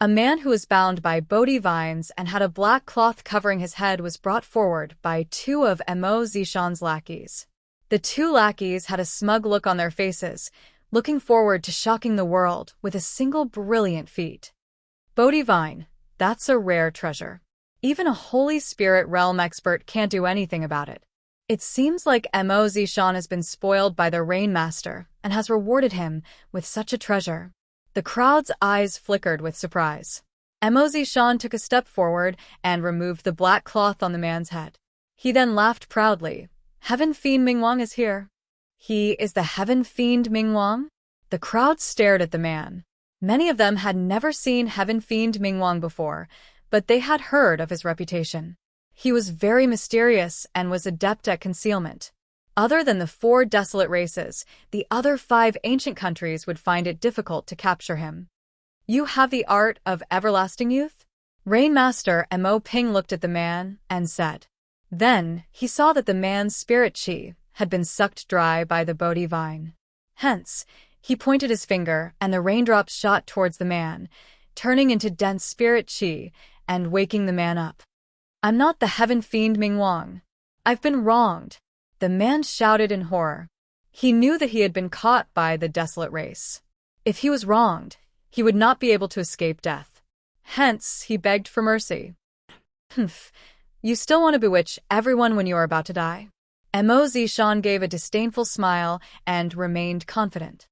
A: A man who was bound by Bodhi vines and had a black cloth covering his head was brought forward by 2 of Mo Zishan's lackeys. The 2 lackeys had a smug look on their faces, looking forward to shocking the world with a single brilliant feat. Bodhi vine, that's a rare treasure. Even a Holy Spirit realm expert can't do anything about it. It seems like Mo Zishan has been spoiled by the Rainmaster and has rewarded him with such a treasure. The crowd's eyes flickered with surprise. Mo Zishan took a step forward and removed the black cloth on the man's head. He then laughed proudly. Heaven Fiend Mingwang is here. He is the Heaven Fiend Mingwang? The crowd stared at the man. Many of them had never seen Heaven Fiend Mingwang before, but they had heard of his reputation. He was very mysterious and was adept at concealment. Other than the 4 desolate races, the other 5 ancient countries would find it difficult to capture him. You have the art of everlasting youth? Rainmaster Mo Ping looked at the man and said. Then he saw that the man's spirit chi had been sucked dry by the Bodhi vine. Hence, he pointed his finger and the raindrops shot towards the man, turning into dense spirit chi and waking the man up. I'm not the Heaven Fiend Mingwang. I've been wronged. The man shouted in horror. He knew that he had been caught by the desolate race. If he was wronged, he would not be able to escape death. Hence, he begged for mercy. Humph. You still want to bewitch everyone when you are about to die? Mo Zishan gave a disdainful smile and remained confident.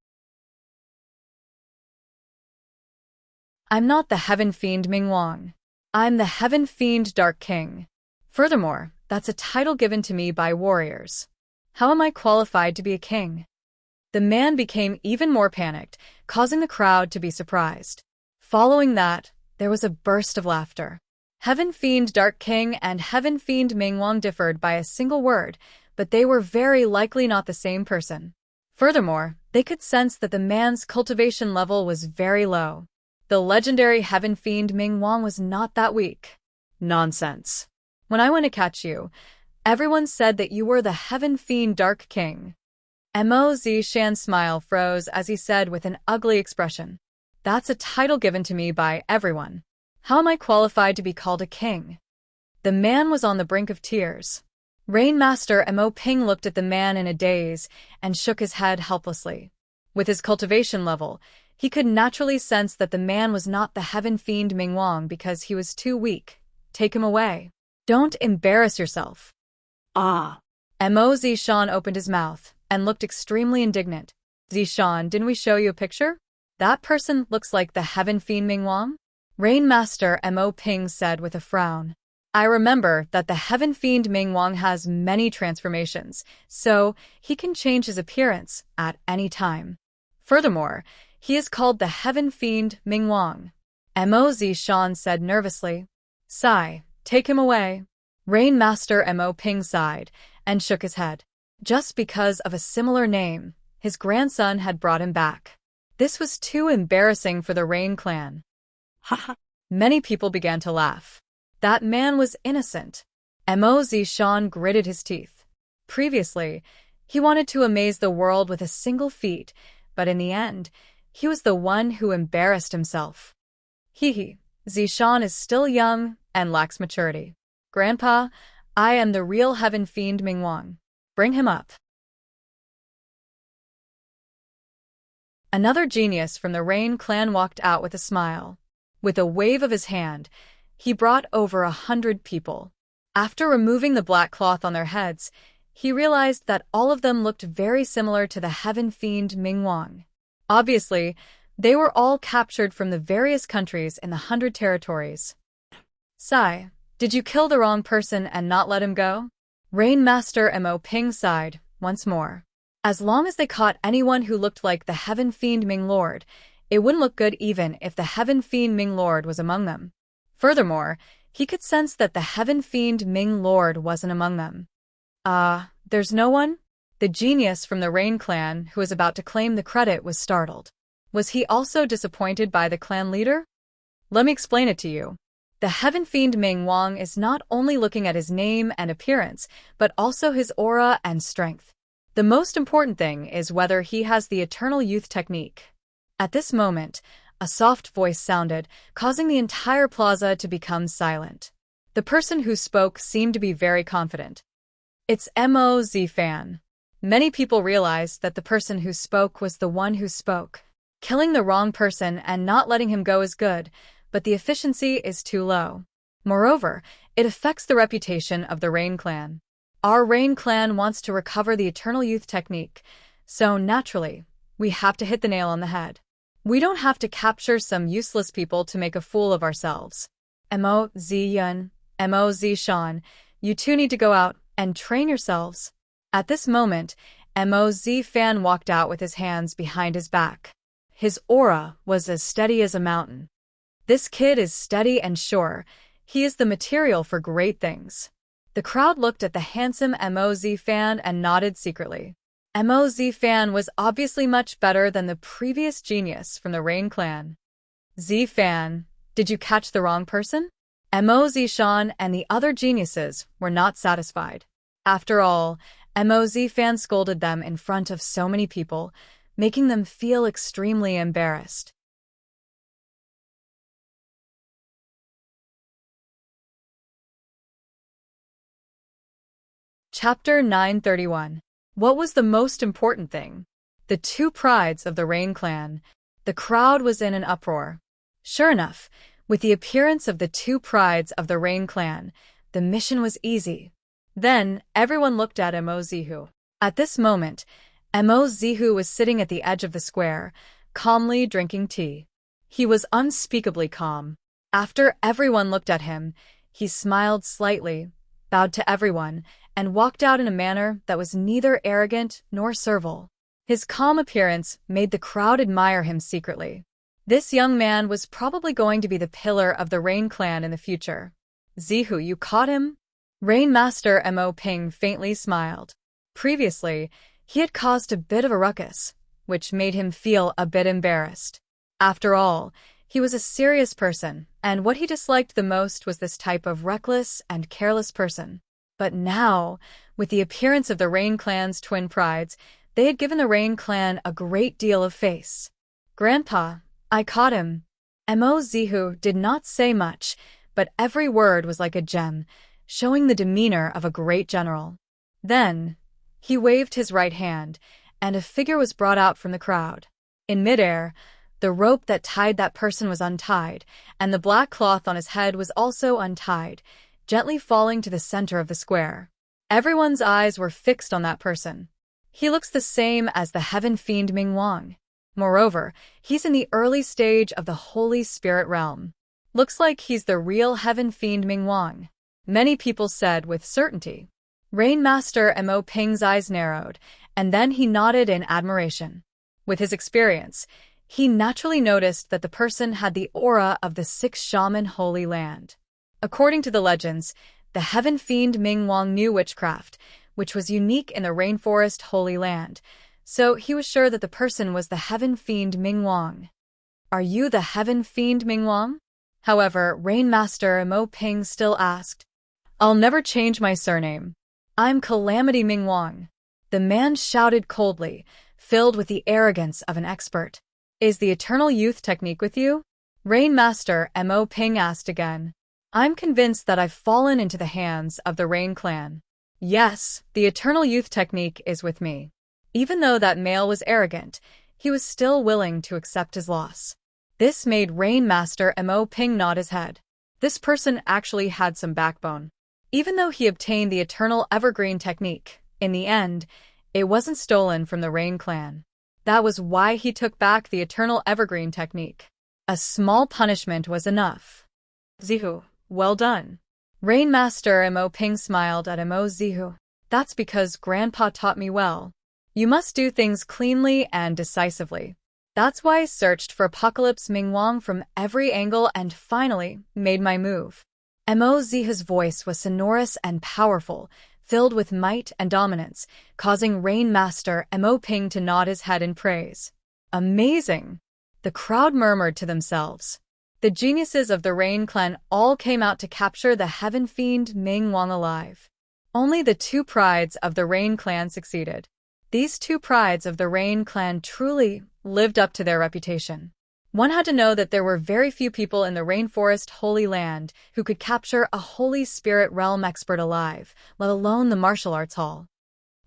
A: I'm not the Heaven Fiend Mingwang. I'm the Heaven Fiend Dark King. Furthermore, that's a title given to me by warriors. How am I qualified to be a king? The man became even more panicked, causing the crowd to be surprised. Following that, there was a burst of laughter. Heaven Fiend Dark King and Heaven Fiend Mingwang differed by a single word, but they were very likely not the same person. Furthermore, they could sense that the man's cultivation level was very low. The legendary Heaven Fiend Mingwang was not that weak. Nonsense. When I went to catch you, everyone said that you were the Heaven Fiend Dark King. Mo Zishan's smile froze as he said with an ugly expression. That's a title given to me by everyone. How am I qualified to be called a king? The man was on the brink of tears. Rainmaster Mo Ping looked at the man in a daze and shook his head helplessly. With his cultivation level, he could naturally sense that the man was not the Heaven Fiend Mingwang because he was too weak. Take him away. Don't embarrass yourself.
B: Ah.
A: Mo Zishan opened his mouth and looked extremely indignant. Zishan, didn't we show you a picture? That person looks like the Heaven Fiend Mingwang? Rainmaster Mo Ping said with a frown. I remember that the Heaven Fiend Mingwang has many transformations, so he can change his appearance at any time. Furthermore, he is called the Heaven Fiend Mingwang. Mo Zishan said nervously. Sigh, take him away. Rainmaster Mo Ping sighed and shook his head. Just because of a similar name, his grandson had brought him back. This was too embarrassing for the Rain clan.
B: Haha.
A: Many people began to laugh. That man was innocent. Mo Zishan gritted his teeth. Previously, he wanted to amaze the world with a single feat, but in the end, he was the one who embarrassed himself. Hee, Zishan is still young and lacks maturity. Grandpa, I am the real Heaven Fiend Mingwang. Bring him up. Another genius from the Rain clan walked out with a smile. With a wave of his hand, he brought over 100 people. After removing the black cloth on their heads, he realized that all of them looked very similar to the Heaven Fiend Mingwang. Obviously, they were all captured from the various countries in the 100 territories. Sigh, did you kill the wrong person and not let him go? Rainmaster Mo Ping sighed once more. As long as they caught anyone who looked like the Heaven Fiend Ming Lord, it wouldn't look good even if the Heaven Fiend Ming Lord was among them. Furthermore, he could sense that the Heaven Fiend Ming Lord wasn't among them. There's no one? The genius from the Rain clan who was about to claim the credit was startled. Was he also disappointed by the clan leader? Let me explain it to you. The Heaven Fiend Mingwang is not only looking at his name and appearance, but also his aura and strength. The most important thing is whether he has the Eternal Youth technique. At this moment, a soft voice sounded, causing the entire plaza to become silent. The person who spoke seemed to be very confident. It's Mo Zifan. Many people realized that the person who spoke was the one who spoke. Killing the wrong person and not letting him go is good, but the efficiency is too low. Moreover, it affects the reputation of the Rain clan. Our Rain clan wants to recover the Eternal Youth technique, so naturally, we have to hit the nail on the head. We don't have to capture some useless people to make a fool of ourselves. Mo Z Yun, Mo Z Shan, you two need to go out and train yourselves. At this moment, Mo Z Fan walked out with his hands behind his back. His aura was as steady as a mountain. This kid is steady and sure. He is the material for great things. The crowd looked at the handsome Mo Z Fan and nodded secretly. Mo Z Fan was obviously much better than the previous genius from the Rain clan. Z Fan, did you catch the wrong person? Mo Z Shan and the other geniuses were not satisfied. After all, Mo Z Fan scolded them in front of so many people, making them feel extremely embarrassed. Chapter 931. What was the most important thing? The two prides of the Rain clan. The crowd was in an uproar. Sure enough, with the appearance of the two prides of the Rain clan, the mission was easy. Then, everyone looked at Mo Zihu. At this moment, Mo Zihu was sitting at the edge of the square, calmly drinking tea. He was unspeakably calm. After everyone looked at him, he smiled slightly, bowed to everyone, and walked out in a manner that was neither arrogant nor servile. His calm appearance made the crowd admire him secretly. This young man was probably going to be the pillar of the Rain clan in the future. Zihu, you caught him? Rain Master Mo Ping faintly smiled. Previously, he had caused a bit of a ruckus, which made him feel a bit embarrassed. After all, he was a serious person, and what he disliked the most was this type of reckless and careless person. But now, with the appearance of the Rain clan's twin prides, they had given the Rain clan a great deal of face. Grandpa, I caught him. Mo Zihu did not say much, but every word was like a gem, showing the demeanor of a great general. Then, he waved his right hand, and a figure was brought out from the crowd. In midair, the rope that tied that person was untied, and the black cloth on his head was also untied, gently falling to the center of the square. Everyone's eyes were fixed on that person. He looks the same as the heaven fiend Ming Wang. Moreover, he's in the early stage of the Holy Spirit realm. Looks like he's the real heaven fiend Ming Wang. Many people said with certainty. Rain Master Mo Ping's eyes narrowed, and then he nodded in admiration. With his experience, he naturally noticed that the person had the aura of the 6 shaman Holy Land. According to the legends, the heaven fiend Ming Wang knew witchcraft, which was unique in the rainforest Holy Land, so he was sure that the person was the heaven fiend Ming Wang. Are you the heaven fiend Ming Wang? However, Rain Master Mo Ping still asked. I'll never change my surname. I'm Calamity Ming Wang. The man shouted coldly, filled with the arrogance of an expert. Is the Eternal Youth technique with you? Rain Master Mo Ping asked again. I'm convinced that I've fallen into the hands of the Rain clan. Yes, the Eternal Youth technique is with me. Even though that male was arrogant, he was still willing to accept his loss. This made Rain Master Mo Ping nod his head. This person actually had some backbone. Even though he obtained the Eternal Evergreen technique, in the end, it wasn't stolen from the Rain clan. That was why he took back the Eternal Evergreen technique. A small punishment was enough. Zihu, well done. Rain Master Mo Ping smiled at Mo Zihu. That's because Grandpa taught me well. You must do things cleanly and decisively. That's why I searched for Apocalypse Ming Wang from every angle and finally made my move. Mo Zihu's voice was sonorous and powerful, filled with might and dominance, causing Rain Master Mo Ping to nod his head in praise. Amazing! The crowd murmured to themselves. The geniuses of the Rain clan all came out to capture the heaven fiend Ming Wang alive. Only the two prides of the Rain clan succeeded. These two prides of the Rain clan truly lived up to their reputation. One had to know that there were very few people in the rainforest Holy Land who could capture a Holy Spirit realm expert alive, let alone the martial arts hall.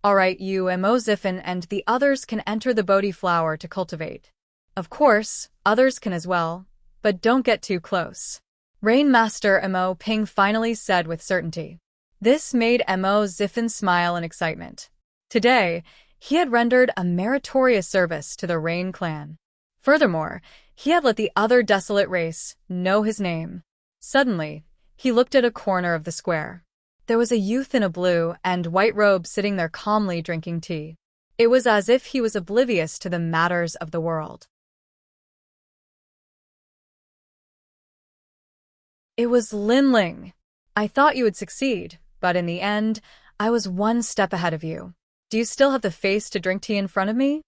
A: Alright, you Mo Ziffin and the others can enter the Bodhi flower to cultivate. Of course, others can as well, but don't get too close. Rain Master Mo Ping finally said with certainty. This made Mo Ziffin smile in excitement. Today, he had rendered a meritorious service to the Rain clan. Furthermore, he had let the other desolate race know his name. Suddenly, he looked at a corner of the square. There was a youth in a blue and white robe sitting there calmly drinking tea. It was as if he was oblivious to the matters of the world. It was Lin Ling. I thought you would succeed, but in the end, I was one step ahead of you. Do you still have the face to drink tea in front of me?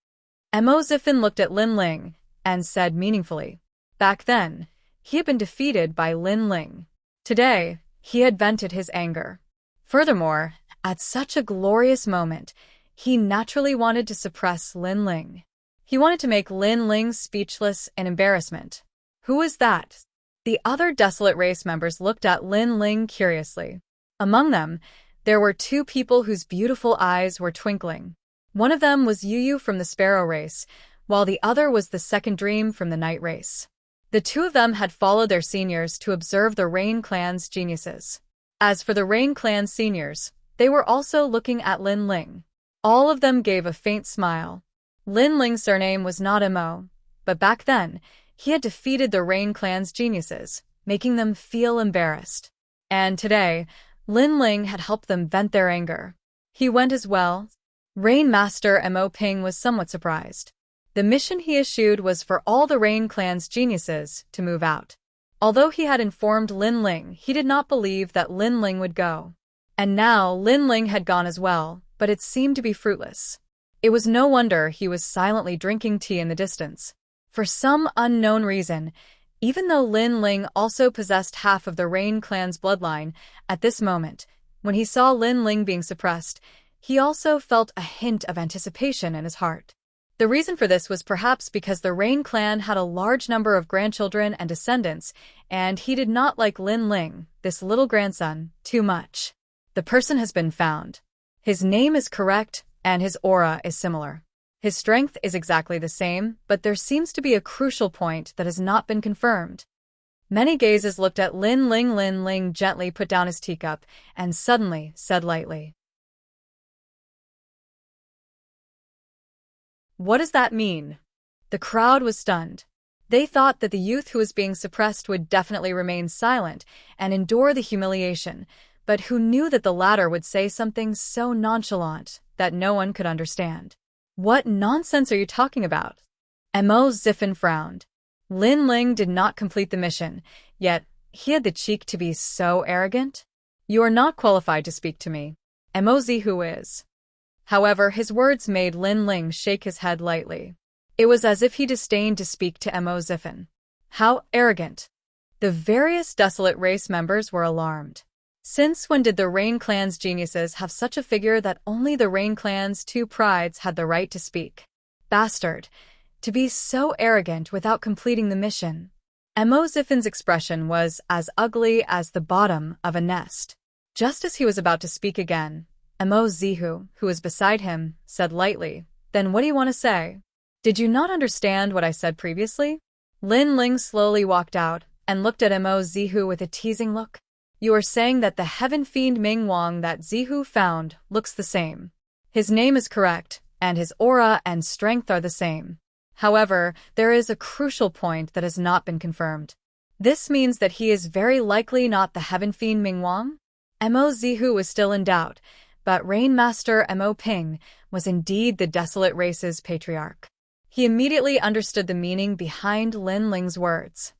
A: Mo Ziffin looked at Lin Ling and said meaningfully. Back then, he had been defeated by Lin Ling. Today, he had vented his anger. Furthermore, at such a glorious moment, he naturally wanted to suppress Lin Ling. He wanted to make Lin Ling speechless in embarrassment. Who is that? The other desolate race members looked at Lin Ling curiously. Among them, there were two people whose beautiful eyes were twinkling. One of them was Yu from the Sparrow race, while the other was the Second Dream from the Night race. The two of them had followed their seniors to observe the Rain clan's geniuses. As for the Rain clan seniors, they were also looking at Lin Ling. All of them gave a faint smile. Lin Ling's surname was not Mo, but back then, he had defeated the Rain clan's geniuses, making them feel embarrassed. And today, Lin Ling had helped them vent their anger. He went as well. Rain Master Mo Ping was somewhat surprised. The mission he issued was for all the Rain clan's geniuses to move out. Although he had informed Lin Ling, he did not believe that Lin Ling would go. And now Lin Ling had gone as well, but it seemed to be fruitless. It was no wonder he was silently drinking tea in the distance. For some unknown reason, even though Lin Ling also possessed half of the Rain clan's bloodline, at this moment, when he saw Lin Ling being suppressed, he also felt a hint of anticipation in his heart. The reason for this was perhaps because the Rain clan had a large number of grandchildren and descendants, and he did not like Lin Ling, this little grandson, too much. The person has been found. His name is correct, and his aura is similar. His strength is exactly the same, but there seems to be a crucial point that has not been confirmed. Many gazes looked at Lin Ling. Lin Ling gently put down his teacup and suddenly said lightly, "What does that mean?" The crowd was stunned. They thought that the youth who was being suppressed would definitely remain silent and endure the humiliation, but who knew that the latter would say something so nonchalant that no one could understand. What nonsense are you talking about? Mo Ziffin frowned. Lin Ling did not complete the mission, yet he had the cheek to be so arrogant. You are not qualified to speak to me. Mo Zihu is. However, his words made Lin Ling shake his head lightly. It was as if he disdained to speak to Mo Ziffin. How arrogant! The various desolate race members were alarmed. Since when did the Rain clan's geniuses have such a figure that only the Rain clan's two prides had the right to speak? Bastard! To be so arrogant without completing the mission. Mo Ziffin's expression was as ugly as the bottom of a nest. Just as he was about to speak again, Mo Zihu, who was beside him, said lightly, "Then what do you want to say? Did you not understand what I said previously?" Lin Ling slowly walked out and looked at Mo Zihu with a teasing look. You are saying that the heaven fiend Ming Wang that Zihu found looks the same. His name is correct, and his aura and strength are the same. However, there is a crucial point that has not been confirmed. This means that he is very likely not the heaven fiend Ming Wang? Mo Zihu was still in doubt, but Rain Master Mo Ping was indeed the desolate race's patriarch. He immediately understood the meaning behind Lin Ling's words.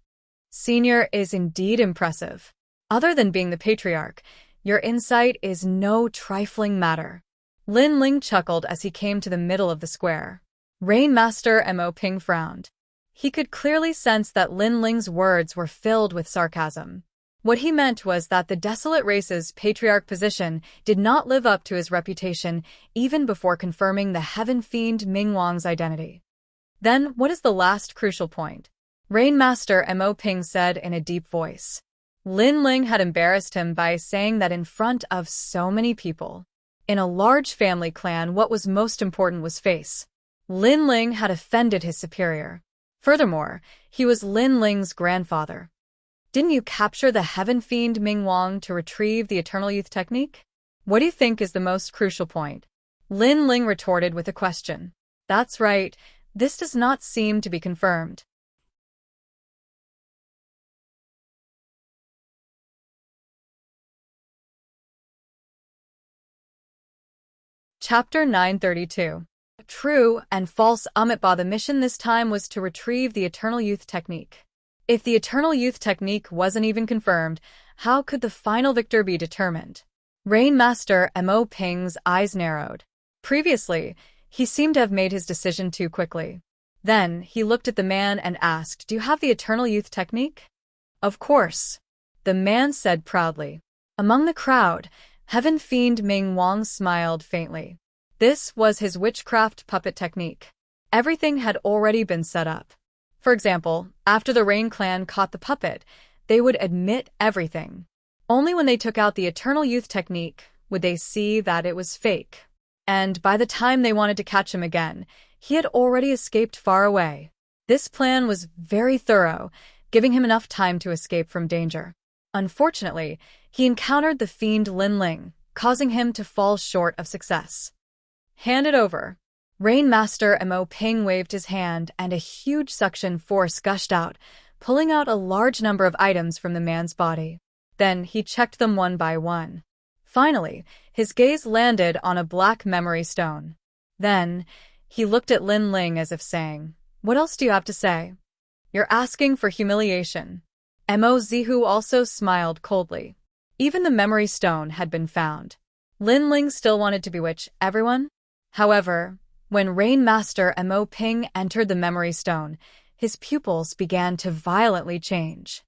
A: Senior is indeed impressive. Other than being the patriarch, your insight is no trifling matter. Lin Ling chuckled as he came to the middle of the square. Rain Master Mo Ping frowned. He could clearly sense that Lin Ling's words were filled with sarcasm. What he meant was that the desolate race's patriarch position did not live up to his reputation even before confirming the heaven fiend Ming Wang's identity. Then, what is the last crucial point? Rain Master Mo Ping said in a deep voice. Lin Ling had embarrassed him by saying that in front of so many people. In a large family clan, what was most important was face. Lin Ling had offended his superior. Furthermore, he was Lin Ling's grandfather. Didn't you capture the heaven fiend Ming Wang to retrieve the eternal youth technique? What do you think is the most crucial point? Lin Ling retorted with a question. That's right, this does not seem to be confirmed. Chapter 932. True and false Amitabha. The mission this time was to retrieve the eternal youth technique. If the eternal youth technique wasn't even confirmed, how could the final victor be determined? Rain Master Mo Ping's eyes narrowed. Previously, he seemed to have made his decision too quickly. Then, he looked at the man and asked, "Do you have the eternal youth technique?" "Of course," the man said proudly. Among the crowd, Heaven Fiend Ming Wang smiled faintly. This was his witchcraft puppet technique. Everything had already been set up. For example, after the Rain Clan caught the puppet, they would admit everything. Only when they took out the eternal youth technique would they see that it was fake. And by the time they wanted to catch him again, he had already escaped far away. This plan was very thorough, giving him enough time to escape from danger. Unfortunately, he encountered the fiend Lin Ling, causing him to fall short of success. "Hand it over." Rain Master Mo Ping waved his hand and a huge suction force gushed out, pulling out a large number of items from the man's body. Then he checked them one by one. Finally, his gaze landed on a black memory stone. Then, he looked at Lin Ling as if saying, "What else do you have to say?" "You're asking for humiliation." Mo Zihu also smiled coldly. Even the memory stone had been found. Lin Ling still wanted to bewitch everyone. However, when Rain Master Mo Ping entered the memory stone, his pupils began to violently change.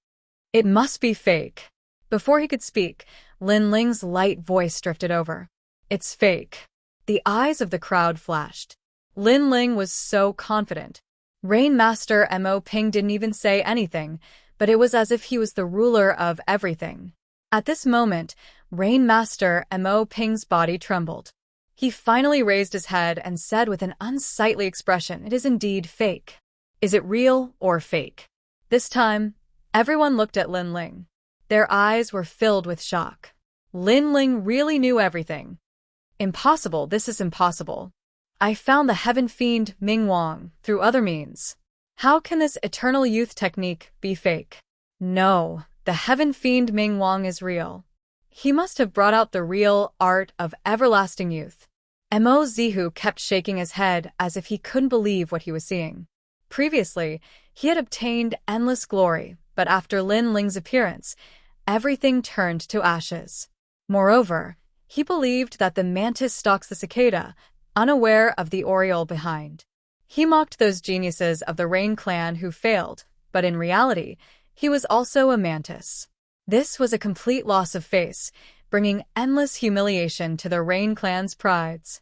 A: "It must be fake." Before he could speak, Lin Ling's light voice drifted over. "It's fake." The eyes of the crowd flashed. Lin Ling was so confident. Rain Master Mo Ping didn't even say anything, but it was as if he was the ruler of everything. At this moment, Rain Master Mo Ping's body trembled. He finally raised his head and said with an unsightly expression, "It is indeed fake." "Is it real or fake?" This time, everyone looked at Lin Ling. Their eyes were filled with shock. Lin Ling really knew everything. "Impossible, this is impossible. I found the heaven fiend Ming Wang through other means. How can this eternal youth technique be fake?" "No, the heaven fiend Ming Wang is real. He must have brought out the real art of everlasting youth." Mo Zihu kept shaking his head as if he couldn't believe what he was seeing. Previously, he had obtained endless glory, but after Lin Ling's appearance, everything turned to ashes. Moreover, he believed that the mantis stalks the cicada, unaware of the oriole behind. He mocked those geniuses of the Rain Clan who failed, but in reality, he was also a mantis. This was a complete loss of face, bringing endless humiliation to the Rain Clan's prides.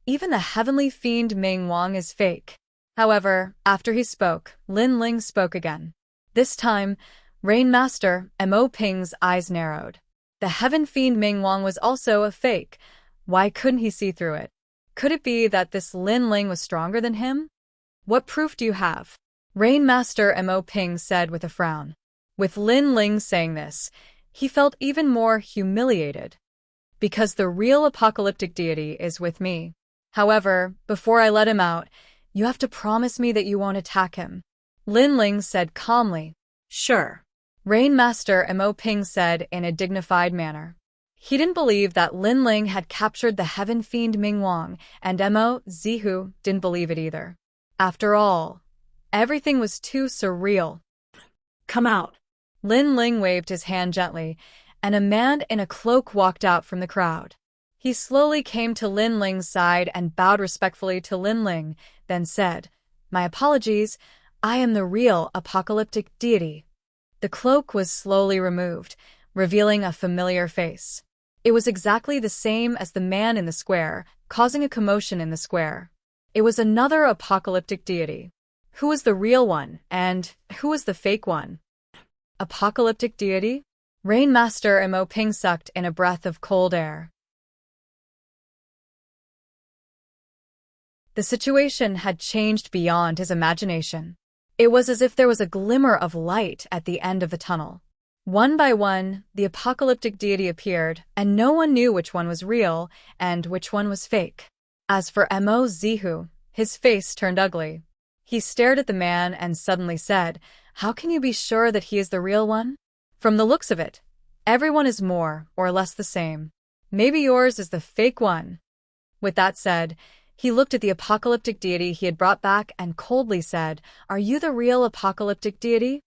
A: Even the heavenly fiend Ming Wang is fake. However, after he spoke, Lin Ling spoke again. This time, Rain Master Mo Ping's eyes narrowed. The heaven fiend Ming Wang was also a fake. Why couldn't he see through it? Could it be that this Lin Ling was stronger than him? "What proof do you have?" Rain Master Mo Ping said with a frown. With Lin Ling saying this, he felt even more humiliated. "Because the real apocalyptic deity is with me. However, before I let him out, you have to promise me that you won't attack him." Lin Ling said calmly. "Sure." Rain Master Mo Ping said in a dignified manner. He didn't believe that Lin Ling had captured the heaven fiend Ming Wang, and Mo Zihu didn't believe it either. After all, everything was too surreal.
B: "Come out."
A: Lin Ling waved his hand gently, and a man in a cloak walked out from the crowd. He slowly came to Lin Ling's side and bowed respectfully to Lin Ling, then said, "My apologies, I am the real apocalyptic deity." The cloak was slowly removed, revealing a familiar face. It was exactly the same as the man in the square, causing a commotion in the square. It was another apocalyptic deity. Who was the real one, and who was the fake one? Apocalyptic deity? Rain Master Mo Ping sucked in a breath of cold air. The situation had changed beyond his imagination. It was as if there was a glimmer of light at the end of the tunnel. One by one, the apocalyptic deity appeared, and no one knew which one was real and which one was fake. As for Mo, his face turned ugly. He stared at the man and suddenly said, "How can you be sure that he is the real one? From the looks of it, everyone is more or less the same. Maybe yours is the fake one." With that said, he looked at the apocalyptic deity he had brought back and coldly said, "Are you the real apocalyptic deity?"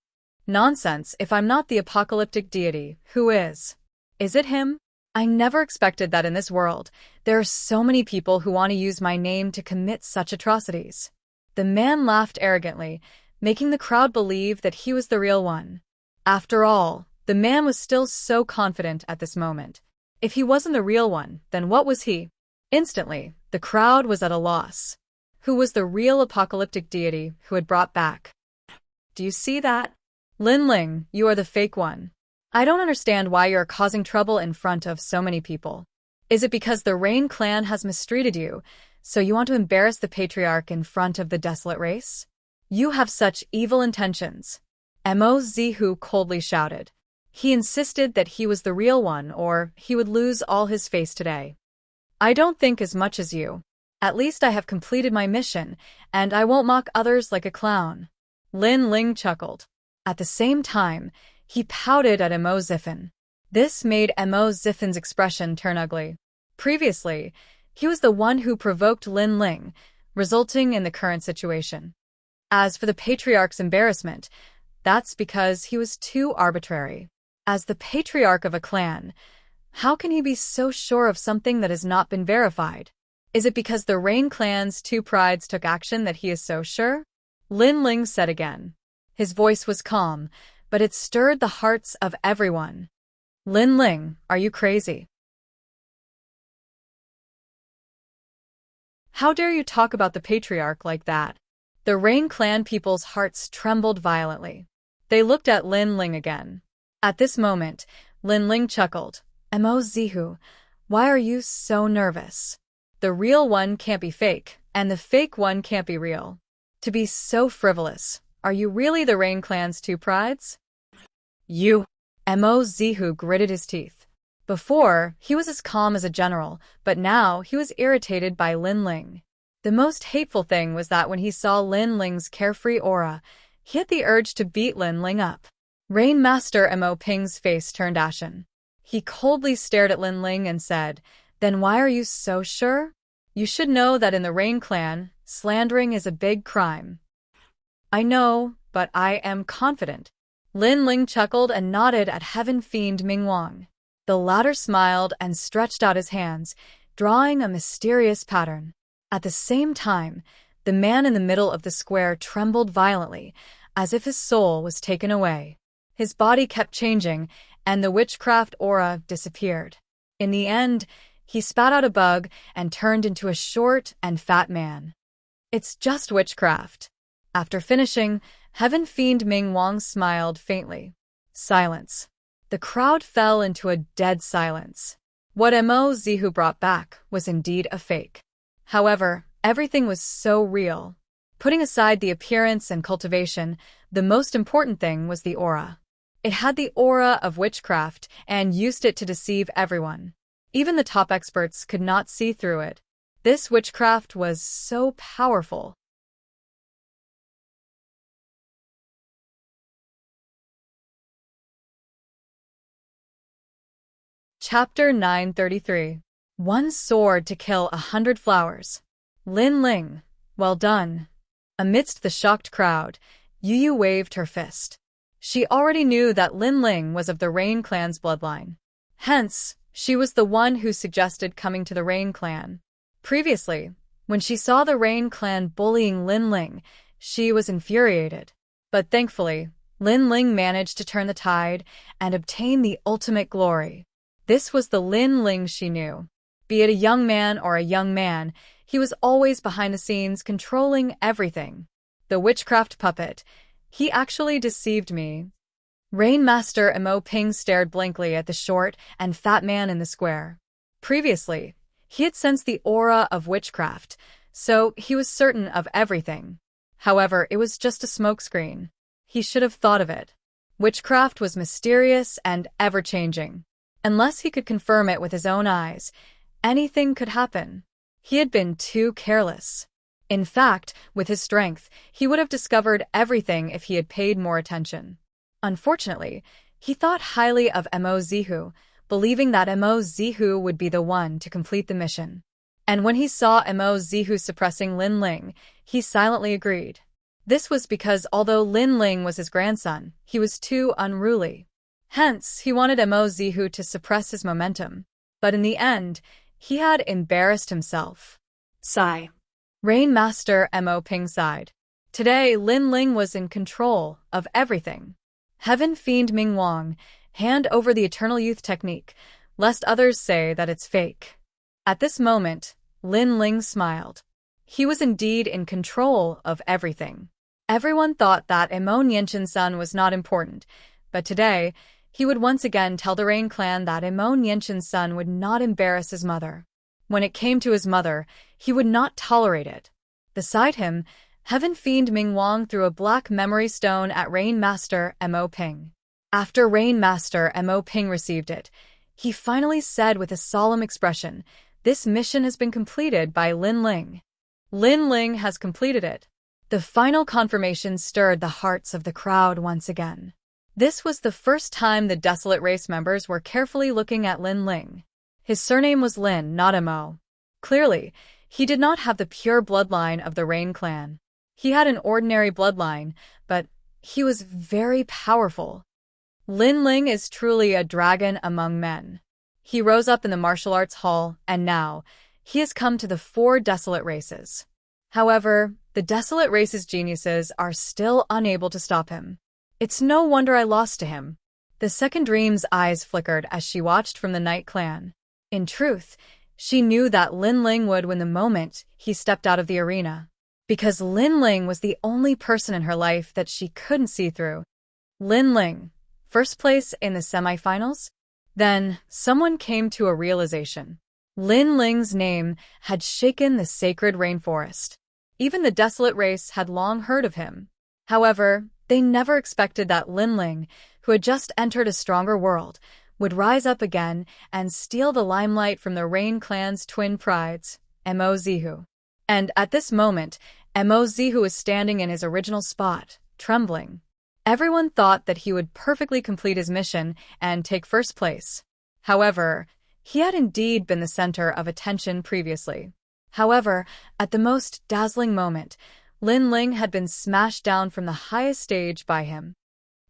A: "Nonsense, if I'm not the apocalyptic deity, who is? Is it him? I never expected that in this world. There are so many people who want to use my name to commit such atrocities." The man laughed arrogantly, making the crowd believe that he was the real one. After all, the man was still so confident at this moment. If he wasn't the real one, then what was he? Instantly, the crowd was at a loss. Who was the real apocalyptic deity who had brought back? "Do you see that? Lin Ling, you are the fake one. I don't understand why you are causing trouble in front of so many people. Is it because the Rain clan has mistreated you, so you want to embarrass the patriarch in front of the desolate race? You have such evil intentions." Mo coldly shouted. He insisted that he was the real one or he would lose all his face today. "I don't think as much as you. At least I have completed my mission, and I won't mock others like a clown." Lin Ling chuckled. At the same time, he pouted at Mo. This made Mo's expression turn ugly. Previously, he was the one who provoked Lin Ling, resulting in the current situation. As for the patriarch's embarrassment, that's because he was too arbitrary. As the patriarch of a clan, how can he be so sure of something that has not been verified? Is it because the Rain clan's two prides took action that he is so sure? Lin Ling said again. His voice was calm, but it stirred the hearts of everyone. "Lin Ling, are you crazy? How dare you talk about the patriarch like that?" The Rain clan people's hearts trembled violently. They looked at Lin Ling again. At this moment, Lin Ling chuckled. "Mo, why are you so nervous? The real one can't be fake, and the fake one can't be real. To be so frivolous. Are you really the Rain clan's two prides?" "You." Mo gritted his teeth. Before, he was as calm as a general, but now he was irritated by Lin Ling. The most hateful thing was that when he saw Lin Ling's carefree aura, he had the urge to beat Lin Ling up. Rain Master Mo Ping's face turned ashen. He coldly stared at Lin Ling and said, "Then why are you so sure? You should know that in the Rain clan, slandering is a big crime." "I know, but I am confident." Lin Ling chuckled and nodded at Heaven Fiend Mingwang. The latter smiled and stretched out his hands, drawing a mysterious pattern. At the same time, the man in the middle of the square trembled violently, as if his soul was taken away. His body kept changing, and the witchcraft aura disappeared. In the end, he spat out a bug and turned into a short and fat man. "It's just witchcraft." After finishing, Heaven Fiend Ming Wang smiled faintly. Silence. The crowd fell into a dead silence. What Mo brought back was indeed a fake. However, everything was so real. Putting aside the appearance and cultivation, the most important thing was the aura. It had the aura of witchcraft and used it to deceive everyone. Even the top experts could not see through it. This witchcraft was so powerful. Chapter 933. One sword to kill 100 flowers. Lin Ling, well done. Amidst the shocked crowd, Yu waved her fist. She already knew that Lin Ling was of the Rain clan's bloodline. Hence, she was the one who suggested coming to the Rain clan. Previously, when she saw the Rain clan bullying Lin Ling, she was infuriated. But thankfully, Lin Ling managed to turn the tide and obtain the ultimate glory. This was the Lin Ling she knew. Be it a young man or a young man, he was always behind the scenes controlling everything. The witchcraft puppet. He actually deceived me. Rain Master Mo Ping stared blankly at the short and fat man in the square. Previously, he had sensed the aura of witchcraft, so he was certain of everything. However, it was just a smokescreen. He should have thought of it. Witchcraft was mysterious and ever-changing. Unless he could confirm it with his own eyes, anything could happen. He had been too careless. In fact, with his strength, he would have discovered everything if he had paid more attention. Unfortunately, he thought highly of Mo Zihu, believing that Mo Zihu would be the one to complete the mission. And when he saw Mo Zihu suppressing Lin Ling, he silently agreed. This was because although Lin Ling was his grandson, he was too unruly. Hence, he wanted Mo Zihu to suppress his momentum. But in the end, he had embarrassed himself.
B: Sigh.
A: Rain Master Mo Ping sighed. Today, Lin Ling was in control of everything. Heaven Fiend Ming Wang, hand over the Eternal Youth technique, lest others say that it's fake. At this moment, Lin Ling smiled. He was indeed in control of everything. Everyone thought that Mo Nianqian's son was not important, but today, he would once again tell the Rain clan that Mo Nianqian's son would not embarrass his mother. When it came to his mother, he would not tolerate it. Beside him, Heaven Fiend Ming Wang threw a black memory stone at Rain Master Mo Ping. After Rain Master Mo Ping received it, he finally said with a solemn expression, "This mission has been completed by Lin Ling." Lin Ling has completed it. The final confirmation stirred the hearts of the crowd once again. This was the first time the Desolate Race members were carefully looking at Lin Ling. His surname was Lin, not Mo. Clearly, he did not have the pure bloodline of the Rain clan. He had an ordinary bloodline, but he was very powerful. Lin Ling is truly a dragon among men. He rose up in the martial arts hall, and now, he has come to the 4 Desolate Races. However, the Desolate Race's geniuses are still unable to stop him. It's no wonder I lost to him. The Second Dream's eyes flickered as she watched from the Night Clan. In truth, she knew that Lin Ling would win the moment he stepped out of the arena. Because Lin Ling was the only person in her life that she couldn't see through. Lin Ling, first place in the semifinals? Then, someone came to a realization. Lin Ling's name had shaken the sacred rainforest. Even the Desolate Race had long heard of him. However, they never expected that Lin Ling, who had just entered a stronger world, would rise up again and steal the limelight from the Rain clan's twin prides, Mo Zihu. And at this moment, Mo Zihu was standing in his original spot, trembling. Everyone thought that he would perfectly complete his mission and take first place. However, he had indeed been the center of attention previously. However, at the most dazzling moment, Lin Ling had been smashed down from the highest stage by him.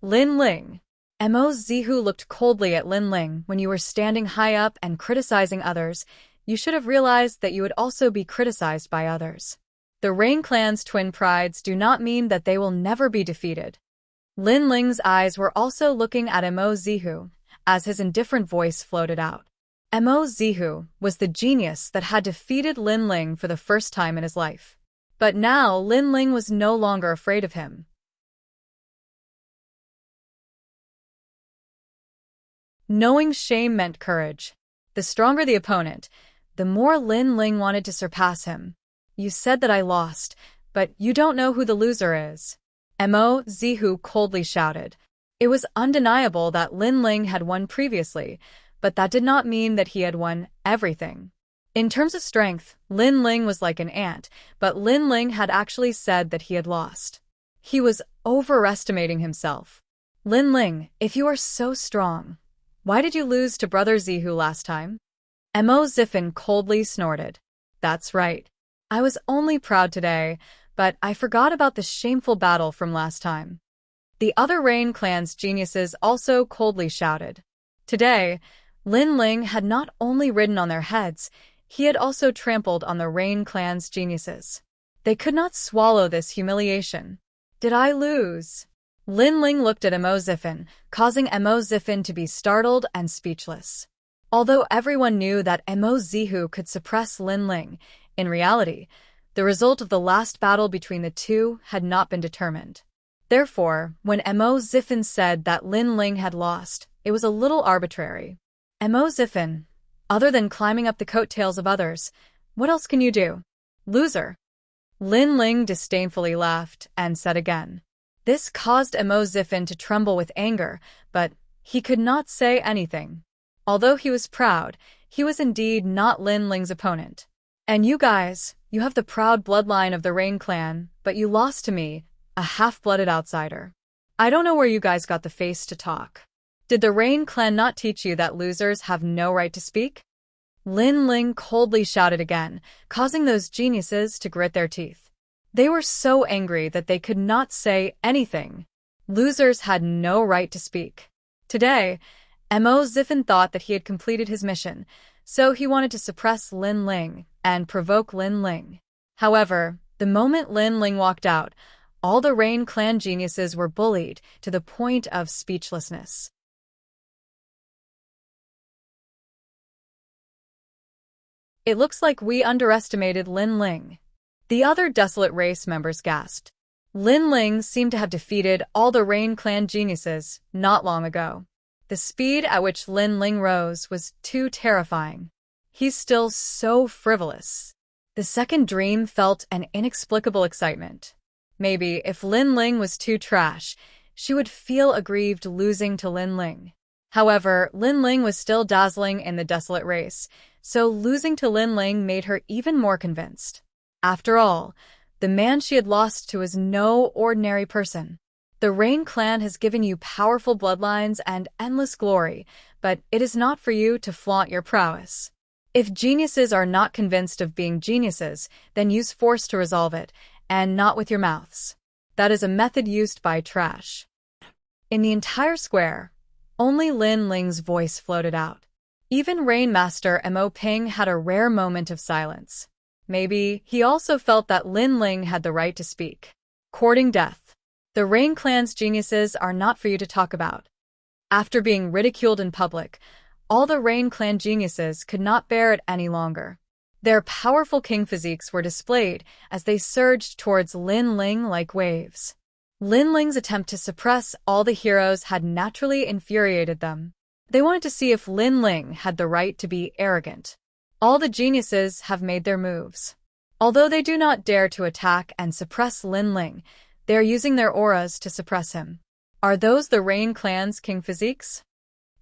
A: Lin Ling. Mo Zihu looked coldly at Lin Ling. When you were standing high up and criticizing others, you should have realized that you would also be criticized by others. The Rain clan's twin prides do not mean that they will never be defeated. Lin Ling's eyes were also looking at Mo Zihu, as his indifferent voice floated out. Mo Zihu was the genius that had defeated Lin Ling for the first time in his life. But now Lin Ling was no longer afraid of him. Knowing shame meant courage. The stronger the opponent, the more Lin Ling wanted to surpass him. You said that I lost, but you don't know who the loser is. Mo Zihu coldly shouted. It was undeniable that Lin Ling had won previously, but that did not mean that he had won everything. In terms of strength, Lin Ling was like an ant, but Lin Ling had actually said that he had lost. He was overestimating himself. Lin Ling, if you are so strong, why did you lose to Brother Zihu last time? Mo Ziffin coldly snorted. That's right. I was only proud today, but I forgot about the shameful battle from last time. The other Rain clan's geniuses also coldly shouted. Today, Lin Ling had not only ridden on their heads, he had also trampled on the Rain clan's geniuses. They could not swallow this humiliation. Did I lose? Lin Ling looked at Mo Ziffin, causing Mo Ziffin to be startled and speechless. Although everyone knew that Mo Zihu could suppress Lin Ling, in reality, the result of the last battle between the two had not been determined. Therefore, when Mo Ziffin said that Lin Ling had lost, it was a little arbitrary. Mo Ziffin, other than climbing up the coattails of others, what else can you do? Loser. Lin Ling disdainfully laughed and said again. This caused Mo Ziffin to tremble with anger, but he could not say anything. Although he was proud, he was indeed not Lin Ling's opponent. And you guys, you have the proud bloodline of the Rain clan, but you lost to me, a half-blooded outsider. I don't know where you guys got the face to talk. Did the Rain clan not teach you that losers have no right to speak? Lin Ling coldly shouted again, causing those geniuses to grit their teeth. They were so angry that they could not say anything. Losers had no right to speak. Today, Mo Ziffin thought that he had completed his mission, so he wanted to suppress Lin Ling and provoke Lin Ling. However, the moment Lin Ling walked out, all the Rain clan geniuses were bullied to the point of speechlessness. It looks like we underestimated Lin Ling. The other Desolate Race members gasped. Lin Ling seemed to have defeated all the Rain clan geniuses not long ago. The speed at which Lin Ling rose was too terrifying. He's still so frivolous. The second dream felt an inexplicable excitement. Maybe if Lin Ling was too trash, she would feel aggrieved losing to Lin Ling. However, Lin Ling was still dazzling in the Desolate Race, so losing to Lin Ling made her even more convinced. After all, the man she had lost to was no ordinary person. The Rain clan has given you powerful bloodlines and endless glory, but it is not for you to flaunt your prowess. If geniuses are not convinced of being geniuses, then use force to resolve it, and not with your mouths. That is a method used by trash. In the entire square, only Lin Ling's voice floated out. Even Rain Master Mo Ping had a rare moment of silence. Maybe he also felt that Lin Ling had the right to speak. Courting death. The Rain clan's geniuses are not for you to talk about. After being ridiculed in public, all the Rain clan geniuses could not bear it any longer. Their powerful king physiques were displayed as they surged towards Lin Ling like waves. Lin Ling's attempt to suppress all the heroes had naturally infuriated them. They wanted to see if Lin Ling had the right to be arrogant. All the geniuses have made their moves. Although they do not dare to attack and suppress Lin Ling, they are using their auras to suppress him. Are those the Rain clan's king physiques?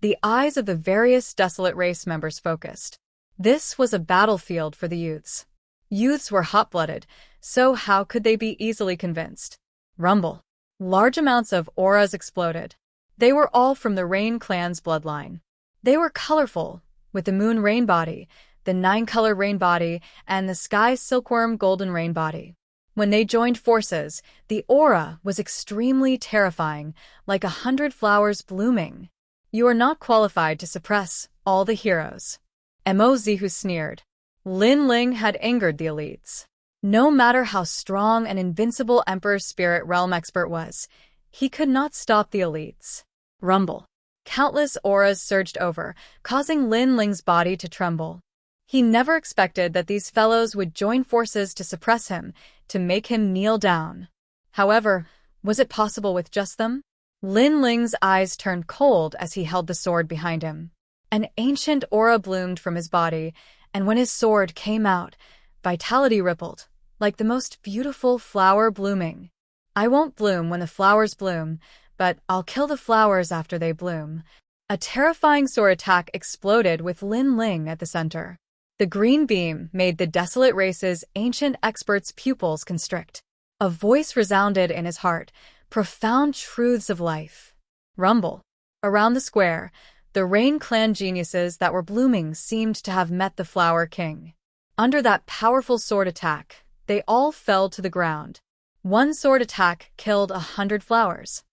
A: The eyes of the various Desolate Race members focused. This was a battlefield for the youths. Youths were hot-blooded, so how could they be easily convinced? Rumble. Large amounts of auras exploded. They were all from the Rain clan's bloodline. They were colorful, with the Moon Rain Body, the Nine-Color Rain Body, and the Sky Silkworm Golden Rain Body. When they joined forces, the aura was extremely terrifying, like 100 flowers blooming. You are not qualified to suppress all the heroes. Mo Zihu sneered. Lin Ling had angered the elites. No matter how strong and invincible Emperor Spirit Realm Expert was, he could not stop the elites. Rumble. Countless auras surged over, causing Lin Ling's body to tremble. He never expected that these fellows would join forces to suppress him, to make him kneel down. However, was it possible with just them? Lin Ling's eyes turned cold as he held the sword behind him. An ancient aura bloomed from his body, and when his sword came out, vitality rippled, like the most beautiful flower blooming. I won't bloom when the flowers bloom, but I'll kill the flowers after they bloom. A terrifying sword attack exploded with Lin Ling at the center. The green beam made the Desolate Race's ancient expert's pupils constrict. A voice resounded in his heart, profound truths of life. Rumble. Around the square, the Rain clan geniuses that were blooming seemed to have met the Flower King. Under that powerful sword attack, they all fell to the ground. One sword attack killed 100 flowers.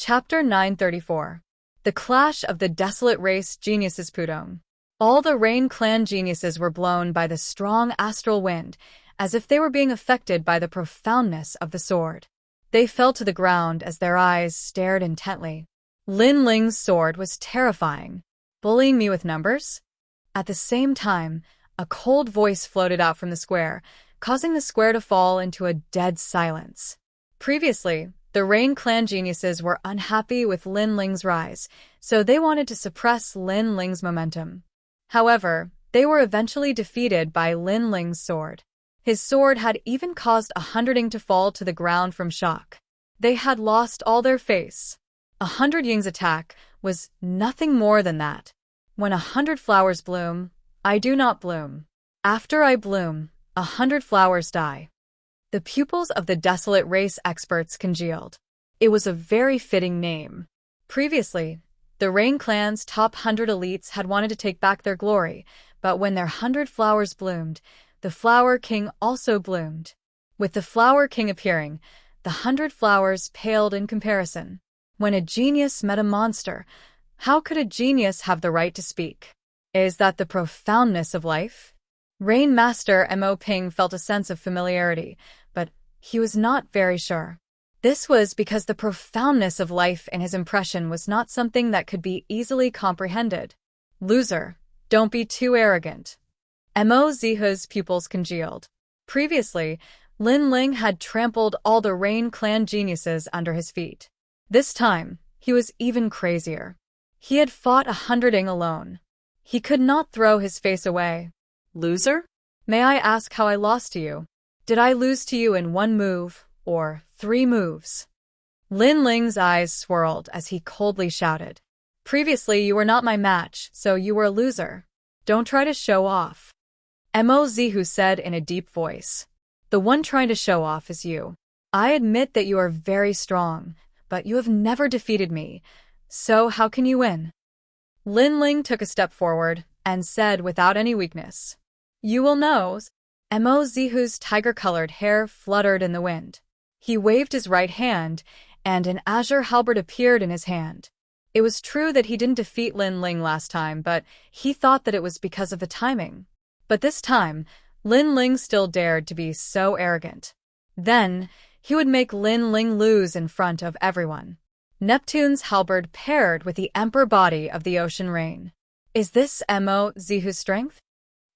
A: Chapter 934. The Clash of the Desolate Race Geniuses Pudong. All the Rain clan geniuses were blown by the strong astral wind, as if they were being affected by the profoundness of the sword. They fell to the ground as their eyes stared intently. Lin Ling's sword was terrifying. Bullying me with numbers? At the same time, a cold voice floated out from the square, causing the square to fall into a dead silence. Previously, The Rain Clan geniuses were unhappy with Lin Ling's rise, so they wanted to suppress Lin Ling's momentum. However, they were eventually defeated by Lin Ling's sword. His sword had even caused 100 to fall to the ground from shock. They had lost all their face. 100 Ying's attack was nothing more than that. When 100 flowers bloom, I do not bloom. After I bloom, 100 flowers die. The pupils of the desolate race experts congealed. It was a very fitting name. Previously, the Rain Clan's top 100 elites had wanted to take back their glory, but when their 100 flowers bloomed, the Flower King also bloomed. With the Flower King appearing, the 100 flowers paled in comparison. When a genius met a monster, how could a genius have the right to speak? Is that the profoundness of life? Rain Master Mo Ping felt a sense of familiarity, but he was not very sure. This was because the profoundness of life in his impression was not something that could be easily comprehended. Loser, don't be too arrogant. Mo Zihu's pupils congealed. Previously, Lin Ling had trampled all the Rain Clan geniuses under his feet. This time, he was even crazier. He had fought 100 alone. He could not throw his face away.
B: Loser?
A: May I ask how I lost to you? Did I lose to you in 1 move, or 3 moves? Lin Ling's eyes swirled as he coldly shouted. Previously you were not my match, so you were a loser. Don't try to show off. Mo Zihu said in a deep voice. The one trying to show off is you. I admit that you are very strong, but you have never defeated me, so how can you win? Lin Ling took a step forward and said without any weakness. You will know. Mo Zihu's tiger-colored hair fluttered in the wind. He waved his right hand, and an azure halberd appeared in his hand. It was true that he didn't defeat Lin Ling last time, but he thought that it was because of the timing. But this time, Lin Ling still dared to be so arrogant. Then, he would make Lin Ling lose in front of everyone. Neptune's halberd paired with the emperor body of the ocean rain. Is this Mo Zihu's strength?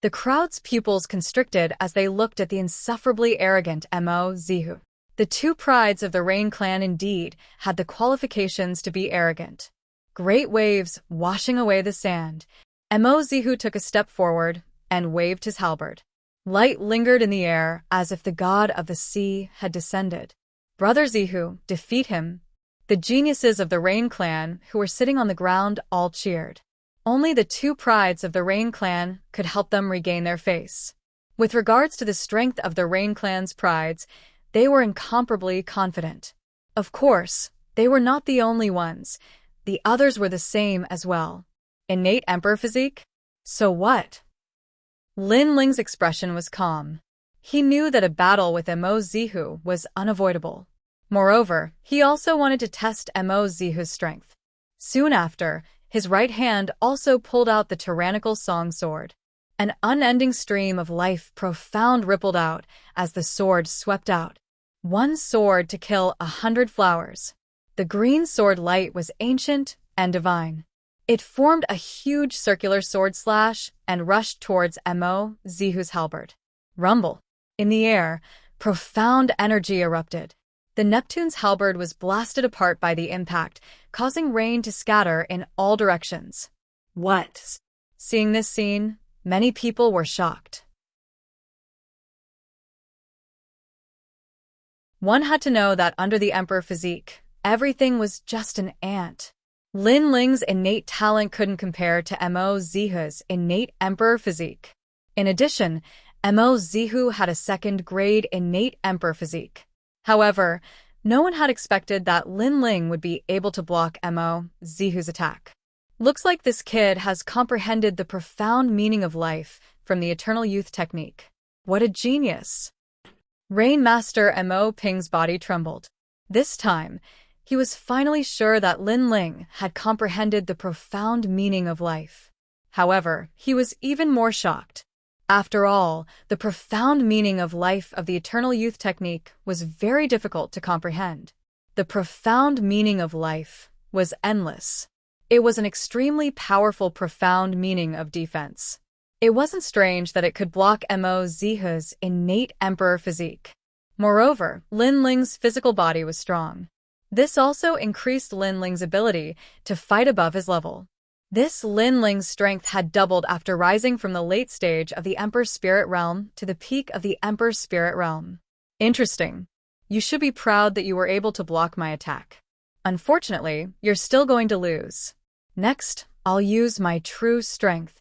A: The crowd's pupils constricted as they looked at the insufferably arrogant Mo Zihu. The 2 prides of the Rain Clan indeed had the qualifications to be arrogant. Great waves washing away the sand. Mo Zihu took a step forward and waved his halberd. Light lingered in the air as if the god of the sea had descended. Brother Zihu, defeat him. The geniuses of the Rain Clan, who were sitting on the ground, all cheered. Only the 2 prides of the Rain Clan could help them regain their face. With regards to the strength of the Rain Clan's prides, they were incomparably confident. Of course, they were not the only ones. The others were the same as well. Innate emperor physique? So what? Lin Ling's expression was calm. He knew that a battle with Mo Zihu was unavoidable. Moreover, he also wanted to test Mo Zihu's strength. Soon after, his right hand also pulled out the tyrannical song sword. An unending stream of life profound rippled out as the sword swept out. 1 sword to kill 100 flowers. The green sword light was ancient and divine. It formed a huge circular sword slash and rushed towards Mo Zihu's halberd. Rumble. In the air, profound energy erupted. The Neptune's halberd was blasted apart by the impact, causing rain to scatter in all directions.
B: What?
A: Seeing this scene, many people were shocked. One had to know that under the emperor physique, everything was just an ant. Lin Ling's innate talent couldn't compare to Mo Zihu's innate emperor physique. In addition, Mo Zihu had a 2nd-grade innate emperor physique. However, no one had expected that Lin Ling would be able to block Mo Zihu's attack. Looks like this kid has comprehended the profound meaning of life from the eternal youth technique. What a genius! Rain Master Mo Ping's body trembled. This time, he was finally sure that Lin Ling had comprehended the profound meaning of life. However, he was even more shocked. After all, the profound meaning of life of the eternal youth technique was very difficult to comprehend. The profound meaning of life was endless. It was an extremely powerful profound meaning of defense. It wasn't strange that it could block Mo Zihu's innate emperor physique. Moreover, Lin Ling's physical body was strong. This also increased Lin Ling's ability to fight above his level. This Lin Ling's strength had doubled after rising from the late stage of the Emperor's Spirit Realm to the peak of the Emperor's Spirit Realm. Interesting. You should be proud that you were able to block my attack. Unfortunately, you're still going to lose. Next, I'll use my true strength.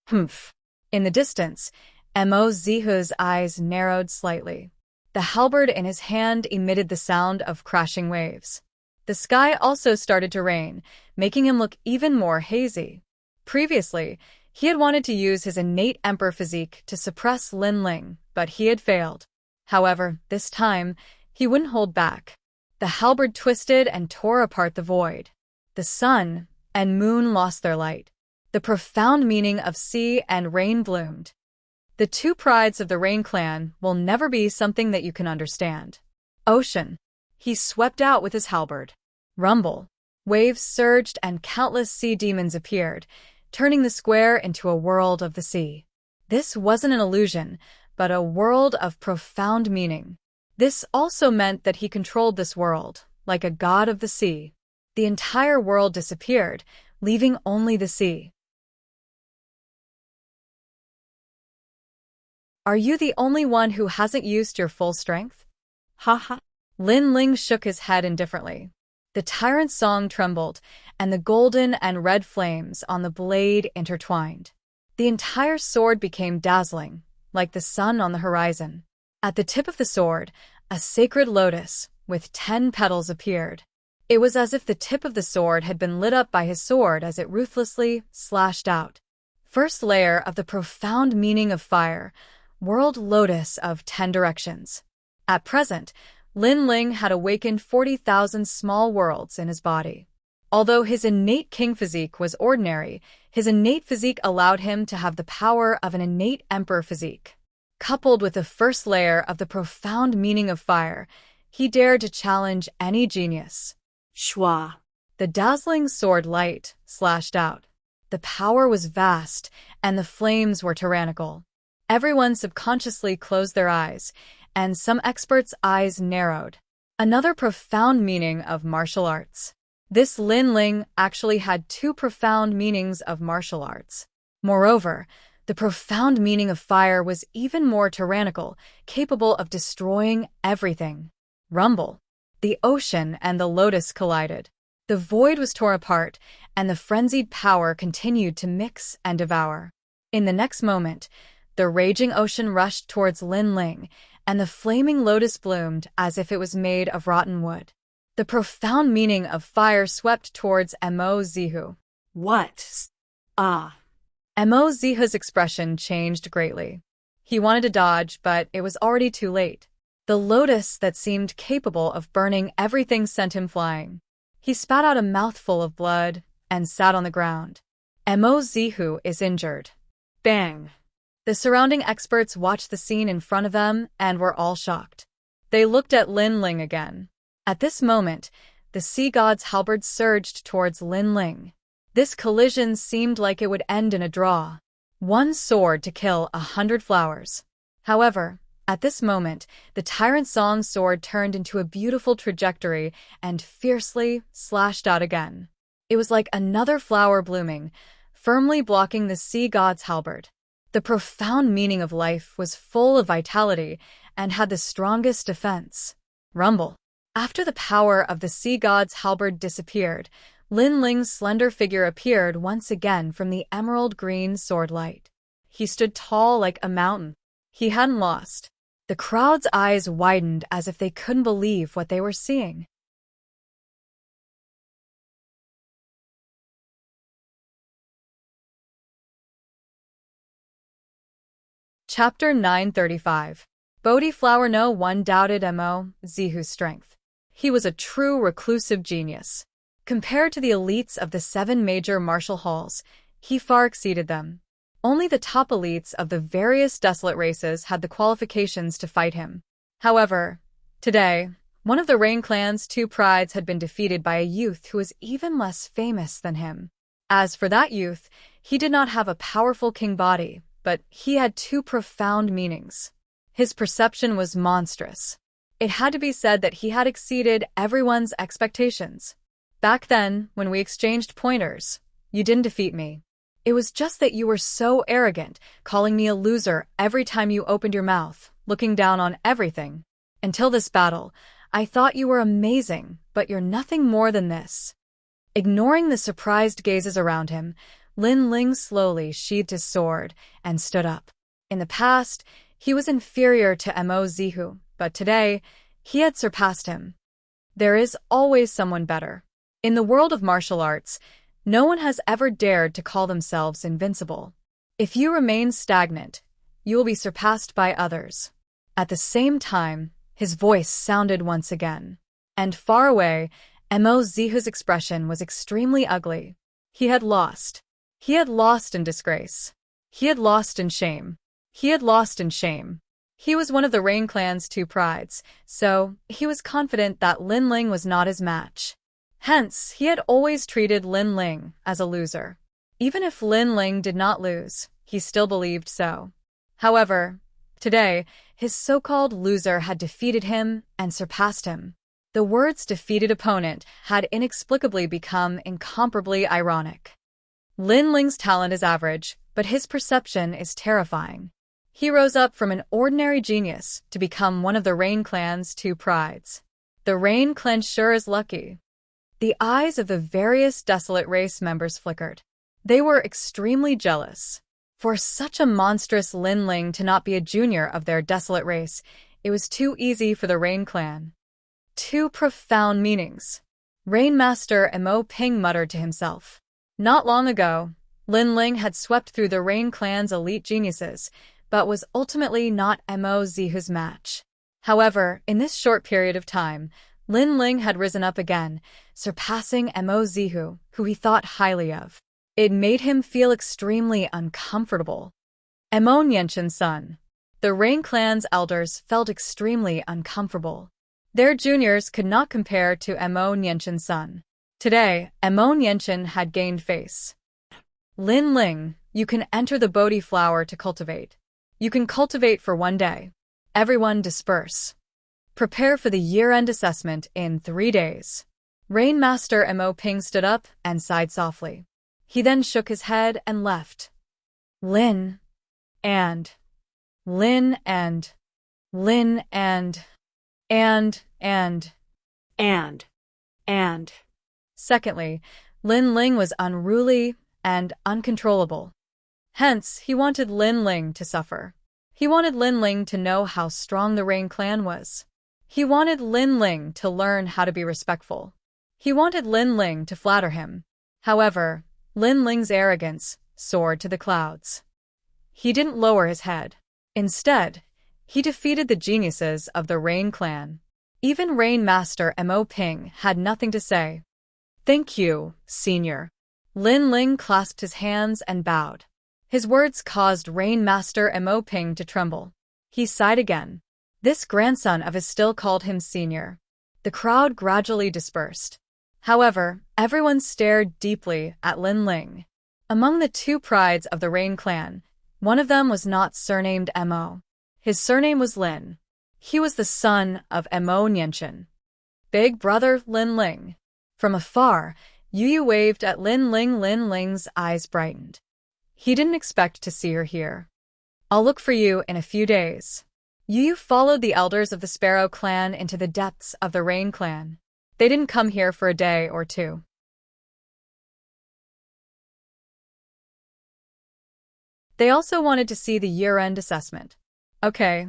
A: Humph. In the distance, Mo Zihu's eyes narrowed slightly. The halberd in his hand emitted the sound of crashing waves. The sky also started to rain, making him look even more hazy. Previously, he had wanted to use his innate emperor physique to suppress Lin Ling, but he had failed. However, this time, he wouldn't hold back. The halberd twisted and tore apart the void. The sun and moon lost their light. The profound meaning of sea and rain bloomed. The two prides of the Rain clan will never be something that you can understand. Ocean. He swept out with his halberd. Rumble. Waves surged and countless sea demons appeared, turning the square into a world of the sea. This wasn't an illusion, but a world of profound meaning. This also meant that he controlled this world, like a god of the sea. The entire world disappeared, leaving only the sea. Are you the only one who hasn't used your full strength?
B: Haha.
A: Lin Ling shook his head indifferently. The tyrant's song trembled, and the golden and red flames on the blade intertwined. The entire sword became dazzling, like the sun on the horizon. At the tip of the sword, a sacred lotus with 10 petals appeared. It was as if the tip of the sword had been lit up by his sword as it ruthlessly slashed out. First layer of the profound meaning of fire, World Lotus of 10 Directions. At present, Lin Ling had awakened 40,000 small worlds in his body. Although his innate king physique was ordinary, his innate physique allowed him to have the power of an innate emperor physique. Coupled with the first layer of the profound meaning of fire, he dared to challenge any genius.
B: Schwa.
A: The dazzling sword light slashed out. The power was vast, and the flames were tyrannical. Everyone subconsciously closed their eyes, and some experts' eyes narrowed. Another profound meaning of martial arts. This Lin Ling actually had 2 profound meanings of martial arts. Moreover, the profound meaning of fire was even more tyrannical, capable of destroying everything. Rumble. The ocean and the lotus collided. The void was torn apart, and the frenzied power continued to mix and devour. In the next moment, the raging ocean rushed towards Lin Ling, and the flaming lotus bloomed as if it was made of rotten wood. The profound meaning of fire swept towards Mo Zihu.
B: What? Ah.
A: Mo Zihu's expression changed greatly. He wanted to dodge, but it was already too late. The lotus that seemed capable of burning everything sent him flying. He spat out a mouthful of blood and sat on the ground. Mo Zihu is injured.
B: Bang.
A: The surrounding experts watched the scene in front of them and were all shocked. They looked at Lin Ling again. At this moment, the sea god's halberd surged towards Lin Ling. This collision seemed like it would end in a draw. 1 sword to kill 100 flowers. However, at this moment, the Tyrant Song's sword turned into a beautiful trajectory and fiercely slashed out again. It was like another flower blooming, firmly blocking the sea god's halberd. The profound meaning of life was full of vitality and had the strongest defense. Rumble. After the power of the sea god's halberd disappeared, Lin Ling's slender figure appeared once again from the emerald green sword light. He stood tall like a mountain. He hadn't lost. The crowd's eyes widened as if they couldn't believe what they were seeing. Chapter 935. Bodhi Flower. No one doubted Mo Zihu's strength. He was a true reclusive genius. Compared to the elites of the 7 major martial halls, he far exceeded them. Only the top elites of the various desolate races had the qualifications to fight him. However, today, one of the Rain clan's 2 prides had been defeated by a youth who was even less famous than him. As for that youth, he did not have a powerful king body, but he had 2 profound meanings. His perception was monstrous. It had to be said that he had exceeded everyone's expectations. Back then, when we exchanged pointers, you didn't defeat me. It was just that you were so arrogant, calling me a loser every time you opened your mouth, looking down on everything. Until this battle, I thought you were amazing, but you're nothing more than this. Ignoring the surprised gazes around him, Lin Ling slowly sheathed his sword and stood up. In the past, he was inferior to Mo Zihu, but today, he had surpassed him. There is always someone better. In the world of martial arts, no one has ever dared to call themselves invincible. If you remain stagnant, you will be surpassed by others. At the same time, his voice sounded once again. And far away, Mo Zihu's expression was extremely ugly. He had lost. He had lost in disgrace. He had lost in shame. He had lost in shame. He was one of the Rain clan's two prides, so he was confident that Lin Ling was not his match. Hence, he had always treated Lin Ling as a loser. Even if Lin Ling did not lose, he still believed so. However, today, his so-called loser had defeated him and surpassed him. The words defeated opponent had inexplicably become incomparably ironic. Lin Ling's talent is average, but his perception is terrifying. He rose up from an ordinary genius to become one of the Rain clan's two prides. The Rain clan sure is lucky. The eyes of the various desolate race members flickered. They were extremely jealous. For such a monstrous Lin Ling to not be a junior of their desolate race, it was too easy for the Rain clan. Two profound meanings. Rain Master Mo Ping muttered to himself. Not long ago, Lin Ling had swept through the Rain clan's elite geniuses, but was ultimately not Mo Zihu's match. However, in this short period of time, Lin Ling had risen up again, surpassing Mo Zihu, who he thought highly of. It made him feel extremely uncomfortable. Mo Nianshan's son. The Rain clan's elders felt extremely uncomfortable. Their juniors could not compare to Mo Nianshan's son. Today, Mo Nianshan had gained face. Lin Ling, you can enter the Bodhi flower to cultivate. You can cultivate for 1 day. Everyone disperse. Prepare for the year-end assessment in 3 days. Rain Master Mo Ping stood up and sighed softly. He then shook his head and left. Lin and Secondly, Lin Ling was unruly and uncontrollable. Hence, he wanted Lin Ling to suffer. He wanted Lin Ling to know how strong the Rain clan was. He wanted Lin Ling to learn how to be respectful. He wanted Lin Ling to flatter him. However, Lin Ling's arrogance soared to the clouds. He didn't lower his head. Instead, he defeated the geniuses of the Rain clan. Even Rain Master Mo Ping had nothing to say. Thank you, senior. Lin Ling clasped his hands and bowed. His words caused Rain Master Mo Ping to tremble. He sighed again. This grandson of his still called him senior. The crowd gradually dispersed. However, everyone stared deeply at Lin Ling. Among the two prides of the Rain clan, one of them was not surnamed Mo. His surname was Lin. He was the son of Mo Nianshan. Big brother Lin Ling. From afar, Yu waved at Lin Ling. Lin Ling's eyes brightened. He didn't expect to see her here. I'll look for you in a few days. Yu followed the elders of the Sparrow clan into the depths of the Rain clan. They didn't come here for a day or two. They also wanted to see the year-end assessment. Okay.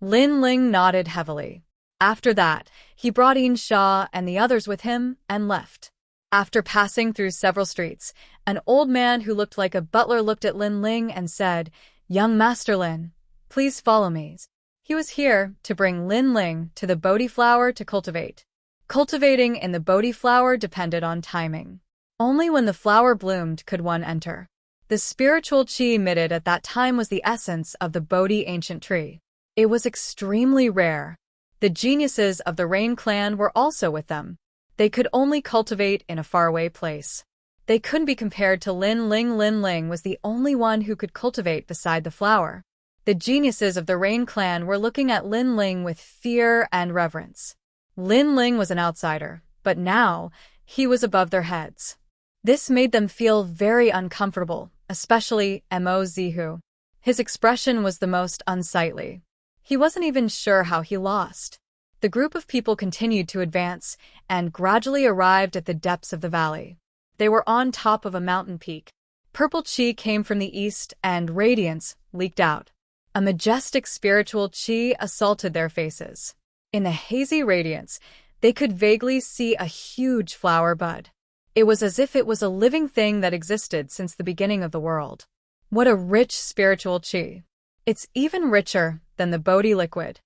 A: Lin Ling nodded heavily. After that, he brought In Sha and the others with him and left. After passing through several streets, an old man who looked like a butler looked at Lin Ling and said, Young Master Lin, please follow me. He was here to bring Lin Ling to the Bodhi flower to cultivate. Cultivating in the Bodhi flower depended on timing. Only when the flower bloomed could one enter. The spiritual qi emitted at that time was the essence of the Bodhi ancient tree. It was extremely rare. The geniuses of the Rain clan were also with them. They could only cultivate in a faraway place. They couldn't be compared to Lin Ling. Lin Ling was the only one who could cultivate beside the flower. The The geniuses of the Rain clan were looking at Lin Ling with fear and reverence. Lin Ling was an outsider, but now he was above their heads. This made them feel very uncomfortable, especially Mo Zihu. His expression was the most unsightly. He wasn't even sure how he lost. The group of people continued to advance and gradually arrived at the depths of the valley. They were on top of a mountain peak. Purple chi came from the east and radiance leaked out. A majestic spiritual chi assaulted their faces. In the hazy radiance, they could vaguely see a huge flower bud. It was as if it was a living thing that existed since the beginning of the world. What a rich spiritual chi. It's even richer than the Bodhi liquid.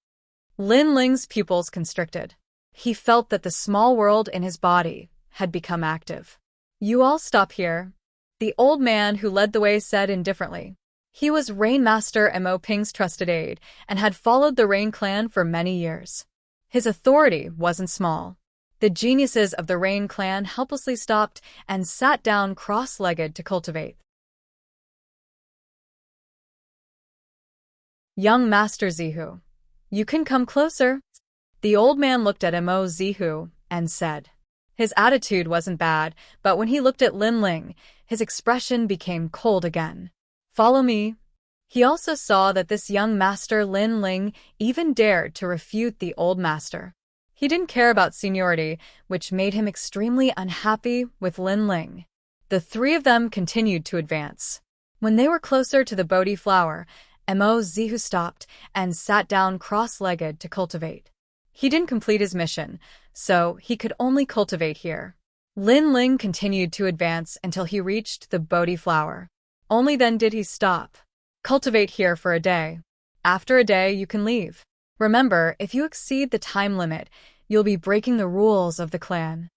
A: Lin Ling's pupils constricted. He felt that the small world in his body had become active. "You all stop here," the old man who led the way said indifferently. He was Rain Master Mo Ping's trusted aide and had followed the Rain clan for many years. His authority wasn't small. The geniuses of the Rain clan helplessly stopped and sat down cross-legged to cultivate. "Young Master Zihu, you can come closer." The old man looked at Mo Zihu and said. His attitude wasn't bad, but when he looked at Lin Ling, his expression became cold again. "Follow me." He also saw that this young master Lin Ling even dared to refute the old master. He didn't care about seniority, which made him extremely unhappy with Lin Ling. The three of them continued to advance. When they were closer to the Bodhi flower, Mo Zihu stopped and sat down cross-legged to cultivate. He didn't complete his mission, so he could only cultivate here. Lin Ling continued to advance until he reached the Bodhi flower. Only then did he stop. "Cultivate here for a day. After a day, you can leave. Remember, if you exceed the time limit, you'll be breaking the rules of the clan."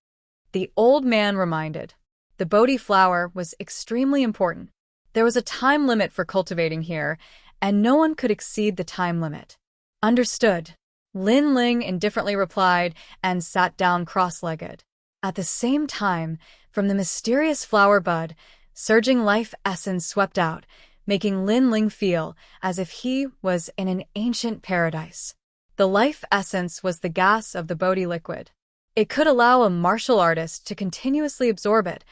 A: The old man reminded. The Bodhi flower was extremely important. There was a time limit for cultivating here, and no one could exceed the time limit. "Understood," Lin Ling indifferently replied and sat down cross-legged. At the same time, from the mysterious flower bud, surging life essence swept out, making Lin Ling feel as if he was in an ancient paradise. The life essence was the gas of the Bodhi liquid. It could allow a martial artist to continuously absorb it,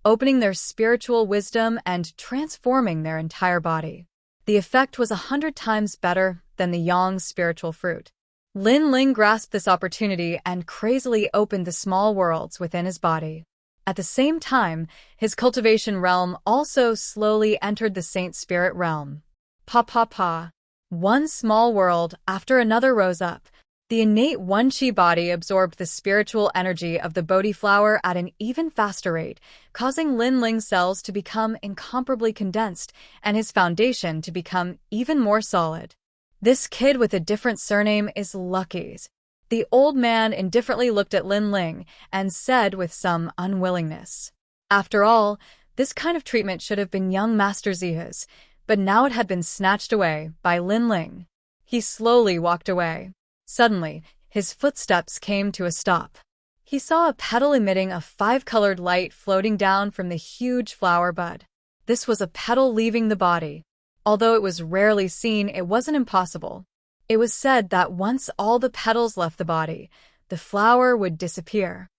A: opening their spiritual wisdom and transforming their entire body. The effect was 100 times better than the Yang's spiritual fruit. Lin Ling grasped this opportunity and crazily opened the small worlds within his body. At the same time, his cultivation realm also slowly entered the Saint Spirit realm. Pa. One small world after another rose up. The innate One Chi body absorbed the spiritual energy of the Bodhi flower at an even faster rate, causing Lin Ling's cells to become incomparably condensed and his foundation to become even more solid. "This kid with a different surname is lucky." The old man indifferently looked at Lin Ling and said with some unwillingness. After all, this kind of treatment should have been young Master Zihu's, but now it had been snatched away by Lin Ling. He slowly walked away. Suddenly, his footsteps came to a stop. He saw a petal emitting a 5-colored light floating down from the huge flower bud. This was a petal leaving the body. Although it was rarely seen, it wasn't impossible. It was said that once all the petals left the body, the flower would disappear.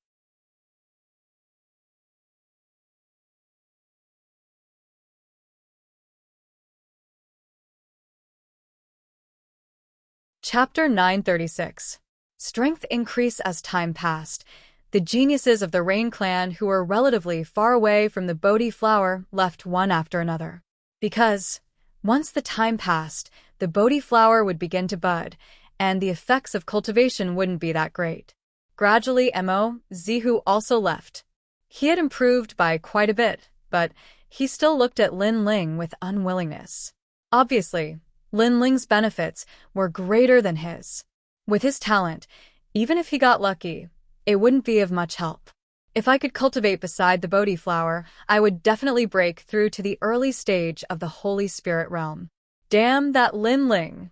A: Chapter 936. Strength increase as time passed. The geniuses of the Rain clan who were relatively far away from the Bodhi flower left one after another. Because, once the time passed, the Bodhi flower would begin to bud, and the effects of cultivation wouldn't be that great. Gradually, Mo Zihu also left. He had improved by quite a bit, but he still looked at Lin Ling with unwillingness. Obviously, Lin Ling's benefits were greater than his. With his talent, even if he got lucky, it wouldn't be of much help. If I could cultivate beside the Bodhi flower, I would definitely break through to the early stage of the Holy Spirit realm. Damn that Lin Ling!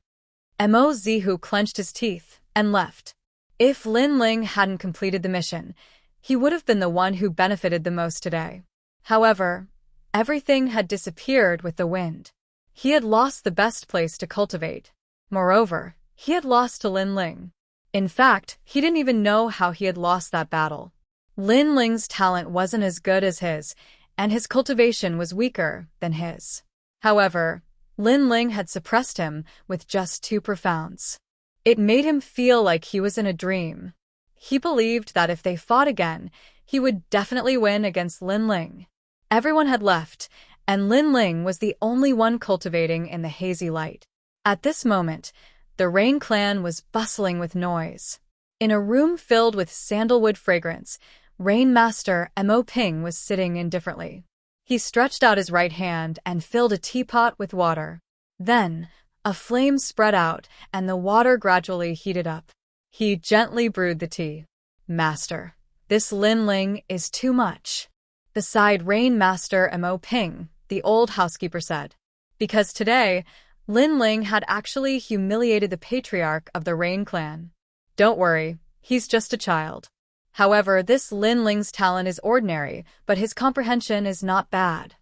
A: Mo Zihu clenched his teeth and left. If Lin Ling hadn't completed the mission, he would have been the one who benefited the most today. However, everything had disappeared with the wind. He had lost the best place to cultivate. Moreover, he had lost to Lin Ling. In fact, he didn't even know how he had lost that battle. Lin Ling's talent wasn't as good as his, and his cultivation was weaker than his. However, Lin Ling had suppressed him with just 2 profounds. It made him feel like he was in a dream. He believed that if they fought again, he would definitely win against Lin Ling. Everyone had left, and Lin Ling was the only one cultivating in the hazy light. At this moment, the Rain Clan was bustling with noise. In a room filled with sandalwood fragrance, Rain Master Mo Ping was sitting indifferently. He stretched out his right hand and filled a teapot with water. Then, a flame spread out, and the water gradually heated up. He gently brewed the tea. "Master, this Lin Ling is too much," the side Rain Master Mo Ping, the old housekeeper, said. Because today, Lin Ling had actually humiliated the patriarch of the Rain Clan. "Don't worry, he's just a child. However, this Lin Ling's talent is ordinary, but his comprehension is not bad,"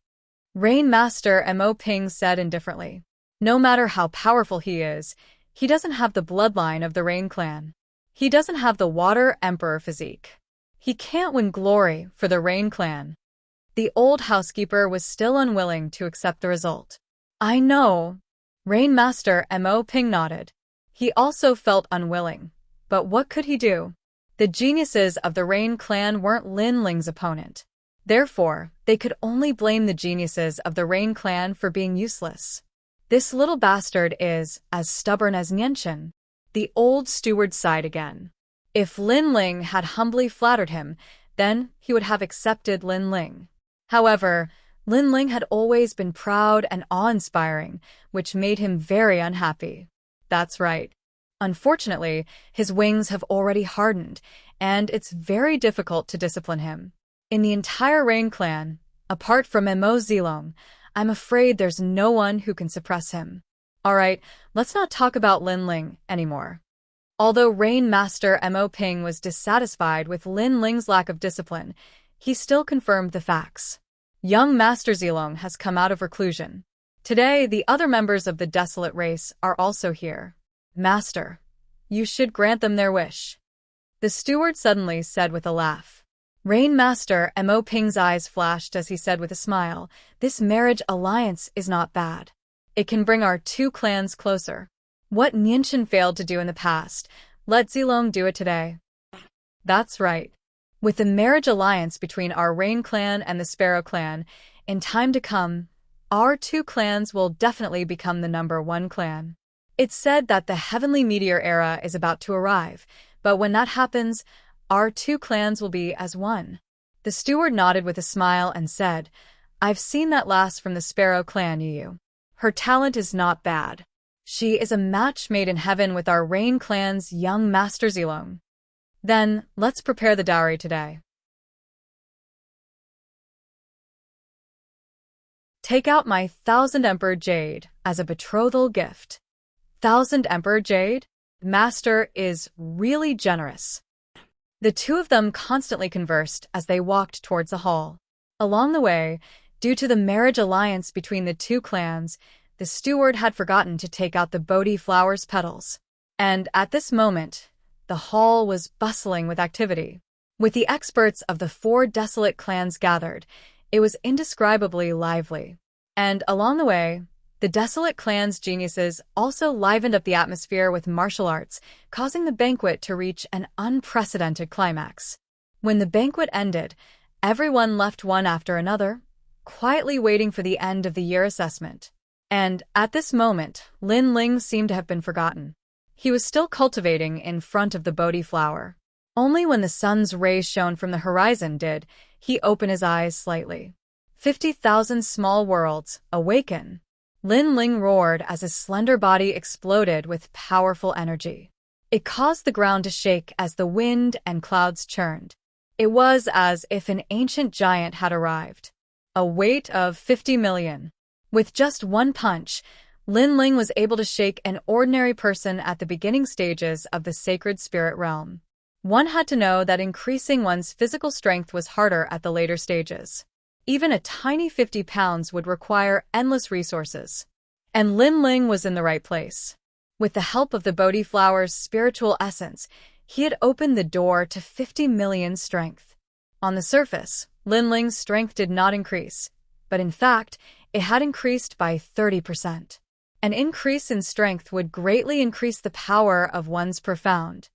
A: Rain Master Mo Ping said indifferently. "No matter how powerful he is, he doesn't have the bloodline of the Rain Clan. He doesn't have the Water Emperor physique. He can't win glory for the Rain Clan." The old housekeeper was still unwilling to accept the result. "I know." Rain Master Mo Ping nodded. He also felt unwilling. But what could he do? The geniuses of the Rain Clan weren't Lin Ling's opponent. Therefore, they could only blame the geniuses of the Rain Clan for being useless. "This little bastard is as stubborn as Nianchen," the old steward sighed again. If Lin Ling had humbly flattered him, then he would have accepted Lin Ling. However, Lin Ling had always been proud and awe-inspiring, which made him very unhappy. That's right. Unfortunately, his wings have already hardened, and it's very difficult to discipline him. In the entire Rain Clan, apart from Mo Zilong, I'm afraid there's no one who can suppress him. Alright, let's not talk about Lin Ling anymore. Although Rain Master Mo Ping was dissatisfied with Lin Ling's lack of discipline, he still confirmed the facts. Young Master Zilong has come out of reclusion. Today, the other members of the desolate race are also here. "Master, you should grant them their wish," the steward suddenly said with a laugh. Rain Master Mo Ping's eyes flashed as he said with a smile, "This marriage alliance is not bad. It can bring our 2 clans closer. What Nianchen failed to do in the past, let Zilong do it today." "That's right. With the marriage alliance between our Rain Clan and the Sparrow Clan, in time to come, our 2 clans will definitely become the #1 clan. It's said that the Heavenly Meteor era is about to arrive, but when that happens, our 2 clans will be as one." The steward nodded with a smile and said, "I've seen that lass from the Sparrow Clan, Yu. Her talent is not bad. She is a match made in heaven with our Rain Clan's young Master Zilong. Then, let's prepare the dowry today. Take out my 1000 Emperor Jade as a betrothal gift." 1000 Emperor Jade? Master is really generous. The 2 of them constantly conversed as they walked towards the hall. Along the way, due to the marriage alliance between the 2 clans, the steward had forgotten to take out the Bodhi flower's petals. And at this moment, the hall was bustling with activity. With the experts of the 4 desolate clans gathered, it was indescribably lively. And along the way, the desolate clan's geniuses also livened up the atmosphere with martial arts, causing the banquet to reach an unprecedented climax. When the banquet ended, everyone left one after another, quietly waiting for the end of the year assessment. And at this moment, Lin Ling seemed to have been forgotten. He was still cultivating in front of the Bodhi flower. Only when the sun's rays shone from the horizon did he open his eyes slightly. 50,000 small worlds, awaken! Lin Ling roared as his slender body exploded with powerful energy. It caused the ground to shake as the wind and clouds churned. It was as if an ancient giant had arrived. A weight of 50 million. With just one punch, Lin Ling was able to shake an ordinary person at the beginning stages of the sacred spirit realm. One had to know that increasing one's physical strength was harder at the later stages. Even a tiny 50 pounds would require endless resources. And Lin Ling was in the right place. With the help of the Bodhi flower's spiritual essence, he had opened the door to 50 million strength. On the surface, Lin Ling's strength did not increase, but in fact, it had increased by 30%. An increase in strength would greatly increase the power of one's profound.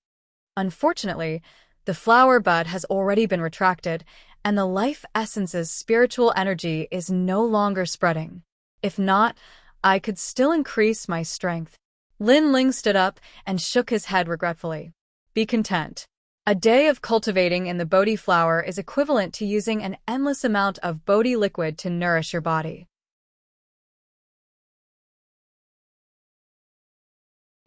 A: Unfortunately, the flower bud has already been retracted, and the life essence's spiritual energy is no longer spreading. If not, I could still increase my strength. Lin Ling stood up and shook his head regretfully. Be content. A day of cultivating in the Bodhi flower is equivalent to using an endless amount of Bodhi liquid to nourish your body.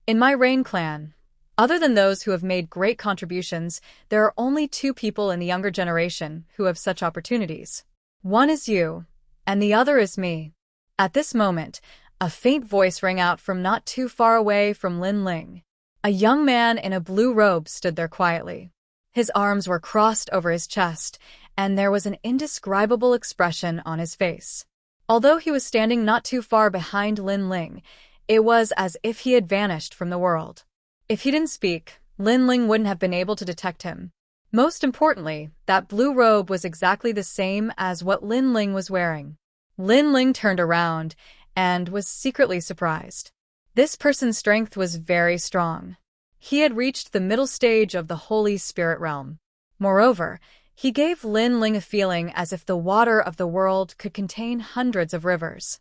A: In my Rain clan, other than those who have made great contributions, there are only 2 people in the younger generation who have such opportunities. One is you, and the other is me. At this moment, a faint voice rang out from not too far away from Lin Ling. A young man in a blue robe stood there quietly. His arms were crossed over his chest, and there was an indescribable expression on his face. Although he was standing not too far behind Lin Ling, it was as if he had vanished from the world. If he didn't speak, Lin Ling wouldn't have been able to detect him. Most importantly, that blue robe was exactly the same as what Lin Ling was wearing. Lin Ling turned around and was secretly surprised. This person's strength was very strong. He had reached the middle stage of the Holy Spirit realm. Moreover, he gave Lin Ling a feeling as if the water of the world could contain hundreds of rivers.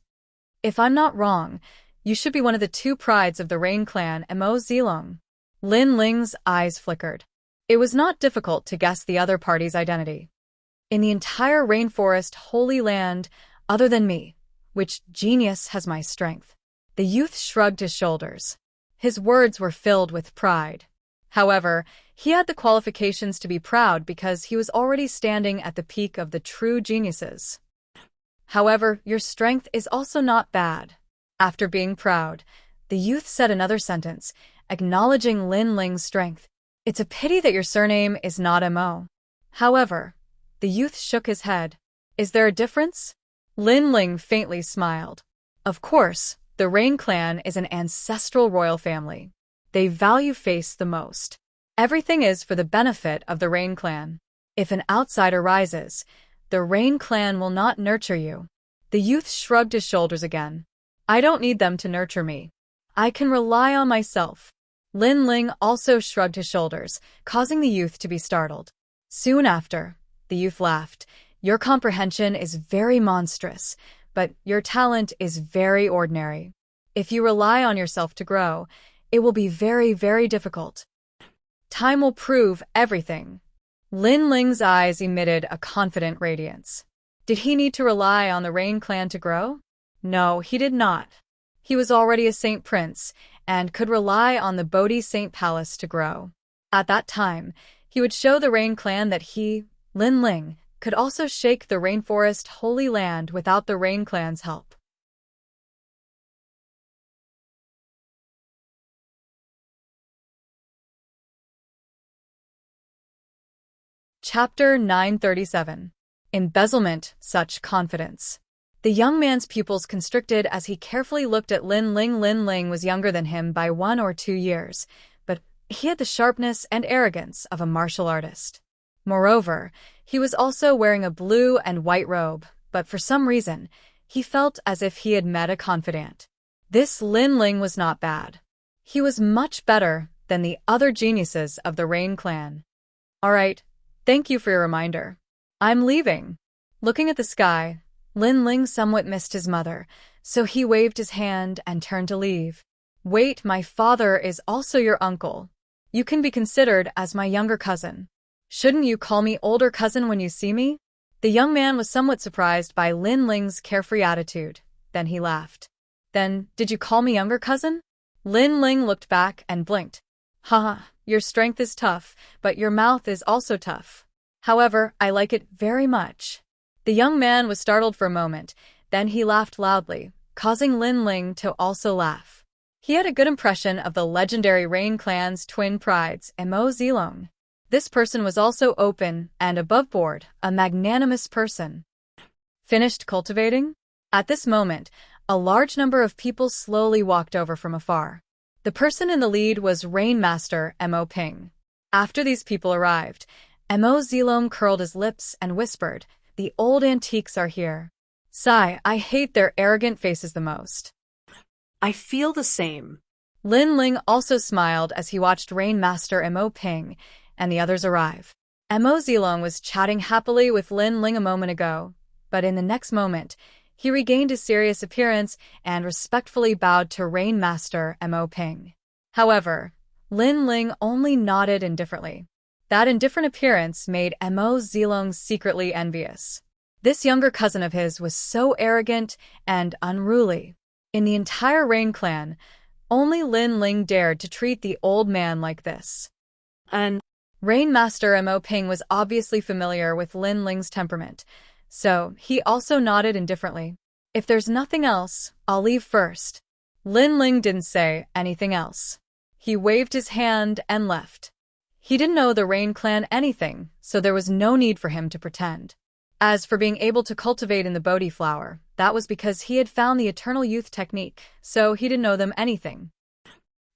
A: If I'm not wrong, you should be one of the 2 prides of the Rain clan, Mo Zilong. Lin Ling's eyes flickered. It was not difficult to guess the other party's identity. In the entire rainforest holy land, other than me, which genius has my strength? The youth shrugged his shoulders. His words were filled with pride. However, he had the qualifications to be proud because he was already standing at the peak of the true geniuses. However, your strength is also not bad. After being proud, the youth said another sentence, acknowledging Lin Ling's strength. It's a pity that your surname is not Mo. However, the youth shook his head. Is there a difference? Lin Ling faintly smiled. Of course, the Rain clan is an ancestral royal family. They value face the most. Everything is for the benefit of the Rain clan. If an outsider rises, the Rain clan will not nurture you. The youth shrugged his shoulders again. I don't need them to nurture me. I can rely on myself. Lin Ling also shrugged his shoulders, causing the youth to be startled. Soon after, the youth laughed. Your comprehension is very monstrous, but your talent is very ordinary. If you rely on yourself to grow, it will be very, very difficult. Time will prove everything. Lin Ling's eyes emitted a confident radiance. Did he need to rely on the Rain clan to grow? No, he did not. He was already a saint prince and could rely on the Bodhi Saint Palace to grow. At that time, he would show the Rain clan that he, Lin Ling, could also shake the rainforest holy land without the Rain clan's help. Chapter 937. Embezzlement, Such Confidence. The young man's pupils constricted as he carefully looked at Lin Ling. Lin Ling was younger than him by 1 or 2 years, but he had the sharpness and arrogance of a martial artist. Moreover, he was also wearing a blue and white robe, but for some reason, he felt as if he had met a confidant. This Lin Ling was not bad. He was much better than the other geniuses of the Rain clan. All right, thank you for your reminder. I'm leaving. Looking at the sky, Lin Ling somewhat missed his mother, so he waved his hand and turned to leave. Wait, my father is also your uncle. You can be considered as my younger cousin. Shouldn't you call me older cousin when you see me? The young man was somewhat surprised by Lin Ling's carefree attitude. Then he laughed. Then, did you call me younger cousin? Lin Ling looked back and blinked. Haha, your strength is tough, but your mouth is also tough. However, I like it very much. The young man was startled for a moment, then he laughed loudly, causing Lin Ling to also laugh. He had a good impression of the legendary Rain clan's twin prides, Mo Zilong. This person was also open and above board, a magnanimous person. Finished cultivating? At this moment, A large number of people slowly walked over from afar. The person in the lead was Rainmaster Mo Ping. After these people arrived, Mo Zilong curled his lips and whispered, "The old antiques are here. Sigh, I hate their arrogant faces the most."
B: I feel the same.
A: Lin Ling also smiled as he watched Rainmaster Mo Ping and the others arrive. Mo Zilong was chatting happily with Lin Ling a moment ago, but in the next moment, he regained his serious appearance and respectfully bowed to Rainmaster Mo Ping. However, Lin Ling only nodded indifferently. That indifferent appearance made Mo Zilong secretly envious. This younger cousin of his was so arrogant and unruly. In the entire Rain clan, only Lin Ling dared to treat the old man like this.
B: And
A: Rainmaster Mo Ping was obviously familiar with Lin Ling's temperament, so he also nodded indifferently. "If there's nothing else, I'll leave first." Lin Ling didn't say anything else. He waved his hand and left. He didn't know the Rain clan anything, so there was no need for him to pretend. As for being able to cultivate in the Bodhi flower, that was because he had found the eternal youth technique, so he didn't know them anything.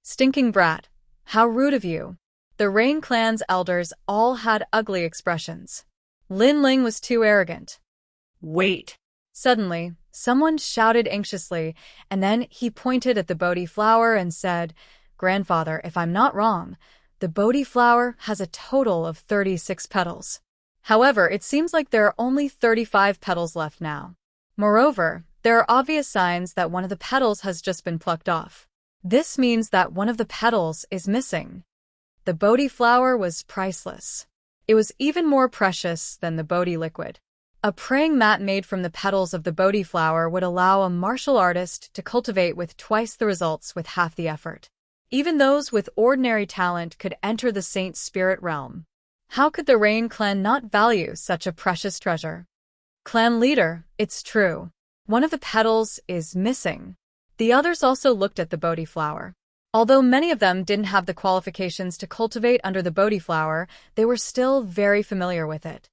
A: "Stinking brat. How rude of you." The Rain clan's elders all had ugly expressions. Lin Ling was too arrogant.
B: wait.
A: Suddenly, someone shouted anxiously, and then he pointed at the Bodhi flower and said, "Grandfather, if I'm not wrong, the Bodhi flower has a total of 36 petals. However, it seems like there are only 35 petals left now. Moreover, there are obvious signs that one of the petals has just been plucked off. This means that one of the petals is missing." The Bodhi flower was priceless. It was even more precious than the Bodhi liquid. A praying mat made from the petals of the Bodhi flower would allow a martial artist to cultivate with twice the results with half the effort. Even those with ordinary talent could enter the saint's spirit realm. How could the Rain clan not value such a precious treasure? "Clan leader, it's true. One of the petals is missing." The others also looked at the Bodhi flower. Although many of them didn't have the qualifications to cultivate under the Bodhi flower, they were still very familiar with it.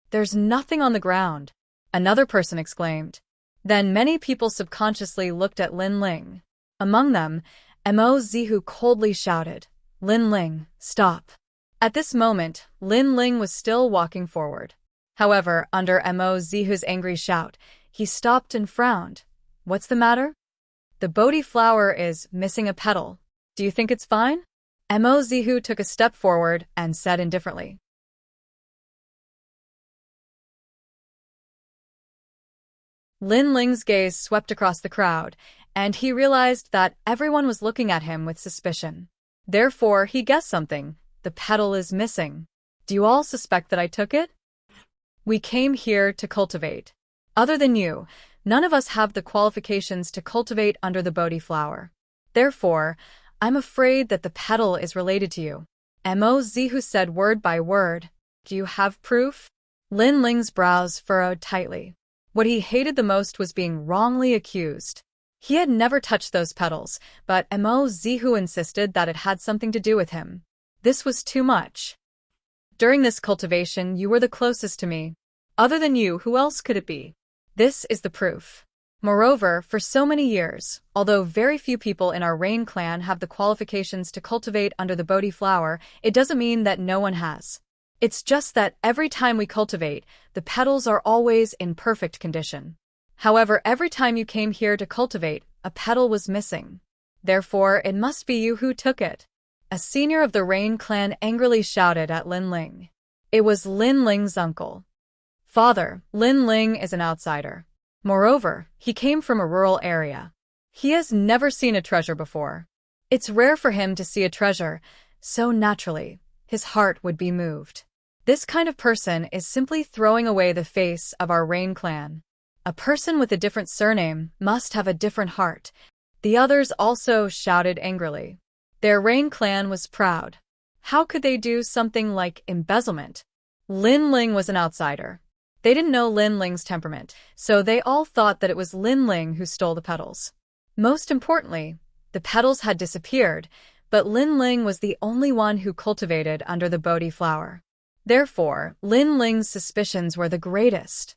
A: "There's nothing on the ground," another person exclaimed. Then many people subconsciously looked at Lin Ling. Among them, Mo Zihu coldly shouted, "Lin Ling, stop." At this moment, Lin Ling was still walking forward. However, under Mo Zihu's angry shout, he stopped and frowned. "What's the matter?" "The Bodhi flower is missing a petal. Do you think it's fine?" Mo Zihu took a step forward and said indifferently. Lin Ling's gaze swept across the crowd, and he realized that everyone was looking at him with suspicion. Therefore, he guessed something. "The petal is missing. Do you all suspect that I took it?" "We came here to cultivate. Other than you, none of us have the qualifications to cultivate under the Bodhi flower. Therefore, I'm afraid that the petal is related to you." Mo Zihu said word by word. "Do you have proof?" Lin Ling's brows furrowed tightly. What he hated the most was being wrongly accused. He had never touched those petals, but Mo Zihu insisted that it had something to do with him. This was too much. "During this cultivation, you were the closest to me. Other than you, who else could it be? This is the proof. Moreover, for so many years, although very few people in our Rain clan have the qualifications to cultivate under the Bodhi flower, it doesn't mean that no one has. It's just that every time we cultivate, the petals are always in perfect condition. However, every time you came here to cultivate, a petal was missing. Therefore, it must be you who took it." A senior of the Rain clan angrily shouted at Lin Ling. It was Lin Ling's uncle. "Father, Lin Ling is an outsider. Moreover, he came from a rural area. He has never seen a treasure before. It's rare for him to see a treasure, so naturally, his heart would be moved. This kind of person is simply throwing away the face of our Rain clan. A person with a different surname must have a different heart." The others also shouted angrily. Their Rain clan was proud. How could they do something like embezzlement? Lin Ling was an outsider. They didn't know Lin Ling's temperament, so they all thought that it was Lin Ling who stole the petals. Most importantly, the petals had disappeared, but Lin Ling was the only one who cultivated under the Bodhi flower. Therefore, Lin Ling's suspicions were the greatest.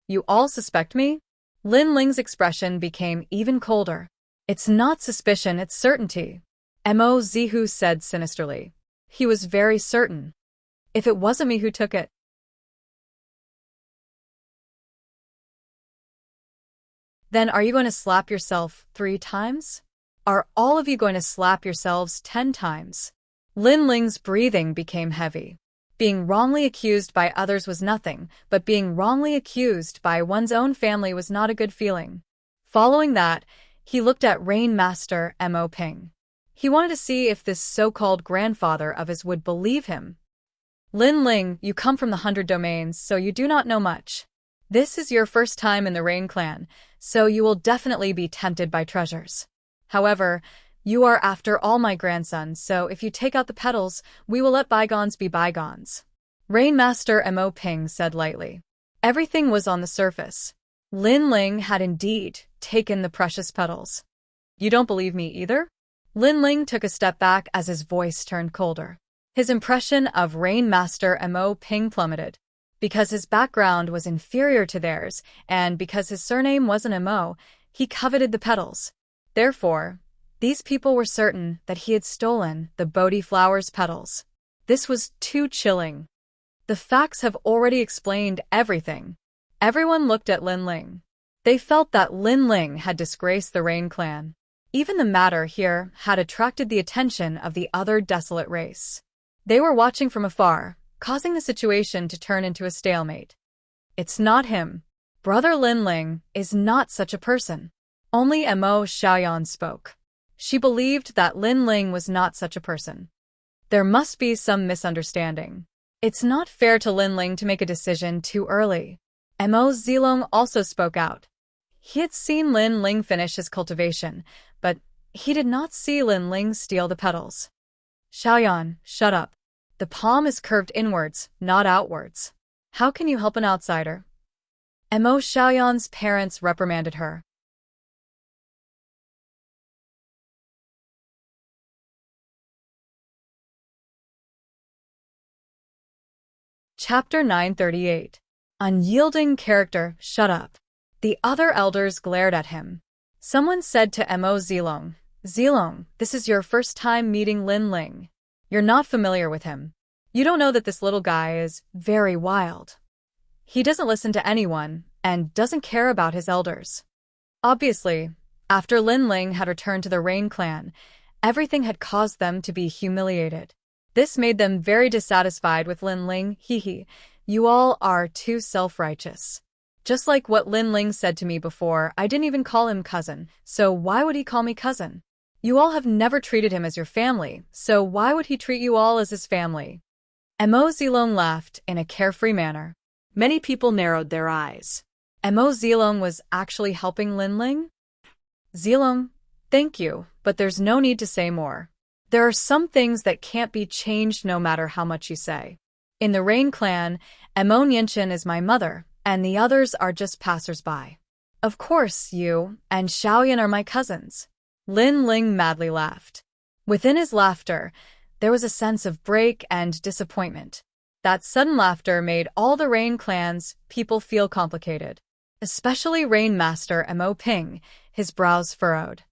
A: "You all suspect me?" Lin Ling's expression became even colder. It's not suspicion, it's certainty, Mo Zihu said sinisterly. He was very certain. If it wasn't me who took it. Then are you going to slap yourself 3 times? Are all of you going to slap yourselves 10 times? Lin Ling's breathing became heavy. Being wrongly accused by others was nothing, but being wrongly accused by one's own family was not a good feeling. Following that, he looked at Rain Master Mo Ping. He wanted to see if this so-called grandfather of his would believe him. Lin Ling, you come from the 100 domains, so you do not know much. This is your first time in the Rain clan, so you will definitely be tempted by treasures. However, you are after all my grandson, so if you take out the petals, we will let bygones be bygones. Rain Master Mo Ping said lightly. Everything was on the surface. Lin Ling had indeed taken the precious petals. You don't believe me either? Lin Ling took a step back as his voice turned colder. His impression of Rain Master Mo Ping plummeted. Because his background was inferior to theirs, and because his surname wasn't Mo, he coveted the petals. Therefore, these people were certain that he had stolen the Bodhi flower's petals. This was too chilling. The facts have already explained everything. Everyone looked at Lin Ling. They felt that Lin Ling had disgraced the Rain clan. Even the matter here had attracted the attention of the other desolate race. They were watching from afar, causing the situation to turn into a stalemate. It's not him. Brother Lin Ling is not such a person. Only Mo Xiaoyan spoke. She believed that Lin Ling was not such a person. There must be some misunderstanding. It's not fair to Lin Ling to make a decision too early. Mo Zilong also spoke out. He had seen Lin Ling finish his cultivation, but he did not see Lin Ling steal the petals. Xiaoyan, shut up. The palm is curved inwards, not outwards. How can you help an outsider? Mo Xiaoyan's parents reprimanded her. Chapter 938. Unyielding character, shut up. The other elders glared at him. Someone said to Mo Zilong, Zilong, this is your first time meeting Lin Ling. You're not familiar with him. You don't know that this little guy is very wild. He doesn't listen to anyone and doesn't care about his elders. Obviously, after Lin Ling had returned to the Rain clan, everything had caused them to be humiliated. This made them very dissatisfied with Lin Ling. Hee. You all are too self-righteous. Just like what Lin Ling said to me before, I didn't even call him cousin, so why would he call me cousin? You all have never treated him as your family, so why would he treat you all as his family? Mo Zilong laughed in a carefree manner.
B: Many people narrowed their eyes.
A: Mo Zilong was actually helping Lin Ling? Zilong, thank you, but there's no need to say more. There are some things that can't be changed no matter how much you say. In the Rain clan, Mo Nianchen is my mother, and the others are just passers-by. Of course, you and Xiaoyan are my cousins. Lin Ling madly laughed. Within his laughter, there was a sense of break and disappointment. That sudden laughter made all the Rain clan's people feel complicated. Especially Rain Master Mo Ping, his brows furrowed.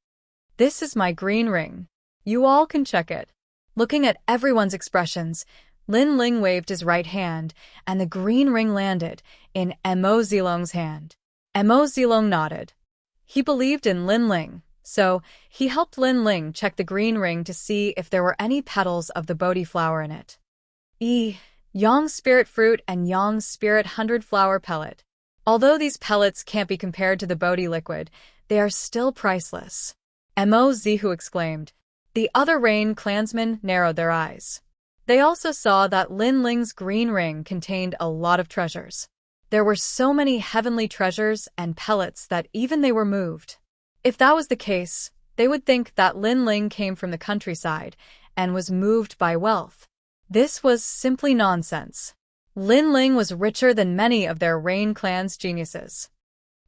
A: This is my green ring. You all can check it. Looking at everyone's expressions, Lin Ling waved his right hand, and the green ring landed in Mo Zilong's hand. Mo Zilong nodded. He believed in Lin Ling, so he helped Lin Ling check the green ring to see if there were any petals of the Bodhi flower in it. Yang spirit fruit and Yang spirit 100 flower pellet. Although these pellets can't be compared to the Bodhi liquid, they are still priceless. Mo Zihu exclaimed. The other Rain clansmen narrowed their eyes. They also saw that Lin Ling's green ring contained a lot of treasures. There were so many heavenly treasures and pellets that even they were moved. If that was the case, they would think that Lin Ling came from the countryside and was moved by wealth. This was simply nonsense. Lin Ling was richer than many of their Rain clan's geniuses.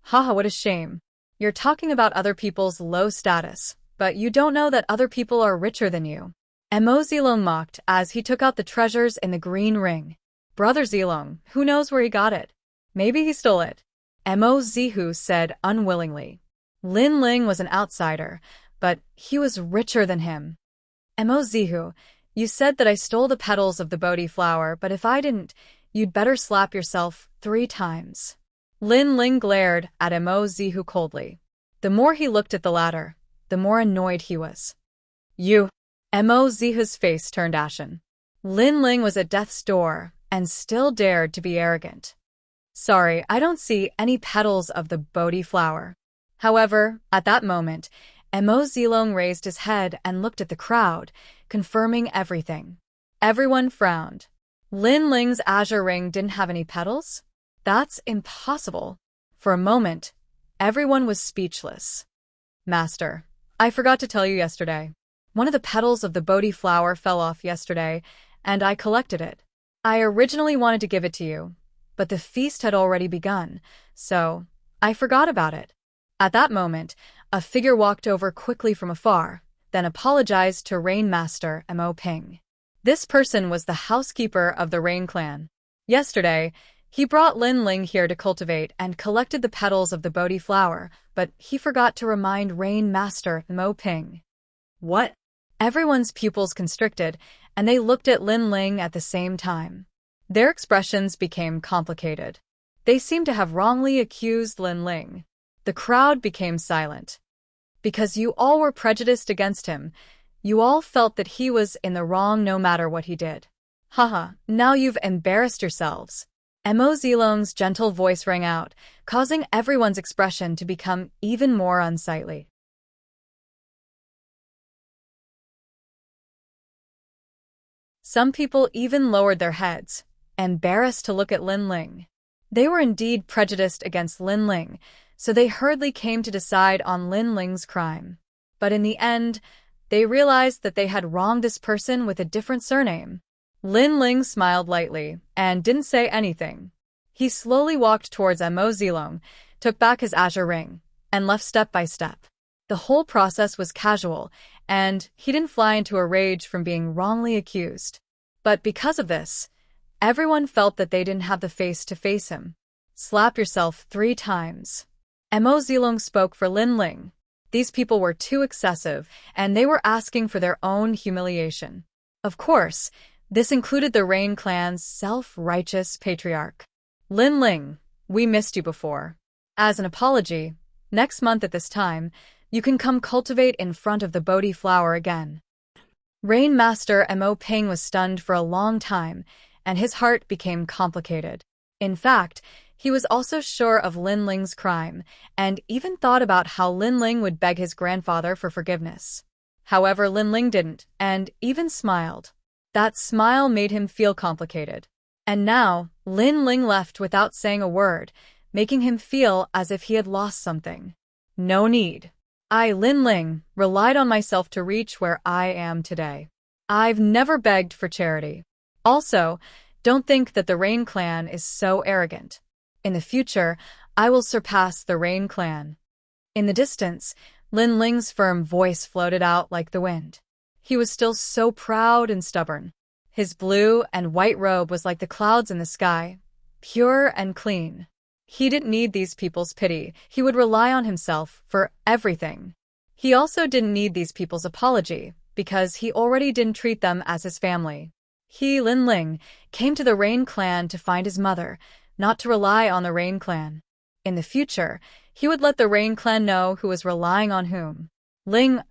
A: Haha, what a shame. You're talking about other people's low status, but you don't know that other people are richer than you. Mo Zilong mocked as he took out the treasures in the green ring. Brother Zilong, who knows where he got it? Maybe he stole it. Mo Zihu said unwillingly. Lin Ling was an outsider, but he was richer than him. Mo Zihu, you said that I stole the petals of the Bodhi flower, but if I didn't, you'd better slap yourself 3 times. Lin Ling glared at Mo Zihu coldly. The more he looked at the latter, the more annoyed he was. You. Mo Zihu's face turned ashen. Lin Ling was at death's door and still dared to be arrogant. Sorry, I don't see any petals of the Bodhi flower. However, at that moment, Mo Zilong raised his head and looked at the crowd, confirming everything. Everyone frowned. Lin Ling's azure ring didn't have any petals? That's impossible. For a moment, everyone was speechless. Master, I forgot to tell you yesterday. One of the petals of the Bodhi flower fell off yesterday, and I collected it. I originally wanted to give it to you, but the feast had already begun, so I forgot about it. At that moment, a figure walked over quickly from afar, then apologized to Rain Master Mo Ping. This person was the housekeeper of the Rain clan. Yesterday, he brought Lin Ling here to cultivate and collected the petals of the Bodhi flower, but he forgot to remind Rain Master Mo Ping.
B: What?
A: Everyone's pupils constricted, and they looked at Lin Ling at the same time. Their expressions became complicated. They seemed to have wrongly accused Lin Ling. The crowd became silent. Because you all were prejudiced against him, you all felt that he was in the wrong no matter what he did. Haha, now you've embarrassed yourselves. Mo Zilong's gentle voice rang out, causing everyone's expression to become even more unsightly. Some people even lowered their heads, embarrassed to look at Lin Ling. They were indeed prejudiced against Lin Ling, so they hurriedly came to decide on Lin Ling's crime. But in the end, they realized that they had wronged this person with a different surname. Lin Ling smiled lightly and didn't say anything. He slowly walked towards Mo Zilong, took back his azure ring, and left step by step. The whole process was casual, and he didn't fly into a rage from being wrongly accused. But because of this, everyone felt that they didn't have the face to face him. Slap yourself 3 times. Mo Zilong spoke for Lin Ling. These people were too excessive, and they were asking for their own humiliation. Of course, this included the Rain clan's self-righteous patriarch. Lin Ling, we missed you before. As an apology, next month at this time, you can come cultivate in front of the Bodhi flower again. Rain Master Mo Ping was stunned for a long time, and his heart became complicated. In fact, he was also sure of Lin Ling's crime, and even thought about how Lin Ling would beg his grandfather for forgiveness. However, Lin Ling didn't, and even smiled. That smile made him feel complicated. And now, Lin Ling left without saying a word, making him feel as if he had lost something. No need. I, Lin Ling, relied on myself to reach where I am today. I've never begged for charity. Also, don't think that the Rain clan is so arrogant. In the future, I will surpass the Rain clan. In the distance, Lin Ling's firm voice floated out like the wind. He was still so proud and stubborn. His blue and white robe was like the clouds in the sky, pure and clean. He didn't need these people's pity. He would rely on himself for everything. He also didn't need these people's apology, because he already didn't treat them as his family. He, Lin Ling, came to the Rain clan to find his mother, not to rely on the Rain clan. In the future, he would let the Rain clan know who was relying on whom. Ling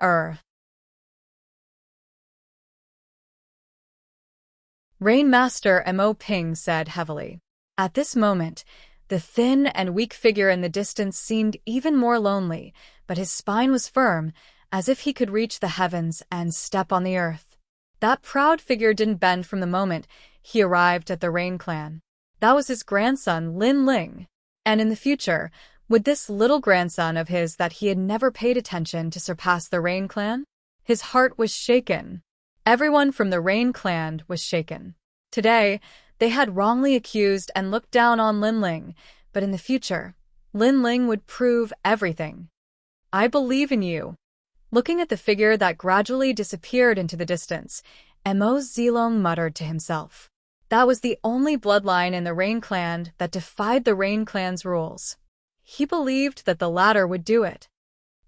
A: Rain Master Mo Ping said heavily. At this moment, the thin and weak figure in the distance seemed even more lonely, but his spine was firm, as if he could reach the heavens and step on the earth. That proud figure didn't bend from the moment he arrived at the Rain clan. That was his grandson, Lin Ling. And in the future, would this little grandson of his that he had never paid attention to surpass the Rain clan? His heart was shaken. Everyone from the Rain clan was shaken. Today, they had wrongly accused and looked down on Lin Ling, but in the future, Lin Ling would prove everything. I believe in you. Looking at the figure that gradually disappeared into the distance, Mo Zilong muttered to himself. That was the only bloodline in the Rain clan that defied the Rain clan's rules. he believed that the latter would do it.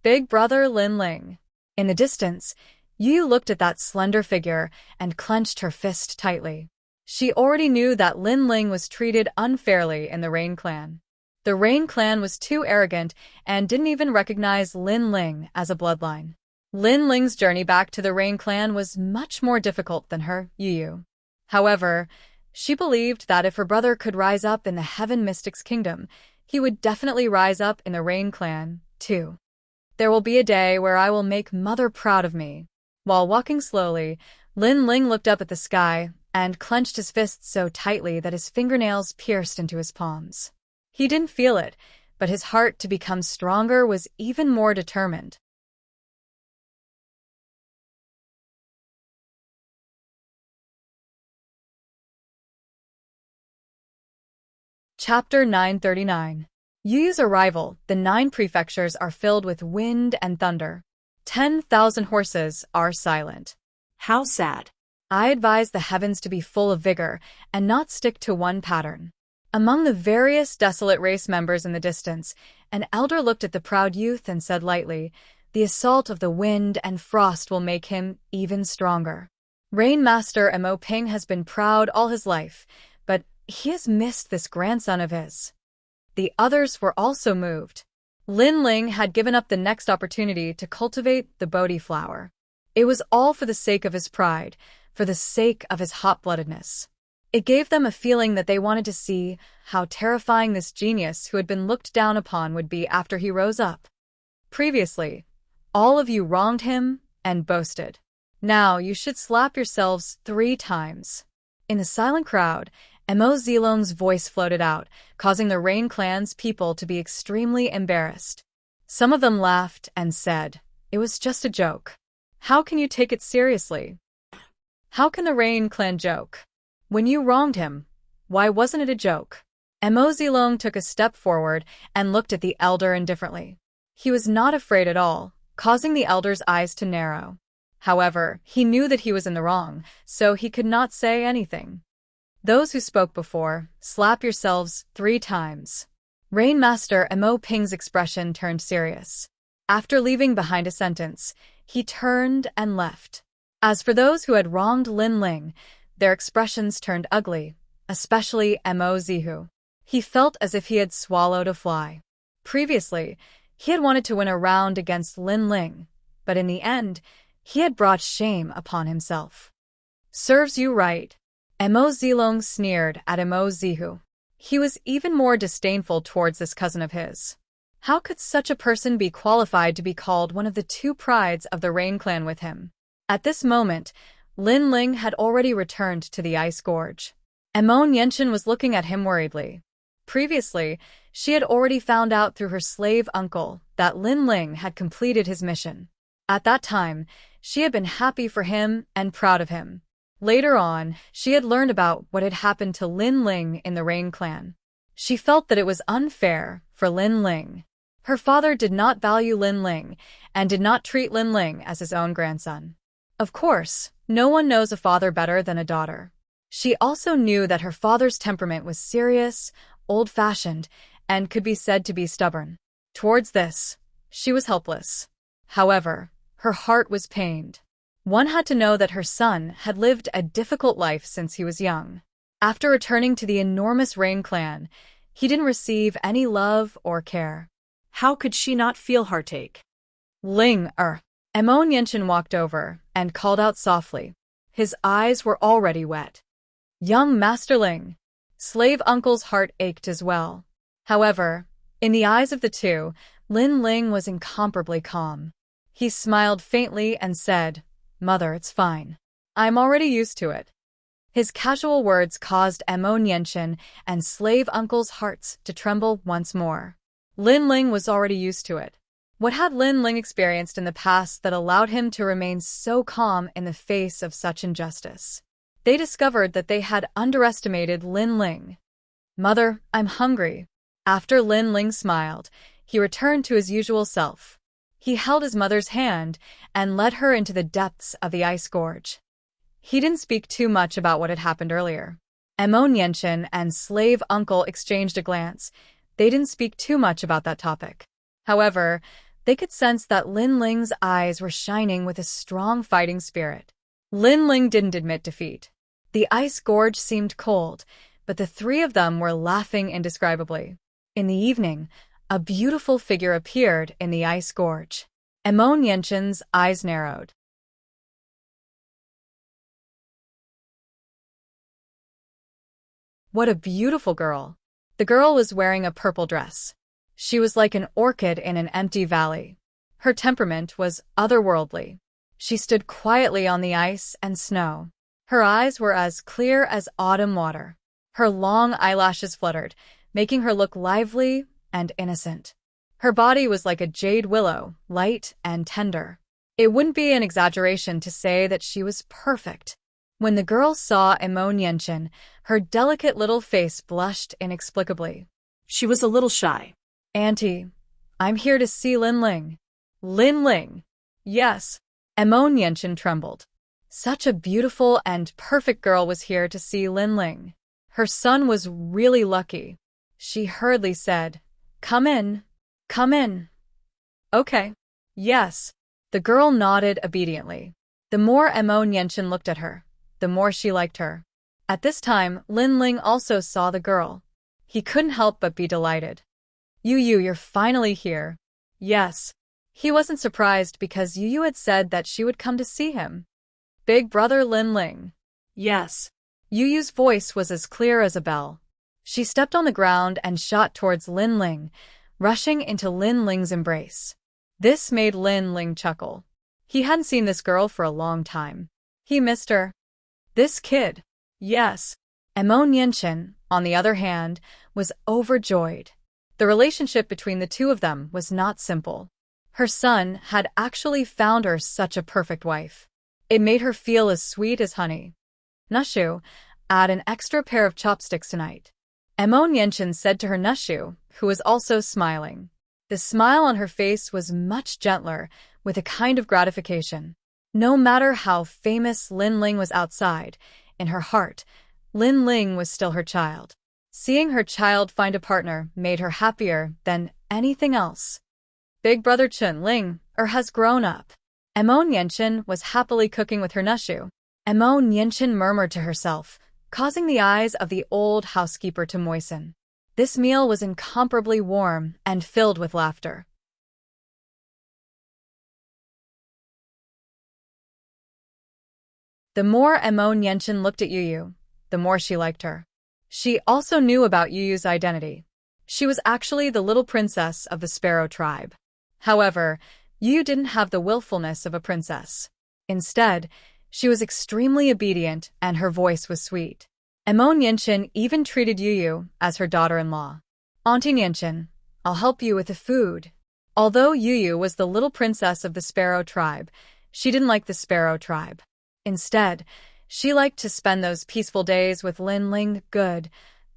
A: Big brother Lin Ling. In the distance, Yu looked at that slender figure and clenched her fist tightly. She already knew that Lin Ling was treated unfairly in the Rain Clan. The Rain Clan was too arrogant and didn't even recognize Lin Ling as a bloodline. Lin Ling's journey back to the Rain Clan was much more difficult than her, Yu. However, she believed that if her brother could rise up in the Heaven Mystic's kingdom, he would definitely rise up in the Rain Clan, too. There will be a day where I will make Mother proud of me. While walking slowly, Lin Ling looked up at the sky and clenched his fists so tightly that his fingernails pierced into his palms. He didn't feel it, but his heart to become stronger was even more determined. Chapter 939. Yu's arrival. The 9 prefectures are filled with wind and thunder. 10,000 horses are silent.
B: How sad.
A: I advise the heavens to be full of vigor and not stick to one pattern. Among the various desolate race members in the distance, an elder looked at the proud youth and said lightly, "The assault of the wind and frost will make him even stronger." Rain Master Mo Ping has been proud all his life, but he has missed this grandson of his. The others were also moved. Lin Ling had given up the next opportunity to cultivate the Bodhi flower. It was all for the sake of his pride, for the sake of his hot-bloodedness. It gave them a feeling that they wanted to see how terrifying this genius who had been looked down upon would be after he rose up. Previously, all of you wronged him and boasted. Now you should slap yourselves 3 times. In the silent crowd, Mo Zilong's voice floated out, causing the Rain Clan's people to be extremely embarrassed. Some of them laughed and said, "It was just a joke. How can you take it seriously? How can the Rain Clan joke? When you wronged him, why wasn't it a joke?" Mo Zilong took a step forward and looked at the elder indifferently. He was not afraid at all, causing the elder's eyes to narrow. However, he knew that he was in the wrong, so he could not say anything. Those who spoke before, slap yourselves 3 times. Rain Master Mo Ping's expression turned serious. After leaving behind a sentence, he turned and left. As for those who had wronged Lin Ling, their expressions turned ugly, especially Mo Zihu. He felt as if he had swallowed a fly. Previously, he had wanted to win a round against Lin Ling, but in the end, he had brought shame upon himself. "Serves you right." Mo Zilong sneered at Mo Zihu. He was even more disdainful towards this cousin of his. How could such a person be qualified to be called one of the 2 prides of the Rain Clan with him? At this moment, Lin Ling had already returned to the ice gorge. Mo Nianchen was looking at him worriedly. Previously, she had already found out through her slave uncle that Lin Ling had completed his mission. At that time, she had been happy for him and proud of him. Later on, she had learned about what had happened to Lin Ling in the Rain Clan. She felt that it was unfair for Lin Ling. Her father did not value Lin Ling and did not treat Lin Ling as his own grandson. Of course, no one knows a father better than a daughter. She also knew that her father's temperament was serious, old-fashioned, and could be said to be stubborn. Towards this, she was helpless. However, her heart was pained. One had to know that her son had lived a difficult life since he was young. After returning to the enormous Rain Clan, he didn't receive any love or care.
B: How could she not feel heartache?
A: Ling, Mo Nianchen walked over and called out softly. His eyes were already wet. "Young Master Ling." Slave uncle's heart ached as well. However, in the eyes of the 2, Lin Ling was incomparably calm. He smiled faintly and said, "Mother, it's fine. I'm already used to it." His casual words caused Mo Nianchen and slave uncle's hearts to tremble once more. Lin Ling was already used to it. What had Lin Ling experienced in the past that allowed him to remain so calm in the face of such injustice? They discovered that they had underestimated Lin Ling. "Mother, I'm hungry." After Lin Ling smiled, he returned to his usual self. He held his mother's hand and led her into the depths of the ice gorge. He didn't speak too much about what had happened earlier. Mo Nianchen and slave uncle exchanged a glance. They didn't speak too much about that topic. However, they could sense that Lin Ling's eyes were shining with a strong fighting spirit. Lin Ling didn't admit defeat. The ice gorge seemed cold, but the three of them were laughing indescribably. In the evening, a beautiful figure appeared in the ice gorge. Emon Yenshin's eyes narrowed. What a beautiful girl! The girl was wearing a purple dress. She was like an orchid in an empty valley. Her temperament was otherworldly. She stood quietly on the ice and snow. Her eyes were as clear as autumn water. Her long eyelashes fluttered, making her look lively and innocent. Her body was like a jade willow, light and tender. It wouldn't be an exaggeration to say that she was perfect. When the girl saw Emon Yenshin, her delicate little face blushed inexplicably.
B: She was a little shy.
A: Auntie, I'm here to see Lin Ling. Lin Ling? Yes. Emon Yenshin trembled. Such a beautiful and perfect girl was here to see Lin Ling. Her son was really lucky. She hurriedly said, "Come in. Come in." Okay. Yes. The girl nodded obediently. The more Emon Yenshin looked at her, the more she liked her. At this time, Lin Ling also saw the girl. He couldn't help but be delighted. Yu, you're finally here. Yes. He wasn't surprised because Yu had said that she would come to see him. Big brother Lin Ling.
B: Yes.
A: Yu's voice was as clear as a bell. She stepped on the ground and shot towards Lin Ling, rushing into Lin Ling's embrace. This made Lin Ling chuckle. He hadn't seen this girl for a long time. He missed her. This kid. Yes. Emon Yenshin, on the other hand, was overjoyed. The relationship between the two of them was not simple. Her son had actually found her such a perfect wife. It made her feel as sweet as honey. Nushu, add an extra pair of chopsticks tonight. Emon Yenshin said to her Nushu, who was also smiling. The smile on her face was much gentler, with a kind of gratification. No matter how famous Lin Ling was outside, in her heart, Lin Ling was still her child. Seeing her child find a partner made her happier than anything else. Big brother Chun Ling has grown up. Emon Yenshin was happily cooking with her Nushu. Emon Yenshin murmured to herself, causing the eyes of the old housekeeper to moisten. This meal was incomparably warm and filled with laughter. The more Emon Yenshin looked at Yu, the more she liked her. She also knew about Yu's identity. She was actually the little princess of the Sparrow tribe. However, Yu didn't have the willfulness of a princess. Instead, she was extremely obedient and her voice was sweet. Emon Yenshin even treated Yu as her daughter-in-law. Auntie Yenshin, I'll help you with the food. Although Yu was the little princess of the Sparrow tribe, she didn't like the Sparrow tribe. Instead, she liked to spend those peaceful days with Lin Ling. Good.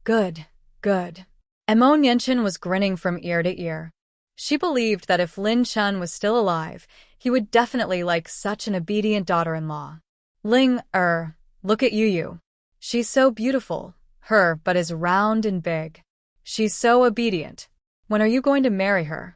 A: Emon Yenshin was grinning from ear to ear. She believed that if Lin Chun was still alive, he would definitely like such an obedient daughter-in-law. Ling, look at Yu. She's so beautiful, but is round and big. She's so obedient. When are you going to marry her?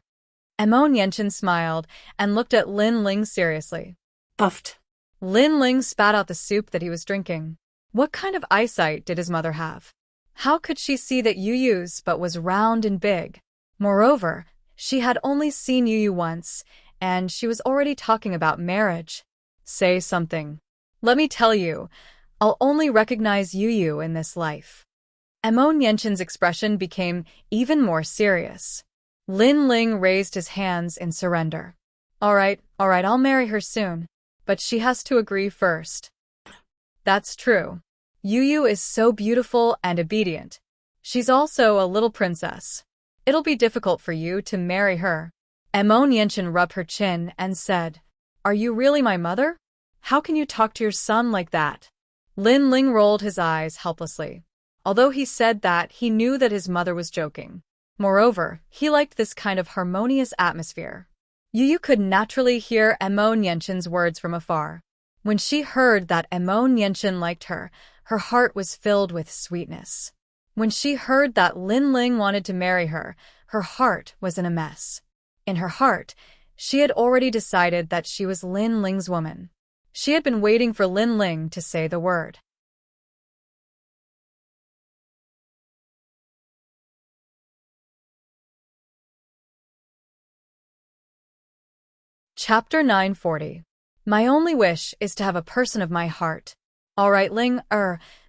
A: Emon Yenshin smiled and looked at Lin Ling seriously.
B: Puffed.
A: Lin Ling spat out the soup that he was drinking. What kind of eyesight did his mother have? How could she see that Yu's but was round and big? Moreover, she had only seen Yu once, and she was already talking about marriage. Say something. Let me tell you, I'll only recognize Yu in this life. Emon Yenshin's expression became even more serious. Lin Ling raised his hands in surrender. All right, I'll marry her soon. But she has to agree first. That's true. Yu is so beautiful and obedient. She's also a little princess. It'll be difficult for you to marry her. Emon Yenshin rubbed her chin and said, Are you really my mother? How can you talk to your son like that? Lin Ling rolled his eyes helplessly. Although he said that, he knew that his mother was joking. Moreover, he liked this kind of harmonious atmosphere. Yu could naturally hear Emon Yenshin's words from afar. When she heard that Emon Yenshin liked her, her heart was filled with sweetness. When she heard that Lin Ling wanted to marry her, her heart was in a mess. In her heart, she had already decided that she was Lin Ling's woman. She had been waiting for Lin Ling to say the word. Chapter 940. My only wish is to have a person of my heart. All right, Ling,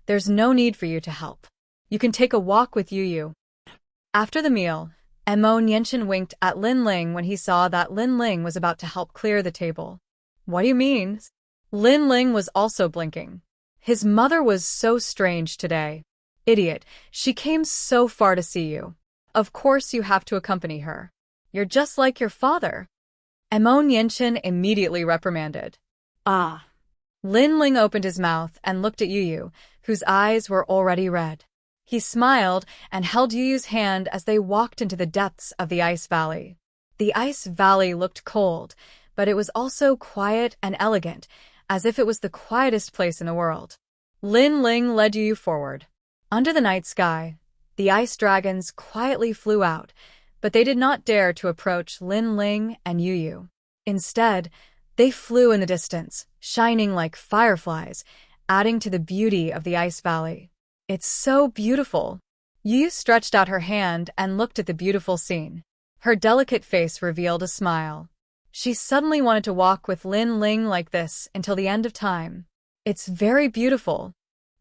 A: there's no need for you to help. You can take a walk with Yu. After the meal, Mo Nianchen winked at Lin Ling when he saw that Lin Ling was about to help clear the table. What do you mean? Lin Ling was also blinking. His mother was so strange today. Idiot, she came so far to see you. Of course you have to accompany her. You're just like your father. Mo Nianchen immediately reprimanded.
B: Ah.
A: Lin Ling opened his mouth and looked at Yu, whose eyes were already red. He smiled and held Yu's hand as they walked into the depths of the ice valley. The ice valley looked cold, but it was also quiet and elegant, as if it was the quietest place in the world. Lin Ling led Yu forward. Under the night sky, the ice dragons quietly flew out, but they did not dare to approach Lin Ling and Yu. Instead, they flew in the distance, shining like fireflies, adding to the beauty of the ice valley. It's so beautiful. Yu stretched out her hand and looked at the beautiful scene. Her delicate face revealed a smile. She suddenly wanted to walk with Lin Ling like this until the end of time. It's very beautiful.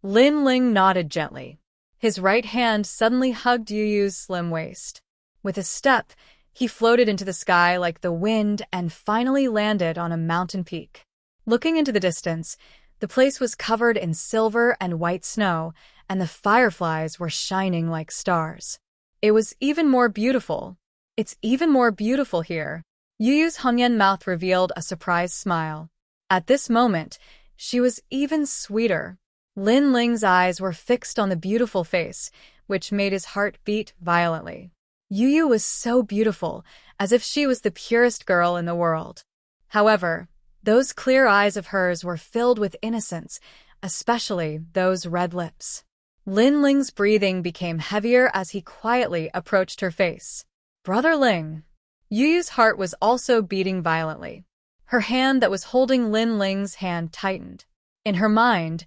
A: Lin Ling nodded gently. His right hand suddenly hugged Yu's slim waist. With a step, he floated into the sky like the wind and finally landed on a mountain peak. Looking into the distance, the place was covered in silver and white snow, and the fireflies were shining like stars. It was even more beautiful. It's even more beautiful here. Yu's Hongyan mouth revealed a surprised smile. At this moment, she was even sweeter. Lin Ling's eyes were fixed on the beautiful face, which made his heart beat violently. Yu was so beautiful, as if she was the purest girl in the world. However, those clear eyes of hers were filled with innocence, especially those red lips. Lin Ling's breathing became heavier as he quietly approached her face. Brother Ling. Yu's heart was also beating violently. Her hand that was holding Lin Ling's hand tightened. In her mind,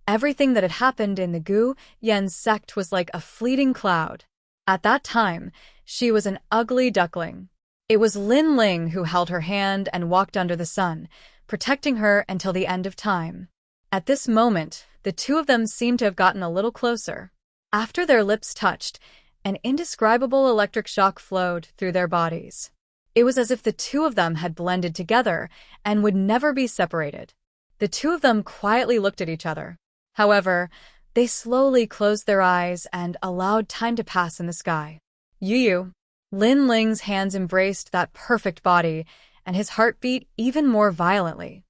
A: everything that had happened in the Gu Yen sect was like a fleeting cloud. At that time, she was an ugly duckling. It was Lin Ling who held her hand and walked under the sun, protecting her until the end of time. At this moment, the two of them seemed to have gotten a little closer. After their lips touched, an indescribable electric shock flowed through their bodies. It was as if the two of them had blended together and would never be separated. The two of them quietly looked at each other. However, they slowly closed their eyes and allowed time to pass in the sky. Yu. Lin Ling's hands embraced that perfect body, and his heart beat even more violently.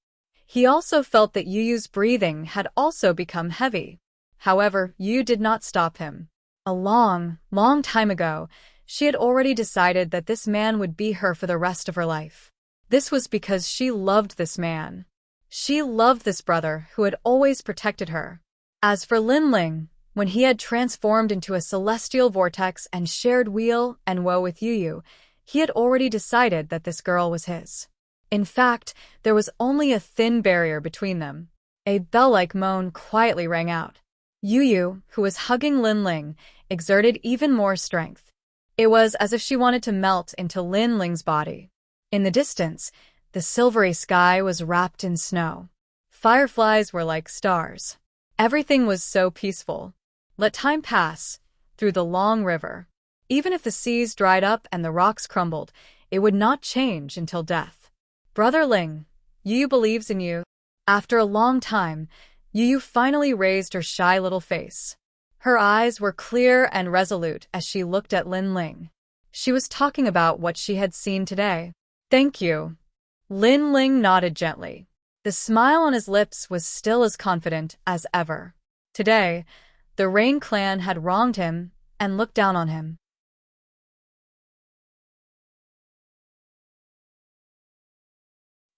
A: He also felt that Yu's breathing had also become heavy. However, Yu did not stop him. A long, long time ago, she had already decided that this man would be her for the rest of her life. This was because she loved this man. She loved this brother who had always protected her. As for Lin Ling, when he had transformed into a celestial vortex and shared weal and woe with Yu, he had already decided that this girl was his. In fact, there was only a thin barrier between them. A bell-like moan quietly rang out. Yu, who was hugging Lin Ling, exerted even more strength. It was as if she wanted to melt into Lin Ling's body. In the distance, the silvery sky was wrapped in snow. Fireflies were like stars. Everything was so peaceful. Let time pass through the long river. Even if the seas dried up and the rocks crumbled, it would not change until death. Brother Ling, Yu believes in you. After a long time, Yu finally raised her shy little face. Her eyes were clear and resolute as she looked at Lin Ling. She was talking about what she had seen today. Thank you. Lin Ling nodded gently. The smile on his lips was still as confident as ever. Today, the Rain clan had wronged him and looked down on him.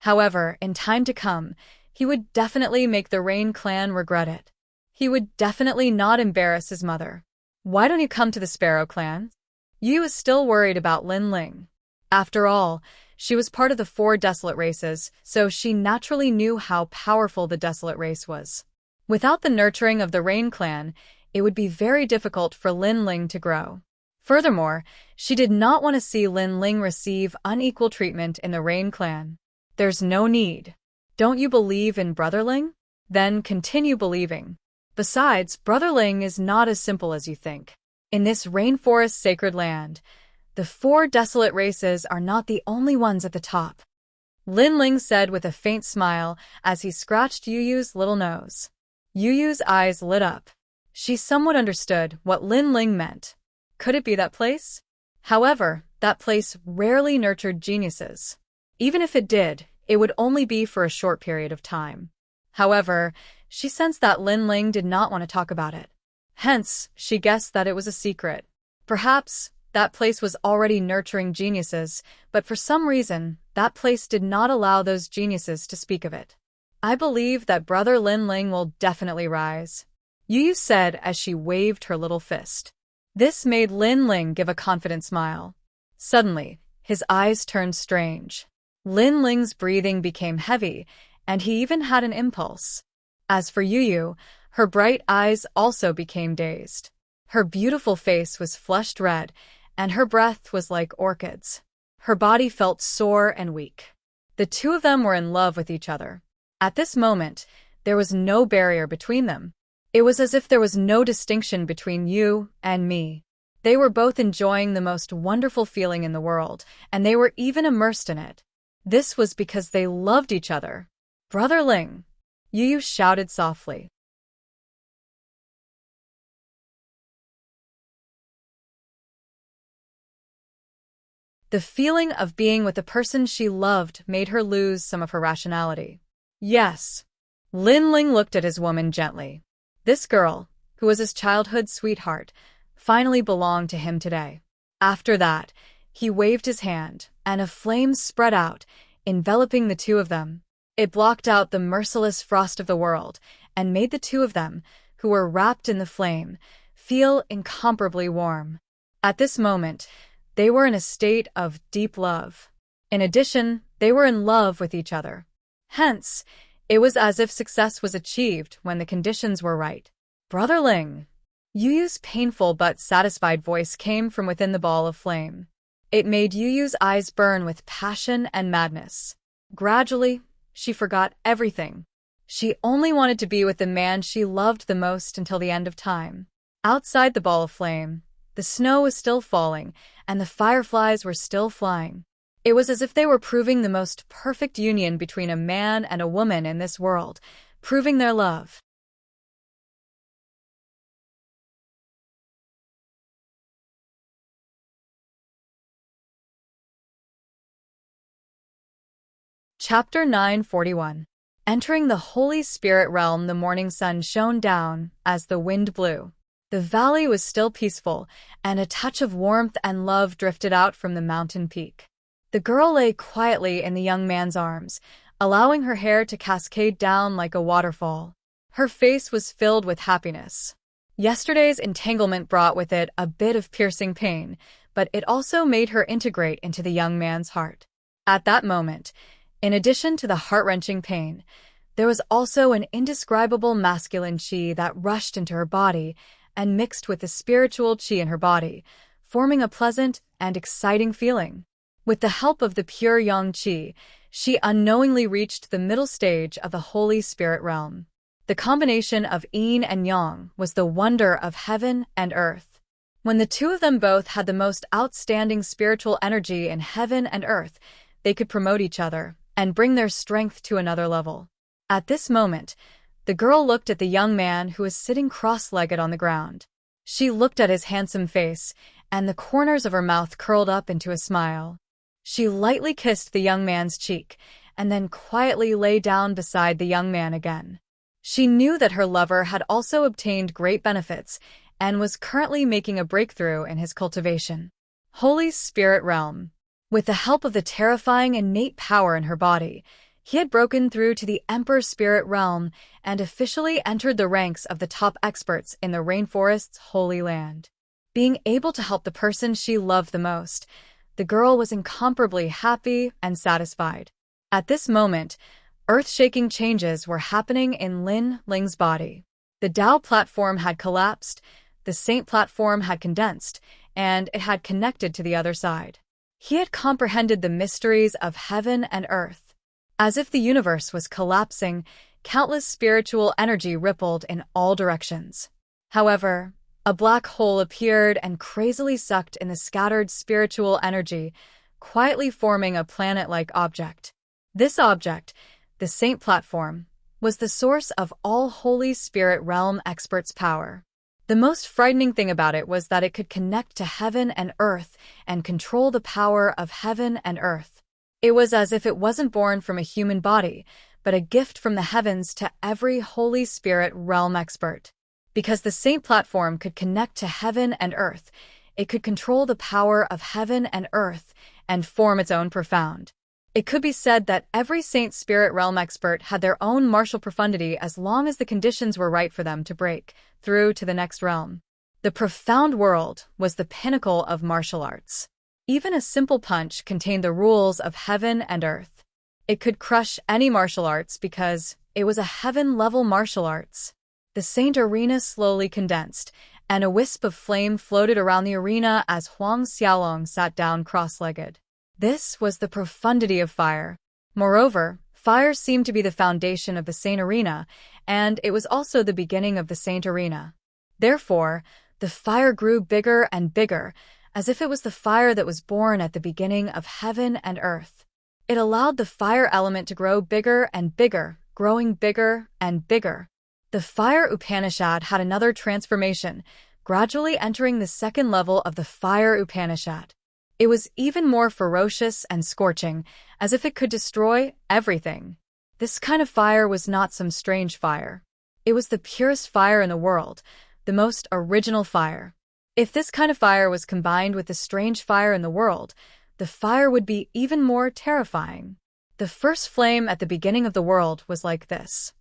A: However, in time to come, he would definitely make the Rain clan regret it. He would definitely not embarrass his mother. Why don't you come to the Sparrow clan? Yu was still worried about Lin Ling. After all, she was part of the 4 Desolate races, so she naturally knew how powerful the Desolate race was. Without the nurturing of the Rain clan, it would be very difficult for Lin Ling to grow. Furthermore, she did not want to see Lin Ling receive unequal treatment in the Rain clan. There's no need. Don't you believe in Brother Ling? Then continue believing. Besides, Brother Ling is not as simple as you think. In this rainforest sacred land, the 4 desolate races are not the only ones at the top. Lin Ling said with a faint smile as he scratched Yu Yu's little nose. Yu Yu's eyes lit up. She somewhat understood what Lin Ling meant. Could it be that place? However, that place rarely nurtured geniuses. Even if it did, it would only be for a short period of time. However, she sensed that Lin Ling did not want to talk about it. Hence, she guessed that it was a secret. Perhaps that place was already nurturing geniuses, but for some reason, that place did not allow those geniuses to speak of it. I believe that Brother Lin Ling will definitely rise, Yu Yu said as she waved her little fist. This made Lin Ling give a confident smile. Suddenly, his eyes turned strange. Lin Ling's breathing became heavy, and he even had an impulse. As for Yu Yu, her bright eyes also became dazed. Her beautiful face was flushed red, and her breath was like orchids. Her body felt sore and weak. The 2 of them were in love with each other. At this moment, there was no barrier between them. It was as if there was no distinction between you and me. They were both enjoying the most wonderful feeling in the world, and they were even immersed in it. This was because they loved each other. Brother Ling, Yu Yu shouted softly. The feeling of being with the person she loved made her lose some of her rationality. Yes. Lin Ling looked at his woman gently. This girl, who was his childhood sweetheart, finally belonged to him today. After that, he waved his hand, and a flame spread out, enveloping the 2 of them. It blocked out the merciless frost of the world, and made the 2 of them, who were wrapped in the flame, feel incomparably warm. At this moment, they were in a state of deep love. In addition, they were in love with each other. Hence, it was as if success was achieved when the conditions were right. Brother Ling. Yu Yu's painful but satisfied voice came from within the ball of flame. It made Yu Yu's eyes burn with passion and madness. Gradually, she forgot everything. She only wanted to be with the man she loved the most until the end of time. Outside the ball of flame, the snow was still falling, and the fireflies were still flying. It was as if they were proving the most perfect union between a man and a woman in this world, proving their love. Chapter 941. Entering the Holy Spirit realm, the morning sun shone down as the wind blew. The valley was still peaceful, and a touch of warmth and love drifted out from the mountain peak. The girl lay quietly in the young man's arms, allowing her hair to cascade down like a waterfall. Her face was filled with happiness. Yesterday's entanglement brought with it a bit of piercing pain, but it also made her integrate into the young man's heart. At that moment, in addition to the heart-wrenching pain, there was also an indescribable masculine chi that rushed into her body and mixed with the spiritual chi in her body, forming a pleasant and exciting feeling. With the help of the pure yang chi, she unknowingly reached the middle stage of the Holy Spirit realm. The combination of yin and yang was the wonder of heaven and earth. When the 2 of them both had the most outstanding spiritual energy in heaven and earth, they could promote each other and bring their strength to another level. At this moment, the girl looked at the young man who was sitting cross-legged on the ground. She looked at his handsome face, and the corners of her mouth curled up into a smile. She lightly kissed the young man's cheek, and then quietly lay down beside the young man again. She knew that her lover had also obtained great benefits, and was currently making a breakthrough in his cultivation. Holy Spirit realm. With the help of the terrifying innate power in her body, he had broken through to the Emperor Spirit realm and officially entered the ranks of the top experts in the rainforest's holy land. being able to help the person she loved the most. The girl was incomparably happy and satisfied. At this moment, earth-shaking changes were happening in Lin Ling's body. The Tao platform had collapsed, the Saint platform had condensed, and it had connected to the other side. He had comprehended the mysteries of heaven and earth. As if the universe was collapsing, countless spiritual energy rippled in all directions. However, a black hole appeared and crazily sucked in the scattered spiritual energy, quietly forming a planet-like object. This object, the Saint platform, was the source of all Holy Spirit realm experts' power. The most frightening thing about it was that it could connect to heaven and earth and control the power of heaven and earth. It was as if it wasn't born from a human body, but a gift from the heavens to every Holy Spirit realm expert. Because the Saint platform could connect to heaven and earth, it could control the power of heaven and earth and form its own profound. It could be said that every Saint Spirit realm expert had their own martial profundity as long as the conditions were right for them to break through to the next realm. The profound world was the pinnacle of martial arts. Even a simple punch contained the rules of heaven and earth. It could crush any martial arts because it was a heaven-level martial arts. The Saint arena slowly condensed, and a wisp of flame floated around the arena as Huang Xiaolong sat down cross-legged. This was the profundity of fire. Moreover, fire seemed to be the foundation of the Saint arena, and it was also the beginning of the Saint arena. Therefore, the fire grew bigger and bigger, as if it was the fire that was born at the beginning of heaven and earth. It allowed the fire element to grow bigger and bigger, growing bigger and bigger. The Fire Upanishad had another transformation, gradually entering the second level of the Fire Upanishad. It was even more ferocious and scorching, as if it could destroy everything. This kind of fire was not some strange fire. It was the purest fire in the world, the most original fire. If this kind of fire was combined with the strange fire in the world, the fire would be even more terrifying. The first flame at the beginning of the world was like this.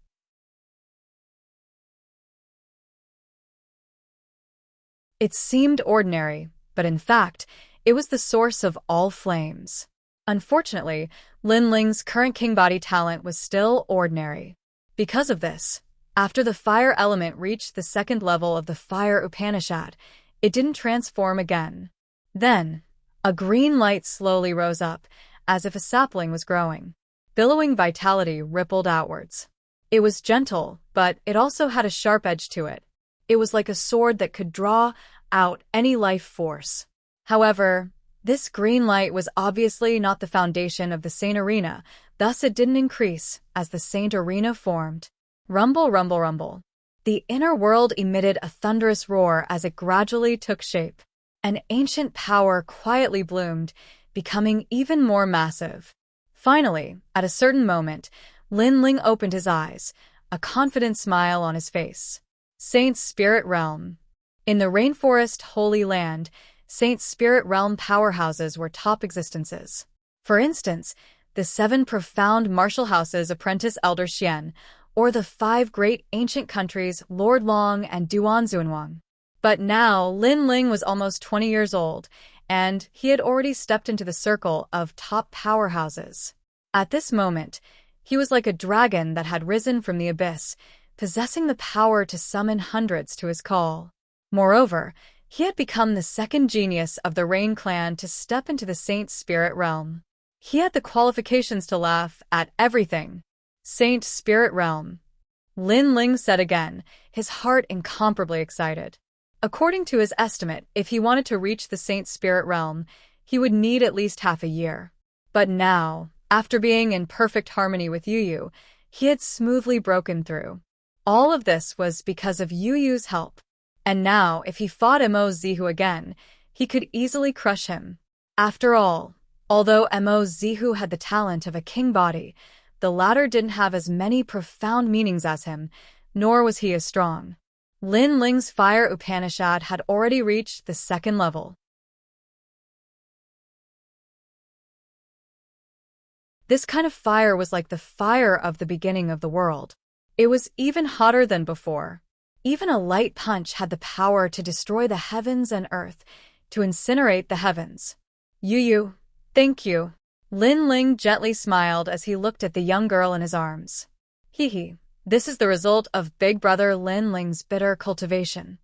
A: It seemed ordinary, but in fact, it was the source of all flames. Unfortunately, Lin Ling's current king body talent was still ordinary. Because of this, after the fire element reached the second level of the Fire Upanishad, it didn't transform again. Then, a green light slowly rose up, as if a sapling was growing. Billowing vitality rippled outwards. It was gentle, but it also had a sharp edge to it. It was like a sword that could draw out any life force. However, this green light was obviously not the foundation of the Saint Arena, thus it didn't increase as the Saint Arena formed. Rumble, rumble, rumble. The inner world emitted a thunderous roar as it gradually took shape. An ancient power quietly bloomed, becoming even more massive. Finally, at a certain moment, Lin Ling opened his eyes, a confident smile on his face. Saint Spirit Realm. In the Rainforest Holy Land, Saint Spirit Realm powerhouses were top existences. For instance, the 7 profound martial houses Apprentice Elder Xian, or the 5 great ancient countries Lord Long and Duan Zunwang. But now, Lin Ling was almost 20 years old, and he had already stepped into the circle of top powerhouses. At this moment, he was like a dragon that had risen from the abyss, possessing the power to summon hundreds to his call. Moreover, he had become the second genius of the Rain clan to step into the Saint Spirit Realm. He had the qualifications to laugh at everything. Saint Spirit Realm. Lin Ling said again, his heart incomparably excited. According to his estimate, if he wanted to reach the Saint Spirit Realm, he would need at least half a year. But now, after being in perfect harmony with Yu Yu, he had smoothly broken through. All of this was because of Yu Yu's help. And now, if he fought Mo Zihu again, he could easily crush him. After all, although Mo Zihu had the talent of a king body, the latter didn't have as many profound meanings as him, nor was he as strong. Lin Ling's Fire Upanishad had already reached the second level. This kind of fire was like the fire of the beginning of the world. It was even hotter than before. Even a light punch had the power to destroy the heavens and earth, to incinerate the heavens. Yu, thank you. Lin Ling gently smiled as he looked at the young girl in his arms. Hee, this is the result of Big Brother Lin Ling's bitter cultivation.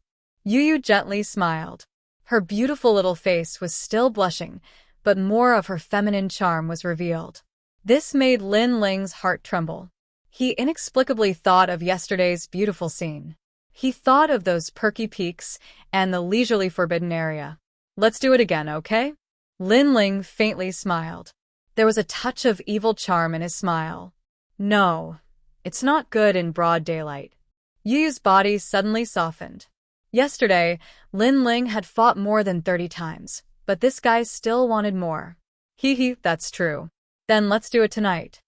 A: Yu gently smiled. Her beautiful little face was still blushing, but more of her feminine charm was revealed. This made Lin Ling's heart tremble. He inexplicably thought of yesterday's beautiful scene. He thought of those perky peaks and the leisurely forbidden area. Let's do it again, okay? Lin Ling faintly smiled. There was a touch of evil charm in his smile. No, it's not good in broad daylight. Yu's body suddenly softened. Yesterday, Lin Ling had fought more than 30 times, but this guy still wanted more. That's true. Then let's do it tonight.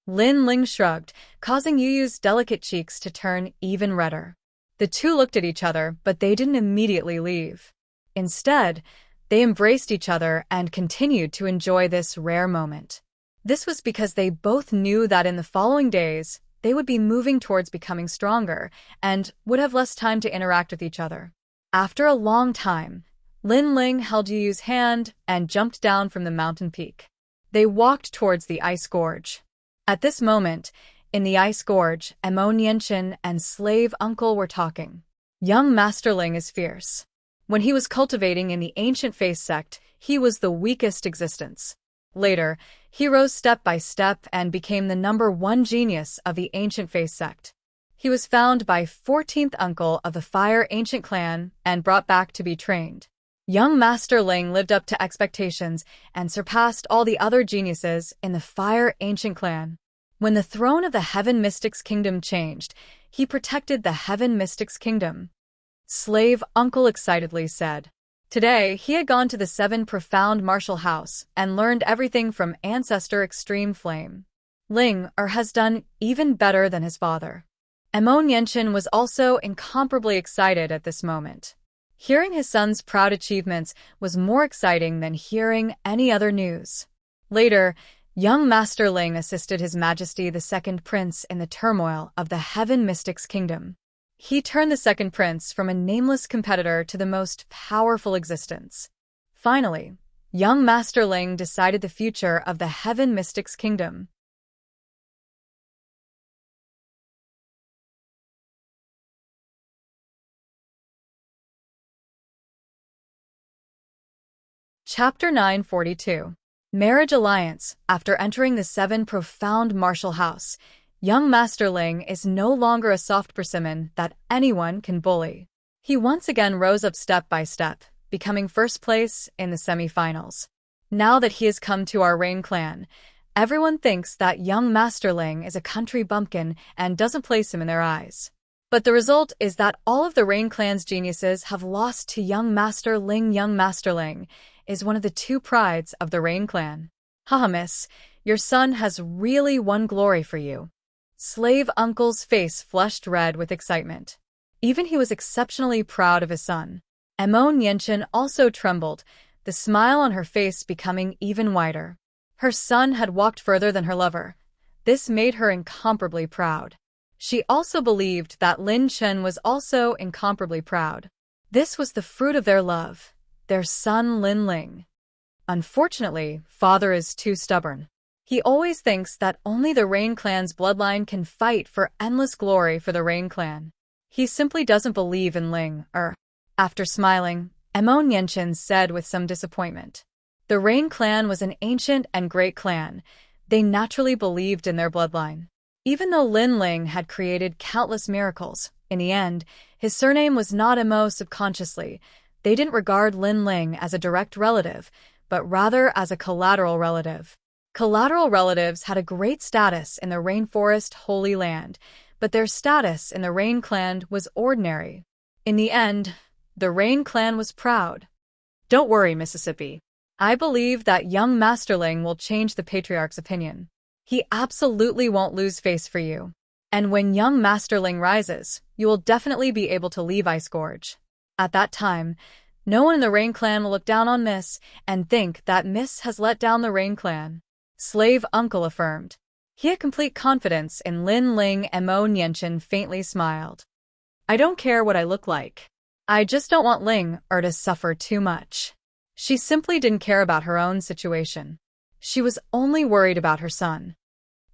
A: Lin Ling shrugged, causing Yu's delicate cheeks to turn even redder. The two looked at each other, but they didn't immediately leave. Instead, they embraced each other and continued to enjoy this rare moment. This was because they both knew that in the following days, they would be moving towards becoming stronger and would have less time to interact with each other. After a long time, Lin Ling held Yu's hand and jumped down from the mountain peak. They walked towards the ice gorge. At this moment, in the ice gorge, Emo Nianchen and slave uncle were talking. Young Master Ling is fierce. When he was cultivating in the ancient face sect, he was the weakest existence. Later, he rose step by step and became the #1 genius of the ancient face sect. He was found by 14th uncle of the Fire Ancient Clan and brought back to be trained. Young Master Ling lived up to expectations and surpassed all the other geniuses in the Fire Ancient Clan. When the throne of the Heaven Mystics Kingdom changed, he protected the Heaven Mystics Kingdom. Slave Uncle excitedly said. Today, he had gone to the 7 Profound Martial House and learned everything from Ancestor Extreme Flame. Ling has done even better than his father. Emo Nianchen was also incomparably excited at this moment. Hearing his son's proud achievements was more exciting than hearing any other news. Later, young Master Ling assisted His Majesty the Second Prince in the turmoil of the Heaven Mystics Kingdom. He turned the second prince from a nameless competitor to the most powerful existence. Finally, young Master Ling decided the future of the Heaven Mystics Kingdom. Chapter 942. Marriage Alliance. After entering the 7 Profound Martial House, young Master Ling is no longer a soft persimmon that anyone can bully. He once again rose up step by step, becoming first place in the semi-finals. Now that he has come to our Rain Clan, everyone thinks that young Master Ling is a country bumpkin and doesn't place him in their eyes. But the result is that all of the Rain Clan's geniuses have lost to young Master Ling. Young Master Ling is one of the 2 prides of the Rain Clan. Haha, miss, your son has really won glory for you. Slave Uncle's face flushed red with excitement. Even he was exceptionally proud of his son. Emo Nianchen also trembled, the smile on her face becoming even wider. Her son had walked further than her lover. This made her incomparably proud. She also believed that Lin Chen was also incomparably proud. This was the fruit of their love, their son Lin Ling. Unfortunately, father is too stubborn. He always thinks that only the Rain Clan's bloodline can fight for endless glory for the Rain Clan. He simply doesn't believe in Ling. After smiling, Emo Nianchen said with some disappointment. The Rain Clan was an ancient and great clan. They naturally believed in their bloodline. Even though Lin Ling had created countless miracles, in the end, his surname was not Emo. Subconsciously, they didn't regard Lin Ling as a direct relative, but rather as a collateral relative. Collateral relatives had a great status in the Rainforest Holy Land, but their status in the Rain Clan was ordinary. In the end, the Rain Clan was proud. Don't worry, Mississippi. I believe that young Master Ling will change the Patriarch's opinion. He absolutely won't lose face for you. And when young Master Ling rises, you will definitely be able to leave Ice Gorge. At that time, no one in the Rain Clan will look down on Miss and think that Miss has let down the Rain Clan. Slave Uncle affirmed. He had complete confidence in Lin Ling. Emo Nianchen faintly smiled. I don't care what I look like. I just don't want Ling to suffer too much. She simply didn't care about her own situation. She was only worried about her son.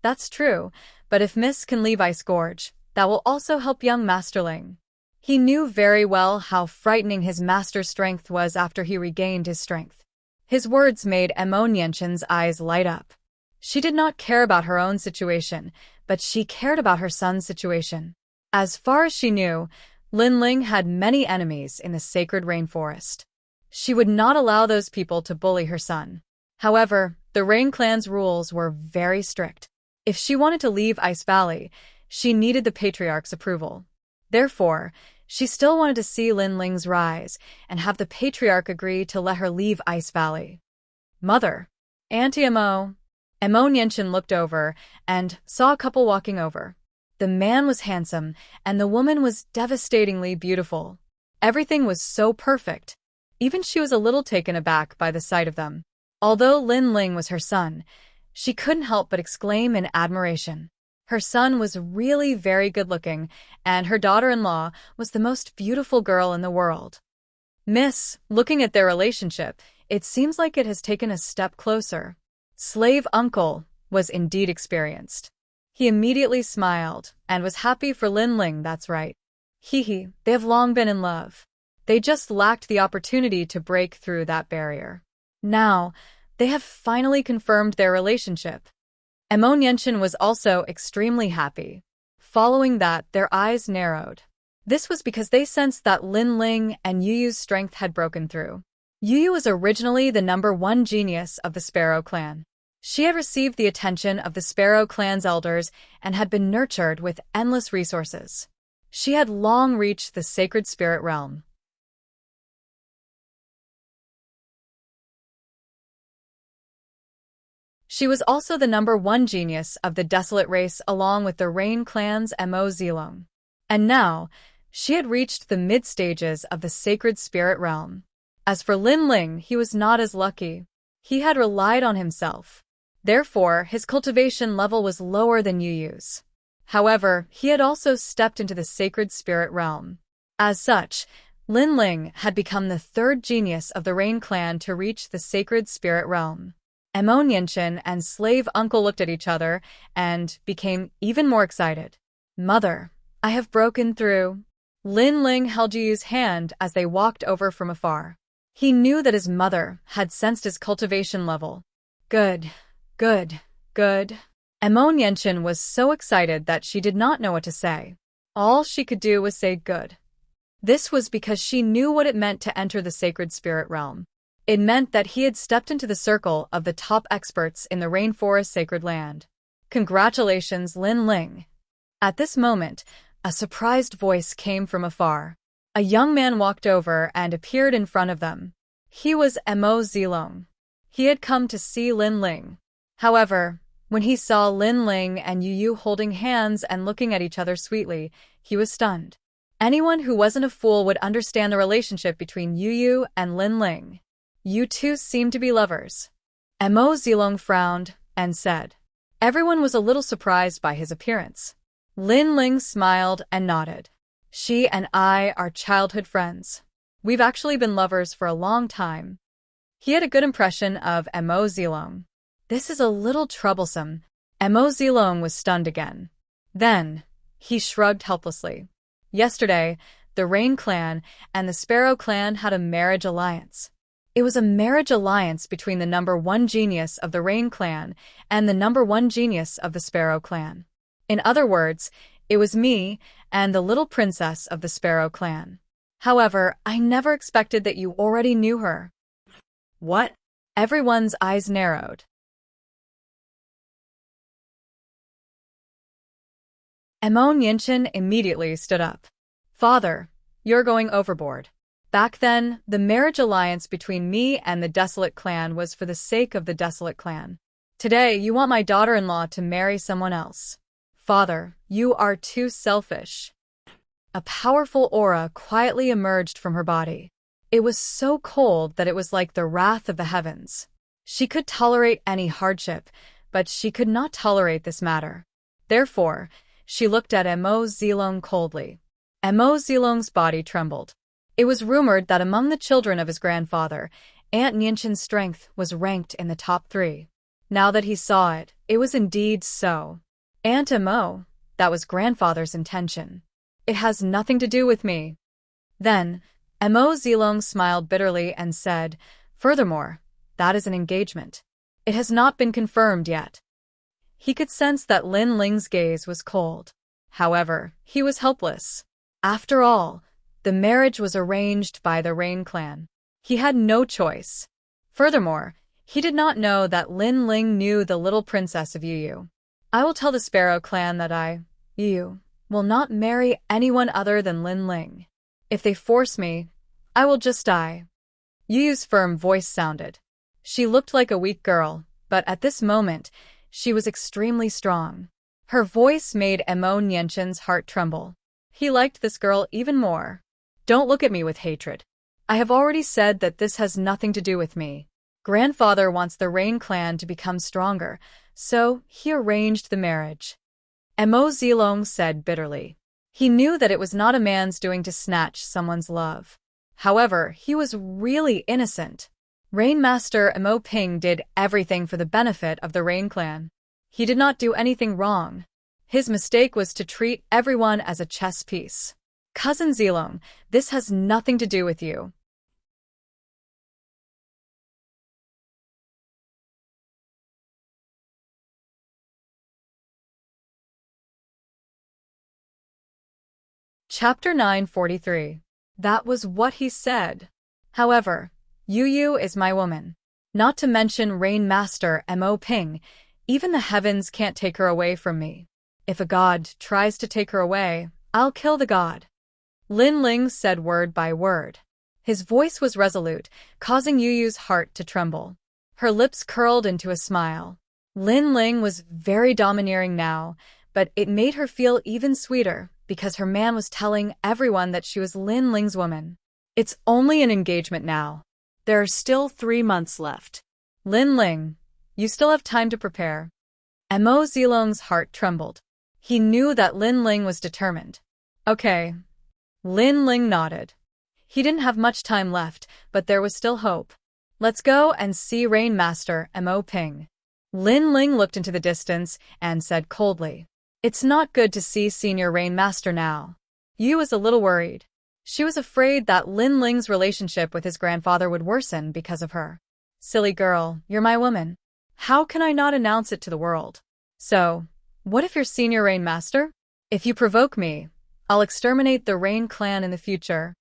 A: That's true, but if Miss can leave Ice Gorge, that will also help young Master Ling. He knew very well how frightening his master's strength was after he regained his strength. His words made Emoniention's eyes light up. She did not care about her own situation, but she cared about her son's situation. As far as she knew, Lin Ling had many enemies in the sacred rainforest. She would not allow those people to bully her son. However, the Rain Clan's rules were very strict. If she wanted to leave Ice Valley, she needed the Patriarch's approval. Therefore, she still wanted to see Lin Ling's rise and have the Patriarch agree to let her leave Ice Valley. Mother, Auntie Emo. Emoniention looked over and saw a couple walking over. The man was handsome and the woman was devastatingly beautiful. Everything was so perfect. Even she was a little taken aback by the sight of them. Although Lin Ling was her son, she couldn't help but exclaim in admiration. Her son was really very good-looking, and her daughter-in-law was the most beautiful girl in the world. Miss, looking at their relationship, it seems like it has taken a step closer. Slave uncle was indeed experienced. He immediately smiled and was happy for Lin Ling, that's right. Hee, they have long been in love. They just lacked the opportunity to break through that barrier. Now, they have finally confirmed their relationship. Emoniention was also extremely happy. Following that, their eyes narrowed. This was because they sensed that Lin Ling and Yuyu's strength had broken through. Yuyu was originally the #1 genius of the Sparrow clan. She had received the attention of the Sparrow clan's elders and had been nurtured with endless resources. She had long reached the sacred spirit realm. She was also the #1 genius of the Desolate race along with the Rain clan's Mo Zilong. And now, she had reached the mid-stages of the sacred spirit realm. As for Lin Ling, he was not as lucky. He had relied on himself. Therefore, his cultivation level was lower than Yuyu's. However, he had also stepped into the sacred spirit realm. As such, Lin Ling had become the 3rd genius of the Rain clan to reach the sacred spirit realm. Emoniention and slave uncle looked at each other and became even more excited. Mother, I have broken through. Lin Ling held Yuyu's hand as they walked over from afar. He knew that his mother had sensed his cultivation level. Good. Emoniention was so excited that she did not know what to say. All she could do was say good. This was because she knew what it meant to enter the sacred spirit realm. It meant that he had stepped into the circle of the top experts in the rainforest sacred land. Congratulations, Lin Ling. At this moment, a surprised voice came from afar. A young man walked over and appeared in front of them. He was Mo Zilong. He had come to see Lin Ling. However, when he saw Lin Ling and Yuyu holding hands and looking at each other sweetly, he was stunned. Anyone who wasn't a fool would understand the relationship between Yuyu and Lin Ling. You two seem to be lovers. Mo Zilong frowned and said. Everyone was a little surprised by his appearance. Lin Ling smiled and nodded. She and I are childhood friends. We've actually been lovers for a long time. He had a good impression of Mo Zilong. This is a little troublesome. Mo Zilong was stunned again. Then, he shrugged helplessly. Yesterday, the Rain clan and the Sparrow clan had a marriage alliance. It was a marriage alliance between the #1 genius of the Rain clan and the #1 genius of the Sparrow clan. In other words, it was me and the little princess of the Sparrow clan. However, I never expected that you already knew her. What? Everyone's eyes narrowed. Emoniention immediately stood up. Father, you're going overboard. Back then, the marriage alliance between me and the Desolate clan was for the sake of the Desolate clan. Today, you want my daughter-in-law to marry someone else. Father, you are too selfish. A powerful aura quietly emerged from her body. It was so cold that it was like the wrath of the heavens. She could tolerate any hardship, but she could not tolerate this matter. Therefore, she looked at Mo Zilong coldly. Mo Zilong's body trembled. It was rumored that among the children of his grandfather, Aunt Nianchen's strength was ranked in the top 3. Now that he saw it, it was indeed so. Aunt Mo, that was grandfather's intention. It has nothing to do with me. Then, Mo Zilong smiled bitterly and said, furthermore, that is an engagement. It has not been confirmed yet. He could sense that Lin Ling's gaze was cold. However, he was helpless. After all, the marriage was arranged by the Rain clan. He had no choice. Furthermore, he did not know that Lin Ling knew the little princess of Yuyu. I will tell the Sparrow clan that Yuyu, will not marry anyone other than Lin Ling. If they force me, I will just die. Yuyu's firm voice sounded. She looked like a weak girl, but at this moment, she was extremely strong. Her voice made Mo Nianchen's heart tremble. He liked this girl even more. Don't look at me with hatred. I have already said that this has nothing to do with me. Grandfather wants the Rain clan to become stronger, so he arranged the marriage. Mo Zilong said bitterly. He knew that it was not a man's doing to snatch someone's love. However, he was really innocent. Rain Master Mo Ping did everything for the benefit of the Rain clan. He did not do anything wrong. His mistake was to treat everyone as a chess piece. Cousin Zilong, this has nothing to do with you. Chapter 943. That was what he said. However, Yuyu is my woman. Not to mention Rain Master Mo Ping, even the heavens can't take her away from me. If a god tries to take her away, I'll kill the god. Lin Ling said word by word. His voice was resolute, causing Yuyu's heart to tremble. Her lips curled into a smile. Lin Ling was very domineering now, but it made her feel even sweeter because her man was telling everyone that she was Lin Ling's woman. It's only an engagement now. There are still 3 months left. Lin Ling, you still have time to prepare. Mo Zilong's heart trembled. He knew that Lin Ling was determined. Okay. Lin Ling nodded. He didn't have much time left, but there was still hope. Let's go and see Rain Master Mo Ping. Lin Ling looked into the distance and said coldly. It's not good to see Senior Rain Master now. Yu was a little worried. She was afraid that Lin Ling's relationship with his grandfather would worsen because of her. Silly girl, you're my woman. How can I not announce it to the world? So, what if you're Senior Rain Master? If you provoke me, I'll exterminate the Rain clan in the future.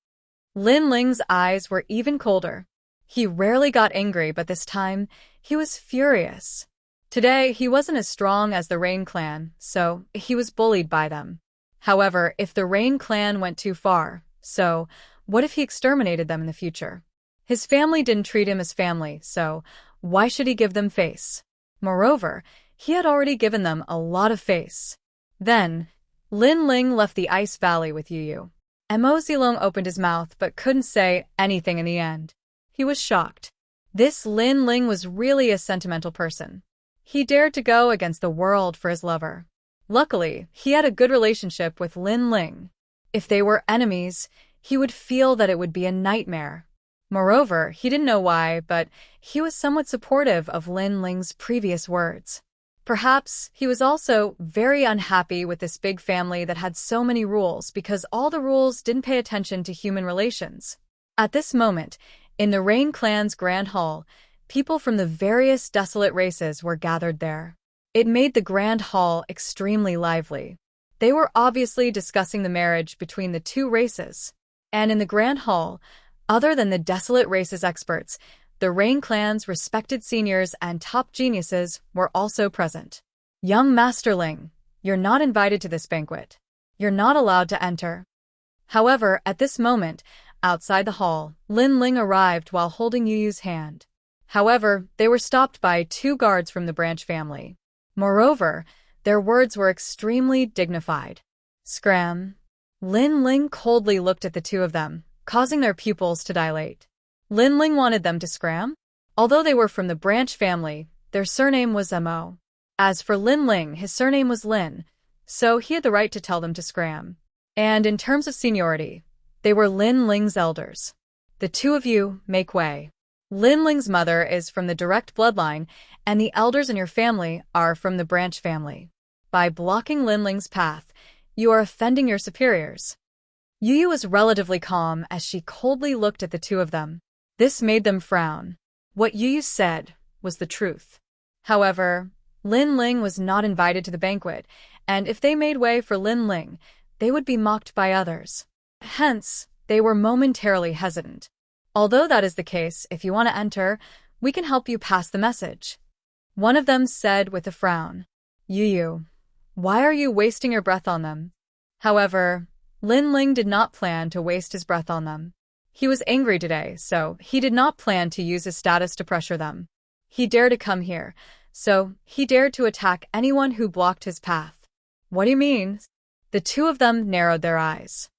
A: Lin Ling's eyes were even colder. He rarely got angry, but this time, he was furious. Today, he wasn't as strong as the Rain clan, so he was bullied by them. However, if the Rain clan went too far, so what if he exterminated them in the future? His family didn't treat him as family, so why should he give them face? Moreover, he had already given them a lot of face. Then, Lin Ling left the Ice Valley with Yuyu. Mo Zilong opened his mouth but couldn't say anything in the end. He was shocked. This Lin Ling was really a sentimental person. He dared to go against the world for his lover. Luckily, he had a good relationship with Lin Ling. If they were enemies, he would feel that it would be a nightmare. Moreover, he didn't know why, but he was somewhat supportive of Lin Ling's previous words. Perhaps he was also very unhappy with this big family that had so many rules because all the rules didn't pay attention to human relations. At this moment, in the Rain clan's grand hall, people from the various desolate races were gathered there. It made the grand hall extremely lively. They were obviously discussing the marriage between the two races. And in the grand hall, other than the desolate races experts, the Rain clan's respected seniors and top geniuses were also present. Young Master Ling, you're not invited to this banquet. You're not allowed to enter. However, at this moment, outside the hall, Lin Ling arrived while holding Yuyu's hand. However, they were stopped by 2 guards from the Branch family. Moreover, their words were extremely dignified. Scram. Lin Ling coldly looked at the 2 of them, causing their pupils to dilate. Lin Ling wanted them to scram? Although they were from the Branch family, their surname was Mo. As for Lin Ling, his surname was Lin, so he had the right to tell them to scram. And in terms of seniority, they were Lin Ling's elders. The two of you make way. Lin Ling's mother is from the direct bloodline, and the elders in your family are from the branch family. By blocking Lin Ling's path, you are offending your superiors. Yu Yu was relatively calm as she coldly looked at the two of them. This made them frown. What Yu Yu said was the truth. However, Lin Ling was not invited to the banquet, and if they made way for Lin Ling, they would be mocked by others. Hence, they were momentarily hesitant. Although that is the case, if you want to enter, we can help you pass the message. One of them said with a frown. Yu Yu, why are you wasting your breath on them? However, Lin Ling did not plan to waste his breath on them. He was angry today, so he did not plan to use his status to pressure them. He dared to come here, so he dared to attack anyone who blocked his path. What do you mean? The two of them narrowed their eyes.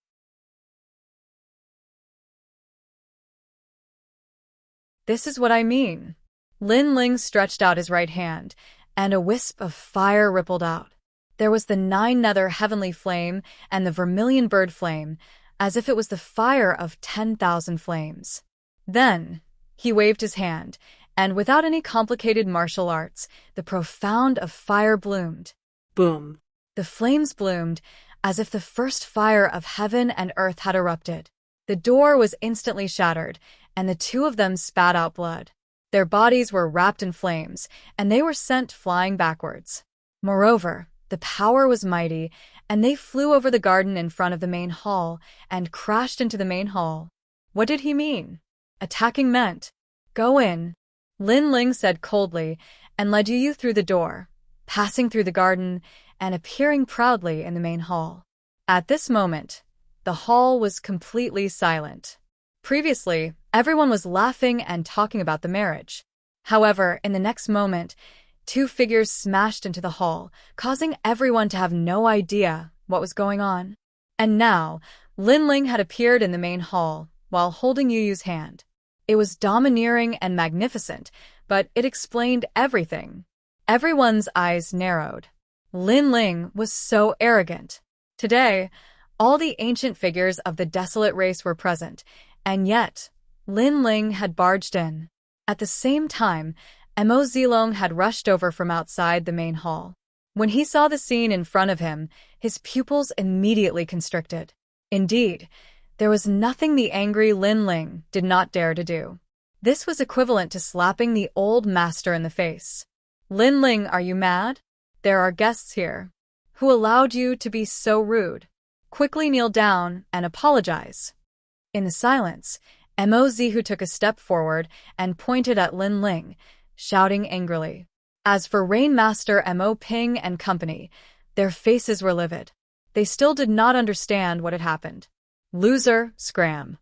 A: This is what I mean. Lin Ling stretched out his right hand, and a wisp of fire rippled out. There was the 9 nether heavenly flame and the vermilion bird flame, as if it was the fire of 10,000 flames. Then, he waved his hand, and without any complicated martial arts, the profound of fire bloomed.
B: Boom.
A: The flames bloomed, as if the first fire of heaven and earth had erupted. The door was instantly shattered, and the two of them spat out blood. Their bodies were wrapped in flames, and they were sent flying backwards. Moreover, the power was mighty, and they flew over the garden in front of the main hall and crashed into the main hall. What did he mean? Attacking meant, go in. Lin Ling said coldly and led Yu Yu through the door, passing through the garden and appearing proudly in the main hall. At this moment, the hall was completely silent. Previously, everyone was laughing and talking about the marriage. However, in the next moment, 2 figures smashed into the hall, causing everyone to have no idea what was going on. And now, Lin Ling had appeared in the main hall while holding Yu Yu's hand. It was domineering and magnificent, but it explained everything. Everyone's eyes narrowed. Lin Ling was so arrogant. Today, all the ancient figures of the desolate race were present, and yet, Lin Ling had barged in. At the same time, Mo Zilong had rushed over from outside the main hall. When he saw the scene in front of him, his pupils immediately constricted. Indeed, there was nothing the angry Lin Ling did not dare to do. This was equivalent to slapping the old master in the face. Lin Ling, are you mad? There are guests here. Who allowed you to be so rude? Quickly kneel down and apologize. In the silence, Mo Zihu took a step forward and pointed at Lin Ling, shouting angrily. As for Rainmaster Mo Ping and company, their faces were livid. They still did not understand what had happened. Loser, scram.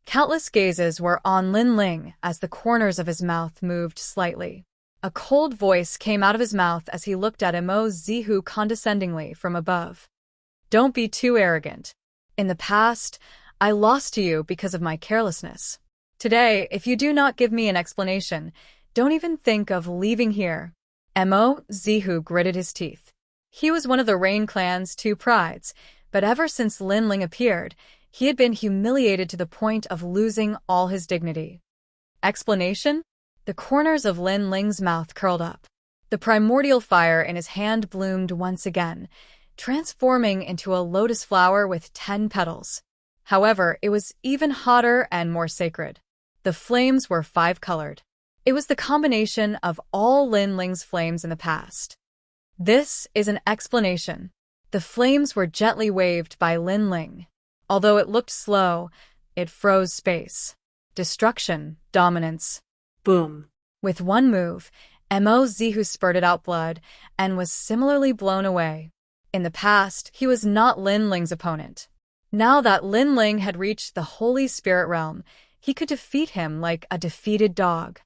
A: Countless gazes were on Lin Ling as the corners of his mouth moved slightly. A cold voice came out of his mouth as he looked at Mo Zihu condescendingly from above. Don't be too arrogant. In the past, I lost to you because of my carelessness. Today, if you do not give me an explanation, don't even think of leaving here. Mo Zihu gritted his teeth. He was one of the Rain clan's 2 prides, but ever since Lin Ling appeared, he had been humiliated to the point of losing all his dignity. Explanation? The corners of Lin Ling's mouth curled up. The primordial fire in his hand bloomed once again, transforming into a lotus flower with 10 petals. However, it was even hotter and more sacred. The flames were 5-colored. It was the combination of all Lin Ling's flames in the past. This is an explanation. The flames were gently waved by Lin Ling. Although it looked slow, it froze space. Destruction, dominance.
B: Boom.
A: With one move, Mo Zihu spurted out blood and was similarly blown away. In the past, he was not Lin Ling's opponent. Now that Lin Ling had reached the Holy Spirit realm, he could defeat him like a defeated dog.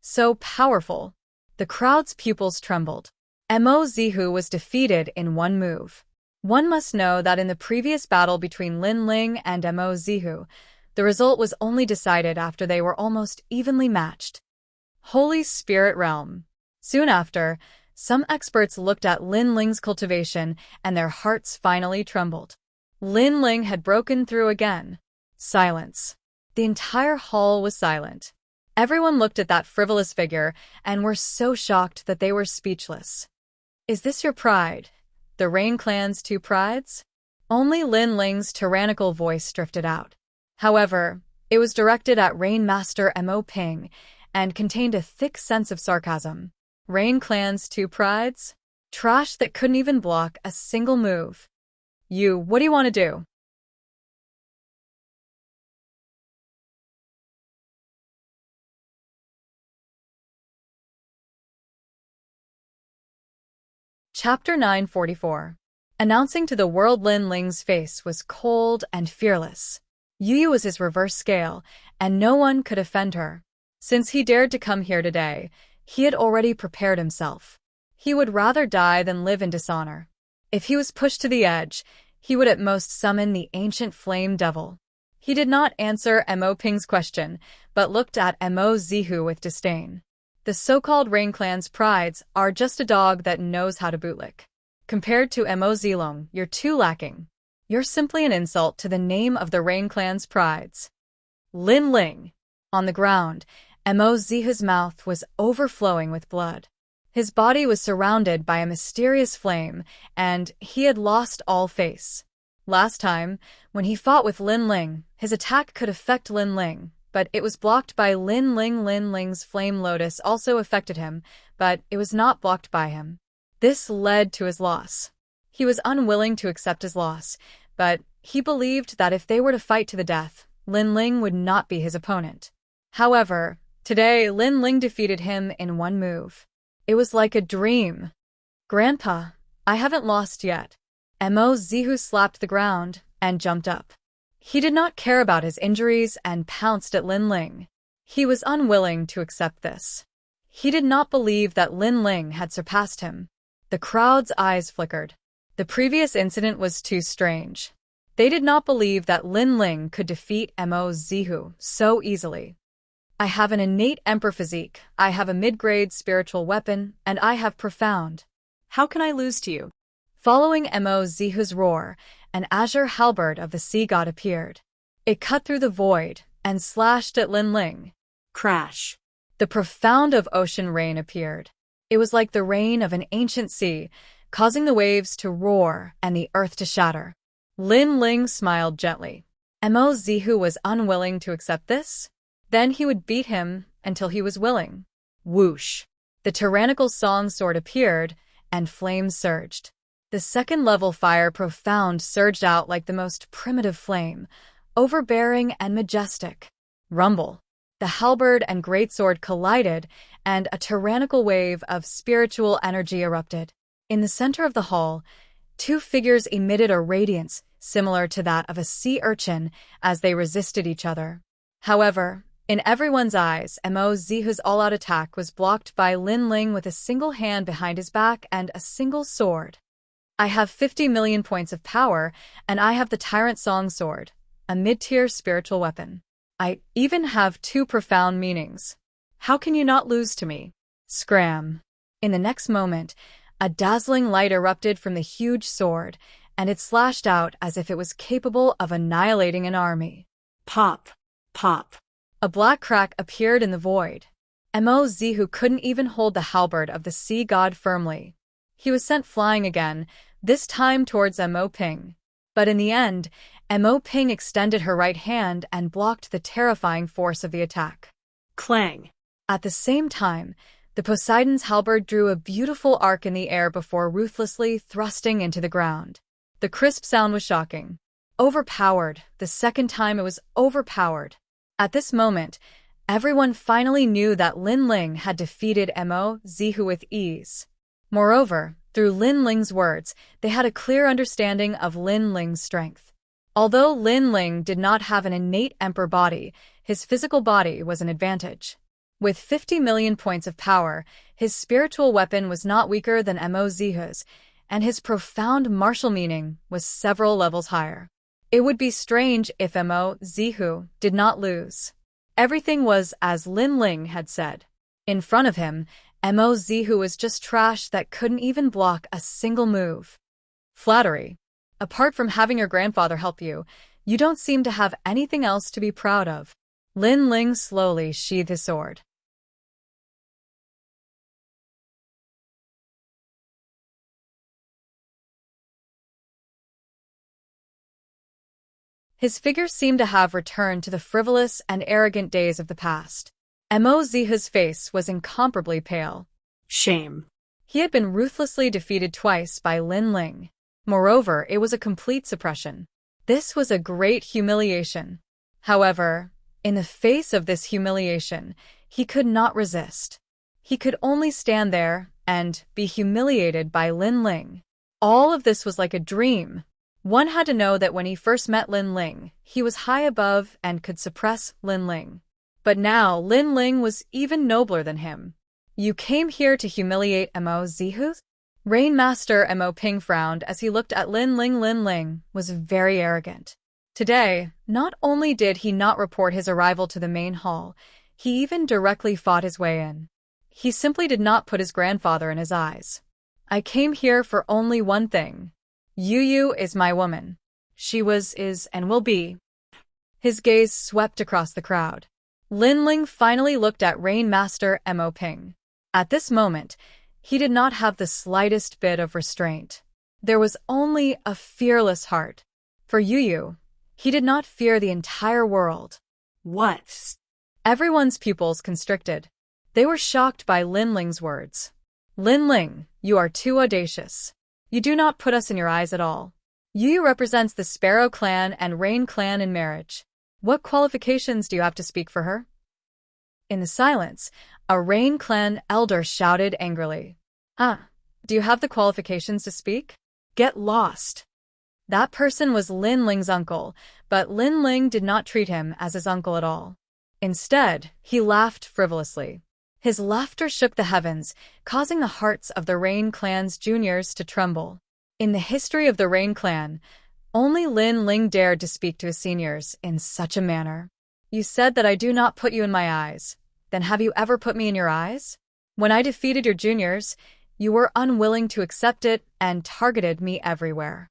A: So powerful. The crowd's pupils trembled. Mo Zihu was defeated in one move. One must know that in the previous battle between Lin Ling and Mo Zihu, the result was only decided after they were almost evenly matched. Holy Spirit Realm. Soon after, Some experts looked at Lin Ling's cultivation and their hearts finally trembled. Lin Ling had broken through again. Silence. The entire hall was silent. Everyone looked at that frivolous figure and were so shocked that they were speechless. Is this your pride? The Rain Clan's two prides? Only Lin Ling's tyrannical voice drifted out. However, it was directed at Rain Master Mo Ping and contained a thick sense of sarcasm. Rain Clan's two prides? Trash that couldn't even block a single move. What do you want to do? Chapter 944. Announcing to the world, Lin Ling's face was cold and fearless. Yu was his reverse scale, and no one could offend her. Since he dared to come here today, he had already prepared himself. He would rather die than live in dishonor. If he was pushed to the edge, he would at most summon the ancient flame devil. He did not answer Mo Ping's question, but looked at Mo Zihu with disdain. The so-called Rain Clan's prides are just a dog that knows how to bootlick. Compared to Mo Zilong, you're too lacking. You're simply an insult to the name of the Rain Clan's prides. Lin Ling. On the ground, Mo Zihu's mouth was overflowing with blood. His body was surrounded by a mysterious flame, and he had lost all face. Last time, when he fought with Lin Ling, his attack could affect Lin Ling, but it was blocked by Lin Ling. Lin Ling's flame lotus also affected him, but it was not blocked by him. This led to his loss. He was unwilling to accept his loss, but he believed that if they were to fight to the death, Lin Ling would not be his opponent. However, today Lin Ling defeated him in one move. It was like a dream. Grandpa, I haven't lost yet. Mo Zihu slapped the ground and jumped up. He did not care about his injuries and pounced at Lin Ling. He was unwilling to accept this. He did not believe that Lin Ling had surpassed him. The crowd's eyes flickered. The previous incident was too strange. They did not believe that Lin Ling could defeat Mo Zihu so easily. I have an innate emperor physique, I have a mid-grade spiritual weapon, and I have profound.
B: How can I lose to you?
A: Following Mo Zihu's roar, an azure halberd of the sea god appeared. It cut through the void and slashed at Lin Ling.
B: Crash.
A: The profound of ocean rain appeared. It was like the rain of an ancient sea, causing the waves to roar and the earth to shatter. Lin Ling smiled gently. Mo Zihu was unwilling to accept this? Then he would beat him until he was willing. Whoosh! The tyrannical song sword appeared, and flames surged. The second-level fire profound surged out like the most primitive flame, overbearing and majestic. Rumble! The halberd and greatsword collided, and a tyrannical wave of spiritual energy erupted. In the center of the hall, two figures emitted a radiance similar to that of a sea urchin as they resisted each other. However, in everyone's eyes, Mo Zihu's all-out attack was blocked by Lin Ling with a single hand behind his back and a single sword. I have 50 million points of power, and I have the Tyrant Song Sword, a mid-tier spiritual weapon. I even have two profound meanings. How can you not lose to me? Scram. In the next moment, a dazzling light erupted from the huge sword, and it slashed out as if it was capable of annihilating an army.
B: Pop. Pop.
A: A black crack appeared in the void. Mo Zihu couldn't even hold the halberd of the sea god firmly. He was sent flying again, this time towards Mo Ping. But in the end, Mo Ping extended her right hand and blocked the terrifying force of the attack.
B: Clang.
A: At the same time, the Poseidon's halberd drew a beautiful arc in the air before ruthlessly thrusting into the ground. The crisp sound was shocking. Overpowered, the second time it was overpowered. At this moment, everyone finally knew that Lin Ling had defeated Mo Zihu with ease. Moreover, through Lin Ling's words, they had a clear understanding of Lin Ling's strength. Although Lin Ling did not have an innate emperor body, his physical body was an advantage. With 50 million points of power, his spiritual weapon was not weaker than Mo Zihu's, and his profound martial meaning was several levels higher. It would be strange if Mo Zihu did not lose. Everything was as Lin Ling had said. In front of him, Mozihu was just trash that couldn't even block a single move. Flattery. Apart from having your grandfather help you, you don't seem to have anything else to be proud of. Lin Ling slowly sheathed his sword. His figure seemed to have returned to the frivolous and arrogant days of the past. Mozihu's face was incomparably pale.
B: Shame.
A: He had been ruthlessly defeated twice by Lin Ling. Moreover, it was a complete suppression. This was a great humiliation. However, in the face of this humiliation, he could not resist. He could only stand there and be humiliated by Lin Ling. All of this was like a dream. One had to know that when he first met Lin Ling, he was high above and could suppress Lin Ling. But now Lin Ling was even nobler than him. You came here to humiliate Mozihu? Rainmaster Mo Ping frowned as he looked at Lin Ling. Lin Ling was very arrogant. Today, not only did he not report his arrival to the main hall, he even directly fought his way in. He simply did not put his grandfather in his eyes. I came here for only one thing. Yu is my woman. She was, is, and will be. His gaze swept across the crowd. Lin Ling finally looked at Rainmaster Mo Ping. At this moment, he did not have the slightest bit of restraint. There was only a fearless heart. For Yu, he did not fear the entire world.
B: What?
A: Everyone's pupils constricted. They were shocked by Lin Ling's words. Lin Ling, you are too audacious. You do not put us in your eyes at all. Yu represents the Sparrow clan and Rain clan in marriage. What qualifications do you have to speak for her? In the silence, a Rain clan elder shouted angrily. Do you have the qualifications to speak? Get lost. That person was Lin Ling's uncle, but Lin Ling did not treat him as his uncle at all. Instead, he laughed frivolously. His laughter shook the heavens, causing the hearts of the Rain clan's juniors to tremble. In the history of the Rain clan, only Lin Ling dared to speak to his seniors in such a manner. You said that I do not put you in my eyes. Then have you ever put me in your eyes? When I defeated your juniors, you were unwilling to accept it and targeted me everywhere.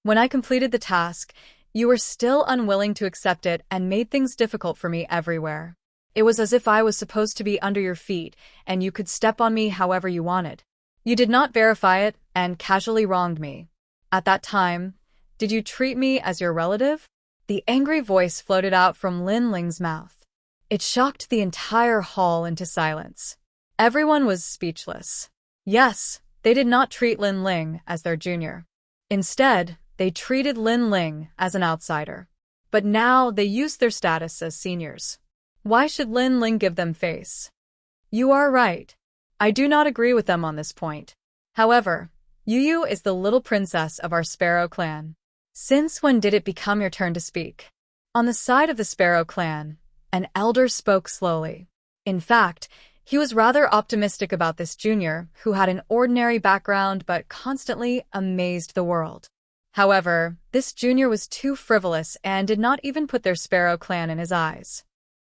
A: When I completed the task, you were still unwilling to accept it and made things difficult for me everywhere. It was as if I was supposed to be under your feet and you could step on me however you wanted. You did not verify it and casually wronged me. At that time, did you treat me as your relative? The angry voice floated out from Lin Ling's mouth. It shocked the entire hall into silence. Everyone was speechless. Yes, they did not treat Lin Ling as their junior. Instead, they treated Lin Ling as an outsider. But now they used their status as seniors. Why should Lin Ling give them face? You are right. I do not agree with them on this point. However, Yu is the little princess of our Sparrow clan. Since when did it become your turn to speak? On the side of the Sparrow clan, an elder spoke slowly. In fact, he was rather optimistic about this junior who had an ordinary background but constantly amazed the world. However, this junior was too frivolous and did not even put their Sparrow clan in his eyes.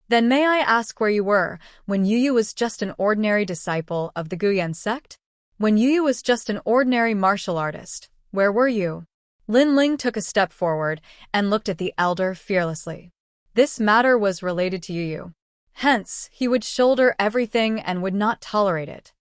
A: Then may I ask where you were when Yu was just an ordinary disciple of the Guyan sect? When Yu was just an ordinary martial artist, where were you? Lin Ling took a step forward and looked at the elder fearlessly. This matter was related to Yu. Hence, he would shoulder everything and would not tolerate it.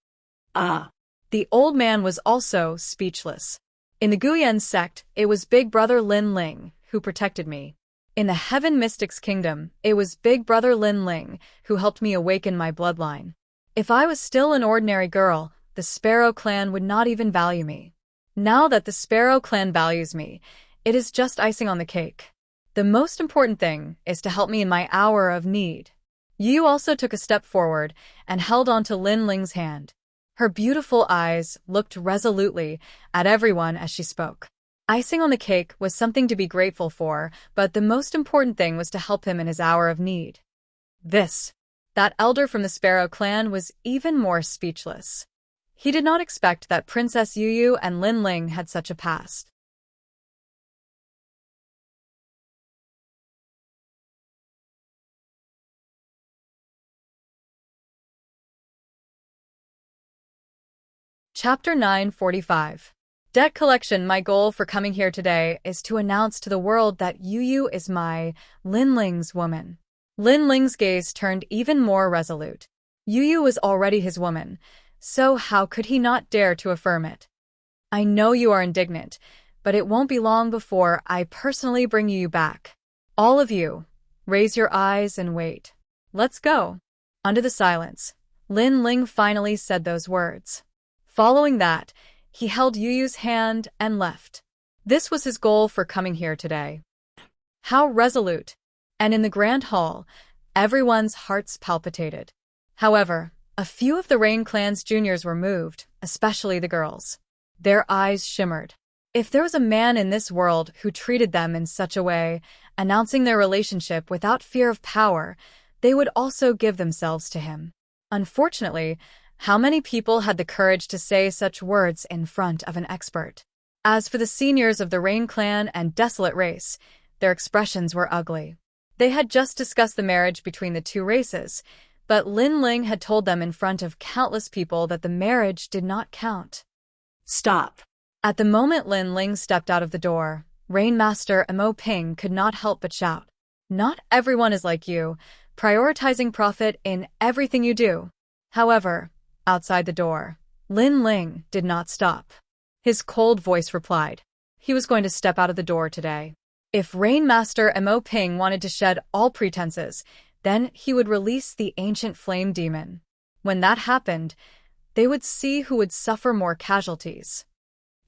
A: The old man was also speechless. In the Guyan sect, it was Big Brother Lin Ling who protected me. In the Heaven Mystics Kingdom, it was Big Brother Lin Ling who helped me awaken my bloodline. If I was still an ordinary girl, the Sparrow clan would not even value me. Now that the Sparrow clan values me, it is just icing on the cake. The most important thing is to help me in my hour of need. Yu also took a step forward and held onto Lin Ling's hand. Her beautiful eyes looked resolutely at everyone as she spoke. Icing on the cake was something to be grateful for, but the most important thing was to help him in his hour of need. That elder from the Sparrow clan was even more speechless. He did not expect that Princess Yu and Lin Ling had such a past. Chapter 945. Debt collection. My goal for coming here today is to announce to the world that Yu is my Lin Ling's woman. Lin Ling's gaze turned even more resolute. Yu was already his woman, so how could he not dare to affirm it? I know you are indignant, but it won't be long before I personally bring you back. All of you, raise your eyes and wait. Let's go. Under the silence, Lin Ling finally said those words. Following that, he held Yu's hand and left. This was his goal for coming here today. How resolute! And in the grand hall, everyone's hearts palpitated. However, a few of the Rain Clan's juniors were moved, especially the girls. Their eyes shimmered. If there was a man in this world who treated them in such a way, announcing their relationship without fear of power, they would also give themselves to him. Unfortunately, how many people had the courage to say such words in front of an expert? As for the seniors of the Rain Clan and Desolate Race, their expressions were ugly. They had just discussed the marriage between the two races, but Lin Ling had told them in front of countless people that the marriage did not count.
B: Stop.
A: At the moment Lin Ling stepped out of the door, Rainmaster Mo Ping could not help but shout. Not everyone is like you, prioritizing profit in everything you do. However, outside the door, Lin Ling did not stop. His cold voice replied. He was going to step out of the door today. If Rainmaster Mo Ping wanted to shed all pretenses, then he would release the ancient flame demon. When that happened, they would see who would suffer more casualties.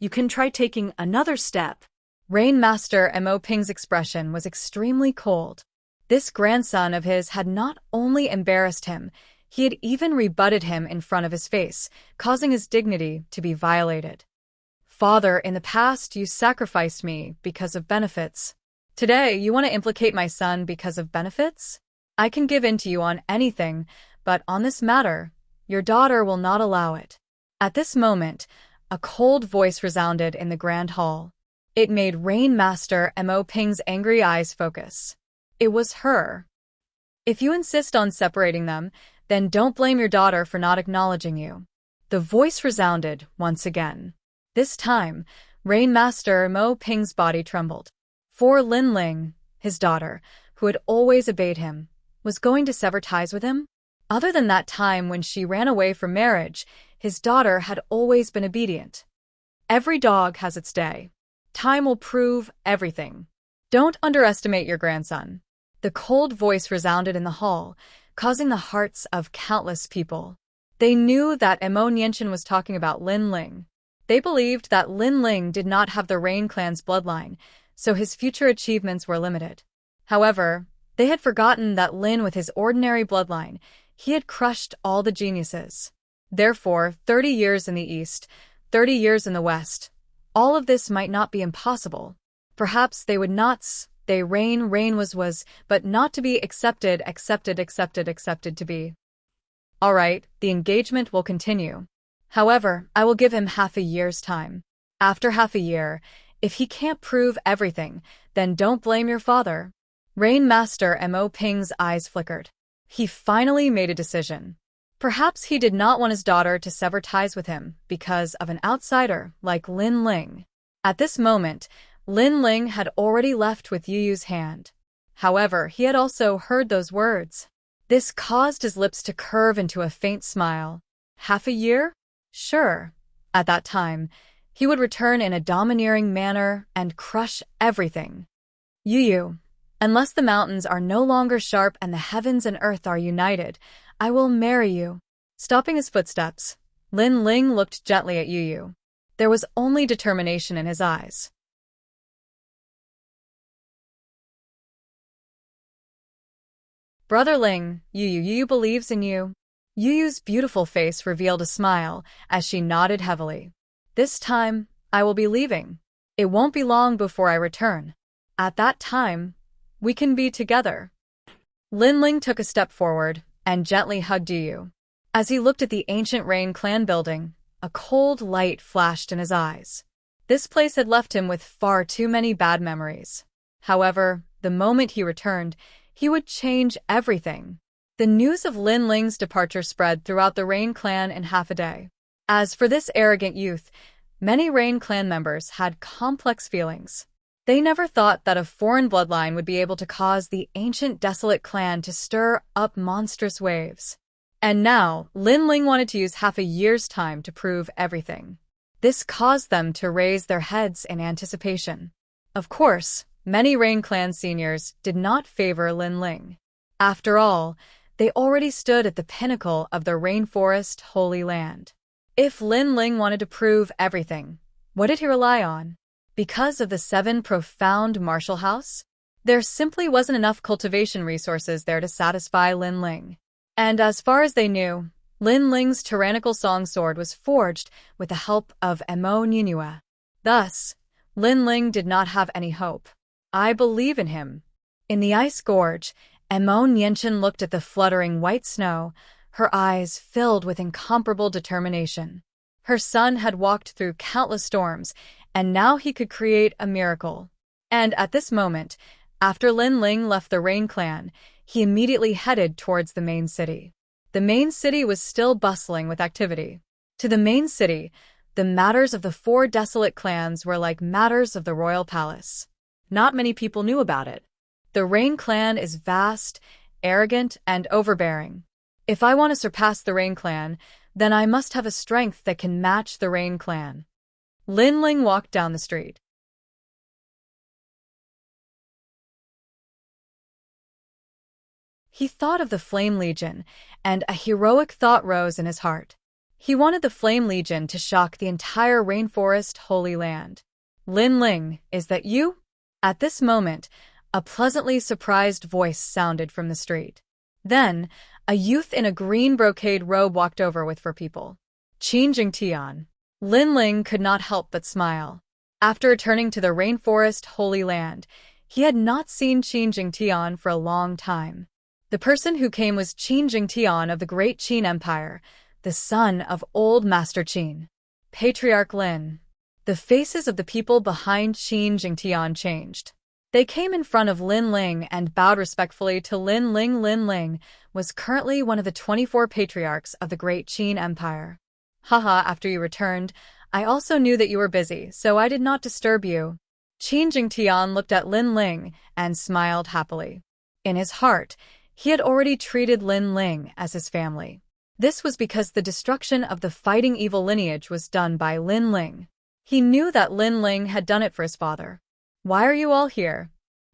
B: You can try taking another step.
A: Rainmaster Mo Ping's expression was extremely cold. This grandson of his had not only embarrassed him, he had even rebutted him in front of his face, causing his dignity to be violated. Father, in the past you sacrificed me because of benefits. Today you want to implicate my son because of benefits? I can give in to you on anything, but on this matter, your daughter will not allow it. At this moment, a cold voice resounded in the grand hall. It made Rainmaster Mo Ping's angry eyes focus. It was her. If you insist on separating them, then don't blame your daughter for not acknowledging you. The voice resounded once again. This time, Rainmaster Mo Ping's body trembled. For Lin Ling, his daughter, who had always obeyed him, was going to sever ties with him? Other than that time when she ran away from marriage, his daughter had always been obedient. Every dog has its day. Time will prove everything. Don't underestimate your grandson. The cold voice resounded in the hall, causing the hearts of countless people. They knew that Mo Nianchen was talking about Lin Ling. They believed that Lin Ling did not have the Rain Clan's bloodline, so his future achievements were limited. However, they had forgotten that Lin, with his ordinary bloodline, he had crushed all the geniuses. Therefore, 30 years in the east, 30 years in the west, all of this might not be impossible. Perhaps they would not Rain was, but not to be accepted to be. All right, the engagement will continue. However, I will give him half a year's time. After half a year, if he can't prove everything, then don't blame your father. Rainmaster Mo Ping's eyes flickered. He finally made a decision. Perhaps he did not want his daughter to sever ties with him because of an outsider like Lin Ling. At this moment, Lin Ling had already left with Yu's hand. However, he had also heard those words. This caused his lips to curve into a faint smile. Half a year? Sure. At that time, he would return in a domineering manner and crush everything. Yu, unless the mountains are no longer sharp and the heavens and earth are united, I will marry you. Stopping his footsteps, Lin Ling looked gently at Yu. There was only determination in his eyes. Brother Ling, Yu believes in you. Yu's beautiful face revealed a smile as she nodded heavily. This time, I will be leaving. It won't be long before I return. At that time, we can be together. Lin Ling took a step forward and gently hugged Yu. As he looked at the ancient Rain Clan building, a cold light flashed in his eyes. This place had left him with far too many bad memories. However, the moment he returned, he would change everything. The news of Lin Ling's departure spread throughout the Rain Clan in half a day. As for this arrogant youth, many Rain clan members had complex feelings. They never thought that a foreign bloodline would be able to cause the ancient desolate clan to stir up monstrous waves. And now, Lin Ling wanted to use half a year's time to prove everything. This caused them to raise their heads in anticipation. Of course, many Rain clan seniors did not favor Lin Ling. After all, they already stood at the pinnacle of the rainforest holy land. If Lin Ling wanted to prove everything, what did he rely on? Because of the 7 profound martial house? There simply wasn't enough cultivation resources there to satisfy Lin Ling. And as far as they knew, Lin Ling's tyrannical song sword was forged with the help of Emo Nyinua. Thus, Lin Ling did not have any hope. I believe in him. In the ice gorge, Emo Nyinchen looked at the fluttering white snow, her eyes filled with incomparable determination. Her son had walked through countless storms, and now he could create a miracle. And at this moment, after Lin Ling left the Rain clan, he immediately headed towards the main city. The main city was still bustling with activity. To the main city, the matters of the 4 desolate clans were like matters of the royal palace. Not many people knew about it. The Rain clan is vast, arrogant, and overbearing. If I want to surpass the Rain clan, then I must have a strength that can match the Rain clan. Lin Ling walked down the street. He thought of the Flame Legion, and a heroic thought rose in his heart. He wanted the Flame Legion to shock the entire rainforest holy land. Lin Ling, is that you? At this moment, a pleasantly surprised voice sounded from the street. Then, a youth in a green brocade robe walked over with 4 people. Qin Jingtian. Lin Ling could not help but smile. After returning to the rainforest holy land, he had not seen Qin Jingtian for a long time. The person who came was Qin Jingtian of the Great Qin Empire, the son of old Master Qin. Patriarch Lin. The faces of the people behind Qin Jingtian changed. They came in front of Lin Ling and bowed respectfully to Lin Ling. Lin Ling was currently one of the 24 patriarchs of the Great Qin Empire. Haha, after you returned, I also knew that you were busy, so I did not disturb you. Qin Jingtian looked at Lin Ling and smiled happily. In his heart, he had already treated Lin Ling as his family. This was because the destruction of the fighting evil lineage was done by Lin Ling. He knew that Lin Ling had done it for his father. Why are you all here?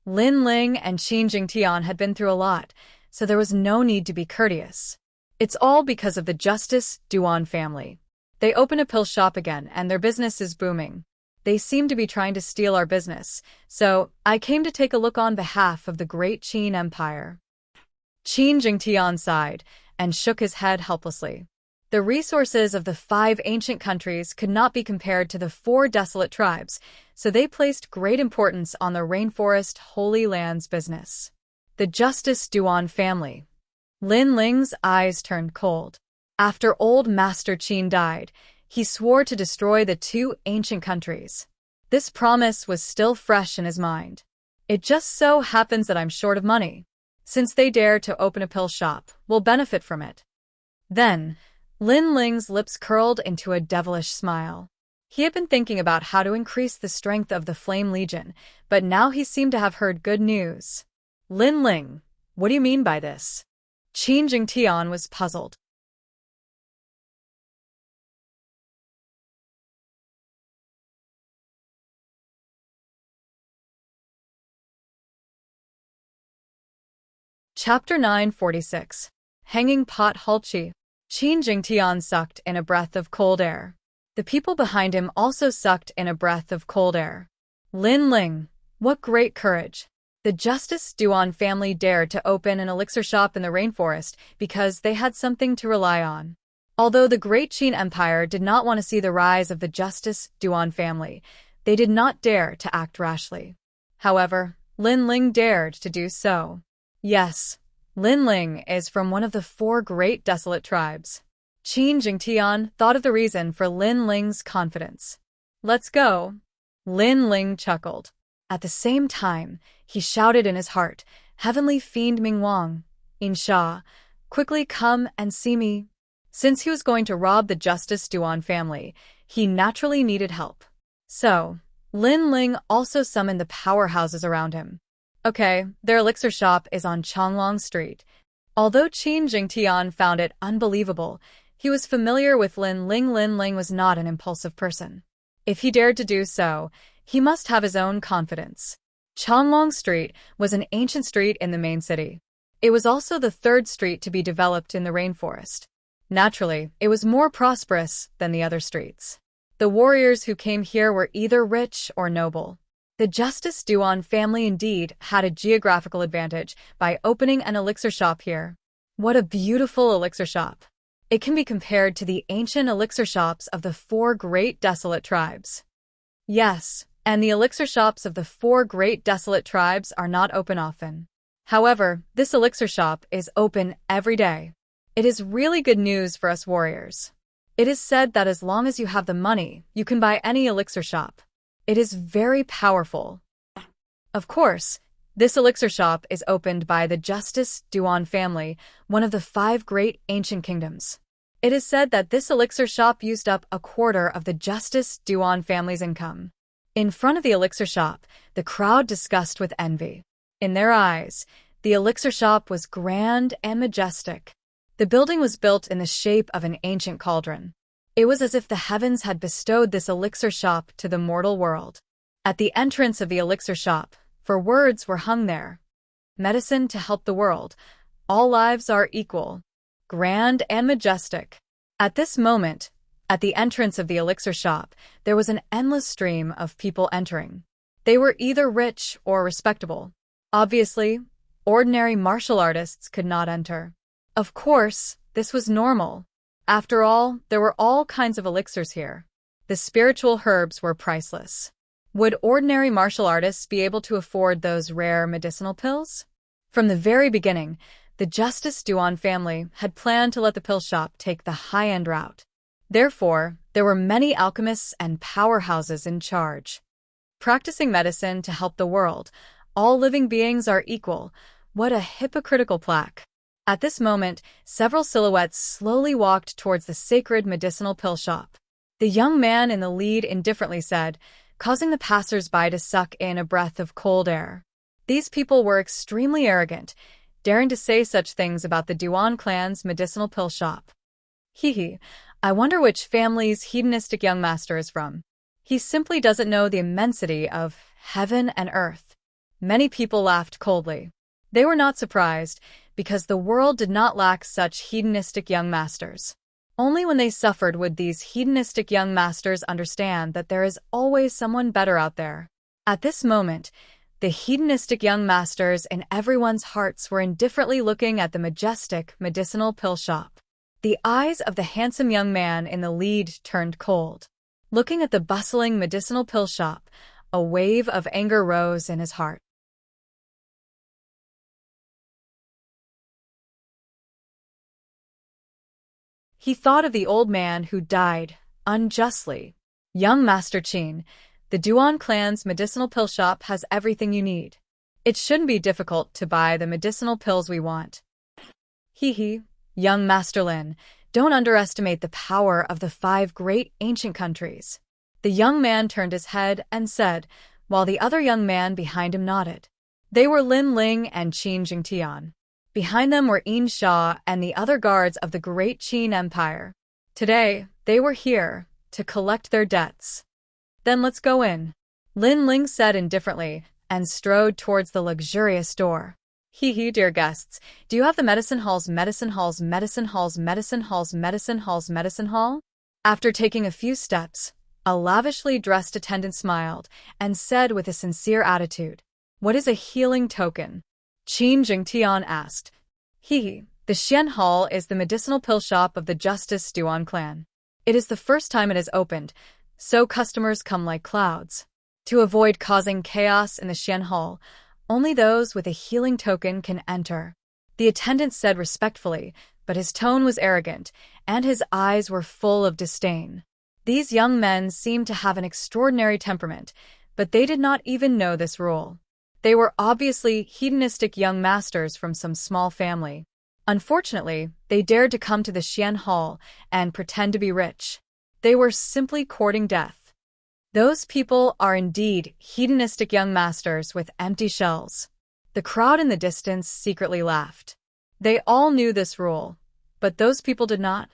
A: Lin Ling and Qin Jingtian had been through a lot, so there was no need to be courteous. It's all because of the Justice Duan family. They open a pill shop again, and their business is booming. They seem to be trying to steal our business, so I came to take a look on behalf of the Great Qin Empire. Qin Jingtian sighed and shook his head helplessly. The resources of the 5 ancient countries could not be compared to the 4 desolate tribes, so they placed great importance on the rainforest holy land's business. The Justice Duan family. Lin Ling's eyes turned cold. After old Master Qin died, he swore to destroy the 2 ancient countries. This promise was still fresh in his mind. It just so happens that I'm short of money. Since they dare to open a pill shop, we'll benefit from it. Then, Lin Ling's lips curled into a devilish smile. He had been thinking about how to increase the strength of the Flame Legion, but now he seemed to have heard good news. Lin Ling, what do you mean by this? Qin Jingtian was puzzled. Chapter 946. Hanging Pot Halchi. Qin Jingtian sucked in a breath of cold air. The people behind him also sucked in a breath of cold air. Lin Ling, what great courage! The Justice Duan family dared to open an elixir shop in the rainforest because they had something to rely on. Although the Great Qin Empire did not want to see the rise of the Justice Duan family, they did not dare to act rashly. However, Lin Ling dared to do so. Yes, Lin Ling is from one of the 4 great desolate tribes. Qin Jingtian thought of the reason for Lin Ling's confidence. Let's go. Lin Ling chuckled. At the same time, he shouted in his heart, Heavenly Fiend Ming Wang, Insha, quickly come and see me. Since he was going to rob the Justice Duan family, he naturally needed help. So, Lin Ling also summoned the powerhouses around him. Okay, their elixir shop is on Changlong Street. Although Qin Jingtian found it unbelievable, he was familiar with Lin Ling. Lin Ling was not an impulsive person. If he dared to do so, he must have his own confidence. Changlong Street was an ancient street in the main city. It was also the third street to be developed in the rainforest. Naturally, it was more prosperous than the other streets. The warriors who came here were either rich or noble. The Justice Duan family indeed had a geographical advantage by opening an elixir shop here. What a beautiful elixir shop! It can be compared to the ancient elixir shops of the 4 great desolate tribes. Yes, and the elixir shops of the 4 great desolate tribes are not open often. However, this elixir shop is open every day. It is really good news for us warriors. It is said that as long as you have the money, you can buy any elixir shop. It is very powerful. Of course, this elixir shop is opened by the Justice Duan family, one of the 5 great ancient kingdoms. It is said that this elixir shop used up a quarter of the Justice Duan family's income. In front of the elixir shop, the crowd discussed with envy. In their eyes, the elixir shop was grand and majestic. The building was built in the shape of an ancient cauldron. It was as if the heavens had bestowed this elixir shop to the mortal world. At the entrance of the elixir shop, 4 words were hung there. Medicine to help the world. All lives are equal. Grand and majestic. At this moment, at the entrance of the elixir shop, there was an endless stream of people entering. They were either rich or respectable. Obviously, ordinary martial artists could not enter. Of course, this was normal. After all, there were all kinds of elixirs here. The spiritual herbs were priceless. Would ordinary martial artists be able to afford those rare medicinal pills? From the very beginning, the Justice Duan family had planned to let the pill shop take the high-end route. Therefore, there were many alchemists and powerhouses in charge. Practicing medicine to help the world. All living beings are equal. What a hypocritical plaque. At this moment, several silhouettes slowly walked towards the sacred medicinal pill shop. The young man in the lead indifferently said, causing the passers-by to suck in a breath of cold air. These people were extremely arrogant, daring to say such things about the Duan clan's medicinal pill shop. Hee, I wonder which family's hedonistic young master is from. He simply doesn't know the immensity of heaven and earth. Many people laughed coldly. They were not surprised, because the world did not lack such hedonistic young masters. Only when they suffered would these hedonistic young masters understand that there is always someone better out there. At this moment, the hedonistic young masters in everyone's hearts were indifferently looking at the majestic medicinal pill shop. The eyes of the handsome young man in the lead turned cold. Looking at the bustling medicinal pill shop, a wave of anger rose in his heart. He thought of the old man who died unjustly. Young Master Qin, the Duan clan's medicinal pill shop has everything you need. It shouldn't be difficult to buy the medicinal pills we want. Hee, young Master Lin, don't underestimate the power of the 5 great ancient countries. The young man turned his head and said, while the other young man behind him nodded. They were Lin Ling and Qin Jingtian. Behind them were Yin Sha and the other guards of the great Qin Empire. Today, they were here to collect their debts. Then let's go in, Lin Ling said indifferently and strode towards the luxurious door. Hee, dear guests, do you have the medicine hall? After taking a few steps, a lavishly dressed attendant smiled and said with a sincere attitude, "What is a healing token?" Qin Jingtian asked. The Xian Hall is the medicinal pill shop of the Justice Duan clan. It is the first time it has opened, so customers come like clouds. To avoid causing chaos in the Xian Hall, only those with a healing token can enter. The attendant said respectfully, but his tone was arrogant, and his eyes were full of disdain. These young men seemed to have an extraordinary temperament, but they did not even know this rule. They were obviously hedonistic young masters from some small family. Unfortunately, they dared to come to the Xian Hall and pretend to be rich. They were simply courting death. Those people are indeed hedonistic young masters with empty shells. The crowd in the distance secretly laughed. They all knew this rule, but those people did not.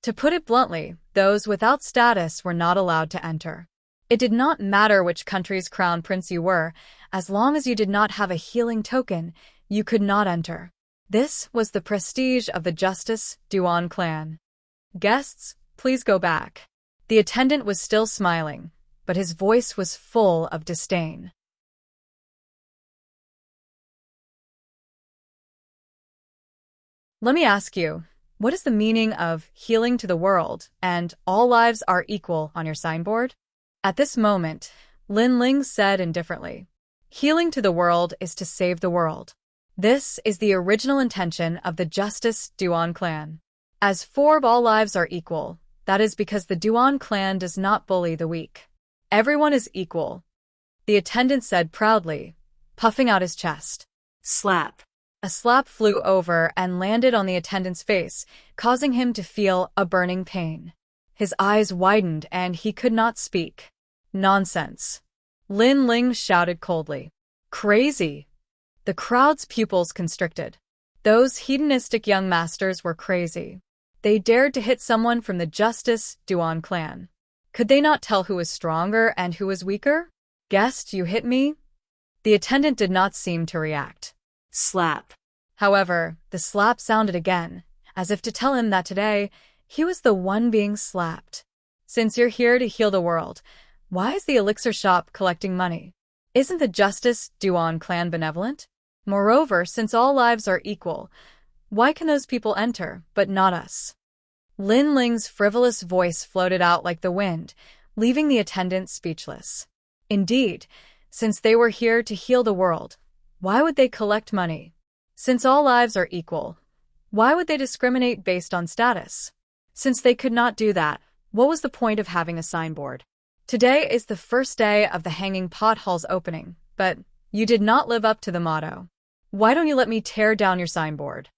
A: To put it bluntly, those without status were not allowed to enter. It did not matter which country's crown prince you were, as long as you did not have a healing token, you could not enter. This was the prestige of the Justice Duan clan. Guests, please go back. The attendant was still smiling, but his voice was full of disdain. Let me ask you, what is the meaning of healing to the world and all lives are equal on your signboard? At this moment, Lin Ling said indifferently, healing to the world is to save the world. This is the original intention of the Justice Duan clan. As for all lives are equal, that is because the Duan clan does not bully the weak. Everyone is equal, the attendant said proudly, puffing out his chest.
B: Slap.
A: A slap flew over and landed on the attendant's face, causing him to feel a burning pain. His eyes widened and he could not speak. Nonsense. Lin Ling shouted coldly. Crazy. The crowd's pupils constricted. Those hedonistic young masters were crazy. They dared to hit someone from the Justice Duan clan. Could they not tell who was stronger and who was weaker? Guest, you hit me? The attendant did not seem to react.
B: Slap.
A: However, the slap sounded again, as if to tell him that today, he was the one being slapped. Since you're here to heal the world, why is the elixir shop collecting money? Isn't the Justice Duan clan benevolent? Moreover, since all lives are equal, why can those people enter, but not us? Lin Ling's frivolous voice floated out like the wind, leaving the attendant speechless. Indeed, since they were here to heal the world, why would they collect money? Since all lives are equal, why would they discriminate based on status? Since they could not do that, what was the point of having a signboard? Today is the first day of the Hanging Pot Hall's opening, but you did not live up to the motto. Why don't you let me tear down your signboard?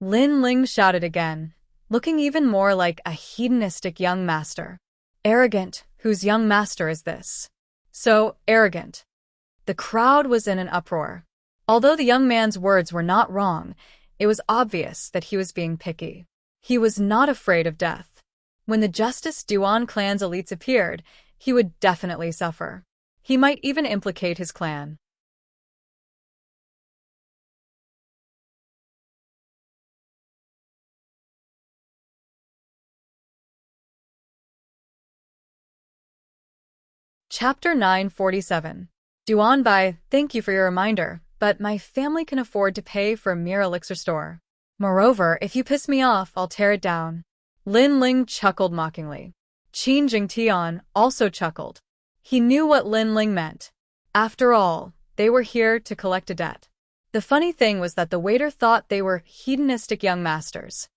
A: Lin Ling shouted again, looking even more like a hedonistic young master. Arrogant, whose young master is this? So arrogant. The crowd was in an uproar. Although the young man's words were not wrong, it was obvious that he was being picky. He was not afraid of death. When the Justice Duan clan's elites appeared, he would definitely suffer. He might even implicate his clan. Chapter 947. Duan Bai, thank you for your reminder, but my family can afford to pay for a mere elixir store. Moreover, if you piss me off, I'll tear it down. Lin Ling chuckled mockingly. Qin Jingtian also chuckled. He knew what Lin Ling meant. After all, they were here to collect a debt. The funny thing was that the waiter thought they were hedonistic young masters.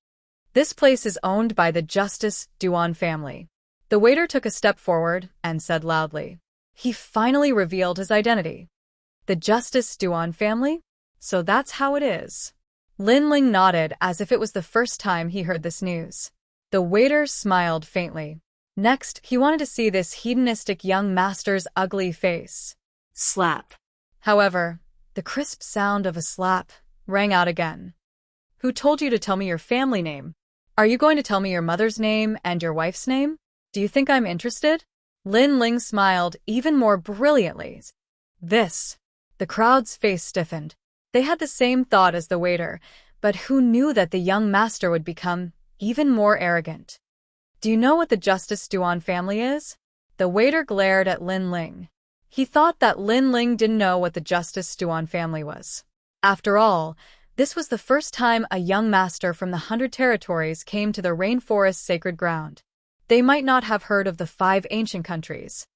A: This place is owned by the Justice Duan family. The waiter took a step forward and said loudly. He finally revealed his identity. The Justice Duan family? So that's how it is. Lin Ling nodded as if it was the first time he heard this news. The waiter smiled faintly. Next, he wanted to see this hedonistic young master's ugly face.
B: Slap.
A: However, the crisp sound of a slap rang out again. Who told you to tell me your family name? Are you going to tell me your mother's name and your wife's name? Do you think I'm interested? Lin Ling smiled even more brilliantly. This. The crowd's face stiffened. They had the same thought as the waiter, but who knew that the young master would become even more arrogant? Do you know what the Justice Duan family is? The waiter glared at Lin Ling. He thought that Lin Ling didn't know what the Justice Duan family was. After all, this was the first time a young master from the 100 territories came to the rainforest's sacred ground. They might not have heard of the 5 ancient countries.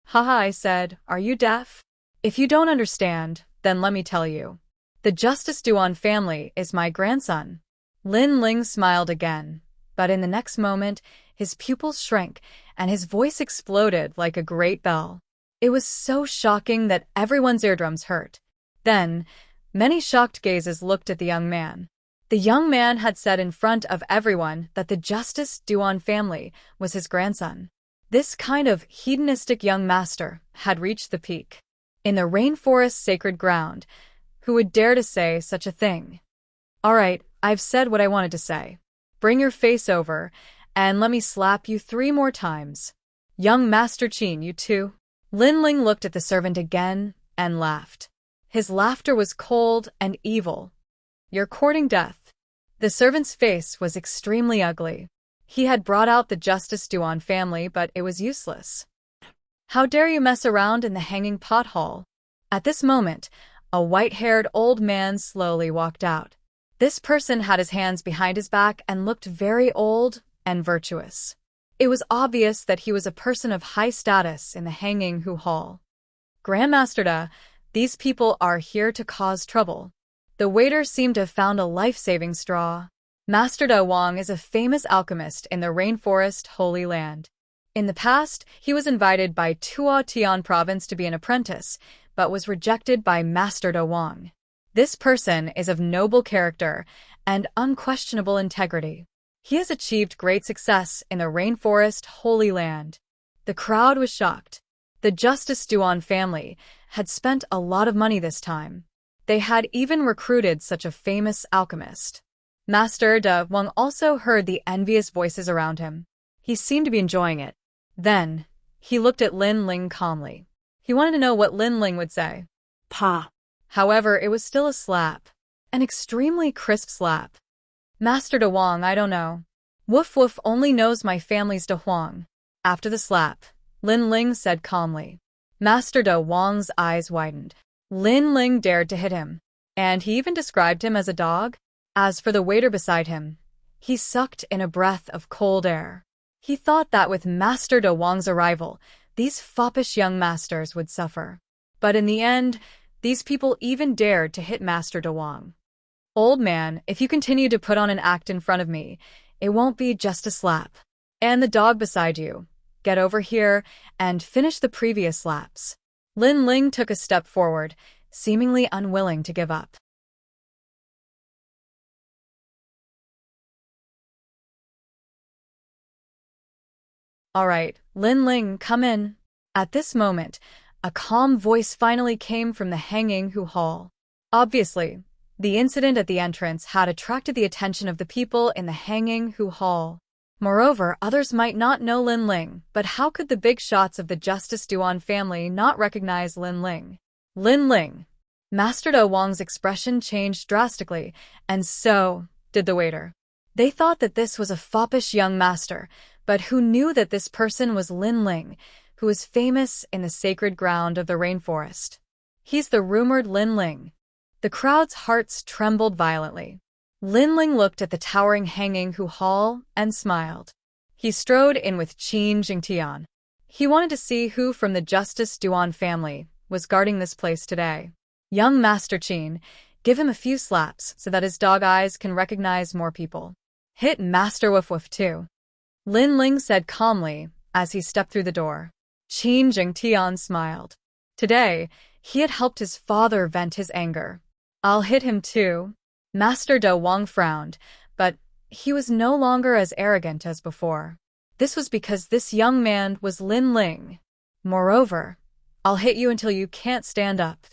A: Haha, I said, are you deaf? If you don't understand, then let me tell you. The Justice Duan family is my grandson. Lin Ling smiled again, but in the next moment, his pupils shrank and his voice exploded like a great bell. It was so shocking that everyone's eardrums hurt. Then, many shocked gazes looked at the young man. The young man had said in front of everyone that the Justice Duan family was his grandson. This kind of hedonistic young master had reached the peak. In the rainforest's sacred ground, who would dare to say such a thing? All right, I've said what I wanted to say. Bring your face over, and let me slap you 3 more times. Young Master Qin, you too? Lin Ling looked at the servant again and laughed. His laughter was cold and evil. You're courting death. The servant's face was extremely ugly. He had brought out the Justice Duan family, but it was useless. How dare you mess around in the hanging pot hall? At this moment, a white-haired old man slowly walked out. This person had his hands behind his back and looked very old and virtuous. It was obvious that he was a person of high status in the hanging hall. Grandmaster Da, these people are here to cause trouble. The waiter seemed to have found a life-saving straw. Master Da Wang is a famous alchemist in the Rainforest Holy Land. In the past, he was invited by Tuo Tian province to be an apprentice, but was rejected by Master Da Wang. This person is of noble character and unquestionable integrity. He has achieved great success in the Rainforest Holy Land. The crowd was shocked. The Justice Duan family had spent a lot of money this time. They had even recruited such a famous alchemist. Master Da Wang also heard the envious voices around him. He seemed to be enjoying it. Then, he looked at Lin Ling calmly. He wanted to know what Lin Ling would say.
B: Pa.
A: However, it was still a slap. An extremely crisp slap. Master Da Wang, I don't know. Woof woof only knows my family's Da Huang. After the slap, Lin Ling said calmly. Master Da Wang's eyes widened. Lin Ling dared to hit him, and he even described him as a dog. As for the waiter beside him, he sucked in a breath of cold air. He thought that with Master Da Wang's arrival, these foppish young masters would suffer. But in the end, these people even dared to hit Master Da Wang. Old man, if you continue to put on an act in front of me, it won't be just a slap. And the dog beside you, get over here and finish the previous slaps. Lin Ling took a step forward, seemingly unwilling to give up. All right, Lin Ling, come in. At this moment, a calm voice finally came from the hanging hall. Obviously, the incident at the entrance had attracted the attention of the people in the hanging hall. Moreover, others might not know Lin Ling, but how could the big shots of the Justice Duan family not recognize Lin Ling? Lin Ling. Master Da Wang's expression changed drastically, and so did the waiter. They thought that this was a foppish young master, but who knew that this person was Lin Ling, who is famous in the sacred ground of the rainforest. He's the rumored Lin Ling. The crowd's hearts trembled violently. Lin Ling looked at the towering hanging hall and smiled. He strode in with Qin Jingtian. He wanted to see who from the Justice Duan family was guarding this place today. Young Master Qin, give him a few slaps so that his dog eyes can recognize more people. Hit Master Woof Woof too. Lin Ling said calmly as he stepped through the door. Qin Jingtian smiled. Today, he had helped his father vent his anger. I'll hit him too. Master Da Wang frowned, but he was no longer as arrogant as before. This was because this young man was Lin Ling. Moreover, I'll hit you until you can't stand up.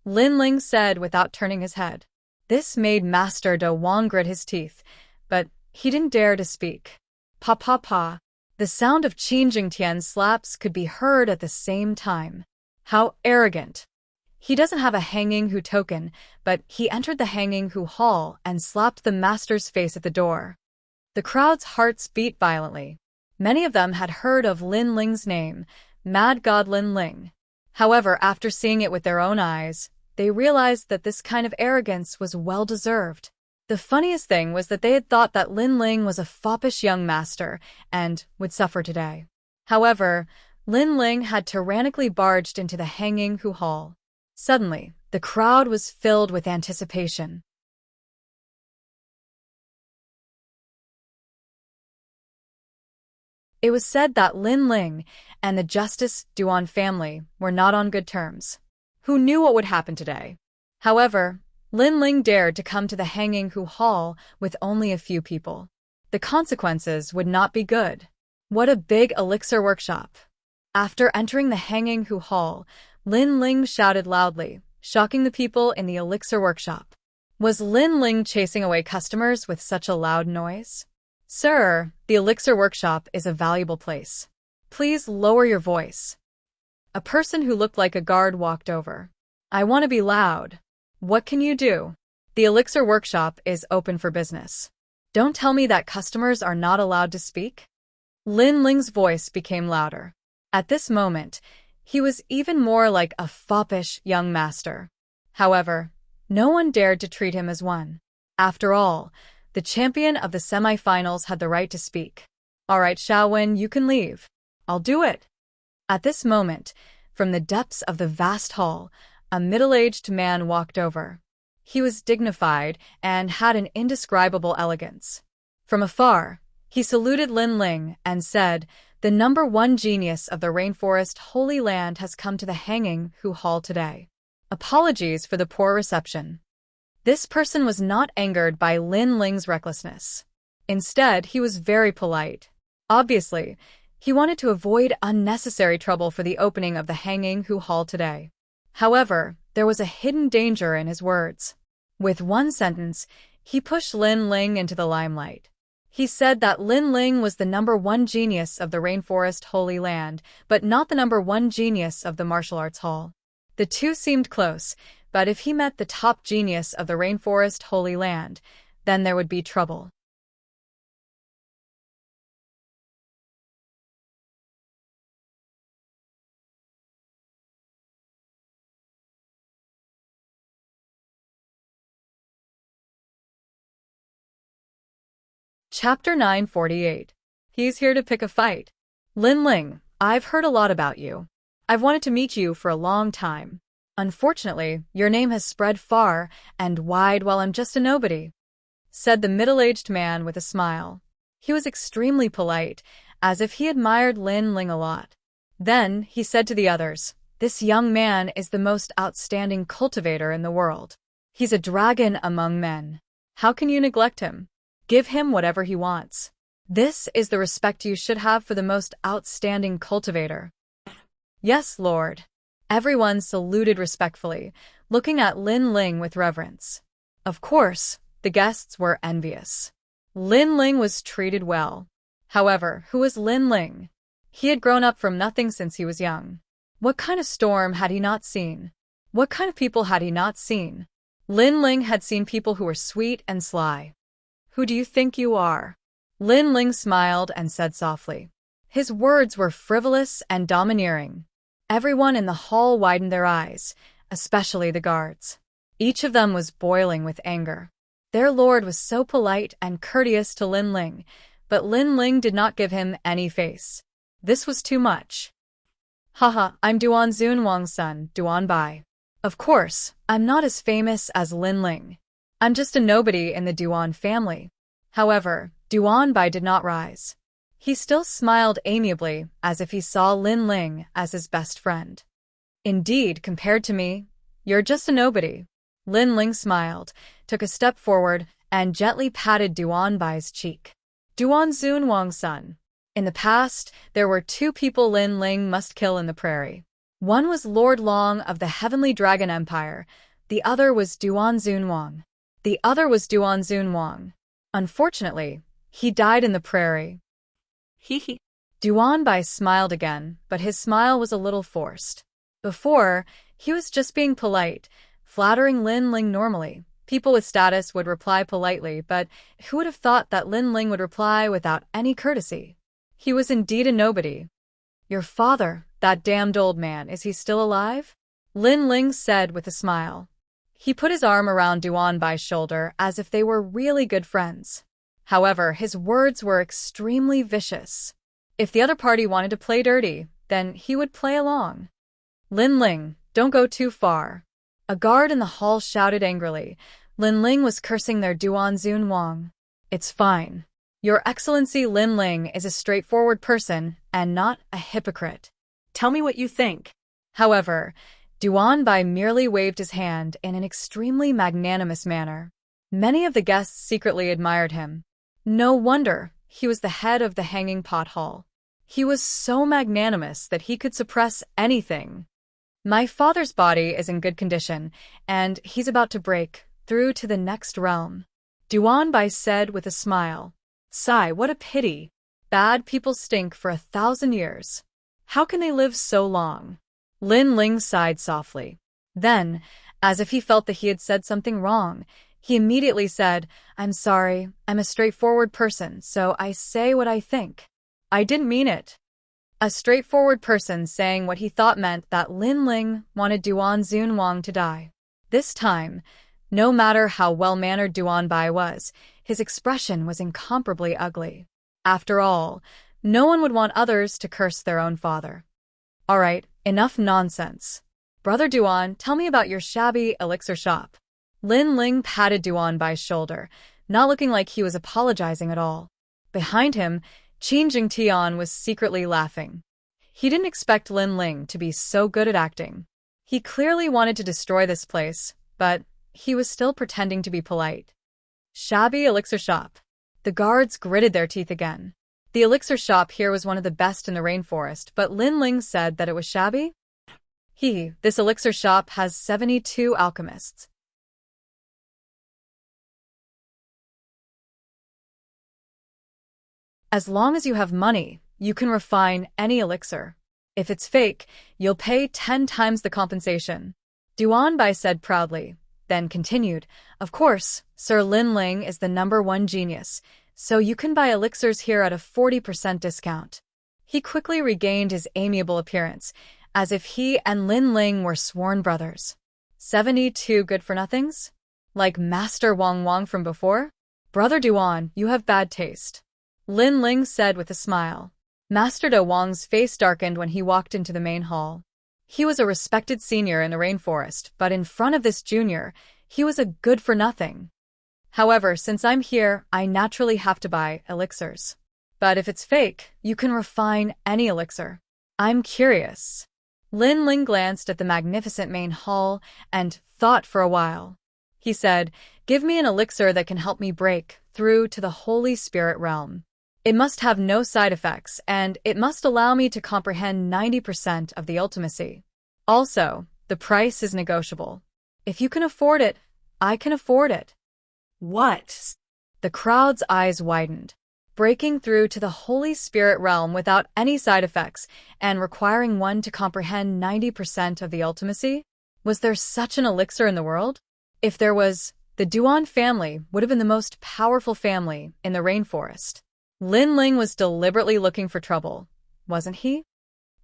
A: Lin Ling said without turning his head. This made Master Da Wang grit his teeth, but he didn't dare to speak. Pa pa pa. The sound of Qin Jingtian's slaps could be heard at the same time. How arrogant. He doesn't have a hanging token, but he entered the hanging hall and slapped the master's face at the door. The crowd's hearts beat violently. Many of them had heard of Lin Ling's name, Mad God Lin Ling. However, after seeing it with their own eyes, they realized that this kind of arrogance was well-deserved. The funniest thing was that they had thought that Lin Ling was a foppish young master and would suffer today. However, Lin Ling had tyrannically barged into the hanging hall. Suddenly, the crowd was filled with anticipation. It was said that Lin Ling and the Justice Duan family were not on good terms. Who knew what would happen today? However, Lin Ling dared to come to the Hanging Hu Hall with only a few people. The consequences would not be good. What a big elixir workshop! After entering the Hanging Hu Hall, Lin Ling shouted loudly, shocking the people in the elixir workshop. Was Lin Ling chasing away customers with such a loud noise? Sir, the elixir workshop is a valuable place. Please lower your voice. A person who looked like a guard walked over. I want to be loud. What can you do? The elixir workshop is open for business. Don't tell me that customers are not allowed to speak. Lin Ling's voice became louder. At this moment, he was even more like a foppish young master. However, no one dared to treat him as one. After all, the champion of the semi-finals had the right to speak. All right, Xiaowen, you can leave. I'll do it. At this moment, from the depths of the vast hall, a middle-aged man walked over. He was dignified and had an indescribable elegance. From afar, he saluted Lin Ling and said, "The #1 genius of the Rainforest Holy Land has come to the Hanging Hu Hall today. Apologies for the poor reception." This person was not angered by Lin Ling's recklessness. Instead, he was very polite. Obviously, he wanted to avoid unnecessary trouble for the opening of the Hanging Hu Hall today. However, there was a hidden danger in his words. With one sentence, he pushed Lin Ling into the limelight. He said that Lin Ling was the #1 genius of the Rainforest Holy Land, but not the #1 genius of the martial arts hall. The two seemed close, but if he met the top genius of the Rainforest Holy Land, then there would be trouble. Chapter 948. He's here to pick a fight. Lin Ling, I've heard a lot about you. I've wanted to meet you for a long time. Unfortunately, your name has spread far and wide while I'm just a nobody," said the middle-aged man with a smile. He was extremely polite, as if he admired Lin Ling a lot. Then he said to the others, "This young man is the most outstanding cultivator in the world. He's a dragon among men. How can you neglect him? Give him whatever he wants. This is the respect you should have for the most outstanding cultivator." "Yes, Lord." Everyone saluted respectfully, looking at Lin Ling with reverence. Of course, the guests were envious. Lin Ling was treated well. However, who was Lin Ling? He had grown up from nothing since he was young. What kind of storm had he not seen? What kind of people had he not seen? Lin Ling had seen people who were sweet and sly. "Who do you think you are?" Lin Ling smiled and said softly. His words were frivolous and domineering. Everyone in the hall widened their eyes, especially the guards. Each of them was boiling with anger. Their lord was so polite and courteous to Lin Ling, but Lin Ling did not give him any face. This was too much. "Haha, I'm Duan Zunwang's son, Duan Bai. Of course, I'm not as famous as Lin Ling. I'm just a nobody in the Duan family." However, Duan Bai did not rise. He still smiled amiably, as if he saw Lin Ling as his best friend. "Indeed, compared to me, you're just a nobody." Lin Ling smiled, took a step forward, and gently patted Duan Bai's cheek. "Duan Zunwang's son. In the past, there were two people Lin Ling must kill in the prairie. One was Lord Long of the Heavenly Dragon Empire, the other was Duan Zunwang. Unfortunately, he died in the prairie."
B: Hee.
A: Duan Bai smiled again, but his smile was a little forced. Before, he was just being polite, flattering Lin Ling normally. People with status would reply politely, but who would have thought that Lin Ling would reply without any courtesy? He was indeed a nobody. "Your father, that damned old man, is he still alive?" Lin Ling said with a smile. He put his arm around Duan Bai's shoulder as if they were really good friends. However, his words were extremely vicious. If the other party wanted to play dirty, then he would play along. "Lin Ling, don't go too far." A guard in the hall shouted angrily. Lin Ling was cursing their Duan Zunwang. "It's fine. Your Excellency Lin Ling is a straightforward person and not a hypocrite.
B: Tell me what you think."
A: However, Duan Bai merely waved his hand in an extremely magnanimous manner. Many of the guests secretly admired him. No wonder, he was the head of the Hanging Pot Hall. He was so magnanimous that he could suppress anything. My father's body is in good condition, and he's about to break through to the next realm, Duan Bai said with a smile. Sigh, what a pity. Bad people stink for 1,000 years. How can they live so long? Lin Ling sighed softly. Then, as if he felt that he had said something wrong, he immediately said, I'm sorry, I'm a straightforward person, so I say what I think. I didn't mean it. A straightforward person saying what he thought meant that Lin Ling wanted Duan Zunwang to die. This time, no matter how well-mannered Duan Bai was, his expression was incomparably ugly. After all, no one would want others to curse their own father. All right, enough nonsense. Brother Duan, tell me about your shabby elixir shop. Lin Ling patted Duan Bai's shoulder, not looking like he was apologizing at all. Behind him, Qin Jingtian was secretly laughing. He didn't expect Lin Ling to be so good at acting. He clearly wanted to destroy this place, but he was still pretending to be polite. Shabby elixir shop. The guards gritted their teeth again. The elixir shop here was one of the best in the rainforest, but Lin Ling said that it was shabby? This elixir shop has 72 alchemists. As long as you have money, you can refine any elixir. If it's fake, you'll pay 10 times the compensation. Duan Bai said proudly, then continued, Of course, Sir Lin Ling is the #1 genius, so you can buy elixirs here at a 40% discount. He quickly regained his amiable appearance, as if he and Lin Ling were sworn brothers. 72 good-for-nothings? Like Master Wang Wang from before? Brother Duan, you have bad taste. Lin Ling said with a smile. Master De Wang's face darkened when he walked into the main hall. He was a respected senior in the rainforest, but in front of this junior, he was a good-for-nothing. However, since I'm here, I naturally have to buy elixirs. But if it's fake, you can refine any elixir. I'm curious. Lin Ling glanced at the magnificent main hall and thought for a while. He said, Give me an elixir that can help me break through to the Holy Spirit realm. It must have no side effects, and it must allow me to comprehend 90% of the ultimacy. Also, the price is negotiable. If you can afford it, I can afford it.
B: What?
A: The crowd's eyes widened. Breaking through to the Holy Spirit realm without any side effects and requiring one to comprehend 90% of the ultimacy? Was there such an elixir in the world? If there was, the Duan family would have been the most powerful family in the rainforest. Lin Ling was deliberately looking for trouble, wasn't he?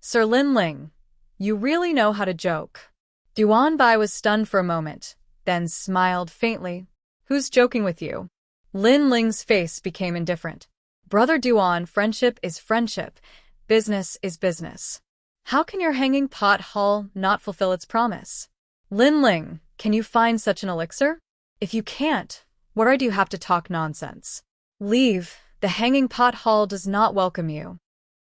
A: Sir Lin Ling, you really know how to joke. Duan Bai was stunned for a moment, then smiled faintly. Who's joking with you? Lin Ling's face became indifferent. Brother Duan, friendship is friendship. Business is business. How can your Hanging Pot Hall not fulfill its promise? Lin Ling, can you find such an elixir? If you can't, why do you have to talk nonsense? Leave. The Hanging Pot Hall does not welcome you.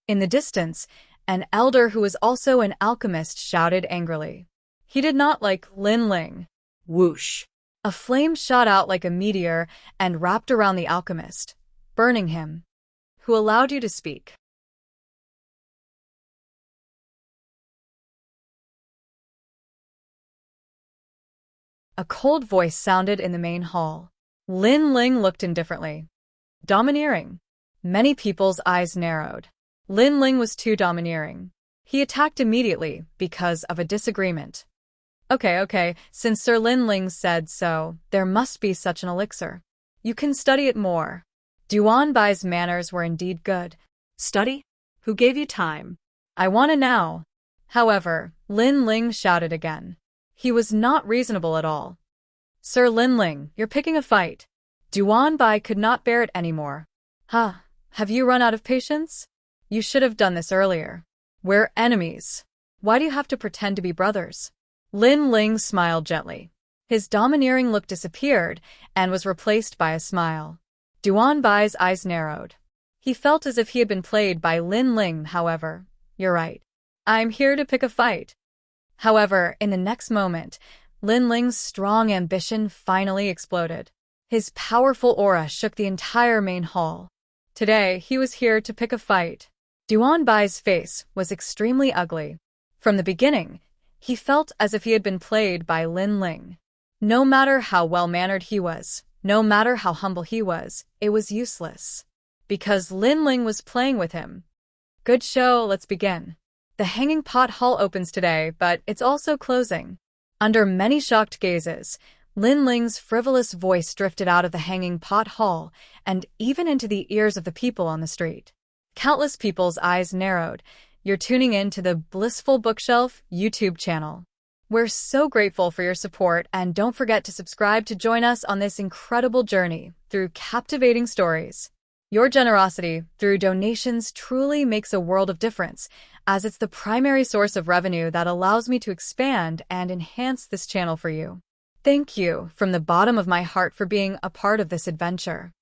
A: In the distance, an elder who was also an alchemist shouted angrily. He did not like Lin Ling.
B: Whoosh.
A: A flame shot out like a meteor and wrapped around the alchemist, burning him. Who allowed you to speak? A cold voice sounded in the main hall. Lin Ling looked indifferently. Domineering. Many people's eyes narrowed. Lin Ling was too domineering. He attacked immediately because of a disagreement. Okay, since Sir Lin Ling said so, there must be such an elixir. You can study it more. Duan Bai's manners were indeed good.
B: Study? Who gave you time?
A: I want to now. However, Lin Ling shouted again. He was not reasonable at all. Sir Lin Ling, you're picking a fight. Duan Bai could not bear it anymore. Have you run out of patience? You should have done this earlier. We're enemies. Why do you have to pretend to be brothers? Lin Ling smiled gently. His domineering look disappeared and was replaced by a smile. Duan Bai's eyes narrowed. He felt as if he had been played by Lin Ling, however. You're right. I'm here to pick a fight. However, in the next moment, Lin Ling's strong ambition finally exploded. His powerful aura shook the entire main hall. Today, he was here to pick a fight. Duan Bai's face was extremely ugly. From the beginning, he felt as if he had been played by Lin Ling. No matter how well-mannered he was, no matter how humble he was, it was useless. Because Lin Ling was playing with him. Good show, let's begin. The Hanging Pot Hall opens today, but it's also closing. Under many shocked gazes, Lin Ling's frivolous voice drifted out of the Hanging Pot Hall and even into the ears of the people on the street. Countless people's eyes narrowed. You're tuning in to the Blissful Bookshelf YouTube channel. We're so grateful for your support, and don't forget to subscribe to join us on this incredible journey through captivating stories. Your generosity through donations truly makes a world of difference, as it's the primary source of revenue that allows me to expand and enhance this channel for you. Thank you from the bottom of my heart for being a part of this adventure.